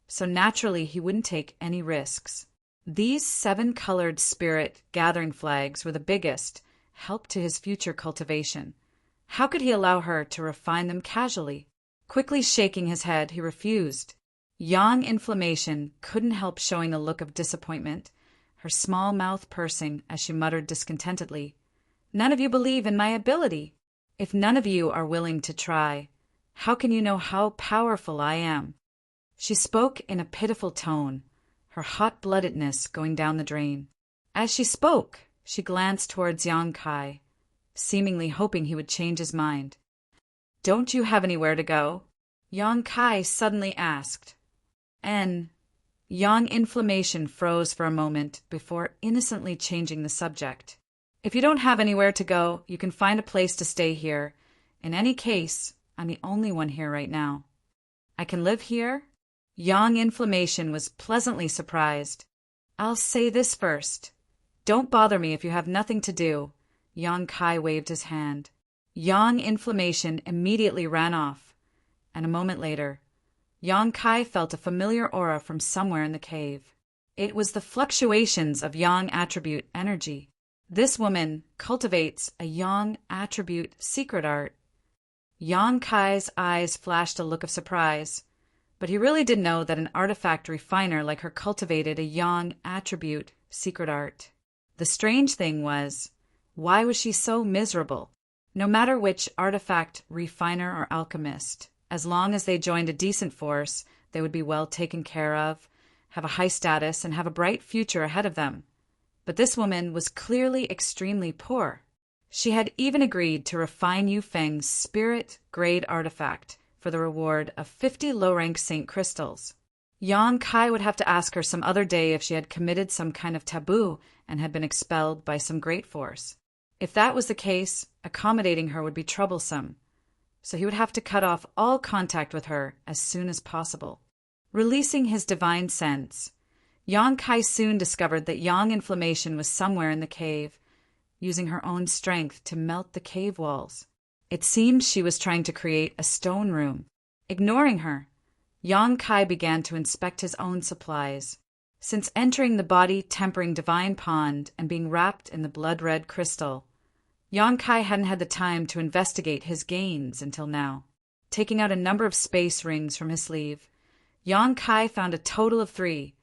so naturally he wouldn't take any risks. These 7-colored spirit gathering flags were the biggest help to his future cultivation. How could he allow her to refine them casually? Quickly shaking his head, he refused. Yang Inflammation couldn't help showing a look of disappointment, her small mouth pursing as she muttered discontentedly, "None of you believe in my ability. If none of you are willing to try, how can you know how powerful I am?" She spoke in a pitiful tone, her hot-bloodedness going down the drain. As she spoke, she glanced towards Yang Kai, seemingly hoping he would change his mind. "Don't you have anywhere to go?" Yang Kai suddenly asked. Yang Inflammation froze for a moment before innocently changing the subject. "If you don't have anywhere to go, you can find a place to stay here. In any case, I'm the only one here right now." "I can live here?" Yang Inflammation was pleasantly surprised. "I'll say this first. Don't bother me if you have nothing to do." Yang Kai waved his hand. Yang Inflammation immediately ran off, and a moment later, Yang Kai felt a familiar aura from somewhere in the cave. It was the fluctuations of Yang attribute energy. This woman cultivates a Yang attribute secret art. Yang Kai's eyes flashed a look of surprise, but he really did know that an artifact refiner like her cultivated a Yang attribute secret art. The strange thing was, why was she so miserable? No matter which artifact refiner or alchemist, as long as they joined a decent force, they would be well taken care of, have a high status, and have a bright future ahead of them. But this woman was clearly extremely poor. She had even agreed to refine Yufeng's spirit-grade artifact for the reward of 50 low-rank Saint crystals. Yang Kai would have to ask her some other day if she had committed some kind of taboo and had been expelled by some great force. If that was the case, accommodating her would be troublesome, so he would have to cut off all contact with her as soon as possible. Releasing his divine sense, Yang Kai soon discovered that Yang Inflammation was somewhere in the cave, using her own strength to melt the cave walls. It seemed she was trying to create a stone room. Ignoring her, Yang Kai began to inspect his own supplies. Since entering the body-tempering divine pond and being wrapped in the blood-red crystal, Yang Kai hadn't had the time to investigate his gains until now. Taking out a number of space rings from his sleeve, Yang Kai found a total of 3,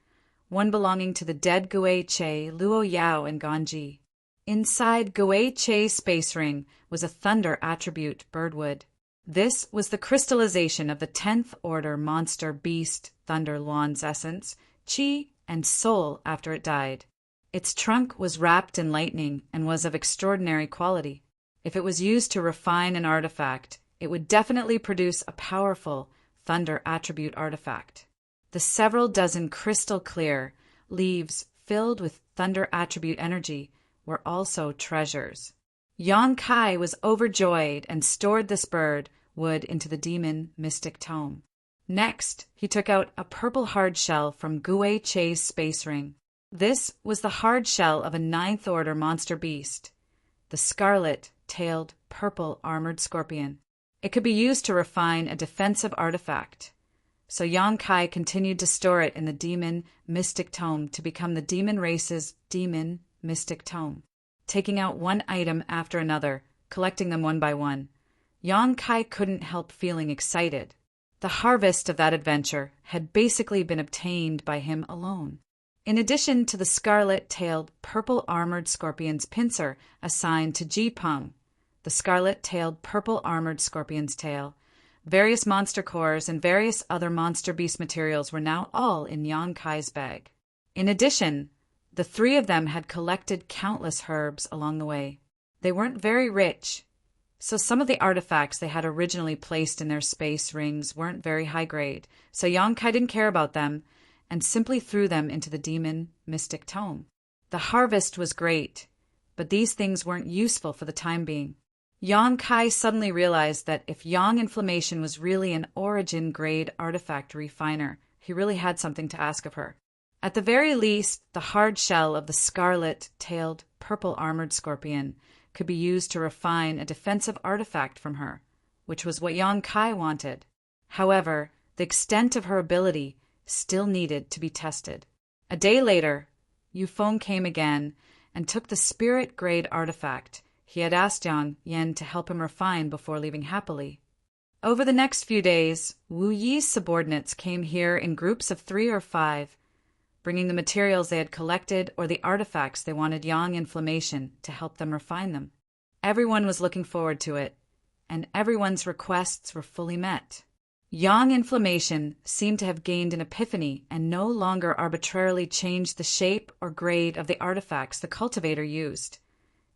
one belonging to the dead Gui Che, Luo Yao, and Ganji. Inside Gui Che's space ring was a thunder attribute birdwood. This was the crystallization of the 10th order monster beast Thunder Luan's essence, chi, and soul after it died. Its trunk was wrapped in lightning and was of extraordinary quality. If it was used to refine an artifact, it would definitely produce a powerful, thunder attribute artifact. The several dozen crystal-clear leaves filled with thunder attribute energy were also treasures. Yang Kai was overjoyed and stored this bird wood into the demon mystic tome. Next, he took out a purple hard shell from Gui Che's space ring. This was the hard shell of a ninth-order monster beast, the scarlet-tailed purple armored scorpion. It could be used to refine a defensive artifact. So Yang Kai continued to store it in the demon mystic tome to become the demon race's demon mystic tome. Taking out one item after another, collecting them one by one, Yang Kai couldn't help feeling excited. The harvest of that adventure had basically been obtained by him alone. In addition to the scarlet-tailed purple armored scorpion's pincer assigned to Ji-Peng, the scarlet-tailed purple armored scorpion's tail, various monster cores and various other monster beast materials were now all in Yang Kai's bag. In addition, the three of them had collected countless herbs along the way. They weren't very rich, so some of the artifacts they had originally placed in their space rings weren't very high grade, so Yang Kai didn't care about them and simply threw them into the demon mystic tome. The harvest was great, but these things weren't useful for the time being. Yang Kai suddenly realized that if Yang Inflammation was really an origin-grade artifact refiner, he really had something to ask of her. At the very least, the hard shell of the scarlet-tailed purple armored scorpion could be used to refine a defensive artifact from her, which was what Yang Kai wanted. However, the extent of her ability still needed to be tested. A day later, Yufeng came again and took the spirit-grade artifact he had asked Yang Yen to help him refine before leaving happily. Over the next few days, Wu Yi's subordinates came here in groups of 3 or 5, bringing the materials they had collected or the artifacts they wanted Yang Inflammation to help them refine them. Everyone was looking forward to it, and everyone's requests were fully met. Yang Inflammation seemed to have gained an epiphany and no longer arbitrarily changed the shape or grade of the artifacts the cultivator used,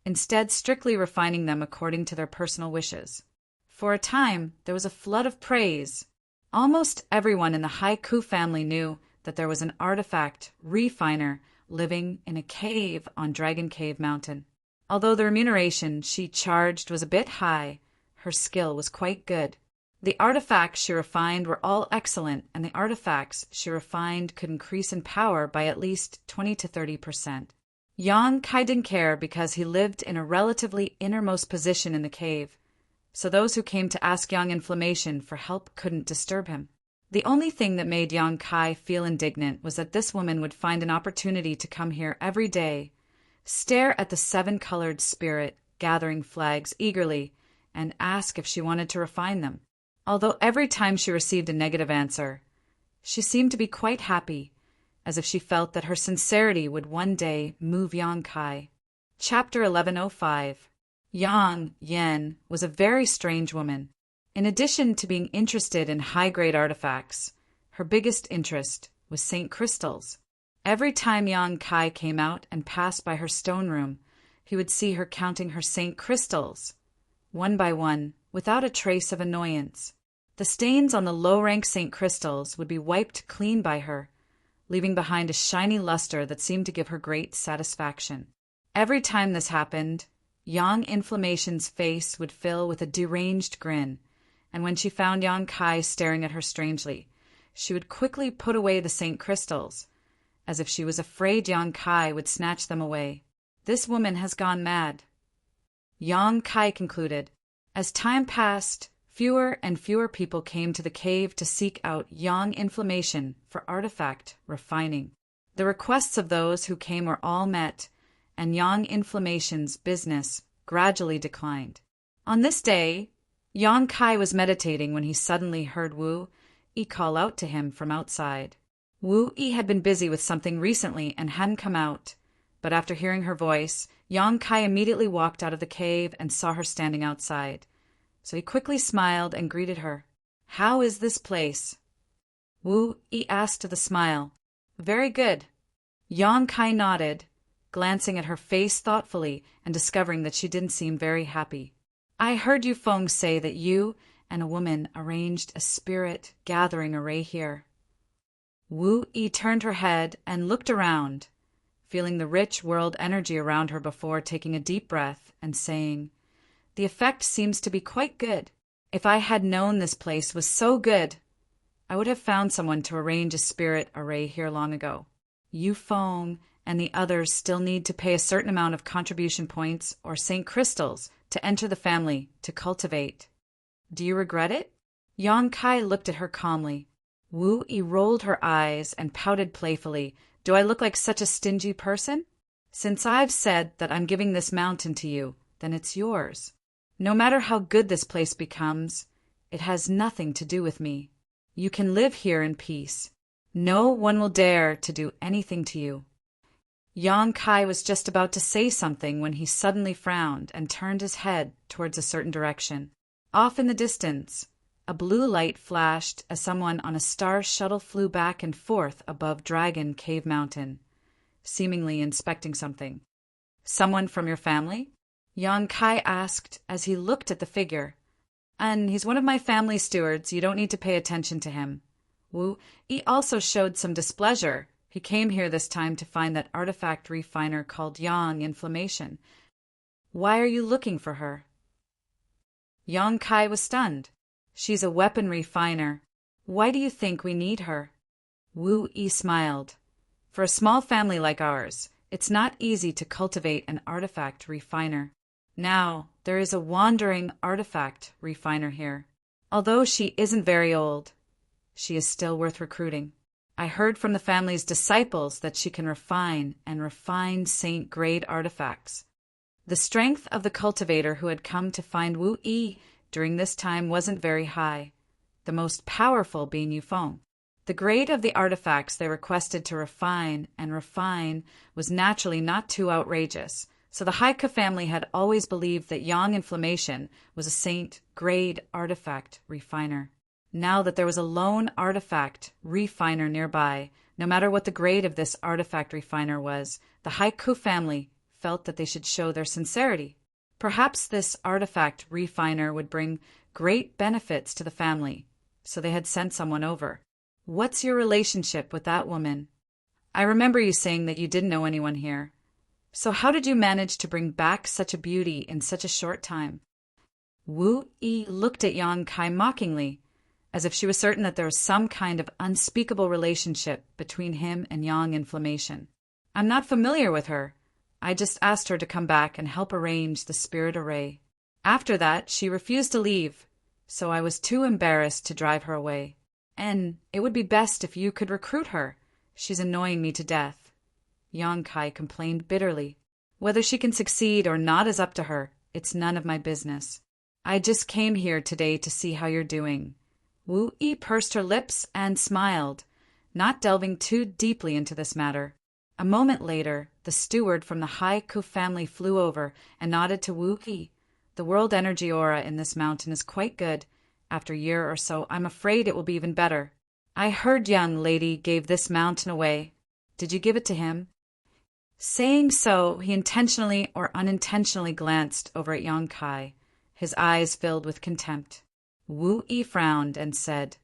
instead strictly refining them according to their personal wishes. For a time, there was a flood of praise. Almost everyone in the Haiku family knew that there was an artifact refiner living in a cave on Dragon Cave Mountain. Although the remuneration she charged was a bit high, her skill was quite good. The artifacts she refined were all excellent, and the artifacts she refined could increase in power by at least 20 to 30%. Yang Kai didn't care because he lived in a relatively innermost position in the cave, so those who came to ask Yang Inflammation for help couldn't disturb him. The only thing that made Yang Kai feel indignant was that this woman would find an opportunity to come here every day, stare at the 7-colored spirit gathering flags eagerly, and ask if she wanted to refine them. Although every time she received a negative answer, she seemed to be quite happy, as if she felt that her sincerity would one day move Yang Kai. Chapter 1105. Yang Yen was a very strange woman. In addition to being interested in high-grade artifacts, her biggest interest was Saint crystals. Every time Yang Kai came out and passed by her stone room, he would see her counting her Saint crystals, one by one, without a trace of annoyance. The stains on the low-rank Saint crystals would be wiped clean by her, leaving behind a shiny luster that seemed to give her great satisfaction. Every time this happened, Yang Inflammation's face would fill with a deranged grin, and when she found Yang Kai staring at her strangely, she would quickly put away the Saint crystals, as if she was afraid Yang Kai would snatch them away. This woman has gone mad. Yang Kai concluded. As time passed, fewer and fewer people came to the cave to seek out Yang Inflammation for artifact refining. The requests of those who came were all met, and Yang Inflammation's business gradually declined. On this day, Yang Kai was meditating when he suddenly heard Wu Yi call out to him from outside. Wu Yi had been busy with something recently and hadn't come out, but after hearing her voice, Yang Kai immediately walked out of the cave and saw her standing outside. So he quickly smiled and greeted her. "How is this place?" Wu Yi asked with a smile. "Very good." Yang Kai nodded, glancing at her face thoughtfully and discovering that she didn't seem very happy. "I heard Yufeng say that you and a woman arranged a spirit-gathering array here. Wu-Yi turned her head and looked around, feeling the rich world energy around her before taking a deep breath and saying, "The effect seems to be quite good. If I had known this place was so good, I would have found someone to arrange a spirit array here long ago. Yu Feng and the others still need to pay a certain amount of contribution points or St. Crystals to enter the family to cultivate. Do you regret it?" Yang Kai looked at her calmly. Wu-Yi rolled her eyes and pouted playfully. "Do I look like such a stingy person? Since I've said that I'm giving this mountain to you, then it's yours. No matter how good this place becomes, it has nothing to do with me. You can live here in peace. No one will dare to do anything to you." Yang Kai was just about to say something when he suddenly frowned and turned his head towards a certain direction. Off in the distance, a blue light flashed as someone on a star shuttle flew back and forth above Dragon Cave Mountain, seemingly inspecting something. "Someone from your family?" Yang Kai asked as he looked at the figure. "And he's one of my family stewards. You don't need to pay attention to him." Wu-Yi also showed some displeasure. He came here this time to find that artifact refiner called Yang Inflammation. "Why are you looking for her?" Yang Kai was stunned. "She's a weapon refiner. Why do you think we need her?" Wu-Yi smiled. "For a small family like ours, it's not easy to cultivate an artifact refiner. Now, there is a wandering artifact refiner here. Although she isn't very old, she is still worth recruiting. I heard from the family's disciples that she can refine saint-grade artifacts." The strength of the cultivator who had come to find Wu-Yi during this time wasn't very high, the most powerful being Yu Feng. The grade of the artifacts they requested to refine was naturally not too outrageous, so the Haiku family had always believed that Yang Inflammation was a saint-grade artifact refiner. Now that there was a lone artifact refiner nearby, no matter what the grade of this artifact refiner was, the Haiku family felt that they should show their sincerity. Perhaps this artifact refiner would bring great benefits to the family, so they had sent someone over. "What's your relationship with that woman? I remember you saying that you didn't know anyone here. So how did you manage to bring back such a beauty in such a short time?" Wu-Yi looked at Yang Kai mockingly, as if she was certain that there was some kind of unspeakable relationship between him and Yang Inflammation. "I'm not familiar with her. I just asked her to come back and help arrange the spirit array. After that, she refused to leave, so I was too embarrassed to drive her away. And it would be best if you could recruit her. She's annoying me to death." Yang Kai complained bitterly. "Whether she can succeed or not is up to her. It's none of my business. I just came here today to see how you're doing." Wu-Yi pursed her lips and smiled, not delving too deeply into this matter. A moment later, the steward from the Haiku family flew over and nodded to Wu-Yi. "The world energy aura in this mountain is quite good. After a year or so, I'm afraid it will be even better. I heard young lady gave this mountain away. Did you give it to him?" Saying so, he intentionally or unintentionally glanced over at Yang Kai, his eyes filled with contempt. Wu-Yi frowned and said,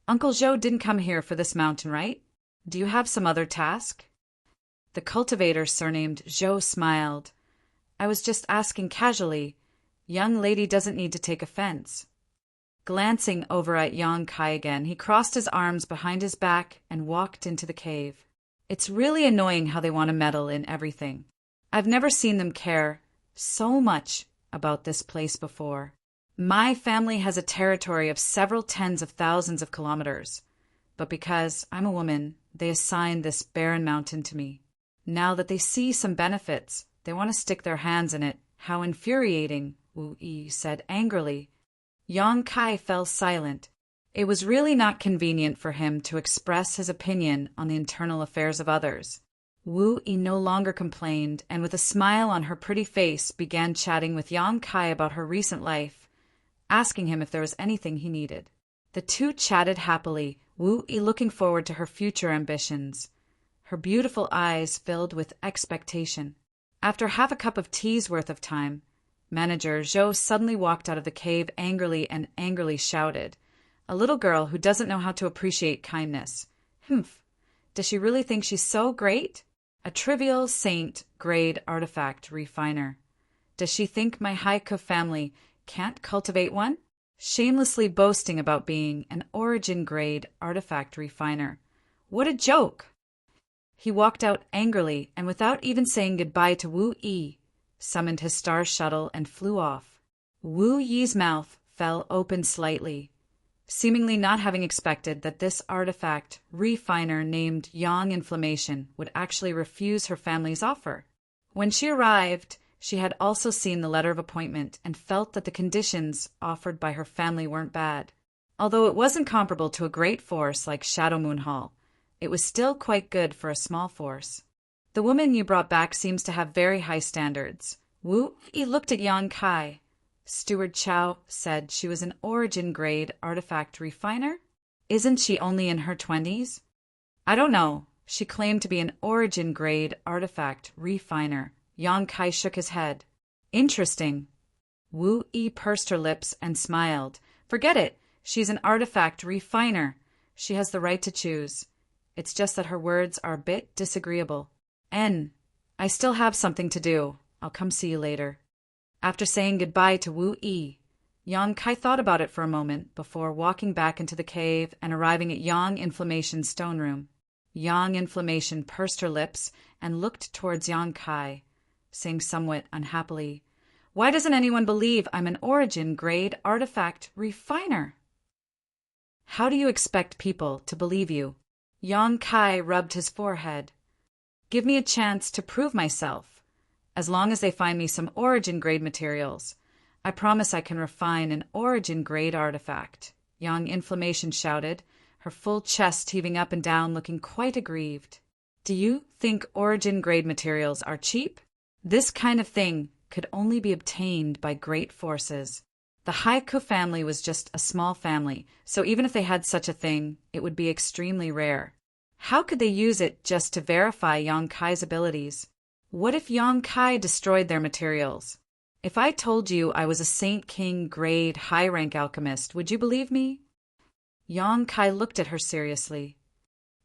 "Uncle Zhou didn't come here for this mountain, right? Do you have some other task?" The cultivator surnamed Zhou smiled. "I was just asking casually. Young lady doesn't need to take offense." Glancing over at Yang Kai again, he crossed his arms behind his back and walked into the cave. "It's really annoying how they want to meddle in everything. I've never seen them care so much about this place before. My family has a territory of several tens of thousands of kilometers, but because I'm a woman, they assigned this barren mountain to me. Now that they see some benefits, they want to stick their hands in it. How infuriating," Wu-Yi said angrily. Yang Kai fell silent. It was really not convenient for him to express his opinion on the internal affairs of others. Wu-Yi no longer complained, and with a smile on her pretty face began chatting with Yang Kai about her recent life, asking him if there was anything he needed. The two chatted happily, Wu-Yi looking forward to her future ambitions, her beautiful eyes filled with expectation. After half a cup of tea's worth of time, Manager Zhou suddenly walked out of the cave angrily shouted, "A little girl who doesn't know how to appreciate kindness. Humph. Does she really think she's so great? A trivial saint-grade artifact refiner. Does she think my Haiku family can't cultivate one? Shamelessly boasting about being an origin-grade artifact refiner. What a joke!" He walked out angrily and without even saying goodbye to Wu Yi, summoned his star shuttle and flew off. Wu Yi's mouth fell open slightly, seemingly not having expected that this artifact refiner named Yang Inflammation would actually refuse her family's offer. When she arrived, she had also seen the letter of appointment and felt that the conditions offered by her family weren't bad. Although it wasn't comparable to a great force like Shadow Moon Hall, it was still quite good for a small force. "The woman you brought back seems to have very high standards." Wu Yi looked at Yang Kai. "Steward Chow said she was an origin-grade artifact refiner? Isn't she only in her 20s? "I don't know. She claimed to be an origin-grade artifact refiner." Yang Kai shook his head. "Interesting." Wu Yi pursed her lips and smiled. "Forget it. She's an artifact refiner. She has the right to choose. It's just that her words are a bit disagreeable. I still have something to do. I'll come see you later." After saying goodbye to Wu Yi, Yang Kai thought about it for a moment before walking back into the cave and arriving at Yang Inflammation's stone room. Yang Inflammation pursed her lips and looked towards Yang Kai, saying somewhat unhappily, "Why doesn't anyone believe I'm an origin-grade artifact refiner?" "How do you expect people to believe you?" Yang Kai rubbed his forehead. "Give me a chance to prove myself. As long as they find me some origin-grade materials, I promise I can refine an origin-grade artifact." Yang Inflammation shouted, her full chest heaving up and down, looking quite aggrieved. "Do you think origin-grade materials are cheap? This kind of thing could only be obtained by great forces. The Haiku family was just a small family, so even if they had such a thing, it would be extremely rare. How could they use it just to verify Yang Kai's abilities? What if Yang Kai destroyed their materials? If I told you I was a Saint King grade high-rank alchemist, would you believe me?" Yang Kai looked at her seriously.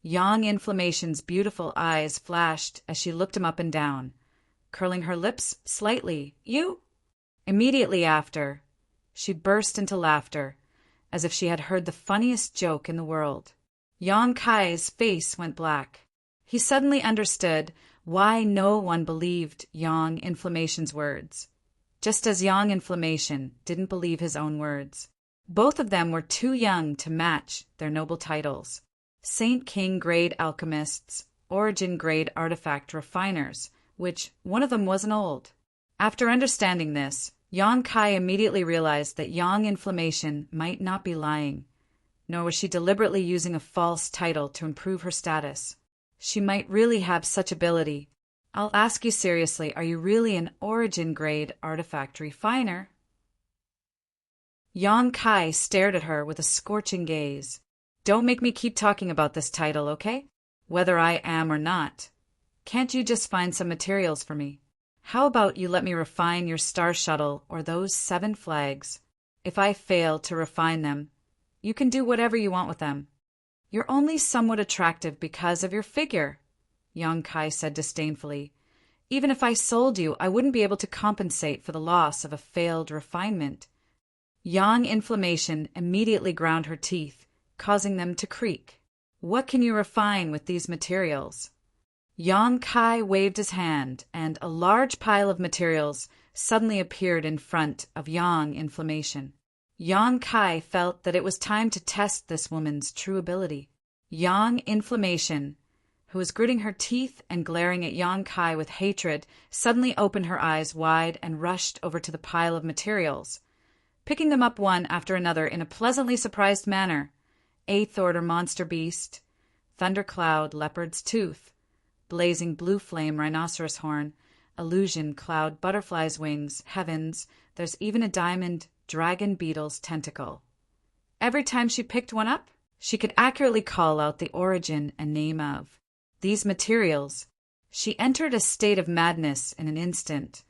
Yang Inflammation's beautiful eyes flashed as she looked him up and down, curling her lips slightly. "You?" Immediately after, she burst into laughter, as if she had heard the funniest joke in the world. Yang Kai's face went black. He suddenly understood why no one believed Yang Inflammation's words, just as Yang Inflammation didn't believe his own words. Both of them were too young to match their noble titles. Saint King grade alchemists, origin grade artifact refiners, which one of them wasn't old. After understanding this, Yang Kai immediately realized that Yang Inflammation might not be lying, nor was she deliberately using a false title to improve her status. She might really have such ability. "I'll ask you seriously, are you really an origin-grade artifact refiner?" Yang Kai stared at her with a scorching gaze. "Don't make me keep talking about this title, okay? Whether I am or not. Can't you just find some materials for me? How about you let me refine your star shuttle or those 7 flags? If I fail to refine them, you can do whatever you want with them. You're only somewhat attractive because of your figure," Yang Kai said disdainfully. "Even if I sold you, I wouldn't be able to compensate for the loss of a failed refinement." Yang Inflammation immediately ground her teeth, causing them to creak. "What can you refine with these materials?" Yang Kai waved his hand, and a large pile of materials suddenly appeared in front of Yang Inflammation. Yang Kai felt that it was time to test this woman's true ability. Yang Inflammation, who was gritting her teeth and glaring at Yang Kai with hatred, suddenly opened her eyes wide and rushed over to the pile of materials, picking them up one after another in a pleasantly surprised manner. 8th Order Monster Beast, Thundercloud Leopard's Tooth, Blazing Blue Flame Rhinoceros Horn, Illusion Cloud Butterfly's Wings, Heavens, there's even a Diamond Dragon Beetle's Tentacle. Every time she picked one up, she could accurately call out the origin and name of these materials. She entered a state of madness in an instant,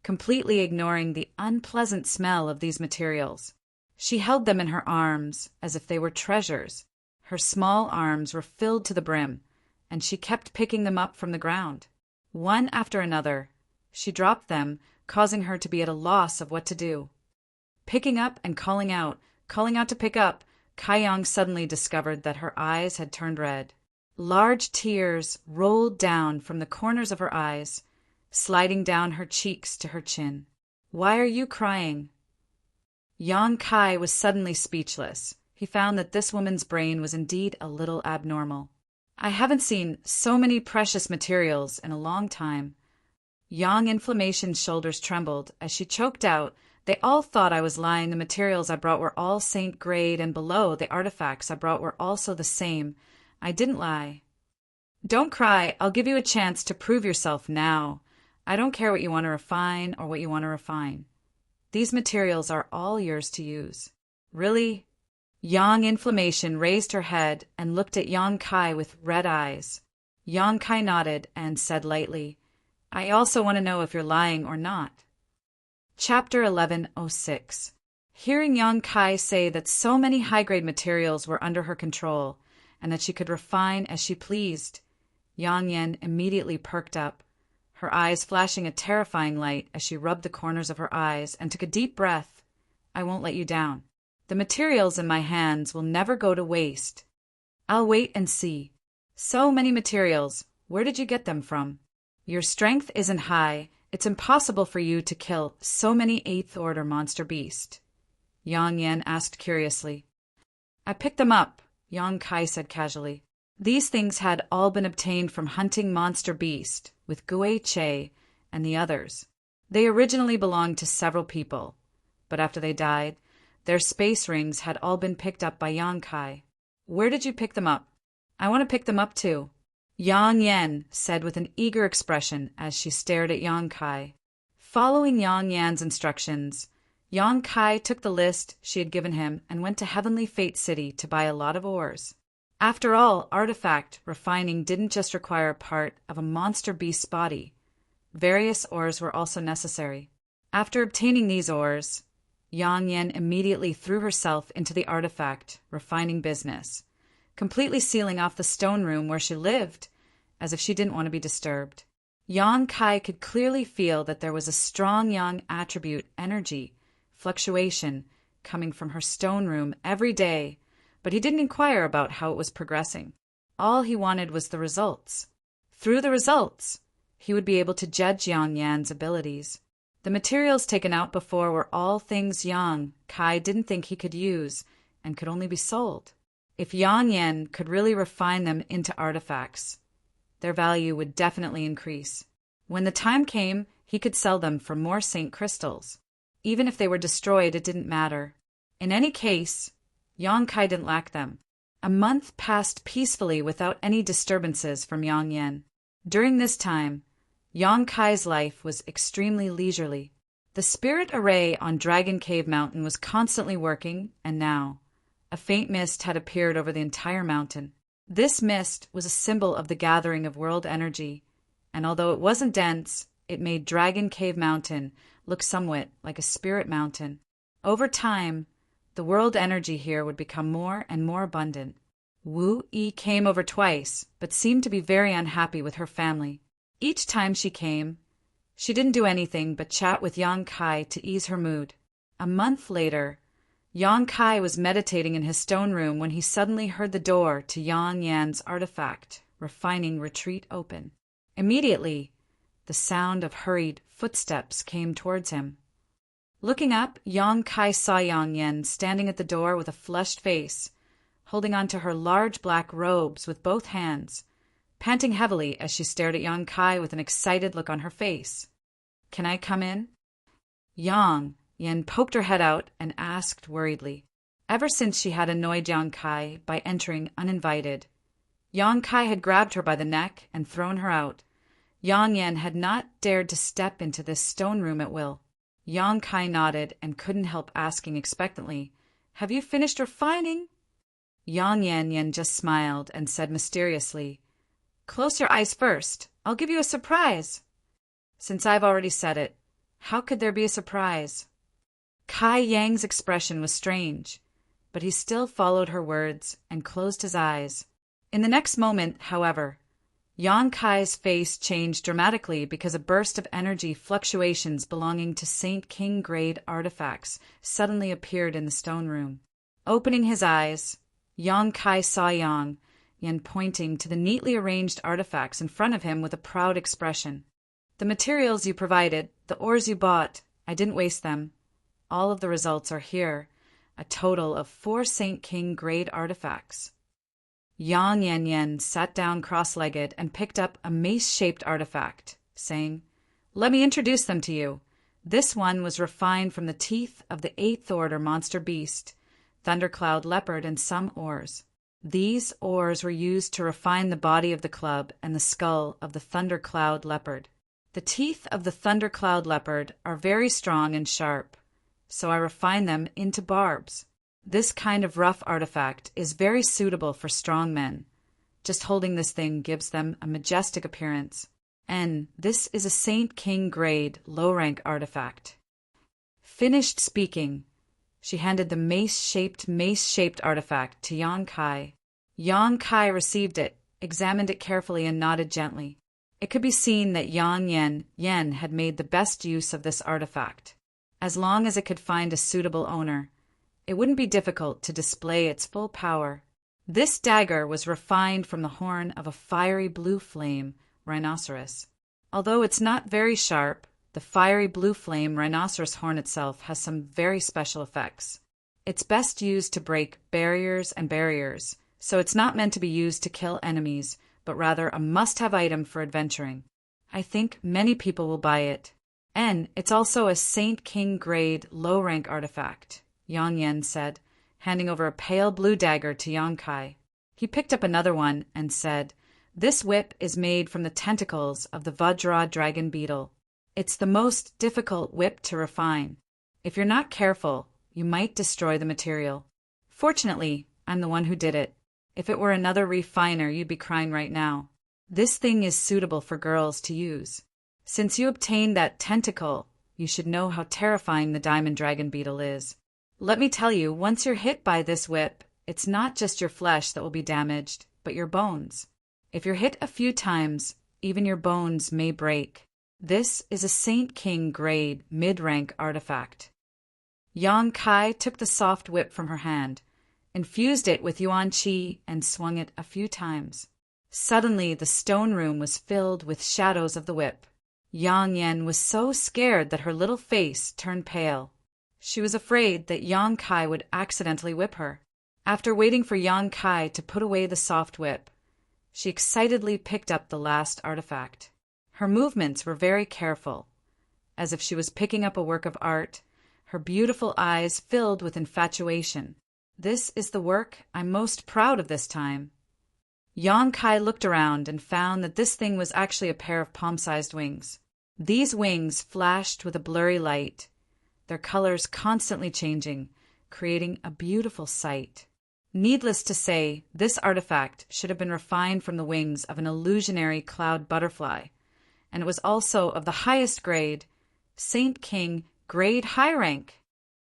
completely ignoring the unpleasant smell of these materials. She held them in her arms as if they were treasures. Her small arms were filled to the brim, and she kept picking them up from the ground. One after another, she dropped them, causing her to be at a loss of what to do. Picking up and calling out to pick up, Kaiyang suddenly discovered that her eyes had turned red. Large tears rolled down from the corners of her eyes, sliding down her cheeks to her chin. "Why are you crying?" Yang Kai was suddenly speechless. He found that this woman's brain was indeed a little abnormal. "I haven't seen so many precious materials in a long time." Yang Inflammation's shoulders trembled as she choked out, "They all thought I was lying. The materials I brought were all saint grade, and below, the artifacts I brought were also the same. I didn't lie." "Don't cry. I'll give you a chance to prove yourself now. I don't care what you want to refine or what you want to refine. These materials are all yours to use." "Really?" Yang Inflammation raised her head and looked at Yang Kai with red eyes. Yang Kai nodded and said lightly, "I also want to know if you're lying or not." Chapter 1106. Hearing Yang Kai say that so many high-grade materials were under her control and that she could refine as she pleased, Yang Yan immediately perked up, her eyes flashing a terrifying light as she rubbed the corners of her eyes and took a deep breath. "I won't let you down. The materials in my hands will never go to waste. I'll wait and see. So many materials. Where did you get them from? Your strength isn't high. It's impossible for you to kill so many 8th Order monster beasts." Yang Yan asked curiously. "I picked them up," Yang Kai said casually. These things had all been obtained from hunting monster beast with Gui Che and the others. They originally belonged to several people, but after they died, their space rings had all been picked up by Yang Kai. "Where did you pick them up?" "I want to pick them up too," Yang Yan said with an eager expression as she stared at Yang Kai. Following Yang Yan's instructions, Yang Kai took the list she had given him and went to Heavenly Fate City to buy a lot of ores. After all, artifact refining didn't just require a part of a monster beast's body. Various ores were also necessary. After obtaining these ores, Yang Yan immediately threw herself into the artifact refining business, completely sealing off the stone room where she lived, as if she didn't want to be disturbed. Yang Kai could clearly feel that there was a strong yang attribute energy, fluctuation, coming from her stone room every day, but he didn't inquire about how it was progressing. All he wanted was the results. Through the results, he would be able to judge Yang Yan's abilities. The materials taken out before were all things Yang Kai didn't think he could use and could only be sold. If Yang Yan could really refine them into artifacts, their value would definitely increase. When the time came, he could sell them for more saint crystals. Even if they were destroyed, it didn't matter. In any case, Yang Kai didn't lack them. A month passed peacefully without any disturbances from Yang Yan. During this time, Yang Kai's life was extremely leisurely. The spirit array on Dragon Cave Mountain was constantly working, and now, a faint mist had appeared over the entire mountain. This mist was a symbol of the gathering of world energy, and although it wasn't dense, it made Dragon Cave Mountain look somewhat like a spirit mountain. Over time, the world energy here would become more and more abundant. Wu Yi came over twice, but seemed to be very unhappy with her family. Each time she came, she didn't do anything but chat with Yang Kai to ease her mood. A month later, Yang Kai was meditating in his stone room when he suddenly heard the door to Yang Yan's artifact refining retreat open. Immediately, the sound of hurried footsteps came towards him. Looking up, Yang Kai saw Yang Yan standing at the door with a flushed face, holding onto her large black robes with both hands, panting heavily as she stared at Yang Kai with an excited look on her face. "Can I come in?" Yang Yan poked her head out and asked worriedly. Ever since she had annoyed Yang Kai by entering uninvited, Yang Kai had grabbed her by the neck and thrown her out. Yang Yan had not dared to step into this stone room at will. Yang Kai nodded and couldn't help asking expectantly, "Have you finished refining?" Yang Yan just smiled and said mysteriously, "Close your eyes first. I'll give you a surprise." "Since I've already said it, How could there be a surprise? Kai Yang's expression was strange, but he still followed her words and closed his eyes. In the next moment, however, Yang Kai's face changed dramatically because a burst of energy fluctuations belonging to Saint King grade artifacts suddenly appeared in the stone room. Opening his eyes, Yang Kai saw Yang Yen pointing to the neatly arranged artifacts in front of him with a proud expression. The materials you provided, the ores you bought, I didn't waste them. All of the results are here, a total of 4 Saint King grade artifacts. Yang Yen sat down cross-legged and picked up a mace-shaped artifact, saying, "Let me introduce them to you. This one was refined from the teeth of the 8th order monster beast, Thundercloud leopard, and some ores. These ores were used to refine the body of the club and the skull of the Thundercloud leopard. The teeth of the Thundercloud leopard are very strong and sharp, so I refined them into barbs. This kind of rough artifact is very suitable for strong men. Just holding this thing gives them a majestic appearance. And this is a Saint King grade low-rank artifact." Finished speaking, she handed the mace-shaped artifact to Yang Kai. Yang Kai received it, examined it carefully, and nodded gently. It could be seen that Yang Yen had made the best use of this artifact. As long as it could find a suitable owner, it wouldn't be difficult to display its full power. This dagger was refined from the horn of a fiery blue flame rhinoceros. Although it's not very sharp, the fiery blue flame rhinoceros horn itself has some very special effects. It's best used to break barriers, so it's not meant to be used to kill enemies, but rather a must-have item for adventuring. I think many people will buy it. And it's also a Saint King grade low-rank artifact, Yang Yen said, handing over a pale blue dagger to Yang Kai. He picked up another one and said, "This whip is made from the tentacles of the Vajra dragon beetle. It's the most difficult whip to refine. If you're not careful, you might destroy the material. Fortunately, I'm the one who did it. If it were another refiner, you'd be crying right now. This thing is suitable for girls to use. Since you obtained that tentacle, you should know how terrifying the diamond dragon beetle is. Let me tell you, once you're hit by this whip, it's not just your flesh that will be damaged, but your bones. If you're hit a few times, even your bones may break. This is a Saint King grade mid-rank artifact." Yang Kai took the soft whip from her hand, infused it with yuan qi, and swung it a few times. Suddenly, the stone room was filled with shadows of the whip. Yang Yen was so scared that her little face turned pale. She was afraid that Yang Kai would accidentally whip her. After waiting for Yang Kai to put away the soft whip, she excitedly picked up the last artifact. Her movements were very careful, as if she was picking up a work of art, her beautiful eyes filled with infatuation. "This is the work I'm most proud of this time." Yang Kai looked around and found that this thing was actually a pair of palm-sized wings. These wings flashed with a blurry light, their colors constantly changing, creating a beautiful sight. Needless to say, this artifact should have been refined from the wings of an illusionary cloud butterfly, and it was also of the highest grade, Saint King grade high rank.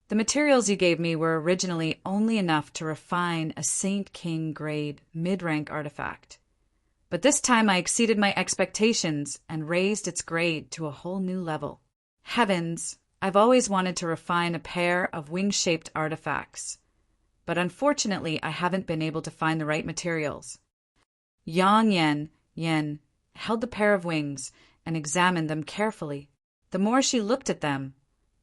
The materials you gave me were originally only enough to refine a Saint King grade mid-rank artifact. But this time I exceeded my expectations and raised its grade to a whole new level. Heavens, I've always wanted to refine a pair of wing-shaped artifacts, but unfortunately I haven't been able to find the right materials. Yang Yen held the pair of wings and examined them carefully. The more she looked at them,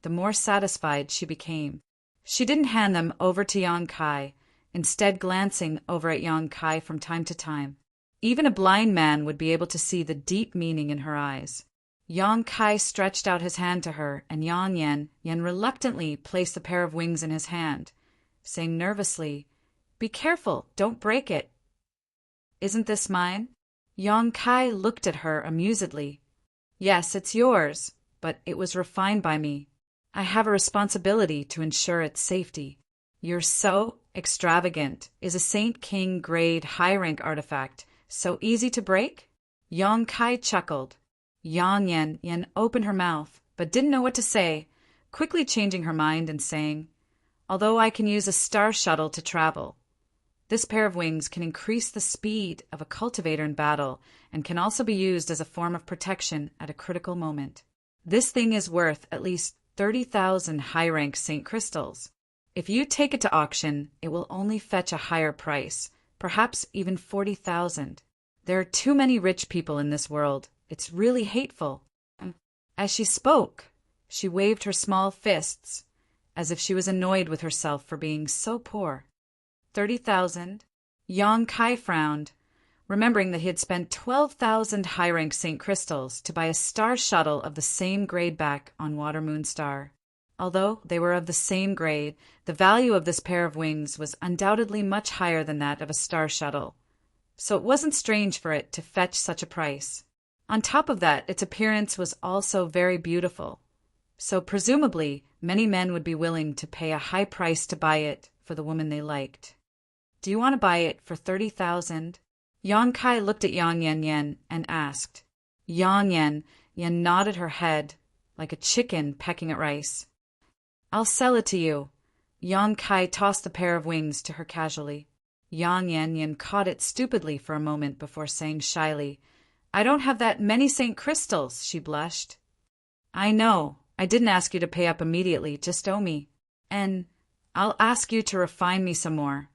the more satisfied she became. She didn't hand them over to Yang Kai, instead glancing over at Yang Kai from time to time. Even a blind man would be able to see the deep meaning in her eyes. Yang Kai stretched out his hand to her, and Yang Yen reluctantly placed the pair of wings in his hand, saying nervously, "Be careful, don't break it." "Isn't this mine?" Yang Kai looked at her amusedly. "Yes, it's yours, but it was refined by me. I have a responsibility to ensure its safety." "You're so extravagant. Is a Saint King grade high-rank artifact so easy to break?" Yang Kai chuckled. Yang Yen opened her mouth, but didn't know what to say, quickly changing her mind and saying, "Although I can use a star shuttle to travel. This pair of wings can increase the speed of a cultivator in battle and can also be used as a form of protection at a critical moment. This thing is worth at least 30,000 high-rank St. Crystals. If you take it to auction, it will only fetch a higher price, perhaps even 40,000. There are too many rich people in this world. It's really hateful." As she spoke, she waved her small fists, as if she was annoyed with herself for being so poor. 30,000? Yang Kai frowned, remembering that he had spent 12,000 high-rank St. Crystals to buy a star shuttle of the same grade back on Water Moon Star. Although they were of the same grade, the value of this pair of wings was undoubtedly much higher than that of a star shuttle, so it wasn't strange for it to fetch such a price. On top of that, its appearance was also very beautiful, so presumably many men would be willing to pay a high price to buy it for the woman they liked. "Do you want to buy it for 30,000? Yang Kai looked at Yang Yan and asked. Yan nodded her head like a chicken pecking at rice. "I'll sell it to you." Yang Kai tossed the pair of wings to her casually. Yang Yan caught it stupidly for a moment before saying shyly, "I don't have that many St. Crystals," she blushed. "I know. I didn't ask you to pay up immediately, just owe me. And I'll ask you to refine me some more,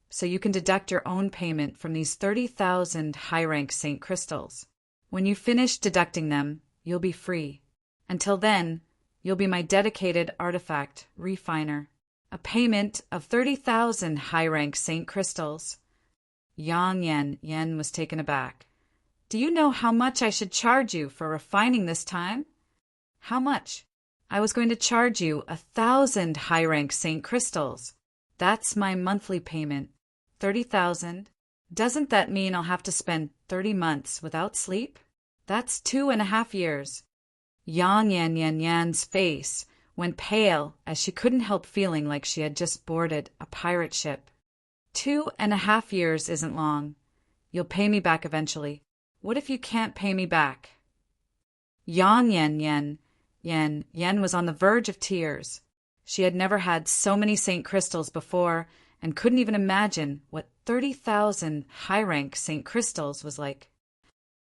so you can deduct your own payment from these 30,000 high-rank St. Crystals. When you finish deducting them, you'll be free. Until then, you'll be my dedicated artifact refiner. A payment of 30,000 high-rank St. Crystals." Yang Yan was taken aback. "Do you know how much I should charge you for refining this time?" "How much?" "I was going to charge you 1,000 high-rank St. Crystals. That's my monthly payment. 30,000. Doesn't that mean I'll have to spend 30 months without sleep? That's 2.5 years. Yang Yan's face went pale as she couldn't help feeling like she had just boarded a pirate ship. 2.5 years isn't long. You'll pay me back eventually. What if you can't pay me back?" Yang Yan was on the verge of tears. She had never had so many St. Crystals before and couldn't even imagine what 30,000 high-rank St. Crystals was like.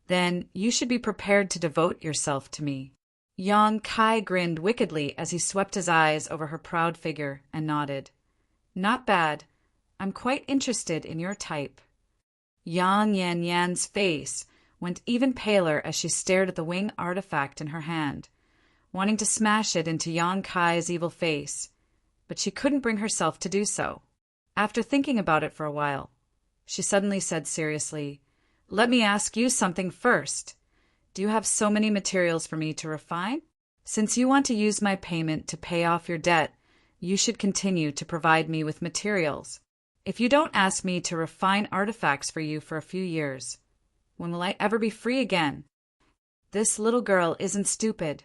"Then you should be prepared to devote yourself to me." Yang Kai grinned wickedly as he swept his eyes over her proud figure and nodded. "Not bad. I'm quite interested in your type." Yang Yan's face went even paler as she stared at the wing artifact in her hand, wanting to smash it into Yang Kai's evil face, but she couldn't bring herself to do so. After thinking about it for a while, she suddenly said seriously, "Let me ask you something first. Do you have so many materials for me to refine? Since you want to use my payment to pay off your debt, you should continue to provide me with materials. If you don't ask me to refine artifacts for you for a few years, when will I ever be free again?" This little girl isn't stupid.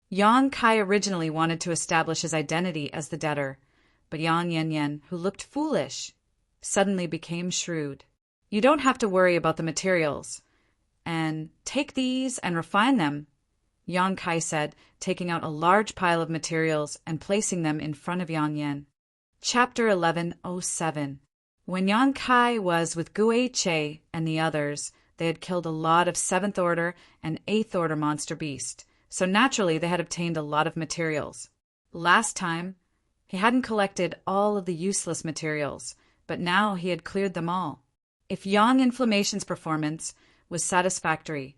Yang Kai originally wanted to establish his identity as the debtor, but Yang Yan, who looked foolish, suddenly became shrewd. "You don't have to worry about the materials. And take these and refine them," Yang Kai said, taking out a large pile of materials and placing them in front of Yang Yan. Chapter 1107. When Yang Kai was with Gu Che and the others, they had killed a lot of 7th Order and 8th Order monster beasts, so naturally they had obtained a lot of materials. Last time, he hadn't collected all of the useless materials, but now he had cleared them all. If Yang Inflammation's performance was satisfactory,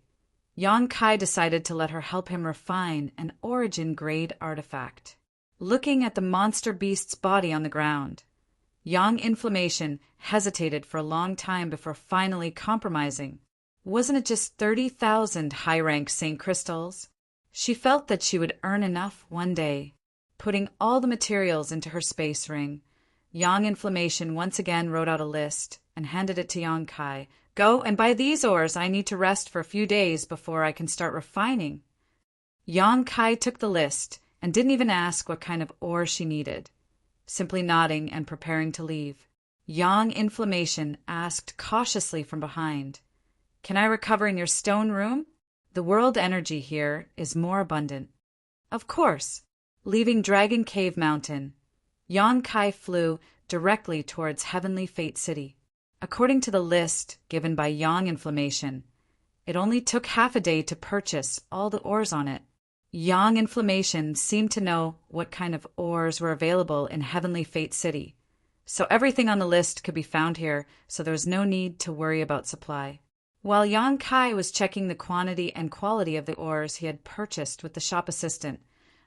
Yang Kai decided to let her help him refine an origin-grade artifact. Looking at the monster beast's body on the ground, Yang Inflammation hesitated for a long time before finally compromising. Wasn't it just 30,000 high-rank St. Crystals? She felt that she would earn enough one day. Putting all the materials into her space ring, Yang Inflammation once again wrote out a list and handed it to Yang Kai. "Go and buy these ores. I need to rest for a few days before I can start refining." Yang Kai took the list and didn't even ask what kind of ore she needed, simply nodding and preparing to leave. Yang Inflammation asked cautiously from behind, "Can I recover in your stone room? The world energy here is more abundant." Of course. Leaving Dragon Cave Mountain, Yang Kai flew directly towards Heavenly Fate City. According to the list given by Yang Inflammation, it only took half a day to purchase all the ores on it. Yang Inflammation seemed to know what kind of ores were available in Heavenly Fate City, so everything on the list could be found here, so there was no need to worry about supply. While Yang Kai was checking the quantity and quality of the ores he had purchased with the shop assistant,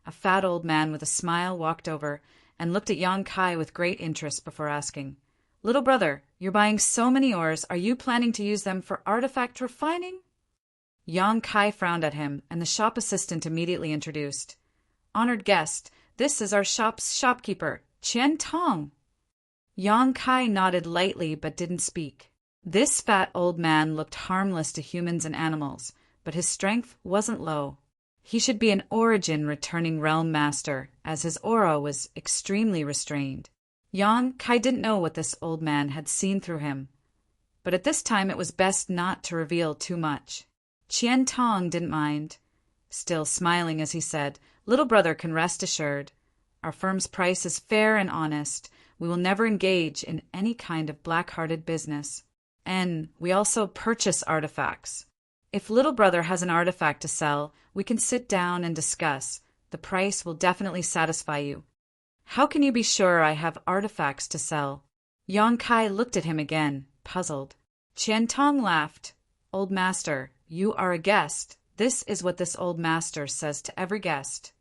a fat old man with a smile walked over and looked at Yang Kai with great interest before asking, "Little brother, you're buying so many ores, are you planning to use them for artifact refining?" Yang Kai frowned at him, and the shop assistant immediately introduced, "Honored guest, this is our shop's shopkeeper, Qian Tong." Yang Kai nodded lightly but didn't speak. This fat old man looked harmless to humans and animals, but his strength wasn't low. He should be an Origin returning realm master, as his aura was extremely restrained. Yang Kai didn't know what this old man had seen through him, but at this time it was best not to reveal too much. Qian Tong didn't mind, still smiling as he said, "Little brother can rest assured. Our firm's price is fair and honest. We will never engage in any kind of black-hearted business. And we also purchase artifacts. If little brother has an artifact to sell, we can sit down and discuss. The price will definitely satisfy you." "How can you be sure I have artifacts to sell?" Yang Kai looked at him again, puzzled. Qian Tong laughed. "Old master, you are a guest. This is what this old master says to every guest."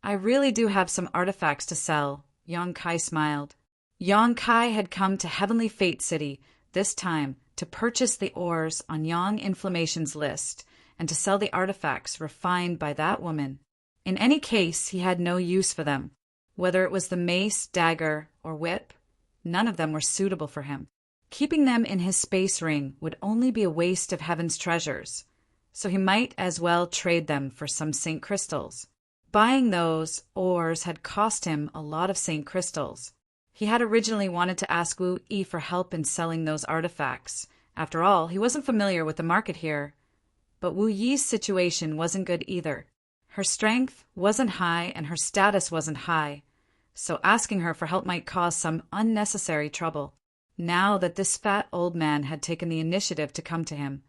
"I really do have some artifacts to sell," Yang Kai smiled. Yang Kai had come to Heavenly Fate City, this time to purchase the ores on Yang Inflammation's list and to sell the artifacts refined by that woman. In any case, he had no use for them. Whether it was the mace, dagger, or whip, none of them were suitable for him. Keeping them in his space ring would only be a waste of heaven's treasures, so he might as well trade them for some Saint Crystals. Buying those ores had cost him a lot of Saint Crystals. He had originally wanted to ask Wu Yi for help in selling those artifacts. After all, he wasn't familiar with the market here. But Wu Yi's situation wasn't good either. Her strength wasn't high and her status wasn't high, so asking her for help might cause some unnecessary trouble. Now that this fat old man had taken the initiative to come to him,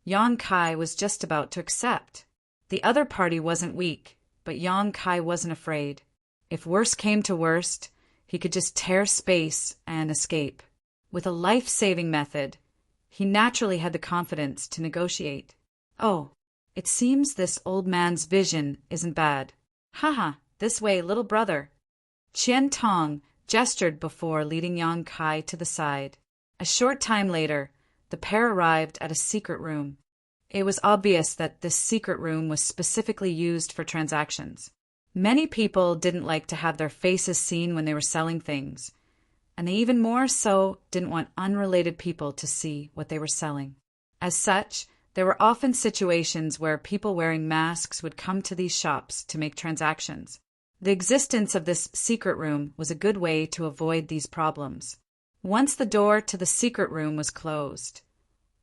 Yang Kai was just about to accept. The other party wasn't weak, but Yang Kai wasn't afraid. If worst came to worst, he could just tear space and escape. With a life-saving method, he naturally had the confidence to negotiate. "Oh, it seems this old man's vision isn't bad. Haha, this way, little brother." Qian Tong gestured before leading Yang Kai to the side. A short time later, the pair arrived at a secret room. It was obvious that this secret room was specifically used for transactions. Many people didn't like to have their faces seen when they were selling things, and they even more so didn't want unrelated people to see what they were selling. As such, there were often situations where people wearing masks would come to these shops to make transactions. The existence of this secret room was a good way to avoid these problems. Once the door to the secret room was closed,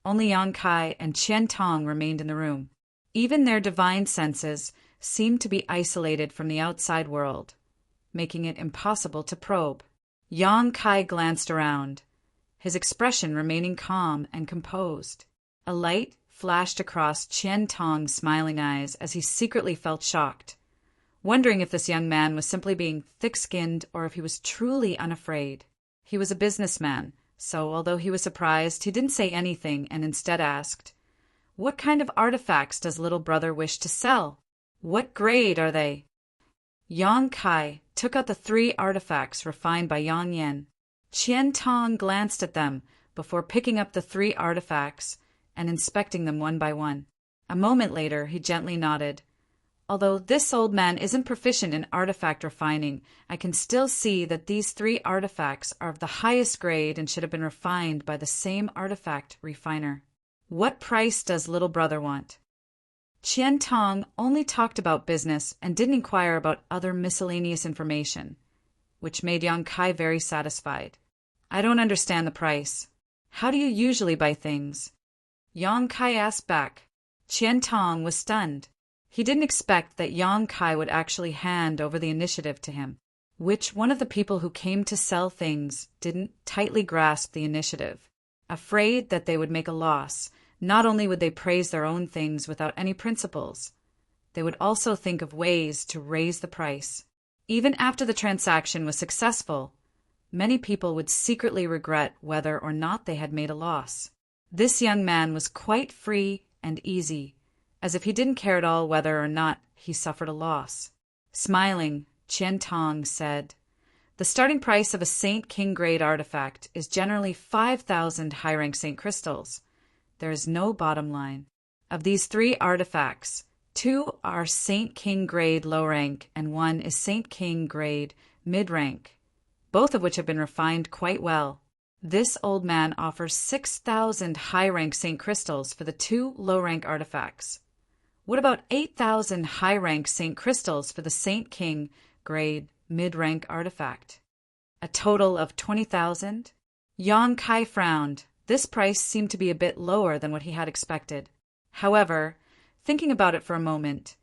only Yang Kai and Qian Tong remained in the room. Even their divine senses seemed to be isolated from the outside world, making it impossible to probe. Yang Kai glanced around, his expression remaining calm and composed. A light flashed across Qian Tong's smiling eyes as he secretly felt shocked, wondering if this young man was simply being thick-skinned or if he was truly unafraid. He was a businessman, so although he was surprised, he didn't say anything and instead asked, "What kind of artifacts does little brother wish to sell? What grade are they?" Yang Kai took out the 3 artifacts refined by Yang Yan. Qian Tong glanced at them before picking up the 3 artifacts and inspecting them one by one. A moment later, he gently nodded. "Although this old man isn't proficient in artifact refining, I can still see that these 3 artifacts are of the highest grade and should have been refined by the same artifact refiner. What price does little brother want?" Qian Tong only talked about business and didn't inquire about other miscellaneous information, which made Yang Kai very satisfied. "I don't understand the price. How do you usually buy things?" Yang Kai asked back. Qian Tong was stunned. He didn't expect that Yang Kai would actually hand over the initiative to him, which one of the people who came to sell things didn't tightly grasp the initiative. Afraid that they would make a loss, not only would they praise their own things without any principles, they would also think of ways to raise the price. Even after the transaction was successful, many people would secretly regret whether or not they had made a loss. This young man was quite free and easy, as if he didn't care at all whether or not he suffered a loss. Smiling, Qian Tong said, "The starting price of a Saint King grade artifact is generally 5,000 high-rank Saint crystals. There is no bottom line. Of these 3 artifacts, 2 are Saint King grade low rank and 1 is Saint King grade mid rank, both of which have been refined quite well. This old man offers 6,000 high-rank Saint crystals for the 2 low-rank artifacts. What about 8,000 high-rank Saint crystals for the Saint King grade mid-rank artifact? A total of 20,000? Yang Kai frowned. This price seemed to be a bit lower than what he had expected. However, thinking about it for a moment,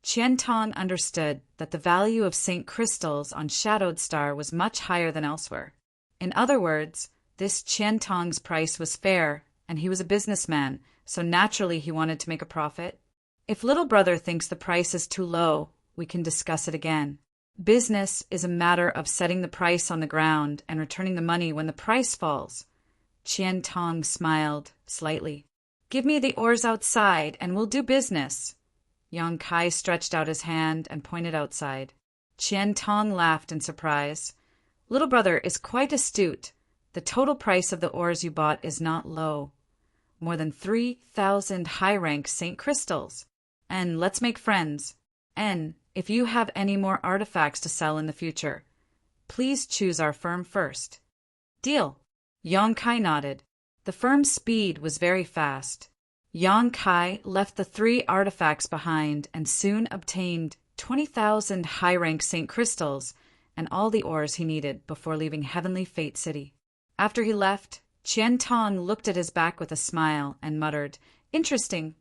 Qian Tong understood that the value of Saint crystals on Shadowed Star was much higher than elsewhere. In other words, this Qian Tong's price was fair, and he was a businessman, so naturally he wanted to make a profit. If little brother thinks the price is too low, we can discuss it again. Business is a matter of setting the price on the ground and returning the money when the price falls. Qian Tong smiled slightly. Give me the ores outside, and we'll do business. Yang Kai stretched out his hand and pointed outside. Qian Tong laughed in surprise. Little brother is quite astute. The total price of the ores you bought is not low. More than 3,000 high-rank Saint crystals. And let's make friends. And if you have any more artifacts to sell in the future, please choose our firm first. Deal. Yang Kai nodded. The firm's speed was very fast. Yang Kai left the 3 artifacts behind and soon obtained 20,000 high-rank Saint crystals and all the ores he needed before leaving Heavenly Fate City. After he left, Qian Tong looked at his back with a smile and muttered, "Interesting.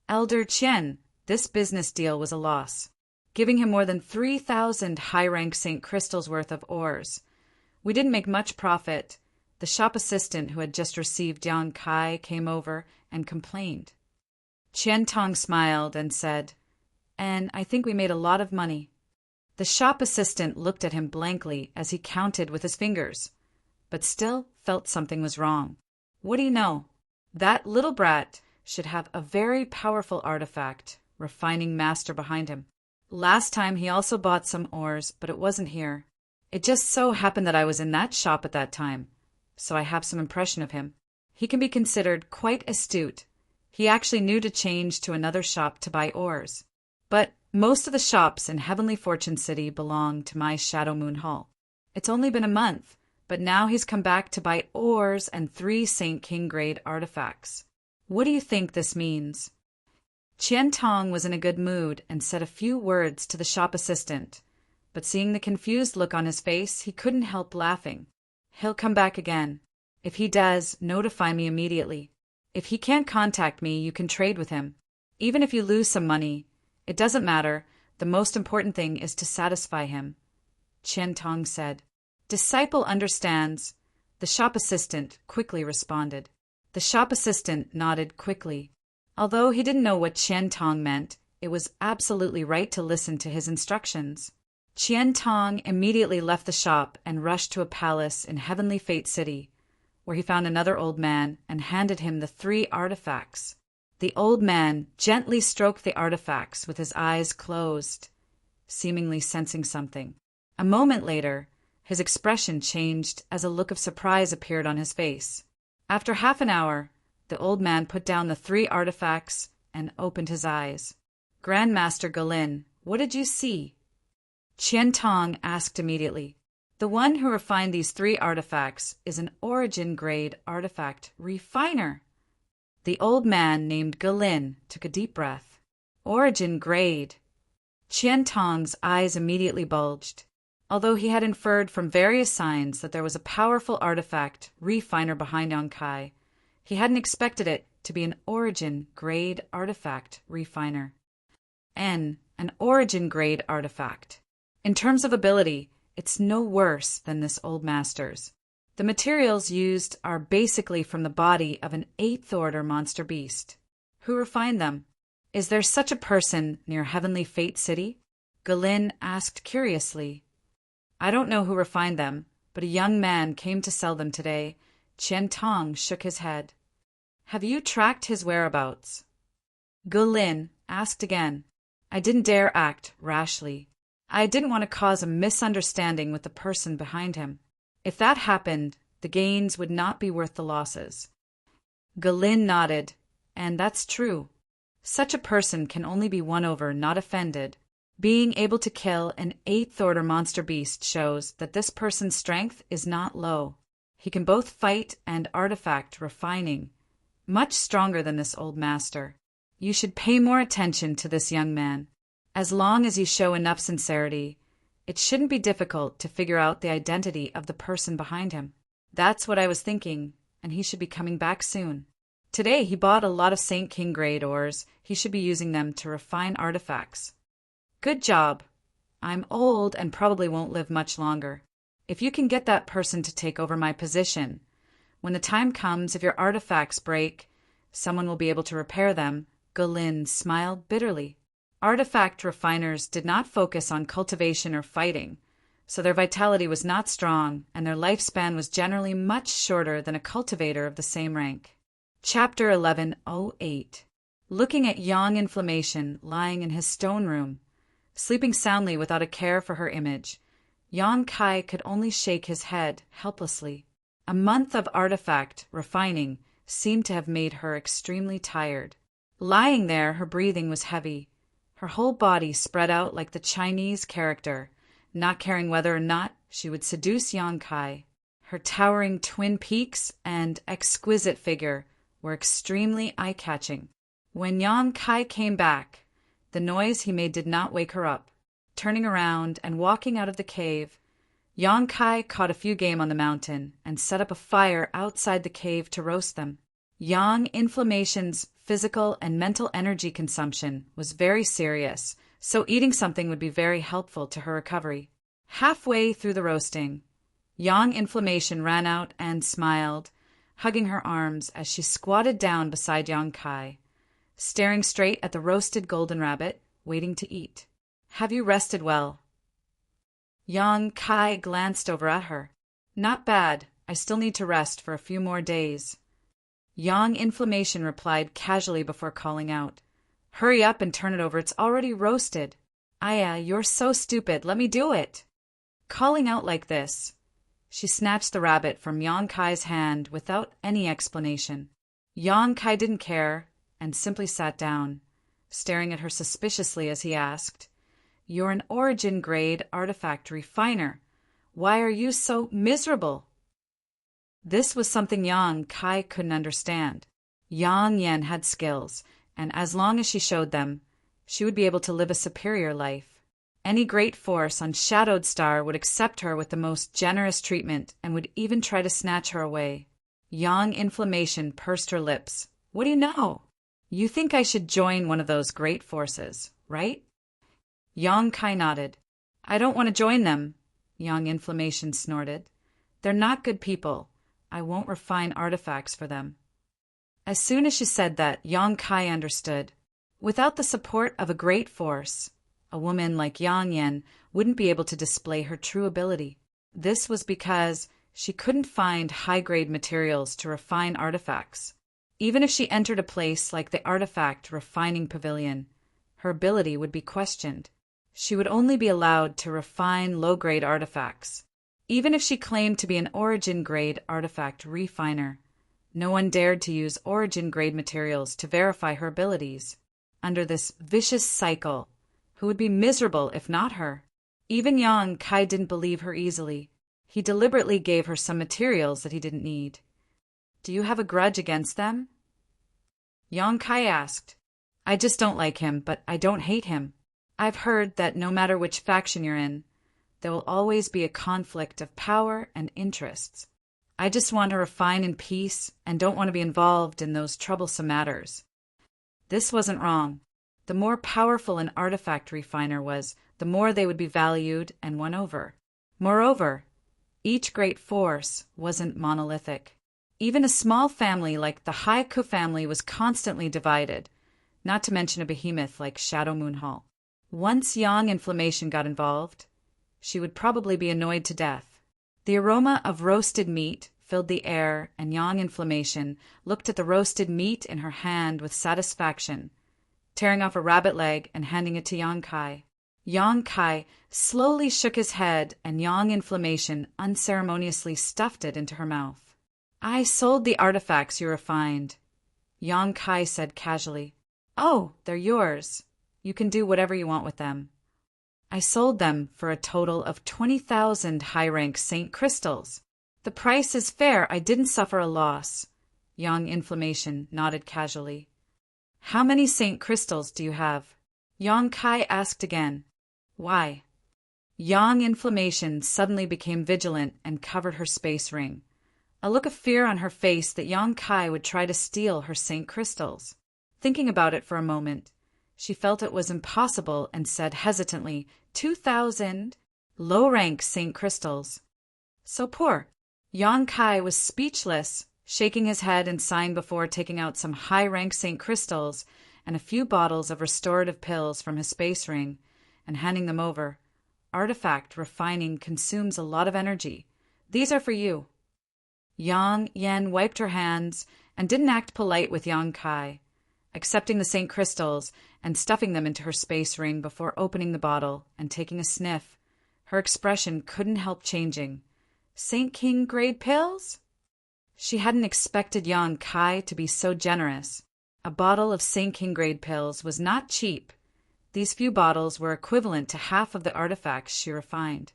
Elder Qian, this business deal was a loss, giving him more than 3,000 high-rank Saint crystals worth of ores. We didn't make much profit. The shop assistant who had just received Yang Kai came over and complained." Qian Tong smiled and said, "And I think we made a lot of money." The shop assistant looked at him blankly as he counted with his fingers, but still felt something was wrong. What do you know? That little brat should have a very powerful artifact, refining master behind him. Last time he also bought some ores, but it wasn't here. It just so happened that I was in that shop at that time, so I have some impression of him. He can be considered quite astute. He actually knew to change to another shop to buy ores. But most of the shops in Heavenly Fortune City belong to my Shadow Moon Hall. It's only been a month, but now he's come back to buy ores and 3 Saint King grade artifacts. What do you think this means? Qian Tong was in a good mood and said a few words to the shop assistant, but seeing the confused look on his face, he couldn't help laughing. He'll come back again. If he does, notify me immediately. If he can't contact me, you can trade with him. Even if you lose some money, it doesn't matter. The most important thing is to satisfy him. Qian Tong said. Disciple understands. The shop assistant quickly responded. The shop assistant nodded quickly. Although he didn't know what Qian Tong meant, it was absolutely right to listen to his instructions. Qian Tong immediately left the shop and rushed to a palace in Heavenly Fate City, where he found another old man and handed him the 3 artifacts. The old man gently stroked the artifacts with his eyes closed, seemingly sensing something. A moment later, his expression changed as a look of surprise appeared on his face. After half an hour, the old man put down the 3 artifacts and opened his eyes. Grandmaster Galin, what did you see? Qian Tong asked immediately. The one who refined these 3 artifacts is an origin-grade artifact refiner. The old man named Galin took a deep breath. Origin-grade. Qian Tong's eyes immediately bulged. Although he had inferred from various signs that there was a powerful artifact refiner behind Yang Kai, he hadn't expected it to be an origin-grade artifact refiner. N, an origin-grade artifact. In terms of ability, it's no worse than this old master's. The materials used are basically from the body of an 8th-order monster beast. Who refined them? Is there such a person near Heavenly Fate City? Galin asked curiously. I don't know who refined them, but a young man came to sell them today. Qian Tong shook his head. Have you tracked his whereabouts? Galin asked again. I didn't dare act rashly. I didn't want to cause a misunderstanding with the person behind him. If that happened, the gains would not be worth the losses. Galin nodded, and that's true. Such a person can only be won over, not offended. Being able to kill an 8th-order monster beast shows that this person's strength is not low. He can both fight and artifact refining, much stronger than this old master. You should pay more attention to this young man. As long as you show enough sincerity, it shouldn't be difficult to figure out the identity of the person behind him. That's what I was thinking, and he should be coming back soon. Today he bought a lot of St. King grade ores. He should be using them to refine artifacts. Good job. I'm old and probably won't live much longer. If you can get that person to take over my position, when the time comes, if your artifacts break, someone will be able to repair them. Galin smiled bitterly. Artifact refiners did not focus on cultivation or fighting, so their vitality was not strong, and their lifespan was generally much shorter than a cultivator of the same rank. Chapter 1108. Looking at Yang Inflammation lying in his stone room, sleeping soundly without a care for her image, Yang Kai could only shake his head helplessly. A month of artifact refining seemed to have made her extremely tired. Lying there, her breathing was heavy. Her whole body spread out like the Chinese character, not caring whether or not she would seduce Yang Kai. Her towering twin peaks and exquisite figure were extremely eye-catching. When Yang Kai came back, the noise he made did not wake her up. Turning around and walking out of the cave, Yang Kai caught a few game on the mountain and set up a fire outside the cave to roast them. Yang Inflammation's physical and mental energy consumption was very serious, so eating something would be very helpful to her recovery. Halfway through the roasting, Yang Inflammation ran out and smiled, hugging her arms as she squatted down beside Yang Kai, staring straight at the roasted golden rabbit, waiting to eat. Have you rested well? Yang Kai glanced over at her. Not bad. I still need to rest for a few more days. Yang Inflammation replied casually before calling out. Hurry up and turn it over. It's already roasted. Aya, you're so stupid. Let me do it. Calling out like this, she snatched the rabbit from Yang Kai's hand without any explanation. Yang Kai didn't care and simply sat down, staring at her suspiciously as he asked, You're an origin-grade artifact refiner. Why are you so miserable? This was something Yang Kai couldn't understand. Yang Yan had skills, and as long as she showed them, she would be able to live a superior life. Any great force on Shadowed Star would accept her with the most generous treatment and would even try to snatch her away. Yang Inflammation pursed her lips. What do you know? You think I should join one of those great forces, right? Yang Kai nodded. I don't want to join them, Yang Inflammation snorted. They're not good people. I won't refine artifacts for them. As soon as she said that, Yang Kai understood. Without the support of a great force, a woman like Yang Yan wouldn't be able to display her true ability. This was because she couldn't find high-grade materials to refine artifacts. Even if she entered a place like the Artifact Refining Pavilion, her ability would be questioned. She would only be allowed to refine low-grade artifacts. Even if she claimed to be an origin-grade artifact refiner, no one dared to use origin-grade materials to verify her abilities. Under this vicious cycle, who would be miserable if not her? Even Yang Kai didn't believe her easily. He deliberately gave her some materials that he didn't need. Do you have a grudge against them? Yang Kai asked. I just don't like him, but I don't hate him. I've heard that no matter which faction you're in, there will always be a conflict of power and interests. I just want to refine in peace and don't want to be involved in those troublesome matters. This wasn't wrong. The more powerful an artifact refiner was, the more they would be valued and won over. Moreover, each great force wasn't monolithic. Even a small family like the Haiku family was constantly divided, not to mention a behemoth like Shadow Moon Hall. Once Yang Inflammation got involved, she would probably be annoyed to death. The aroma of roasted meat filled the air, and Yang Inflammation looked at the roasted meat in her hand with satisfaction, tearing off a rabbit leg and handing it to Yang Kai. Yang Kai slowly shook his head, and Yang Inflammation unceremoniously stuffed it into her mouth. "I sold the artifacts you refined," Yang Kai said casually. "Oh, they're yours. You can do whatever you want with them." "I sold them for a total of 20,000 high-rank Saint Crystals. The price is fair. I didn't suffer a loss." Yang Inflammation nodded casually. "How many Saint Crystals do you have?" Yang Kai asked again. "Why?" Yang Inflammation suddenly became vigilant and covered her space ring, a look of fear on her face that Yang Kai would try to steal her Saint Crystals. Thinking about it for a moment, she felt it was impossible and said hesitantly, 2,000 low-rank Saint Crystals. So poor. Yang Kai was speechless, shaking his head in sign before taking out some high-rank Saint Crystals and a few bottles of restorative pills from his space ring and handing them over. "Artifact refining consumes a lot of energy. These are for you." Yang Yen wiped her hands and didn't act polite with Yang Kai, accepting the Saint Crystals and stuffing them into her space ring before opening the bottle and taking a sniff. Her expression couldn't help changing. Saint King grade pills? She hadn't expected Yang Kai to be so generous. A bottle of Saint King grade pills was not cheap. These few bottles were equivalent to half of the artifacts she refined.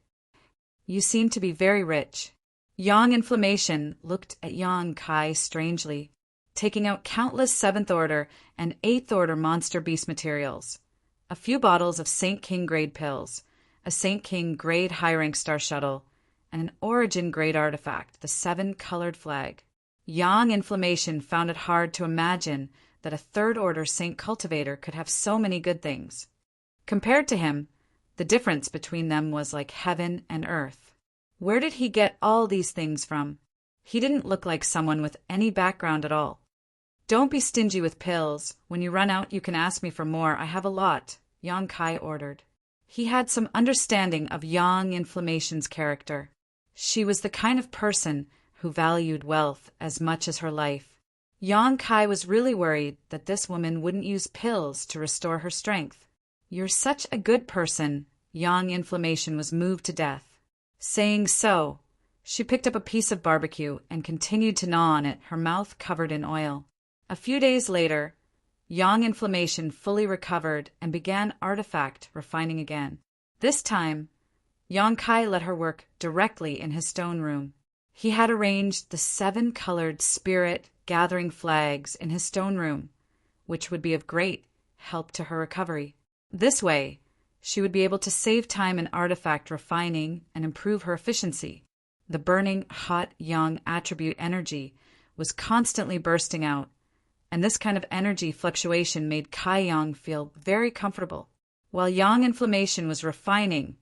"You seem to be very rich." Yang Inflammation looked at Yang Kai strangely, taking out countless 7th Order and 8th Order monster beast materials, a few bottles of Saint King grade pills, a Saint King grade high-rank star shuttle, and an Origin grade artifact, the 7-colored flag. Yang Inflammation found it hard to imagine that a 3rd Order Saint Cultivator could have so many good things. Compared to him, the difference between them was like heaven and earth. Where did he get all these things from? He didn't look like someone with any background at all. "Don't be stingy with pills. When you run out, you can ask me for more. I have a lot," Yang Kai ordered. He had some understanding of Yang Inflammation's character. She was the kind of person who valued wealth as much as her life. Yang Kai was really worried that this woman wouldn't use pills to restore her strength. "You're such a good person," Yang Inflammation was moved to death. Saying so, she picked up a piece of barbecue and continued to gnaw on it, her mouth covered in oil. A few days later, Yang Inflammation fully recovered and began artifact refining again. This time, Yang Kai let her work directly in his stone room. He had arranged the 7-colored spirit gathering flags in his stone room, which would be of great help to her recovery. This way, she would be able to save time in artifact refining and improve her efficiency. The burning, hot, young attribute energy was constantly bursting out, and this kind of energy fluctuation made Kai Yang feel very comfortable. While Yang Inflammation was refining,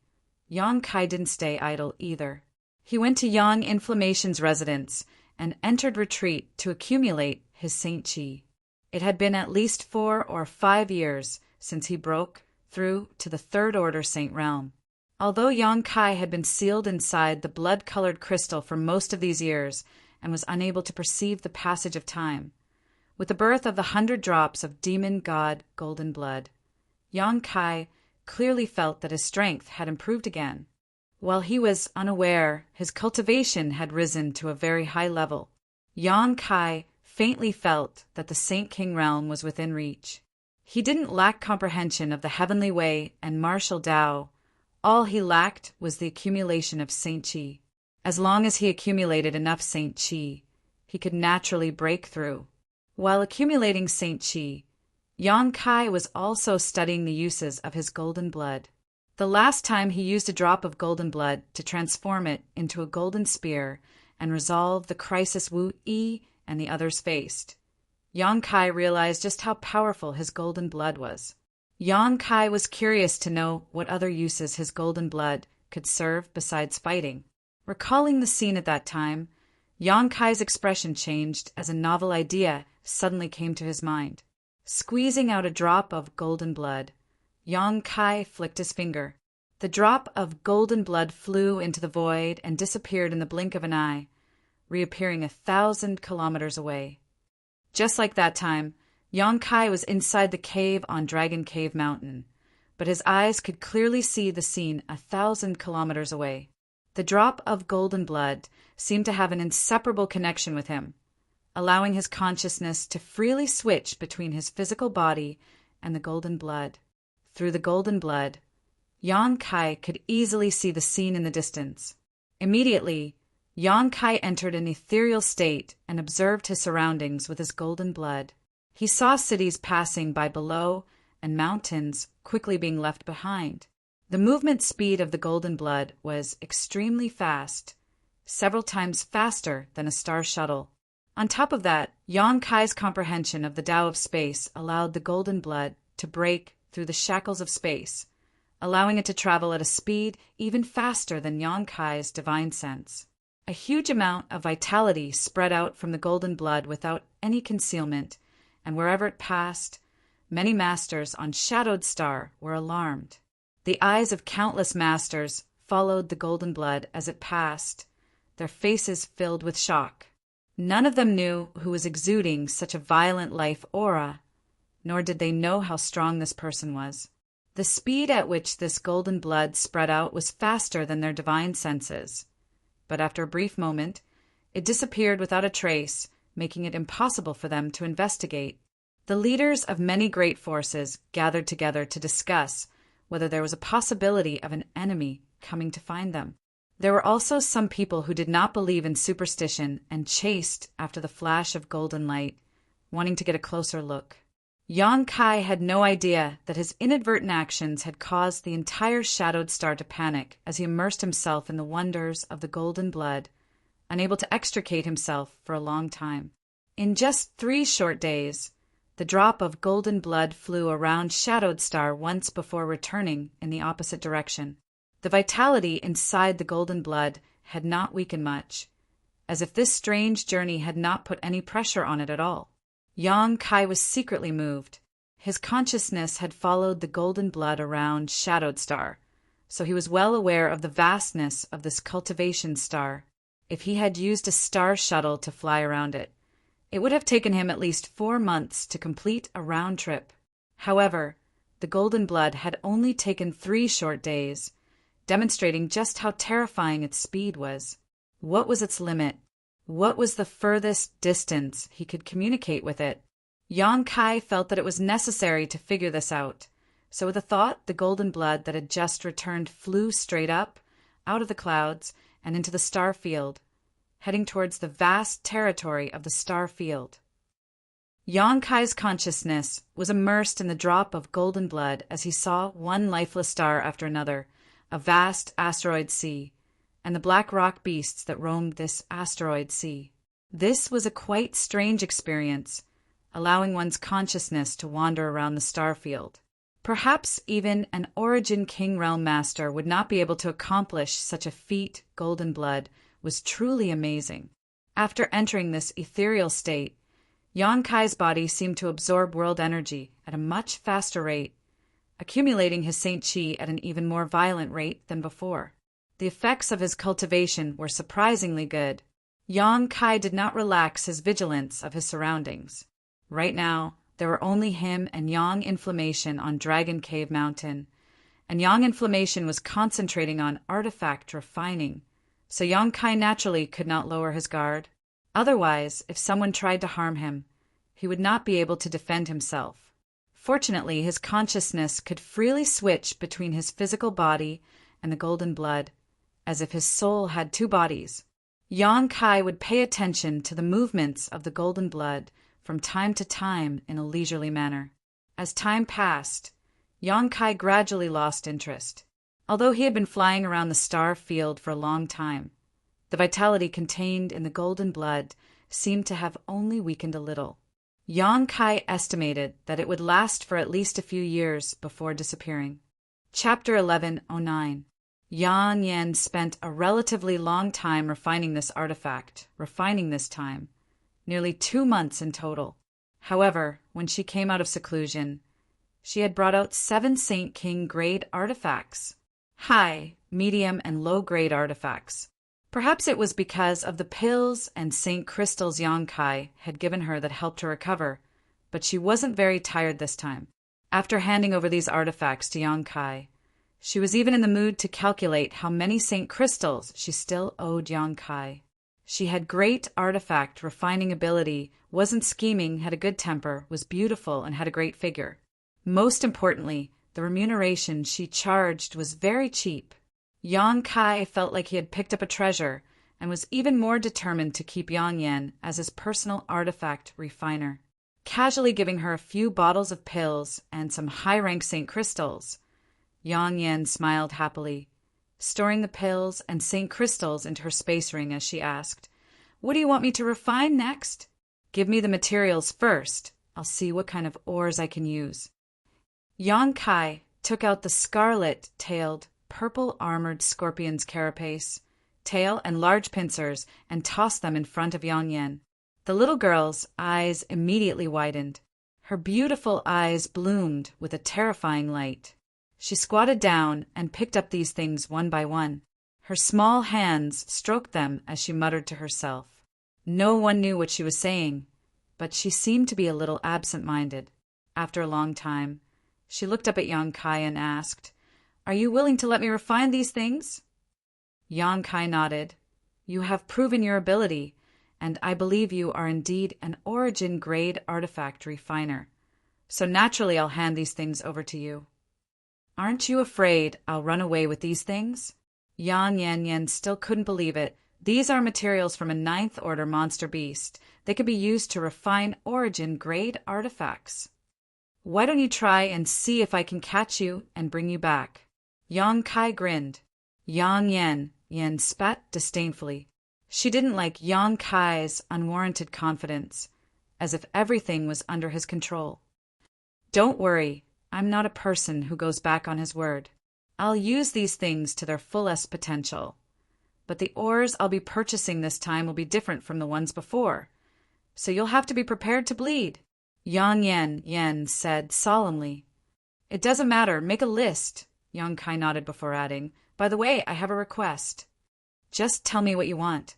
Yang Kai didn't stay idle either. He went to Yang Inflammation's residence and entered retreat to accumulate his Saint Chi. It had been at least 4 or 5 years since he broke through to the 3rd Order Saint Realm. Although Yang Kai had been sealed inside the blood-colored crystal for most of these years and was unable to perceive the passage of time, with the birth of the 100 drops of demon god golden blood, Yang Kai clearly felt that his strength had improved again. While he was unaware, his cultivation had risen to a very high level. Yang Kai faintly felt that the Saint King realm was within reach. He didn't lack comprehension of the heavenly way and martial Tao. All he lacked was the accumulation of Saint Chi. As long as he accumulated enough Saint Chi, he could naturally break through. While accumulating Saint Chi, Yang Kai was also studying the uses of his golden blood. The last time he used a drop of golden blood to transform it into a golden spear and resolve the crisis Wu Yi and the others faced, Yang Kai realized just how powerful his golden blood was. Yang Kai was curious to know what other uses his golden blood could serve besides fighting. Recalling the scene at that time, Yang Kai's expression changed as a novel idea suddenly came to his mind. Squeezing out a drop of golden blood, Yang Kai flicked his finger. The drop of golden blood flew into the void and disappeared in the blink of an eye, reappearing 1,000 kilometers away. Just like that time, Yang Kai was inside the cave on Dragon Cave Mountain, but his eyes could clearly see the scene 1,000 kilometers away. The drop of golden blood seemed to have an inseparable connection with him, allowing his consciousness to freely switch between his physical body and the golden blood. Through the golden blood, Yang Kai could easily see the scene in the distance. Immediately, Yang Kai entered an ethereal state and observed his surroundings with his golden blood. He saw cities passing by below and mountains quickly being left behind. The movement speed of the golden blood was extremely fast, several times faster than a star shuttle. On top of that, Yang Kai's comprehension of the Tao of space allowed the golden blood to break through the shackles of space, allowing it to travel at a speed even faster than Yang Kai's divine sense. A huge amount of vitality spread out from the golden blood without any concealment, and wherever it passed, many masters on Shadowed Star were alarmed. The eyes of countless masters followed the golden blood as it passed, their faces filled with shock. None of them knew who was exuding such a violent life aura, nor did they know how strong this person was. The speed at which this golden blood spread out was faster than their divine senses, but after a brief moment, it disappeared without a trace, making it impossible for them to investigate. The leaders of many great forces gathered together to discuss whether there was a possibility of an enemy coming to find them. There were also some people who did not believe in superstition and chased after the flash of golden light, wanting to get a closer look. Yang Kai had no idea that his inadvertent actions had caused the entire Shadowed Star to panic as he immersed himself in the wonders of the golden blood, unable to extricate himself for a long time. In just 3 short days, the drop of golden blood flew around Shadowed Star once before returning in the opposite direction. The vitality inside the golden blood had not weakened much, as if this strange journey had not put any pressure on it at all. Yang Kai was secretly moved. His consciousness had followed the golden blood around Shadowed Star, so he was well aware of the vastness of this cultivation star. If he had used a star shuttle to fly around it, it would have taken him at least 4 months to complete a round trip. However, the golden blood had only taken 3 short days, demonstrating just how terrifying its speed was. What was its limit? What was the furthest distance he could communicate with it? Yang Kai felt that it was necessary to figure this out, so with a thought, the golden blood that had just returned flew straight up, out of the clouds, and into the star field, heading towards the vast territory of the star field. Yang Kai's consciousness was immersed in the drop of golden blood as he saw one lifeless star after another, a vast asteroid sea, and the black rock beasts that roamed this asteroid sea. This was a quite strange experience, allowing one's consciousness to wander around the star field. Perhaps even an Origin King Realm Master would not be able to accomplish such a feat. Golden blood was truly amazing. After entering this ethereal state, Yang Kai's body seemed to absorb world energy at a much faster rate, accumulating his Saint Chi at an even more violent rate than before. The effects of his cultivation were surprisingly good. Yang Kai did not relax his vigilance of his surroundings. Right now, there were only him and Yang Inflammation on Dragon Cave Mountain, and Yang Inflammation was concentrating on artifact refining, so Yang Kai naturally could not lower his guard. Otherwise, if someone tried to harm him, he would not be able to defend himself. Fortunately, his consciousness could freely switch between his physical body and the golden blood, as if his soul had 2 bodies. Yang Kai would pay attention to the movements of the golden blood from time to time in a leisurely manner. As time passed, Yang Kai gradually lost interest. Although he had been flying around the star field for a long time, the vitality contained in the golden blood seemed to have only weakened a little. Yang Kai estimated that it would last for at least a few years before disappearing. Chapter 1109. Yan Yan spent a relatively long time refining this artifact, nearly 2 months in total. However, when she came out of seclusion, she had brought out 7 Saint King grade artifacts. High, medium, and low-grade artifacts. Perhaps it was because of the pills and Saint crystals Yang Kai had given her that helped her recover, but she wasn't very tired this time. After handing over these artifacts to Yang Kai, she was even in the mood to calculate how many Saint crystals she still owed Yang Kai. She had great artifact refining ability, wasn't scheming, had a good temper, was beautiful, and had a great figure. Most importantly, the remuneration she charged was very cheap. Yang Kai felt like he had picked up a treasure and was even more determined to keep Yang Yan as his personal artifact refiner. Casually giving her a few bottles of pills and some high-rank Saint crystals, Yang Yan smiled happily, storing the pills and Saint crystals into her space ring as she asked, "What do you want me to refine next?" "Give me the materials first. I'll see what kind of ores I can use." Yang Kai took out the scarlet-tailed, purple-armored scorpion's carapace, tail, and large pincers and tossed them in front of Yang Yan. The little girl's eyes immediately widened. Her beautiful eyes bloomed with a terrifying light. She squatted down and picked up these things one by one. Her small hands stroked them as she muttered to herself. No one knew what she was saying, but she seemed to be a little absent-minded. After a long time, she looked up at Yang Kai and asked, "Are you willing to let me refine these things?" Yang Kai nodded. "You have proven your ability, and I believe you are indeed an origin-grade artifact refiner. So naturally I'll hand these things over to you." "Aren't you afraid I'll run away with these things?" Yang Yan still couldn't believe it. "These are materials from a 9th order monster beast. They could be used to refine origin-grade artifacts. Why don't you try and see if I can catch you and bring you back?" Yang Kai grinned. Yang Yan spat disdainfully. She didn't like Yang Kai's unwarranted confidence, as if everything was under his control. "Don't worry, I'm not a person who goes back on his word. I'll use these things to their fullest potential. But the ores I'll be purchasing this time will be different from the ones before, so you'll have to be prepared to bleed," Yang Yan said solemnly. "It doesn't matter, make a list." Yang Kai nodded before adding, "By the way, I have a request. Just tell me what you want.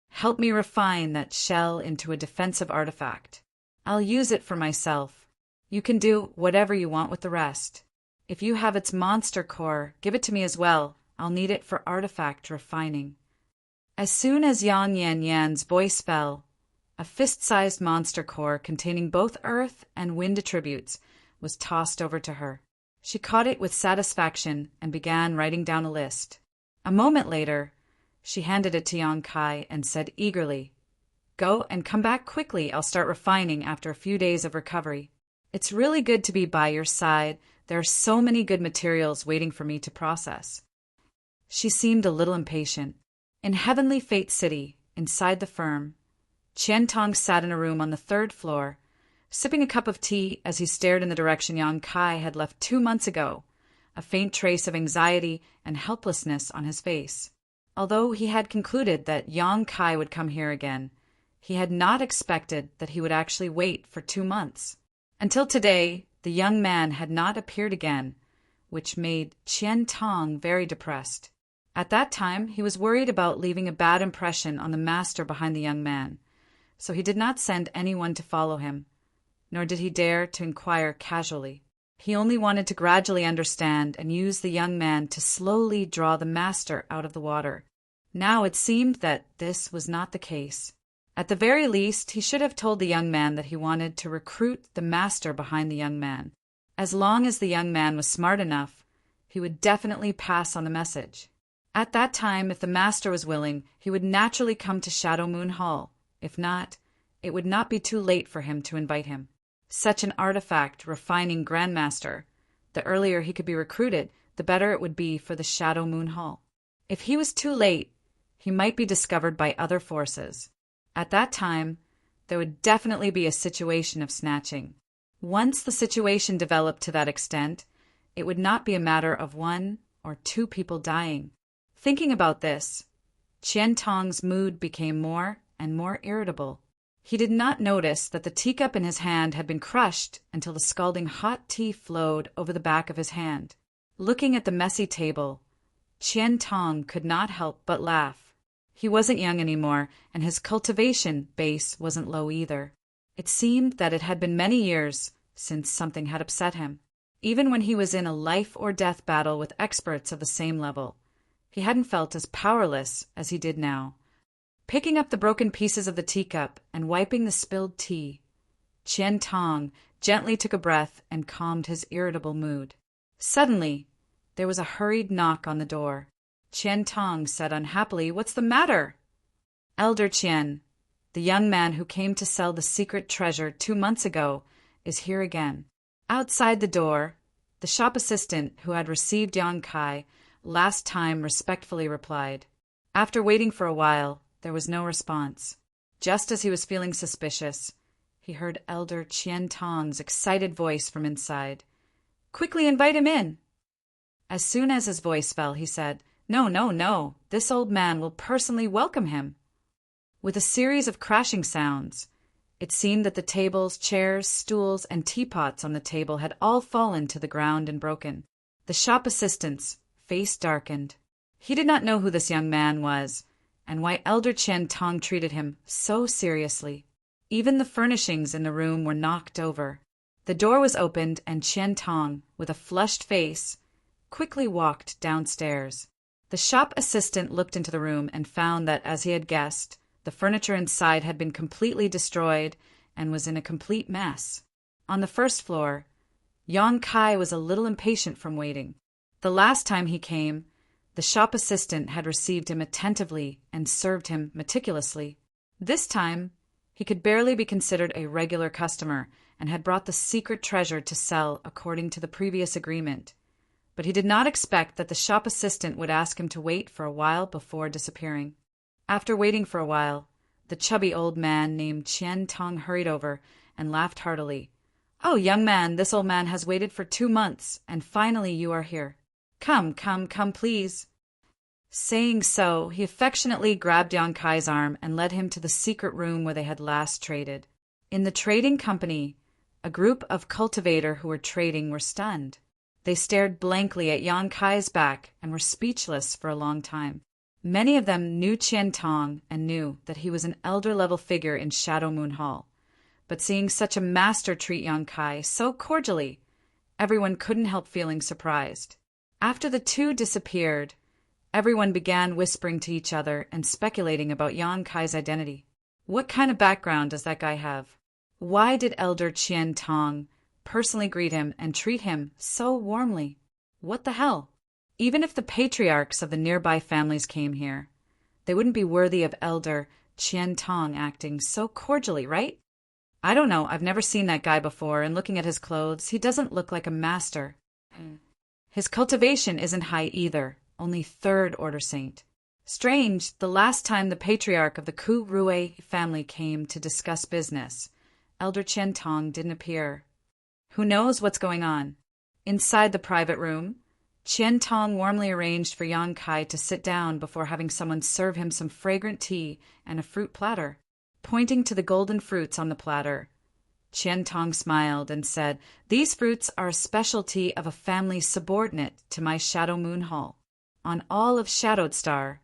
Help me refine that shell into a defensive artifact. I'll use it for myself. You can do whatever you want with the rest. If you have its monster core, give it to me as well. I'll need it for artifact refining." As soon as Yang Yan's voice fell, a fist-sized monster core containing both earth and wind attributes was tossed over to her. She caught it with satisfaction and began writing down a list. A moment later, she handed it to Yang Kai and said eagerly, "Go and come back quickly. I'll start refining after a few days of recovery. It's really good to be by your side. There are so many good materials waiting for me to process." She seemed a little impatient. In Heavenly Fate City, inside the firm, Qian Tong sat in a room on the 3rd floor, sipping a cup of tea as he stared in the direction Yang Kai had left 2 months ago, a faint trace of anxiety and helplessness on his face. Although he had concluded that Yang Kai would come here again, he had not expected that he would actually wait for 2 months. Until today, the young man had not appeared again, which made Qian Tong very depressed. At that time, he was worried about leaving a bad impression on the master behind the young man, so he did not send anyone to follow him, nor did he dare to inquire casually. He only wanted to gradually understand and use the young man to slowly draw the master out of the water. Now it seemed that this was not the case. At the very least, he should have told the young man that he wanted to recruit the master behind the young man. As long as the young man was smart enough, he would definitely pass on the message. At that time, if the master was willing, he would naturally come to Shadow Moon Hall. If not, it would not be too late for him to invite him. Such an artifact refining grandmaster, the earlier he could be recruited, the better it would be for the Shadow Moon Hall. If he was too late, he might be discovered by other forces. At that time, there would definitely be a situation of snatching. Once the situation developed to that extent, it would not be a matter of 1 or 2 people dying. Thinking about this, Qian Tong's mood became more and more irritable. He did not notice that the teacup in his hand had been crushed until the scalding hot tea flowed over the back of his hand. Looking at the messy table, Qian Tong could not help but laugh. He wasn't young anymore, and his cultivation base wasn't low either. It seemed that it had been many years since something had upset him. Even when he was in a life-or-death battle with experts of the same level, he hadn't felt as powerless as he did now. Picking up the broken pieces of the teacup and wiping the spilled tea, Qian Tong gently took a breath and calmed his irritable mood. Suddenly, there was a hurried knock on the door. Qian Tong said unhappily, "What's the matter?" "Elder Qian, the young man who came to sell the secret treasure 2 months ago, is here again." Outside the door, the shop assistant who had received Yang Kai last time respectfully replied. After waiting for a while, there was no response. Just as he was feeling suspicious, he heard Elder Qian Tong's excited voice from inside. "Quickly invite him in." As soon as his voice fell, he said, "No, no, no, this old man will personally welcome him." With a series of crashing sounds, it seemed that the tables, chairs, stools, and teapots on the table had all fallen to the ground and broken. The shop assistant's face darkened. He did not know who this young man was, and why Elder Qian Tong treated him so seriously. Even the furnishings in the room were knocked over. The door was opened, and Qian Tong, with a flushed face, quickly walked downstairs. The shop assistant looked into the room and found that, as he had guessed, the furniture inside had been completely destroyed and was in a complete mess. On the first floor, Yang Kai was a little impatient from waiting. The last time he came, the shop assistant had received him attentively and served him meticulously. This time, he could barely be considered a regular customer and had brought the secret treasure to sell according to the previous agreement. But he did not expect that the shop assistant would ask him to wait for a while before disappearing. After waiting for a while, the chubby old man named Qian Tong hurried over and laughed heartily. "Oh, young man, this old man has waited for 2 months, and finally you are here. Come, come, come, please." Saying so, he affectionately grabbed Yang Kai's arm and led him to the secret room where they had last traded. In the trading company, a group of cultivators who were trading were stunned. They stared blankly at Yang Kai's back and were speechless for a long time. Many of them knew Qian Tong and knew that he was an elder-level figure in Shadow Moon Hall. But seeing such a master treat Yang Kai so cordially, everyone couldn't help feeling surprised. After the two disappeared, everyone began whispering to each other and speculating about Yang Kai's identity. What kind of background does that guy have? Why did Elder Qian Tong personally greet him and treat him so warmly? What the hell? Even if the patriarchs of the nearby families came here, they wouldn't be worthy of Elder Qian Tong acting so cordially, right? I don't know, I've never seen that guy before, and looking at his clothes, he doesn't look like a master. His cultivation isn't high either, only 3rd order saint. Strange, the last time the patriarch of the Ku Rui family came to discuss business, Elder Qian Tong didn't appear. Who knows what's going on? Inside the private room, Qian Tong warmly arranged for Yang Kai to sit down before having someone serve him some fragrant tea and a fruit platter. Pointing to the golden fruits on the platter, Qian Tong smiled and said, "These fruits are a specialty of a family subordinate to my Shadow Moon Hall. On all of Shadowed Star,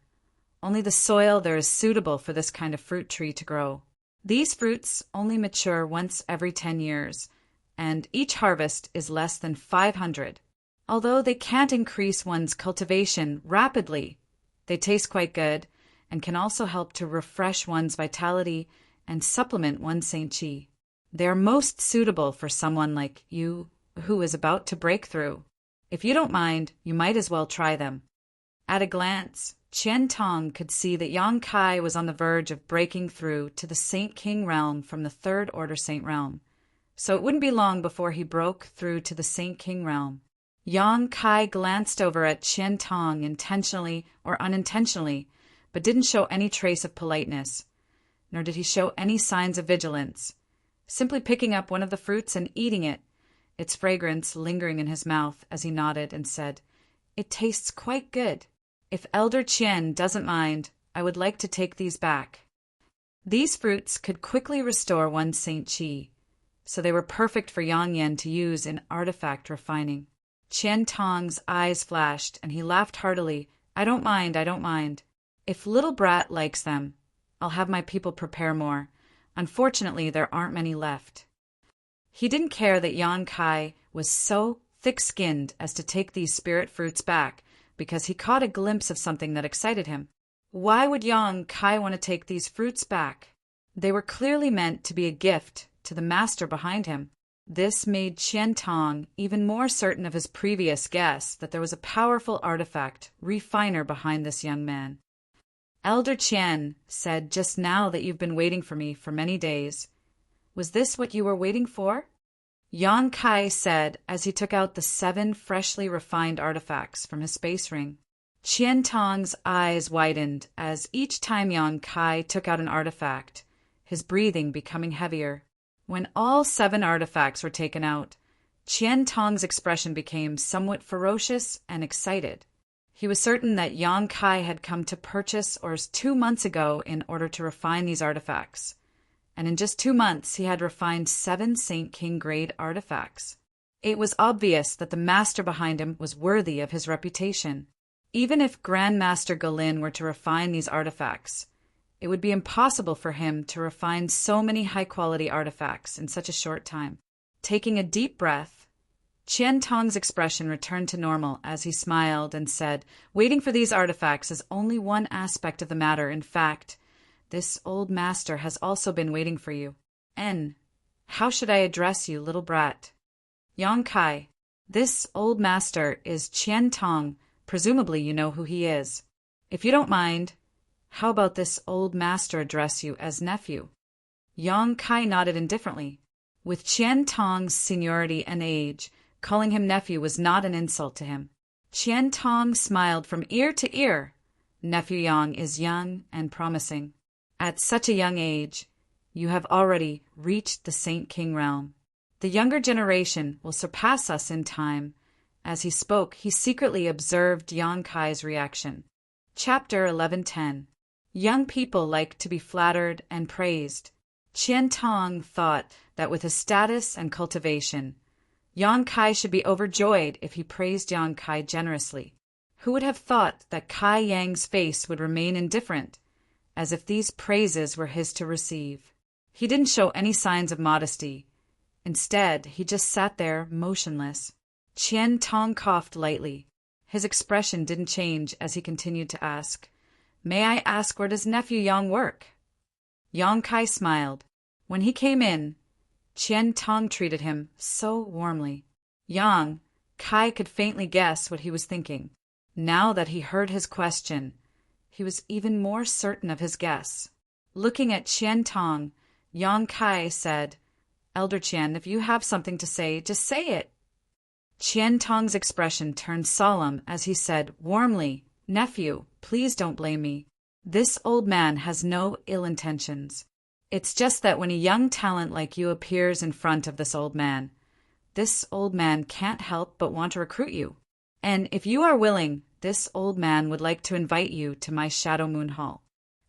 only the soil there is suitable for this kind of fruit tree to grow. These fruits only mature once every 10 years, and each harvest is less than 500. Although they can't increase one's cultivation rapidly, they taste quite good and can also help to refresh one's vitality and supplement one's Saint Chi. They are most suitable for someone like you who is about to break through. If you don't mind, you might as well try them." At a glance, Qian Tong could see that Yang Kai was on the verge of breaking through to the Saint King realm from the 3rd Order Saint realm, so it wouldn't be long before he broke through to the Saint King realm. Yang Kai glanced over at Qian Tong intentionally or unintentionally, but didn't show any trace of politeness. nor did he show any signs of vigilance, simply picking up one of the fruits and eating it, its fragrance lingering in his mouth as he nodded and said, "It tastes quite good. If Elder Chien doesn't mind, I would like to take these back." These fruits could quickly restore one's Saint Chi, so they were perfect for Yang Yen to use in artifact refining. Qian Tong's eyes flashed, and he laughed heartily. I don't mind. If little brat likes them, I'll have my people prepare more. Unfortunately, there aren't many left." He didn't care that Yang Kai was so thick-skinned as to take these spirit fruits back, because he caught a glimpse of something that excited him. Why would Yang Kai want to take these fruits back? They were clearly meant to be a gift to the master behind him. This made Qian Tong even more certain of his previous guess that there was a powerful artifact refiner behind this young man. Elder Qian said just now that you've been waiting for me for many days. Was this what you were waiting for? Yang Kai said as he took out the 7 freshly refined artifacts from his space ring. Qian Tong's eyes widened as each time Yang Kai took out an artifact, his breathing becoming heavier. When all 7 artifacts were taken out, Qian Tong's expression became somewhat ferocious and excited. He was certain that Yang Kai had come to purchase ores 2 months ago in order to refine these artifacts, and in just 2 months he had refined 7 Saint King grade artifacts. It was obvious that the master behind him was worthy of his reputation. Even if Grandmaster Galin were to refine these artifacts, it would be impossible for him to refine so many high-quality artifacts in such a short time. Taking a deep breath, Qian Tong's expression returned to normal as he smiled and said, "Waiting for these artifacts is only one aspect of the matter. In fact, this old master has also been waiting for you. How should I address you, little brat?" "Yang Kai, this old master is Qian Tong. Presumably you know who he is. If you don't mind, how about this old master address you as nephew?" Yang Kai nodded indifferently. With Qian Tong's seniority and age, calling him nephew was not an insult to him. Qian Tong smiled from ear to ear. Nephew Yang is young and promising. At such a young age, you have already reached the Saint King realm. The younger generation will surpass us in time. As he spoke, he secretly observed Yang Kai's reaction. Chapter 1110. Young people like to be flattered and praised. Qian Tong thought that with his status and cultivation, Yang Kai should be overjoyed if he praised Yang Kai generously. Who would have thought that Kai Yang's face would remain indifferent, as if these praises were his to receive? He didn't show any signs of modesty. Instead, he just sat there motionless. Qian Tong coughed lightly. His expression didn't change as he continued to ask, "May I ask where does nephew Yang work?" Yang Kai smiled. When he came in, Qian Tong treated him so warmly. Yang Kai could faintly guess what he was thinking. Now that he heard his question, he was even more certain of his guess. Looking at Qian Tong, Yang Kai said, "Elder Qian, if you have something to say, just say it." Qian Tong's expression turned solemn as he said warmly, "Nephew, please don't blame me. This old man has no ill intentions. It's just that when a young talent like you appears in front of this old man can't help but want to recruit you. And if you are willing, this old man would like to invite you to my Shadow Moon Hall.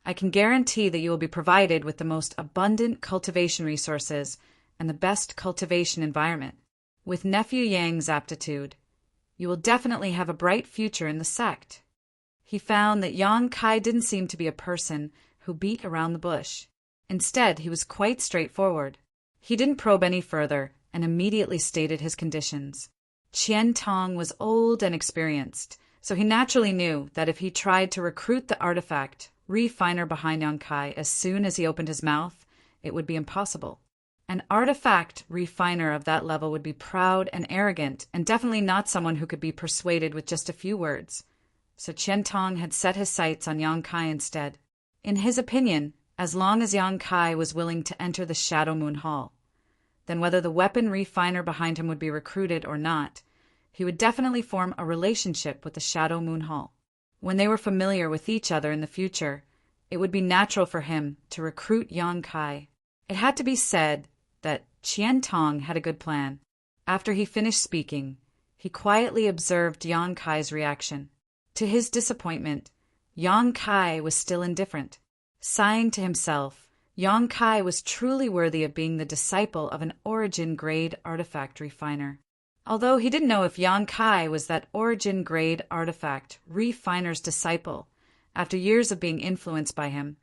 I can guarantee that you will be provided with the most abundant cultivation resources and the best cultivation environment. With nephew Yang's aptitude, you will definitely have a bright future in the sect." He found that Yang Kai didn't seem to be a person who beat around the bush. Instead, he was quite straightforward. He didn't probe any further and immediately stated his conditions. Qian Tong was old and experienced, so he naturally knew that if he tried to recruit the artifact refiner behind Yang Kai as soon as he opened his mouth, it would be impossible. An artifact refiner of that level would be proud and arrogant, and definitely not someone who could be persuaded with just a few words. So Qian Tong had set his sights on Yang Kai instead. In his opinion, as long as Yang Kai was willing to enter the Shadow Moon Hall, then whether the weapon refiner behind him would be recruited or not, he would definitely form a relationship with the Shadow Moon Hall. When they were familiar with each other in the future, it would be natural for him to recruit Yang Kai. It had to be said that Qian Tong had a good plan. After he finished speaking, he quietly observed Yang Kai's reaction. To his disappointment, Yang Kai was still indifferent. Sighing to himself, Yang Kai was truly worthy of being the disciple of an origin-grade artifact refiner. Although he didn't know if Yang Kai was that origin-grade artifact refiner's disciple, after years of being influenced by him,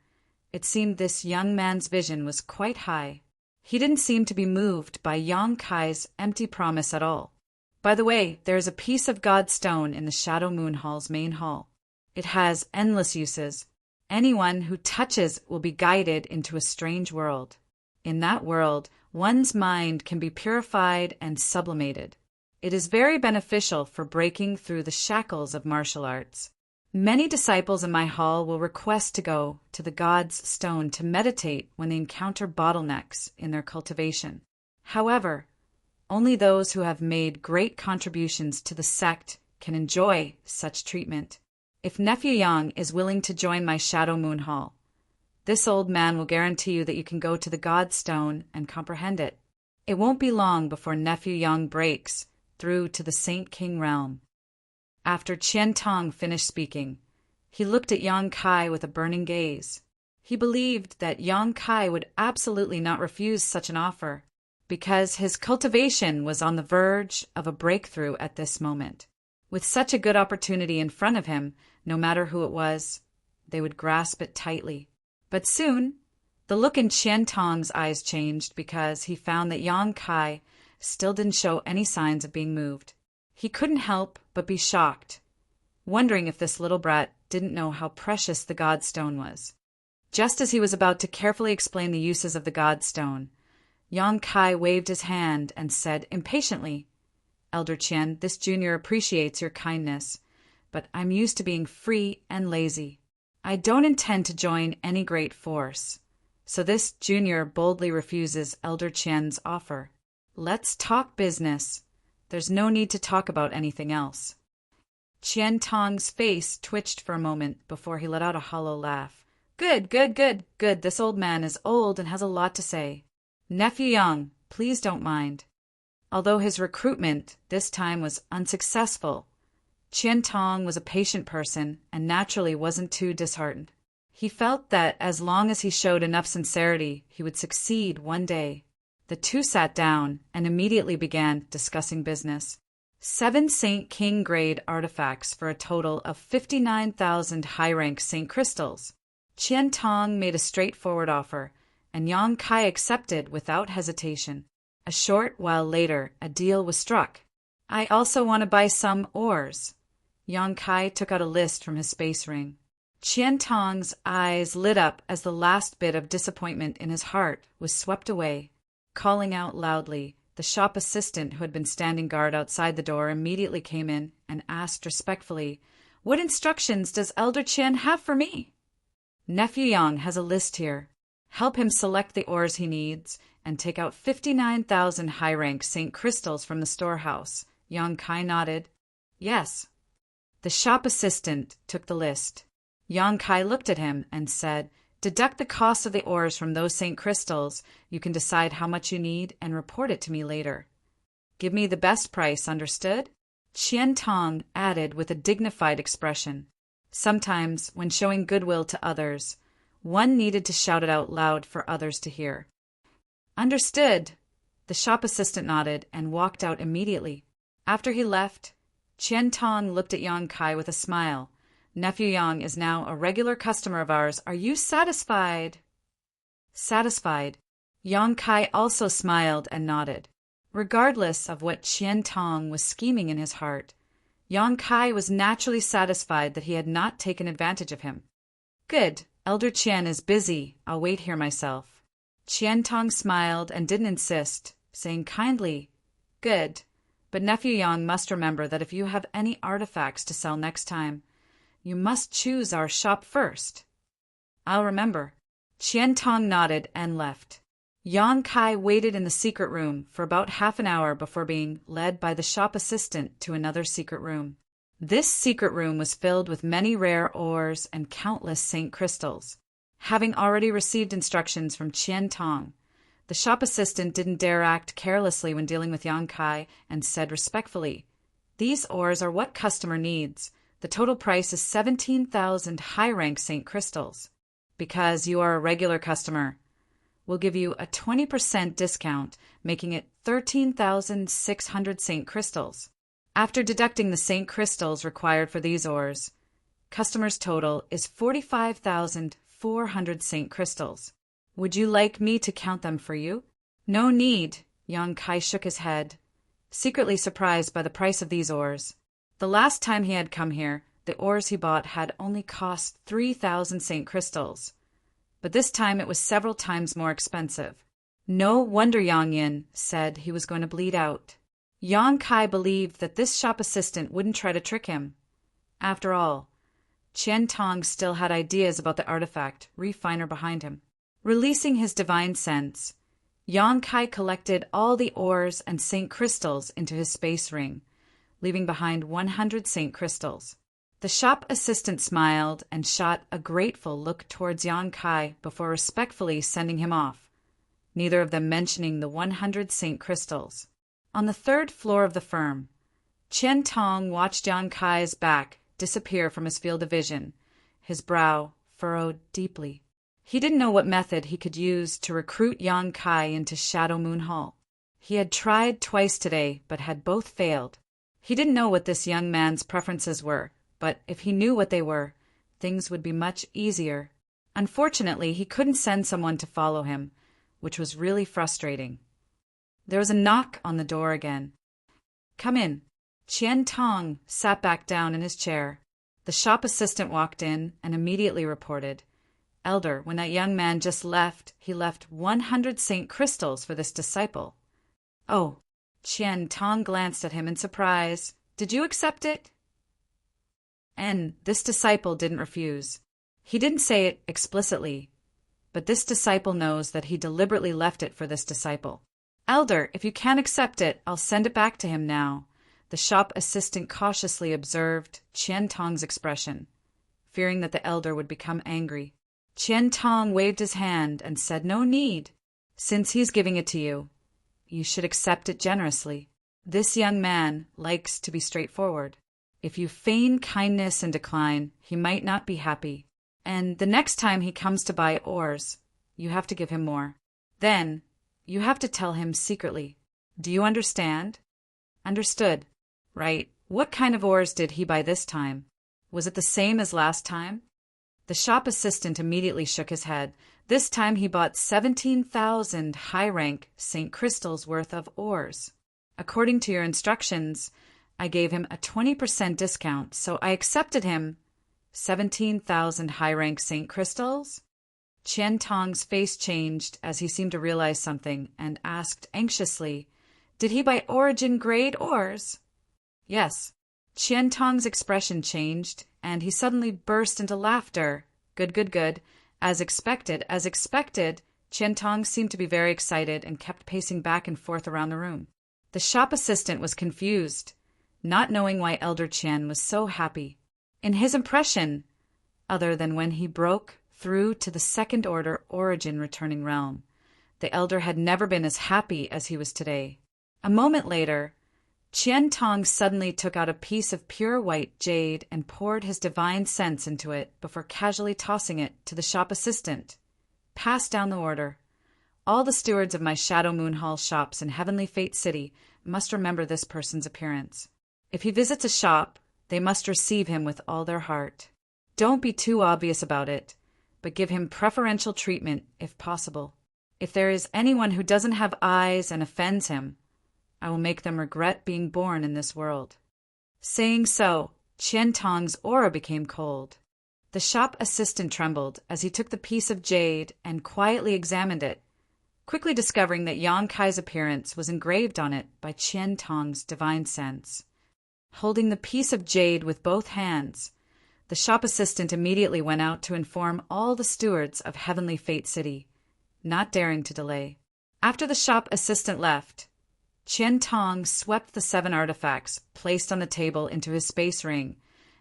it seemed this young man's vision was quite high. He didn't seem to be moved by Yang Kai's empty promise at all. By the way, there is a piece of God stone in the Shadow Moon Hall's main hall. It has endless uses. Anyone who touches will be guided into a strange world. In that world, one's mind can be purified and sublimated. It is very beneficial for breaking through the shackles of martial arts. Many disciples in my hall will request to go to the God's Stone to meditate when they encounter bottlenecks in their cultivation. However, only those who have made great contributions to the sect can enjoy such treatment. If Nephew Yang is willing to join my Shadow Moon Hall, this old man will guarantee you that you can go to the God's Stone and comprehend it. It won't be long before Nephew Yang breaks through to the Saint King realm. After Qian Tong finished speaking, he looked at Yang Kai with a burning gaze. He believed that Yang Kai would absolutely not refuse such an offer, because his cultivation was on the verge of a breakthrough at this moment. With such a good opportunity in front of him, no matter who it was, they would grasp it tightly. But soon, the look in Qian Tong's eyes changed because he found that Yang Kai still didn't show any signs of being moved. He couldn't help but be shocked, wondering if this little brat didn't know how precious the God Stone was. Just as he was about to carefully explain the uses of the God Stone, Yang Kai waved his hand and said impatiently, "Elder Qian, this junior appreciates your kindness, but I'm used to being free and lazy. I don't intend to join any great force." So this junior boldly refuses Elder Qian's offer. "Let's talk business. There's no need to talk about anything else." Qian Tong's face twitched for a moment before he let out a hollow laugh. Good. This old man is old and has a lot to say. Nephew Yang, please don't mind." Although his recruitment this time was unsuccessful, Qian Tong was a patient person and naturally wasn't too disheartened. He felt that as long as he showed enough sincerity, he would succeed one day. The two sat down and immediately began discussing business. 7 Saint King grade artifacts for a total of 59,000 high-rank Saint crystals. Qian Tong made a straightforward offer, and Yang Kai accepted without hesitation. A short while later, a deal was struck. "I also want to buy some ores." Yang Kai took out a list from his space ring. Qian Tong's eyes lit up as the last bit of disappointment in his heart was swept away. Calling out loudly, the shop assistant who had been standing guard outside the door immediately came in and asked respectfully, "What instructions does Elder Qian have for me?" "Nephew Yang has a list here. Help him select the ores he needs and take out 59,000 high-rank Saint crystals from the storehouse." Yang Kai nodded. "Yes." The shop assistant took the list. Yang Kai looked at him and said, "Deduct the cost of the ores from those Saint crystals. You can decide how much you need and report it to me later. Give me the best price, understood?" Qian Tong added with a dignified expression. Sometimes, when showing goodwill to others, one needed to shout it out loud for others to hear. "Understood." The shop assistant nodded and walked out immediately. After he left, Qian Tong looked at Yang Kai with a smile. "Nephew Yang is now a regular customer of ours. Are you satisfied?" Satisfied. Yang Kai also smiled and nodded. Regardless of what Qian Tong was scheming in his heart, Yang Kai was naturally satisfied that he had not taken advantage of him. "Good. Elder Qian is busy. I'll wait here myself." Qian Tong smiled and didn't insist, saying kindly, "Good. But Nephew Yang must remember that if you have any artifacts to sell next time, you must choose our shop first." "I'll remember." Qian Tong nodded and left. Yang Kai waited in the secret room for about half an hour before being led by the shop assistant to another secret room. This secret room was filled with many rare ores and countless Saint crystals. Having already received instructions from Qian Tong, the shop assistant didn't dare act carelessly when dealing with Yang Kai and said respectfully, "These ores are what customer needs. The total price is 17,000 high-rank St. Crystals. Because you are a regular customer, we'll give you a 20% discount, making it 13,600 St. Crystals. After deducting the St. Crystals required for these ores, customers' total is 45,400 St. Crystals. Would you like me to count them for you?" "No need." Yang Kai shook his head, secretly surprised by the price of these ores. The last time he had come here, the ores he bought had only cost 3,000 St. Crystals, but this time it was several times more expensive. No wonder Yang Yin said he was going to bleed out. Yang Kai believed that this shop assistant wouldn't try to trick him. After all, Qian Tong still had ideas about the artifact, refiner behind him. Releasing his divine sense, Yang Kai collected all the ores and St. Crystals into his space ring, leaving behind 100 St. Crystals. The shop assistant smiled and shot a grateful look towards Yang Kai before respectfully sending him off, neither of them mentioning the 100 St. Crystals. On the third floor of the firm, Qian Tong watched Yang Kai's back disappear from his field of vision, his brow furrowed deeply. He didn't know what method he could use to recruit Yang Kai into Shadow Moon Hall. He had tried twice today, but had both failed. He didn't know what this young man's preferences were, but if he knew what they were, things would be much easier. Unfortunately, he couldn't send someone to follow him, which was really frustrating. There was a knock on the door again. "Come in." Qian Tong sat back down in his chair. The shop assistant walked in and immediately reported, "Elder, when that young man just left, he left 100 St. Crystals for this disciple." "Oh." Qian Tong glanced at him in surprise. "Did you accept it?" And this disciple didn't refuse. He didn't say it explicitly, but this disciple knows that he deliberately left it for this disciple. "Elder, if you can't accept it, I'll send it back to him now." The shop assistant cautiously observed Qian Tong's expression, fearing that the elder would become angry. Qian Tong waved his hand and said, "No need. Since he's giving it to you, you should accept it generously. This young man likes to be straightforward. If you feign kindness and decline, he might not be happy. And the next time he comes to buy ores, you have to give him more. Then, you have to tell him secretly. Do you understand?" "Understood." "Right. What kind of ores did he buy this time? Was it the same as last time?" The shop assistant immediately shook his head. "This time he bought 17,000 high-rank St. Crystals worth of ores. According to your instructions, I gave him a 20% discount, so I accepted him 17,000 high-rank St. Crystals?" Qian Tong's face changed as he seemed to realize something and asked anxiously, "Did he buy origin-grade ores?" "Yes." Qian Tong's expression changed, and he suddenly burst into laughter. "Good, good, good. As expected, as expected." Qian Tong seemed to be very excited and kept pacing back and forth around the room. The shop assistant was confused, not knowing why Elder Qian was so happy. In his impression, other than when he broke through to the second-order origin-returning realm, the elder had never been as happy as he was today. A moment later, Qian Tong suddenly took out a piece of pure white jade and poured his divine sense into it before casually tossing it to the shop assistant. "Pass down the order. All the stewards of my Shadow Moon Hall shops in Heavenly Fate City must remember this person's appearance. If he visits a shop, they must receive him with all their heart. Don't be too obvious about it, but give him preferential treatment if possible. If there is anyone who doesn't have eyes and offends him, I will make them regret being born in this world." Saying so, Qian Tong's aura became cold. The shop assistant trembled as he took the piece of jade and quietly examined it, quickly discovering that Yang Kai's appearance was engraved on it by Qian Tong's divine sense. Holding the piece of jade with both hands, the shop assistant immediately went out to inform all the stewards of Heavenly Fate City, not daring to delay. After the shop assistant left, Qian Tong swept the 7 artifacts placed on the table into his space ring,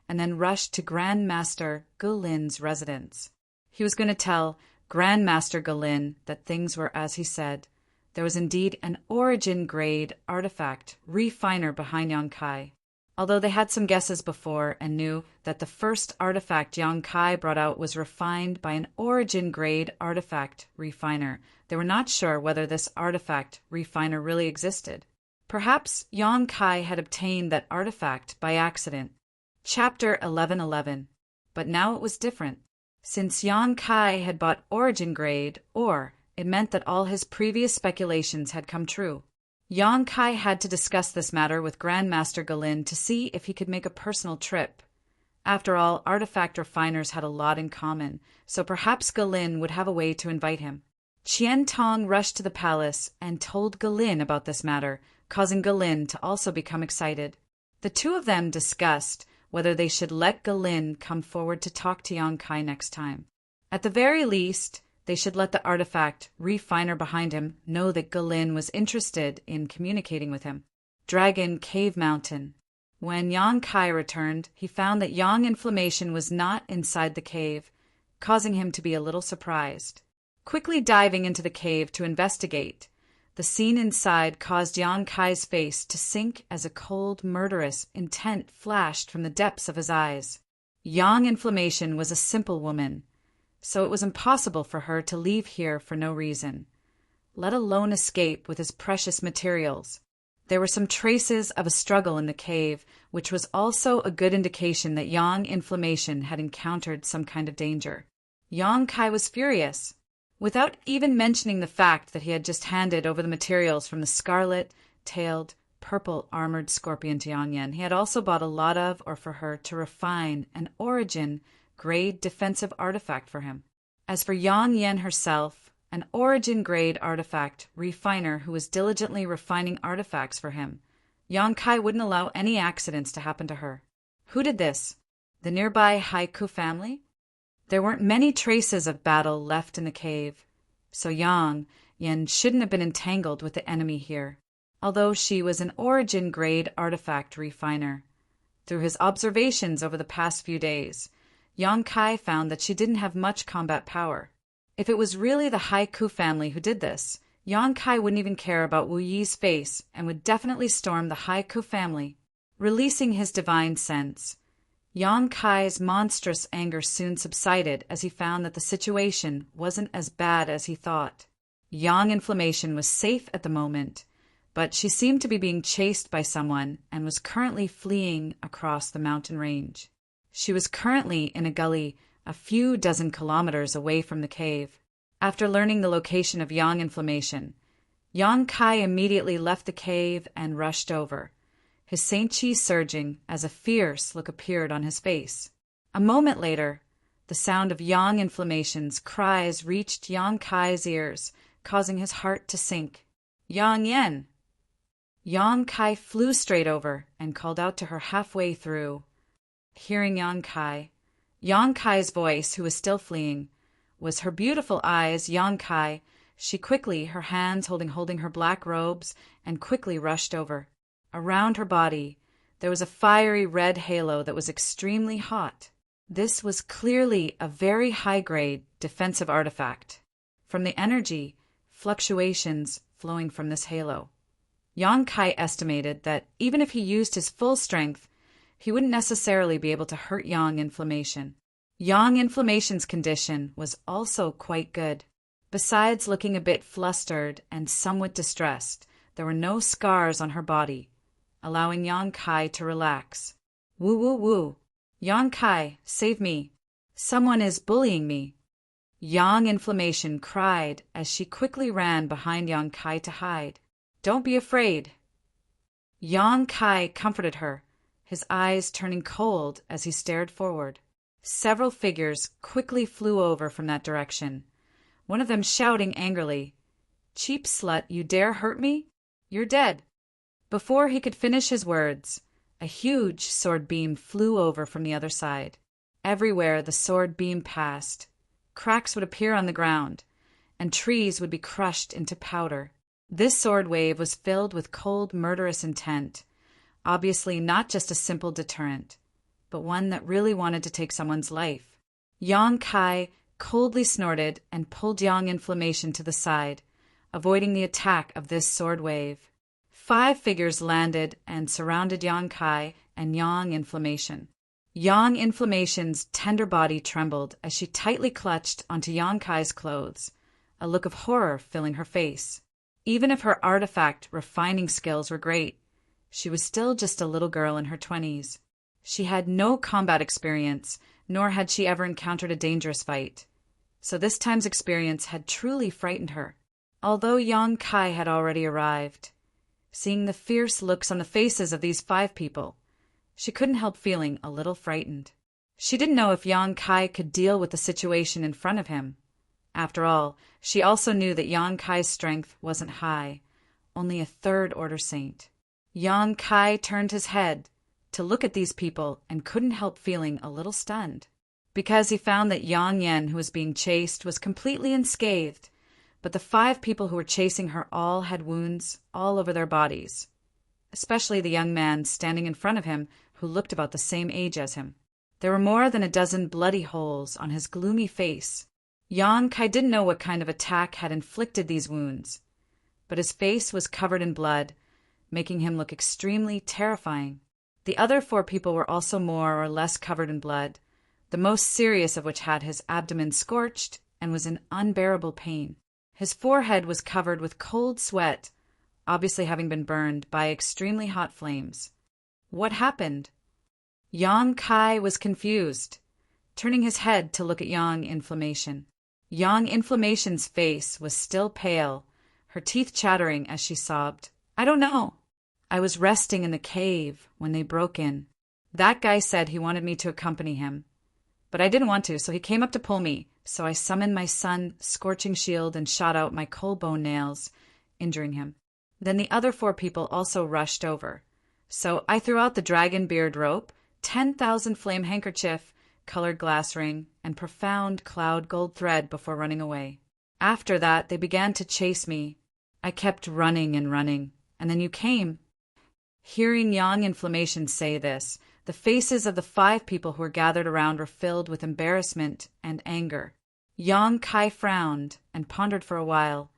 and then rushed to Grand Master Gu Lin's residence. He was going to tell Grandmaster Galin that things were as he said. There was indeed an origin-grade artifact refiner behind Yang Kai. Although they had some guesses before and knew that the first artifact Yang Kai brought out was refined by an origin-grade artifact refiner, they were not sure whether this artifact refiner really existed. Perhaps Yang Kai had obtained that artifact by accident. Chapter 1111. But now it was different. Since Yang Kai had bought origin grade ore, it meant that all his previous speculations had come true. Yang Kai had to discuss this matter with Grandmaster Galin to see if he could make a personal trip. After all, artifact refiners had a lot in common, so perhaps Galin would have a way to invite him. Qian Tong rushed to the palace and told Galin about this matter, causing Galin to also become excited. The two of them discussed whether they should let Galin come forward to talk to Yang Kai next time. At the very least, they should let the artifact refiner behind him know that Galin was interested in communicating with him. Dragon Cave Mountain. When Yang Kai returned, he found that Yang Inflammation was not inside the cave, causing him to be a little surprised. Quickly diving into the cave to investigate, the scene inside caused Yang Kai's face to sink as a cold, murderous intent flashed from the depths of his eyes. Yang Inflammation was a simple woman, so it was impossible for her to leave here for no reason, let alone escape with his precious materials. There were some traces of a struggle in the cave, which was also a good indication that Yang Inflammation had encountered some kind of danger. Yang Kai was furious. Without even mentioning the fact that he had just handed over the materials from the scarlet-tailed, purple-armored scorpion to Yang Yan, he had also bought a lot of, or for her, to refine an origin-grade defensive artifact for him. As for Yang Yan herself, an origin-grade artifact refiner who was diligently refining artifacts for him, Yang Kai wouldn't allow any accidents to happen to her. Who did this? The nearby Haiku family? There weren't many traces of battle left in the cave, so Yang Yan shouldn't have been entangled with the enemy here, although she was an origin-grade artifact refiner. Through his observations over the past few days, Yang Kai found that she didn't have much combat power. If it was really the Haiku family who did this, Yang Kai wouldn't even care about Wu Yi's face and would definitely storm the Haiku family. Releasing his divine sense, Yang Kai's monstrous anger soon subsided as he found that the situation wasn't as bad as he thought. Yang Inflammation was safe at the moment, but she seemed to be being chased by someone and was currently fleeing across the mountain range. She was currently in a gully a few dozen kilometers away from the cave. After learning the location of Yang Inflammation, Yang Kai immediately left the cave and rushed over, his Saint Chi surging as a fierce look appeared on his face. A moment later, the sound of Yang Inflammation's cries reached Yang Kai's ears, causing his heart to sink. Yang Yan! Yang Kai flew straight over and called out to her halfway through. Hearing Yang Kai's voice, who was still fleeing, was her beautiful eyes, Yang Kai. She quickly, her hands holding her black robes, and quickly rushed over. Around her body, there was a fiery red halo that was extremely hot. This was clearly a very high-grade defensive artifact, from the energy fluctuations flowing from this halo. Yang Kai estimated that even if he used his full strength, he wouldn't necessarily be able to hurt Yang Inflammation. Yang Inflammation's condition was also quite good. Besides looking a bit flustered and somewhat distressed, there were no scars on her body, allowing Yang Kai to relax. Woo woo woo! Yang Kai, save me! Someone is bullying me! Yang Inflammation cried as she quickly ran behind Yang Kai to hide. Don't be afraid! Yang Kai comforted her, his eyes turning cold as he stared forward. Several figures quickly flew over from that direction, one of them shouting angrily, "Cheap slut, you dare hurt me? You're dead!" Before he could finish his words, a huge sword beam flew over from the other side. Everywhere the sword beam passed, cracks would appear on the ground, and trees would be crushed into powder. This sword wave was filled with cold, murderous intent, obviously not just a simple deterrent, but one that really wanted to take someone's life. Yang Kai coldly snorted, and pulled Yang Inflammation to the side, avoiding the attack of this sword wave. 5 figures landed and surrounded Yang Kai and Yang Inflammation. Yang Inflammation's tender body trembled as she tightly clutched onto Yang Kai's clothes, a look of horror filling her face. Even if her artifact refining skills were great, she was still just a little girl in her 20s. She had no combat experience, nor had she ever encountered a dangerous fight. So this time's experience had truly frightened her. Although Yang Kai had already arrived, seeing the fierce looks on the faces of these 5 people, she couldn't help feeling a little frightened. She didn't know if Yang Kai could deal with the situation in front of him. After all, she also knew that Yang Kai's strength wasn't high, only a 3rd Order Saint. Yang Kai turned his head to look at these people and couldn't help feeling a little stunned, because he found that Yang Yen, who was being chased, was completely unscathed, but the 5 people who were chasing her all had wounds all over their bodies, especially the young man standing in front of him who looked about the same age as him. There were more than a dozen bloody holes on his gloomy face. Yang Kai didn't know what kind of attack had inflicted these wounds, but his face was covered in blood, making him look extremely terrifying. The other 4 people were also more or less covered in blood, the most serious of which had his abdomen scorched and was in unbearable pain. His forehead was covered with cold sweat, obviously having been burned by extremely hot flames. What happened? Yang Kai was confused, turning his head to look at Yang Inflammation. Yang Inflammation's face was still pale, her teeth chattering as she sobbed. "I don't know. I was resting in the cave when they broke in. That guy said he wanted me to accompany him, but I didn't want to, so he came up to pull me. So I summoned my sun-scorching shield and shot out my coal bone nails, injuring him. Then the other 4 people also rushed over. So I threw out the dragon beard rope, 10,000 flame handkerchief, colored glass ring, and profound cloud gold thread before running away. After that, they began to chase me. I kept running and running, and then you came." Hearing Yang Inflammation say this, the faces of the 5 people who were gathered around were filled with embarrassment and anger. Yang Kai frowned and pondered for a while,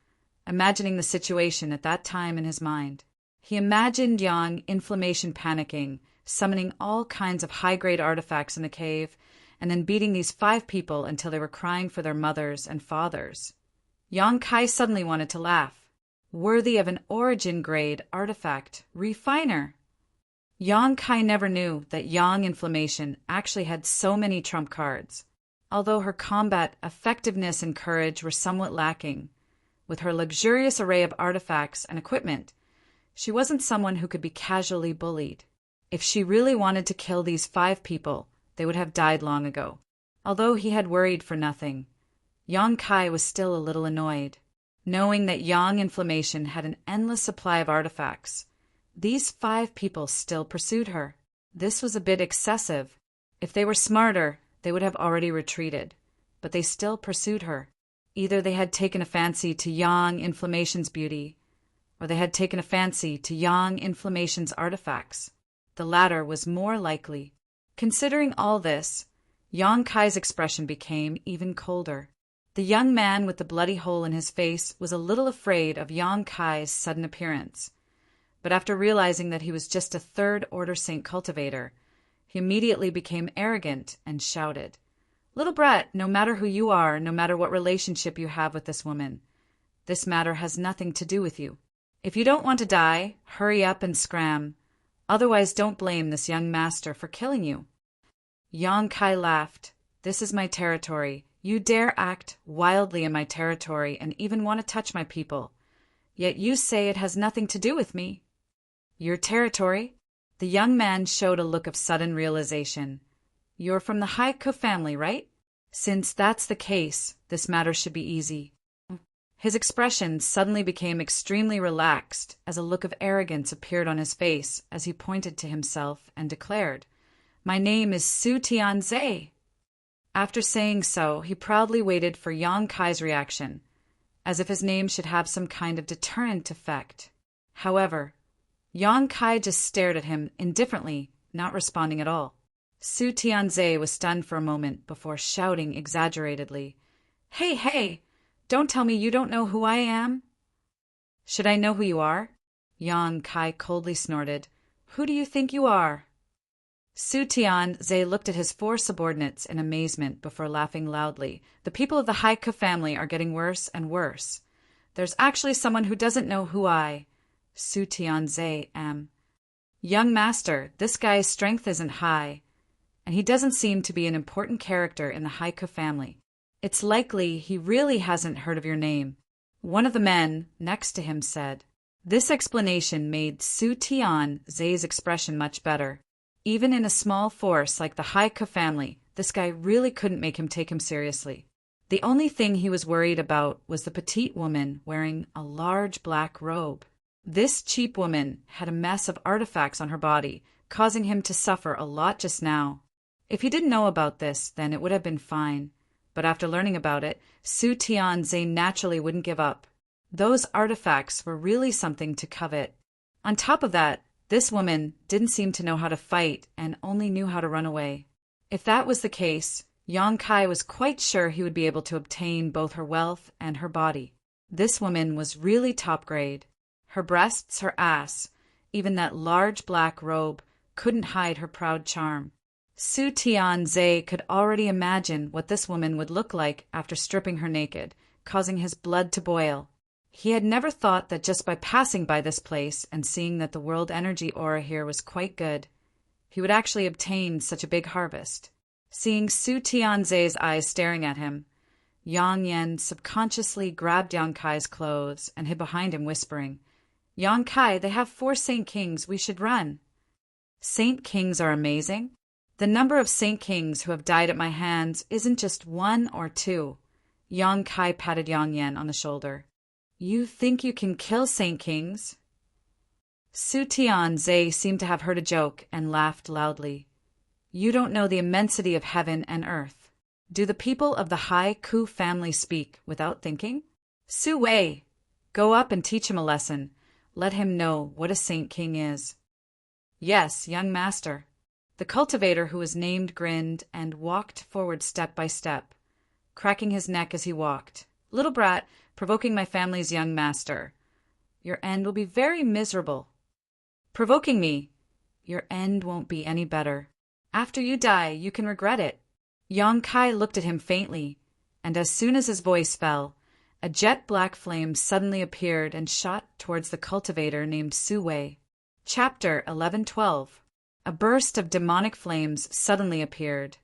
imagining the situation at that time in his mind. He imagined Yang Inflammation panicking, summoning all kinds of high-grade artifacts in the cave, and then beating these 5 people until they were crying for their mothers and fathers. Yang Kai suddenly wanted to laugh. Worthy of an origin-grade artifact, refiner. Yang Kai never knew that Yang Inflammation actually had so many trump cards. Although her combat effectiveness and courage were somewhat lacking, with her luxurious array of artifacts and equipment, she wasn't someone who could be casually bullied. If she really wanted to kill these 5 people, they would have died long ago. Although he had worried for nothing, Yang Kai was still a little annoyed. Knowing that Yang Inflammation had an endless supply of artifacts, these 5 people still pursued her. This was a bit excessive. If they were smarter, they would have already retreated, but they still pursued her. Either they had taken a fancy to Yang Inflammation's beauty, or they had taken a fancy to Yang Inflammation's artifacts. The latter was more likely. Considering all this, Yang Kai's expression became even colder. The young man with the bloody hole in his face was a little afraid of Yang Kai's sudden appearance, but after realizing that he was just a 3rd Order Saint cultivator, he immediately became arrogant and shouted, "Little brat, no matter who you are, no matter what relationship you have with this woman, this matter has nothing to do with you. If you don't want to die, hurry up and scram. Otherwise, don't blame this young master for killing you." Yang Kai laughed. "This is my territory. You dare act wildly in my territory and even want to touch my people. Yet you say it has nothing to do with me." "Your territory?" The young man showed a look of sudden realization. "You're from the Haiku family, right? Since that's the case, this matter should be easy." His expression suddenly became extremely relaxed as a look of arrogance appeared on his face as he pointed to himself and declared, "My name is Su Tianze." After saying so, he proudly waited for Yang Kai's reaction, as if his name should have some kind of deterrent effect. However, Yang Kai just stared at him indifferently, not responding at all. Su Tianze was stunned for a moment before shouting exaggeratedly, Hey, hey! Don't tell me you don't know who I am? Should I know who you are? Yang Kai coldly snorted. Who do you think you are? Su Tianze looked at his four subordinates in amazement before laughing loudly. The people of the Haika family are getting worse and worse. There's actually someone who doesn't know who Su Tianze, am. Young master, this guy's strength isn't high, and he doesn't seem to be an important character in the Haika family. It's likely he really hasn't heard of your name. One of the men next to him said. This explanation made Su Tianze's expression much better. Even in a small force like the Haika family, this guy really couldn't make him take him seriously. The only thing he was worried about was the petite woman wearing a large black robe. This cheap woman had a mess of artifacts on her body, causing him to suffer a lot just now. If he didn't know about this, then it would have been fine. But after learning about it, Su Tianze naturally wouldn't give up. Those artifacts were really something to covet. On top of that, this woman didn't seem to know how to fight and only knew how to run away. If that was the case, Yang Kai was quite sure he would be able to obtain both her wealth and her body. This woman was really top grade. Her breasts, her ass, even that large black robe couldn't hide her proud charm. Su Tianze could already imagine what this woman would look like after stripping her naked, causing his blood to boil. He had never thought that just by passing by this place and seeing that the world energy aura here was quite good, he would actually obtain such a big harvest. Seeing Su Tianze's eyes staring at him, Yang Yan subconsciously grabbed Yang Kai's clothes and hid behind him, whispering, Yang Kai, they have 4 Saint Kings, we should run. Saint Kings are amazing. The number of Saint Kings who have died at my hands isn't just 1 or 2. Yang Kai patted Yang Yan on the shoulder. You think you can kill Saint Kings? Su Tianze seemed to have heard a joke and laughed loudly. You don't know the immensity of heaven and earth. Do the people of the Haiku family speak without thinking? Su Wei, go up and teach him a lesson. Let him know what a Saint King is. Yes, young master. The cultivator who was named grinned and walked forward step by step, cracking his neck as he walked. Little brat, provoking my family's young master. Your end will be very miserable. Provoking me. Your end won't be any better. After you die, you can regret it. Yang Kai looked at him faintly, and as soon as his voice fell, a jet-black flame suddenly appeared and shot towards the cultivator named Su Wei. Chapter 11:12. A burst of demonic flames suddenly appeared,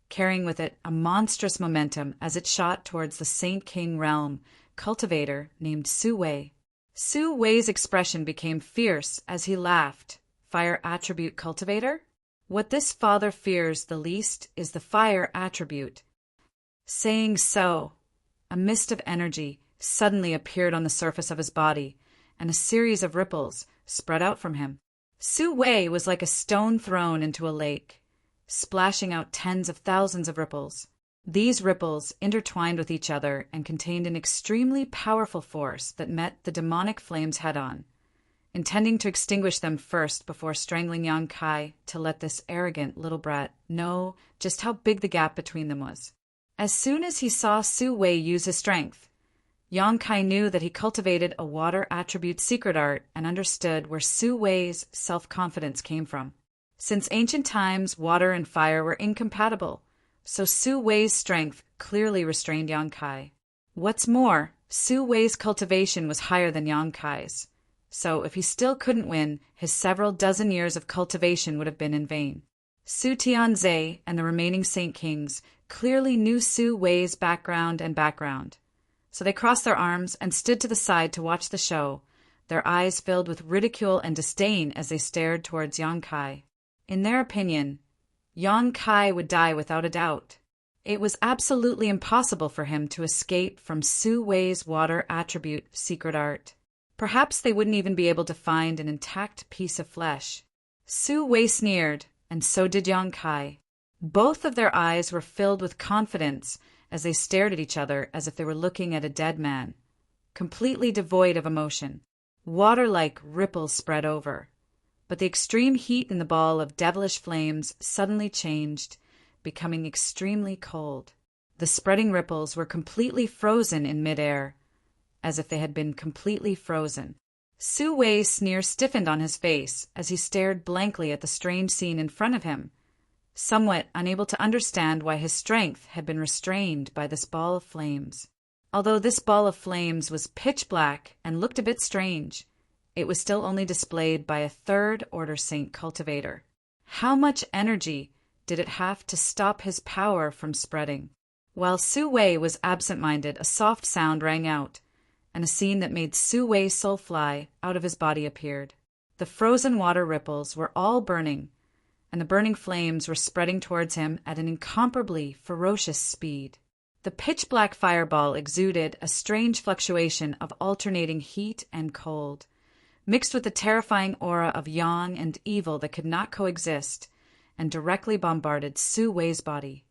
carrying with it a monstrous momentum as it shot towards the Saint King realm cultivator named Su Wei. Su Wei's expression became fierce as he laughed. Fire attribute cultivator? What this father fears the least is the fire attribute. Saying so, a mist of energy suddenly appeared on the surface of his body, and a series of ripples spread out from him. Su Wei was like a stone thrown into a lake, splashing out tens of thousands of ripples. These ripples intertwined with each other and contained an extremely powerful force that met the demonic flames head-on, intending to extinguish them first before strangling Yang Kai to let this arrogant little brat know just how big the gap between them was. As soon as he saw Su Wei use his strength, Yang Kai knew that he cultivated a water attribute secret art and understood where Su Wei's self-confidence came from. Since ancient times, water and fire were incompatible, so Su Wei's strength clearly restrained Yang Kai. What's more, Su Wei's cultivation was higher than Yang Kai's, so if he still couldn't win, his several dozen years of cultivation would have been in vain. Su Tianze and the remaining Saint Kings clearly knew Su Wei's background, so they crossed their arms and stood to the side to watch the show, their eyes filled with ridicule and disdain as they stared towards Yang Kai. In their opinion, Yang Kai would die without a doubt. It was absolutely impossible for him to escape from Su Wei's water attribute secret art. Perhaps they wouldn't even be able to find an intact piece of flesh. Su Wei sneered, and so did Yang Kai. Both of their eyes were filled with confidence as they stared at each other as if they were looking at a dead man, completely devoid of emotion. Water-like ripples spread over, but the extreme heat in the ball of devilish flames suddenly changed, becoming extremely cold. The spreading ripples were completely frozen in midair, as if they had been completely frozen. Su Wei's sneer stiffened on his face as he stared blankly at the strange scene in front of him, somewhat unable to understand why his strength had been restrained by this ball of flames. Although this ball of flames was pitch black and looked a bit strange, it was still only displayed by a third-order saint cultivator. How much energy did it have to stop his power from spreading? While Su Wei was absent-minded, a soft sound rang out, and a scene that made Su Wei's soul fly out of his body appeared. The frozen water ripples were all burning, and the burning flames were spreading towards him at an incomparably ferocious speed. The pitch-black fireball exuded a strange fluctuation of alternating heat and cold, mixed with the terrifying aura of yang and evil that could not coexist, and directly bombarded Su Wei's body.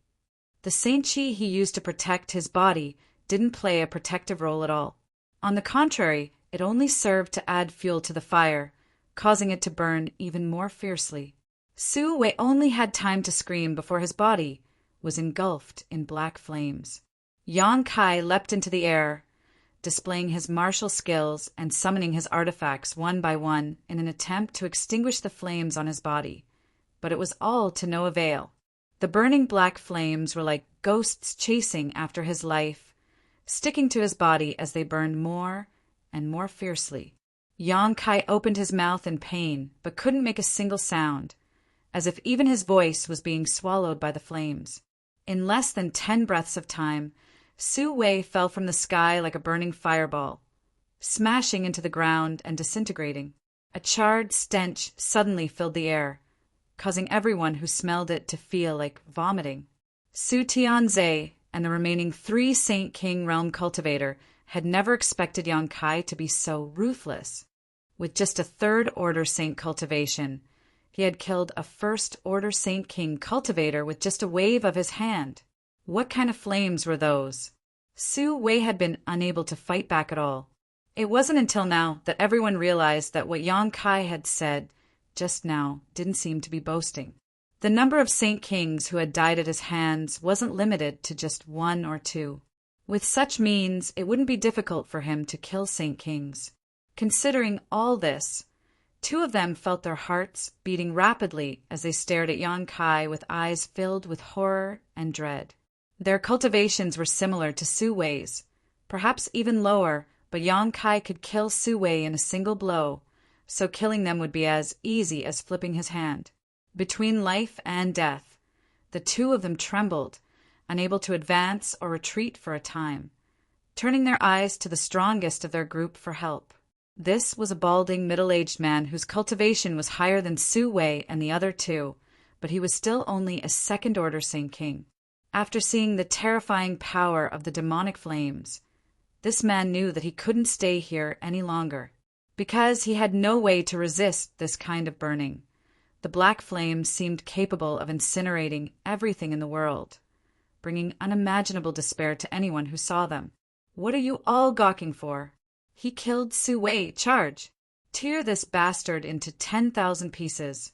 The Saint Chi he used to protect his body didn't play a protective role at all. On the contrary, it only served to add fuel to the fire, causing it to burn even more fiercely. Su Wei only had time to scream before his body was engulfed in black flames. Yang Kai leapt into the air, displaying his martial skills and summoning his artifacts one by one in an attempt to extinguish the flames on his body, but it was all to no avail. The burning black flames were like ghosts chasing after his life, sticking to his body as they burned more and more fiercely. Yang Kai opened his mouth in pain, but couldn't make a single sound, as if even his voice was being swallowed by the flames. In less than 10 breaths of time, Su Wei fell from the sky like a burning fireball, smashing into the ground and disintegrating. A charred stench suddenly filled the air, causing everyone who smelled it to feel like vomiting. Su Tianze and the remaining 3 Saint King Realm cultivator had never expected Yang Kai to be so ruthless. With just a third-order saint cultivation, he had killed a first-order Saint King cultivator with just a wave of his hand. What kind of flames were those? Su Wei had been unable to fight back at all. It wasn't until now that everyone realized that what Yang Kai had said just now didn't seem to be boasting. The number of Saint Kings who had died at his hands wasn't limited to just 1 or 2. With such means, it wouldn't be difficult for him to kill Saint Kings. Considering all this, 2 of them felt their hearts beating rapidly as they stared at Yang Kai with eyes filled with horror and dread. Their cultivations were similar to Su Wei's, perhaps even lower, but Yang Kai could kill Su Wei in a single blow, so killing them would be as easy as flipping his hand. Between life and death, the 2 of them trembled, unable to advance or retreat for a time, turning their eyes to the strongest of their group for help. This was a balding, middle-aged man whose cultivation was higher than Su Wei and the other 2, but he was still only a second-order Saint King. After seeing the terrifying power of the demonic flames, this man knew that he couldn't stay here any longer, because he had no way to resist this kind of burning. The black flames seemed capable of incinerating everything in the world, bringing unimaginable despair to anyone who saw them. What are you all gawking for? He killed Su Wei. Charge! Tear this bastard into 10,000 pieces.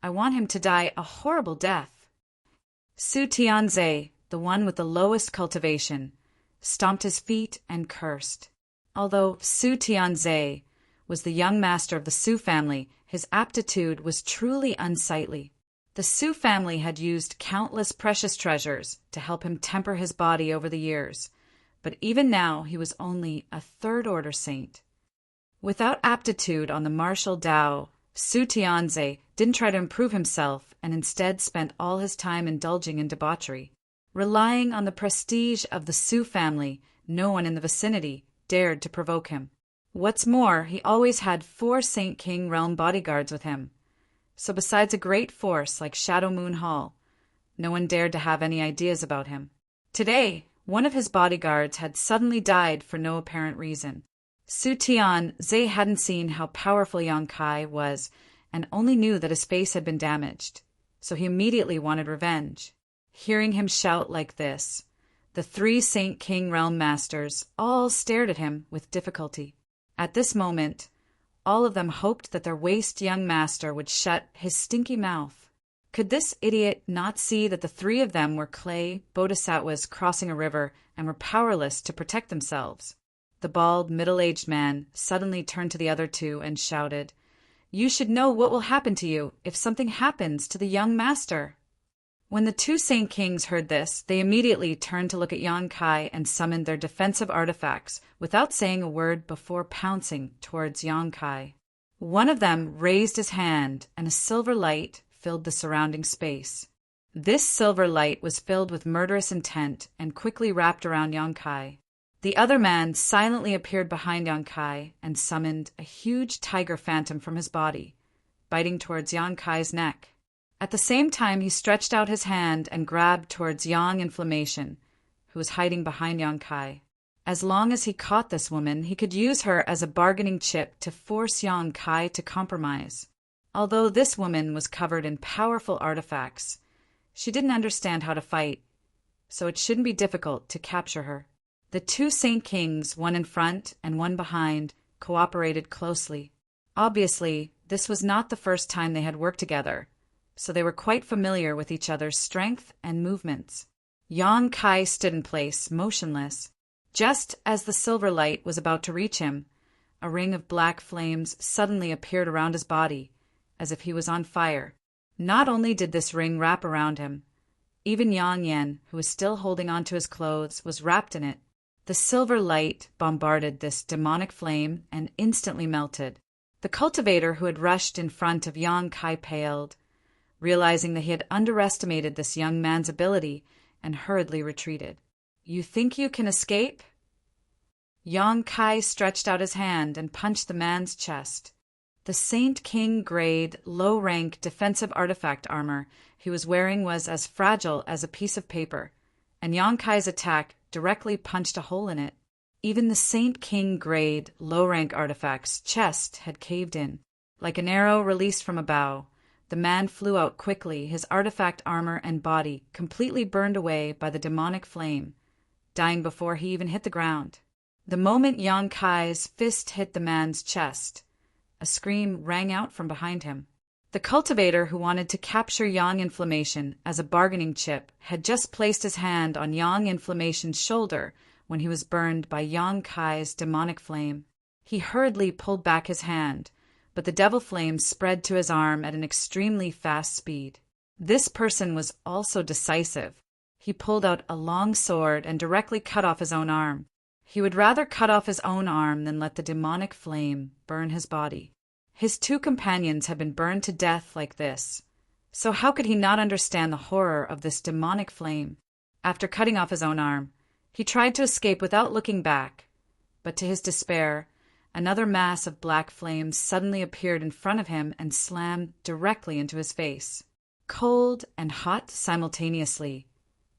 I want him to die a horrible death. Su Tianze, the one with the lowest cultivation, stomped his feet and cursed. Although Su Tianze was the young master of the Su family, his aptitude was truly unsightly. The Su family had used countless precious treasures to help him temper his body over the years, but even now he was only a third-order saint. Without aptitude on the martial Tao, Su Tianze didn't try to improve himself and instead spent all his time indulging in debauchery. Relying on the prestige of the Su family, no one in the vicinity dared to provoke him. What's more, he always had 4 Saint King Realm bodyguards with him. So besides a great force like Shadow Moon Hall, no one dared to have any ideas about him. Today, one of his bodyguards had suddenly died for no apparent reason. Su Tianze hadn't seen how powerful Yang Kai was and only knew that his face had been damaged, so he immediately wanted revenge. Hearing him shout like this, the 3 Saint King Realm Masters all stared at him with difficulty. At this moment, all of them hoped that their waste young master would shut his stinky mouth. Could this idiot not see that the three of them were clay bodhisattvas crossing a river and were powerless to protect themselves? The bald, middle-aged man suddenly turned to the other two and shouted, "You should know what will happen to you if something happens to the young master." When the two Saint Kings heard this, they immediately turned to look at Yang Kai and summoned their defensive artifacts without saying a word before pouncing towards Yang Kai. One of them raised his hand, and a silver light filled the surrounding space. This silver light was filled with murderous intent and quickly wrapped around Yang Kai. The other man silently appeared behind Yang Kai and summoned a huge tiger phantom from his body, biting towards Yang Kai's neck. At the same time, he stretched out his hand and grabbed towards Yang Inflammation, who was hiding behind Yang Kai. As long as he caught this woman, he could use her as a bargaining chip to force Yang Kai to compromise. Although this woman was covered in powerful artifacts, she didn't understand how to fight, so it shouldn't be difficult to capture her. The two Saint Kings, one in front and one behind, cooperated closely. Obviously, this was not the first time they had worked together, so they were quite familiar with each other's strength and movements. Yang Kai stood in place, motionless. Just as the silver light was about to reach him, a ring of black flames suddenly appeared around his body, as if he was on fire. Not only did this ring wrap around him, even Yang Yen, who was still holding on to his clothes, was wrapped in it. The silver light bombarded this demonic flame and instantly melted. The cultivator who had rushed in front of Yang Kai paled, realizing that he had underestimated this young man's ability, and hurriedly retreated. "You think you can escape?" Yang Kai stretched out his hand and punched the man's chest. The Saint King grade, low-rank defensive artifact armor he was wearing was as fragile as a piece of paper, and Yang Kai's attack directly punched a hole in it. Even the Saint King grade, low-rank artifact's chest had caved in. Like an arrow released from a bow, the man flew out quickly, his artifact armor and body completely burned away by the demonic flame, dying before he even hit the ground. The moment Yang Kai's fist hit the man's chest, a scream rang out from behind him. The cultivator who wanted to capture Yang Inflammation as a bargaining chip had just placed his hand on Yang Inflammation's shoulder when he was burned by Yang Kai's demonic flame. He hurriedly pulled back his hand, but the devil flame spread to his arm at an extremely fast speed. This person was also decisive. He pulled out a long sword and directly cut off his own arm. He would rather cut off his own arm than let the demonic flame burn his body. His two companions had been burned to death like this, so how could he not understand the horror of this demonic flame? After cutting off his own arm, he tried to escape without looking back, but to his despair, another mass of black flames suddenly appeared in front of him and slammed directly into his face. Cold and hot simultaneously,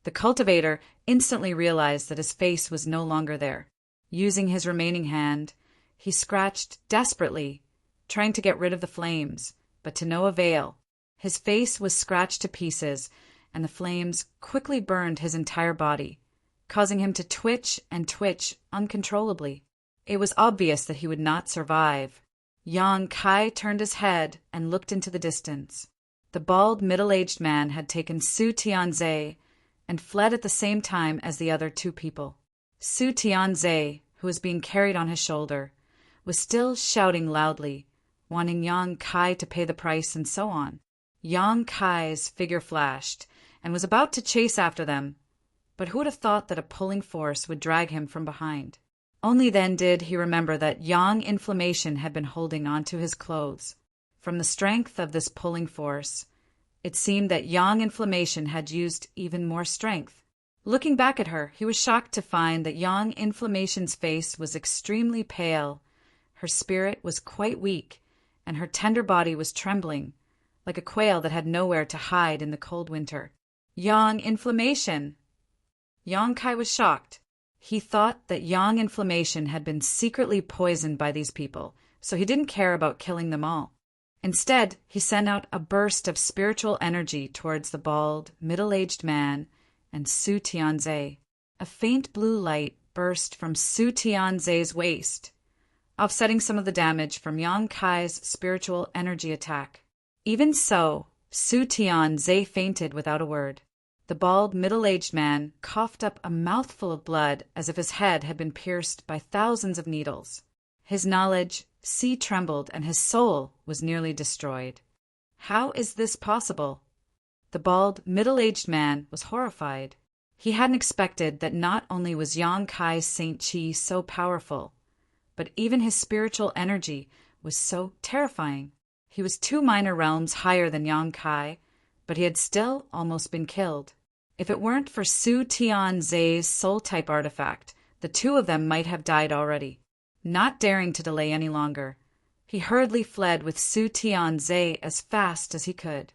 the cultivator instantly realized that his face was no longer there. Using his remaining hand, he scratched desperately, trying to get rid of the flames, but to no avail. His face was scratched to pieces, and the flames quickly burned his entire body, causing him to twitch and twitch uncontrollably. It was obvious that he would not survive. Yang Kai turned his head and looked into the distance. The bald, middle-aged man had taken Su Tianze and fled at the same time as the other two people. Su Tianze, who was being carried on his shoulder, was still shouting loudly, wanting Yang Kai to pay the price and so on. Yang Kai's figure flashed and was about to chase after them, but who would have thought that a pulling force would drag him from behind? Only then did he remember that Yang Inflammation had been holding onto his clothes. From the strength of this pulling force, it seemed that Yang Inflammation had used even more strength. Looking back at her, he was shocked to find that Yang Inflammation's face was extremely pale, her spirit was quite weak, and her tender body was trembling, like a quail that had nowhere to hide in the cold winter. Yang Inflammation! Yang Kai was shocked. He thought that Yang Inflammation had been secretly poisoned by these people, so he didn't care about killing them all. Instead, he sent out a burst of spiritual energy towards the bald, middle-aged man and Su Tianze. A faint blue light burst from Su Tianze's waist, offsetting some of the damage from Yang Kai's spiritual energy attack. Even so, Su Tian-ze fainted without a word. The bald, middle-aged man coughed up a mouthful of blood as if his head had been pierced by thousands of needles. His knowledge trembled, and his soul was nearly destroyed. How is this possible? The bald, middle-aged man was horrified. He hadn't expected that not only was Yang Kai's Saint Chi so powerful, but even his spiritual energy was so terrifying. He was 2 minor realms higher than Yang Kai, but he had still almost been killed. If it weren't for Su Tian-ze's soul-type artifact, the 2 of them might have died already. Not daring to delay any longer, he hurriedly fled with Su Tian-ze as fast as he could.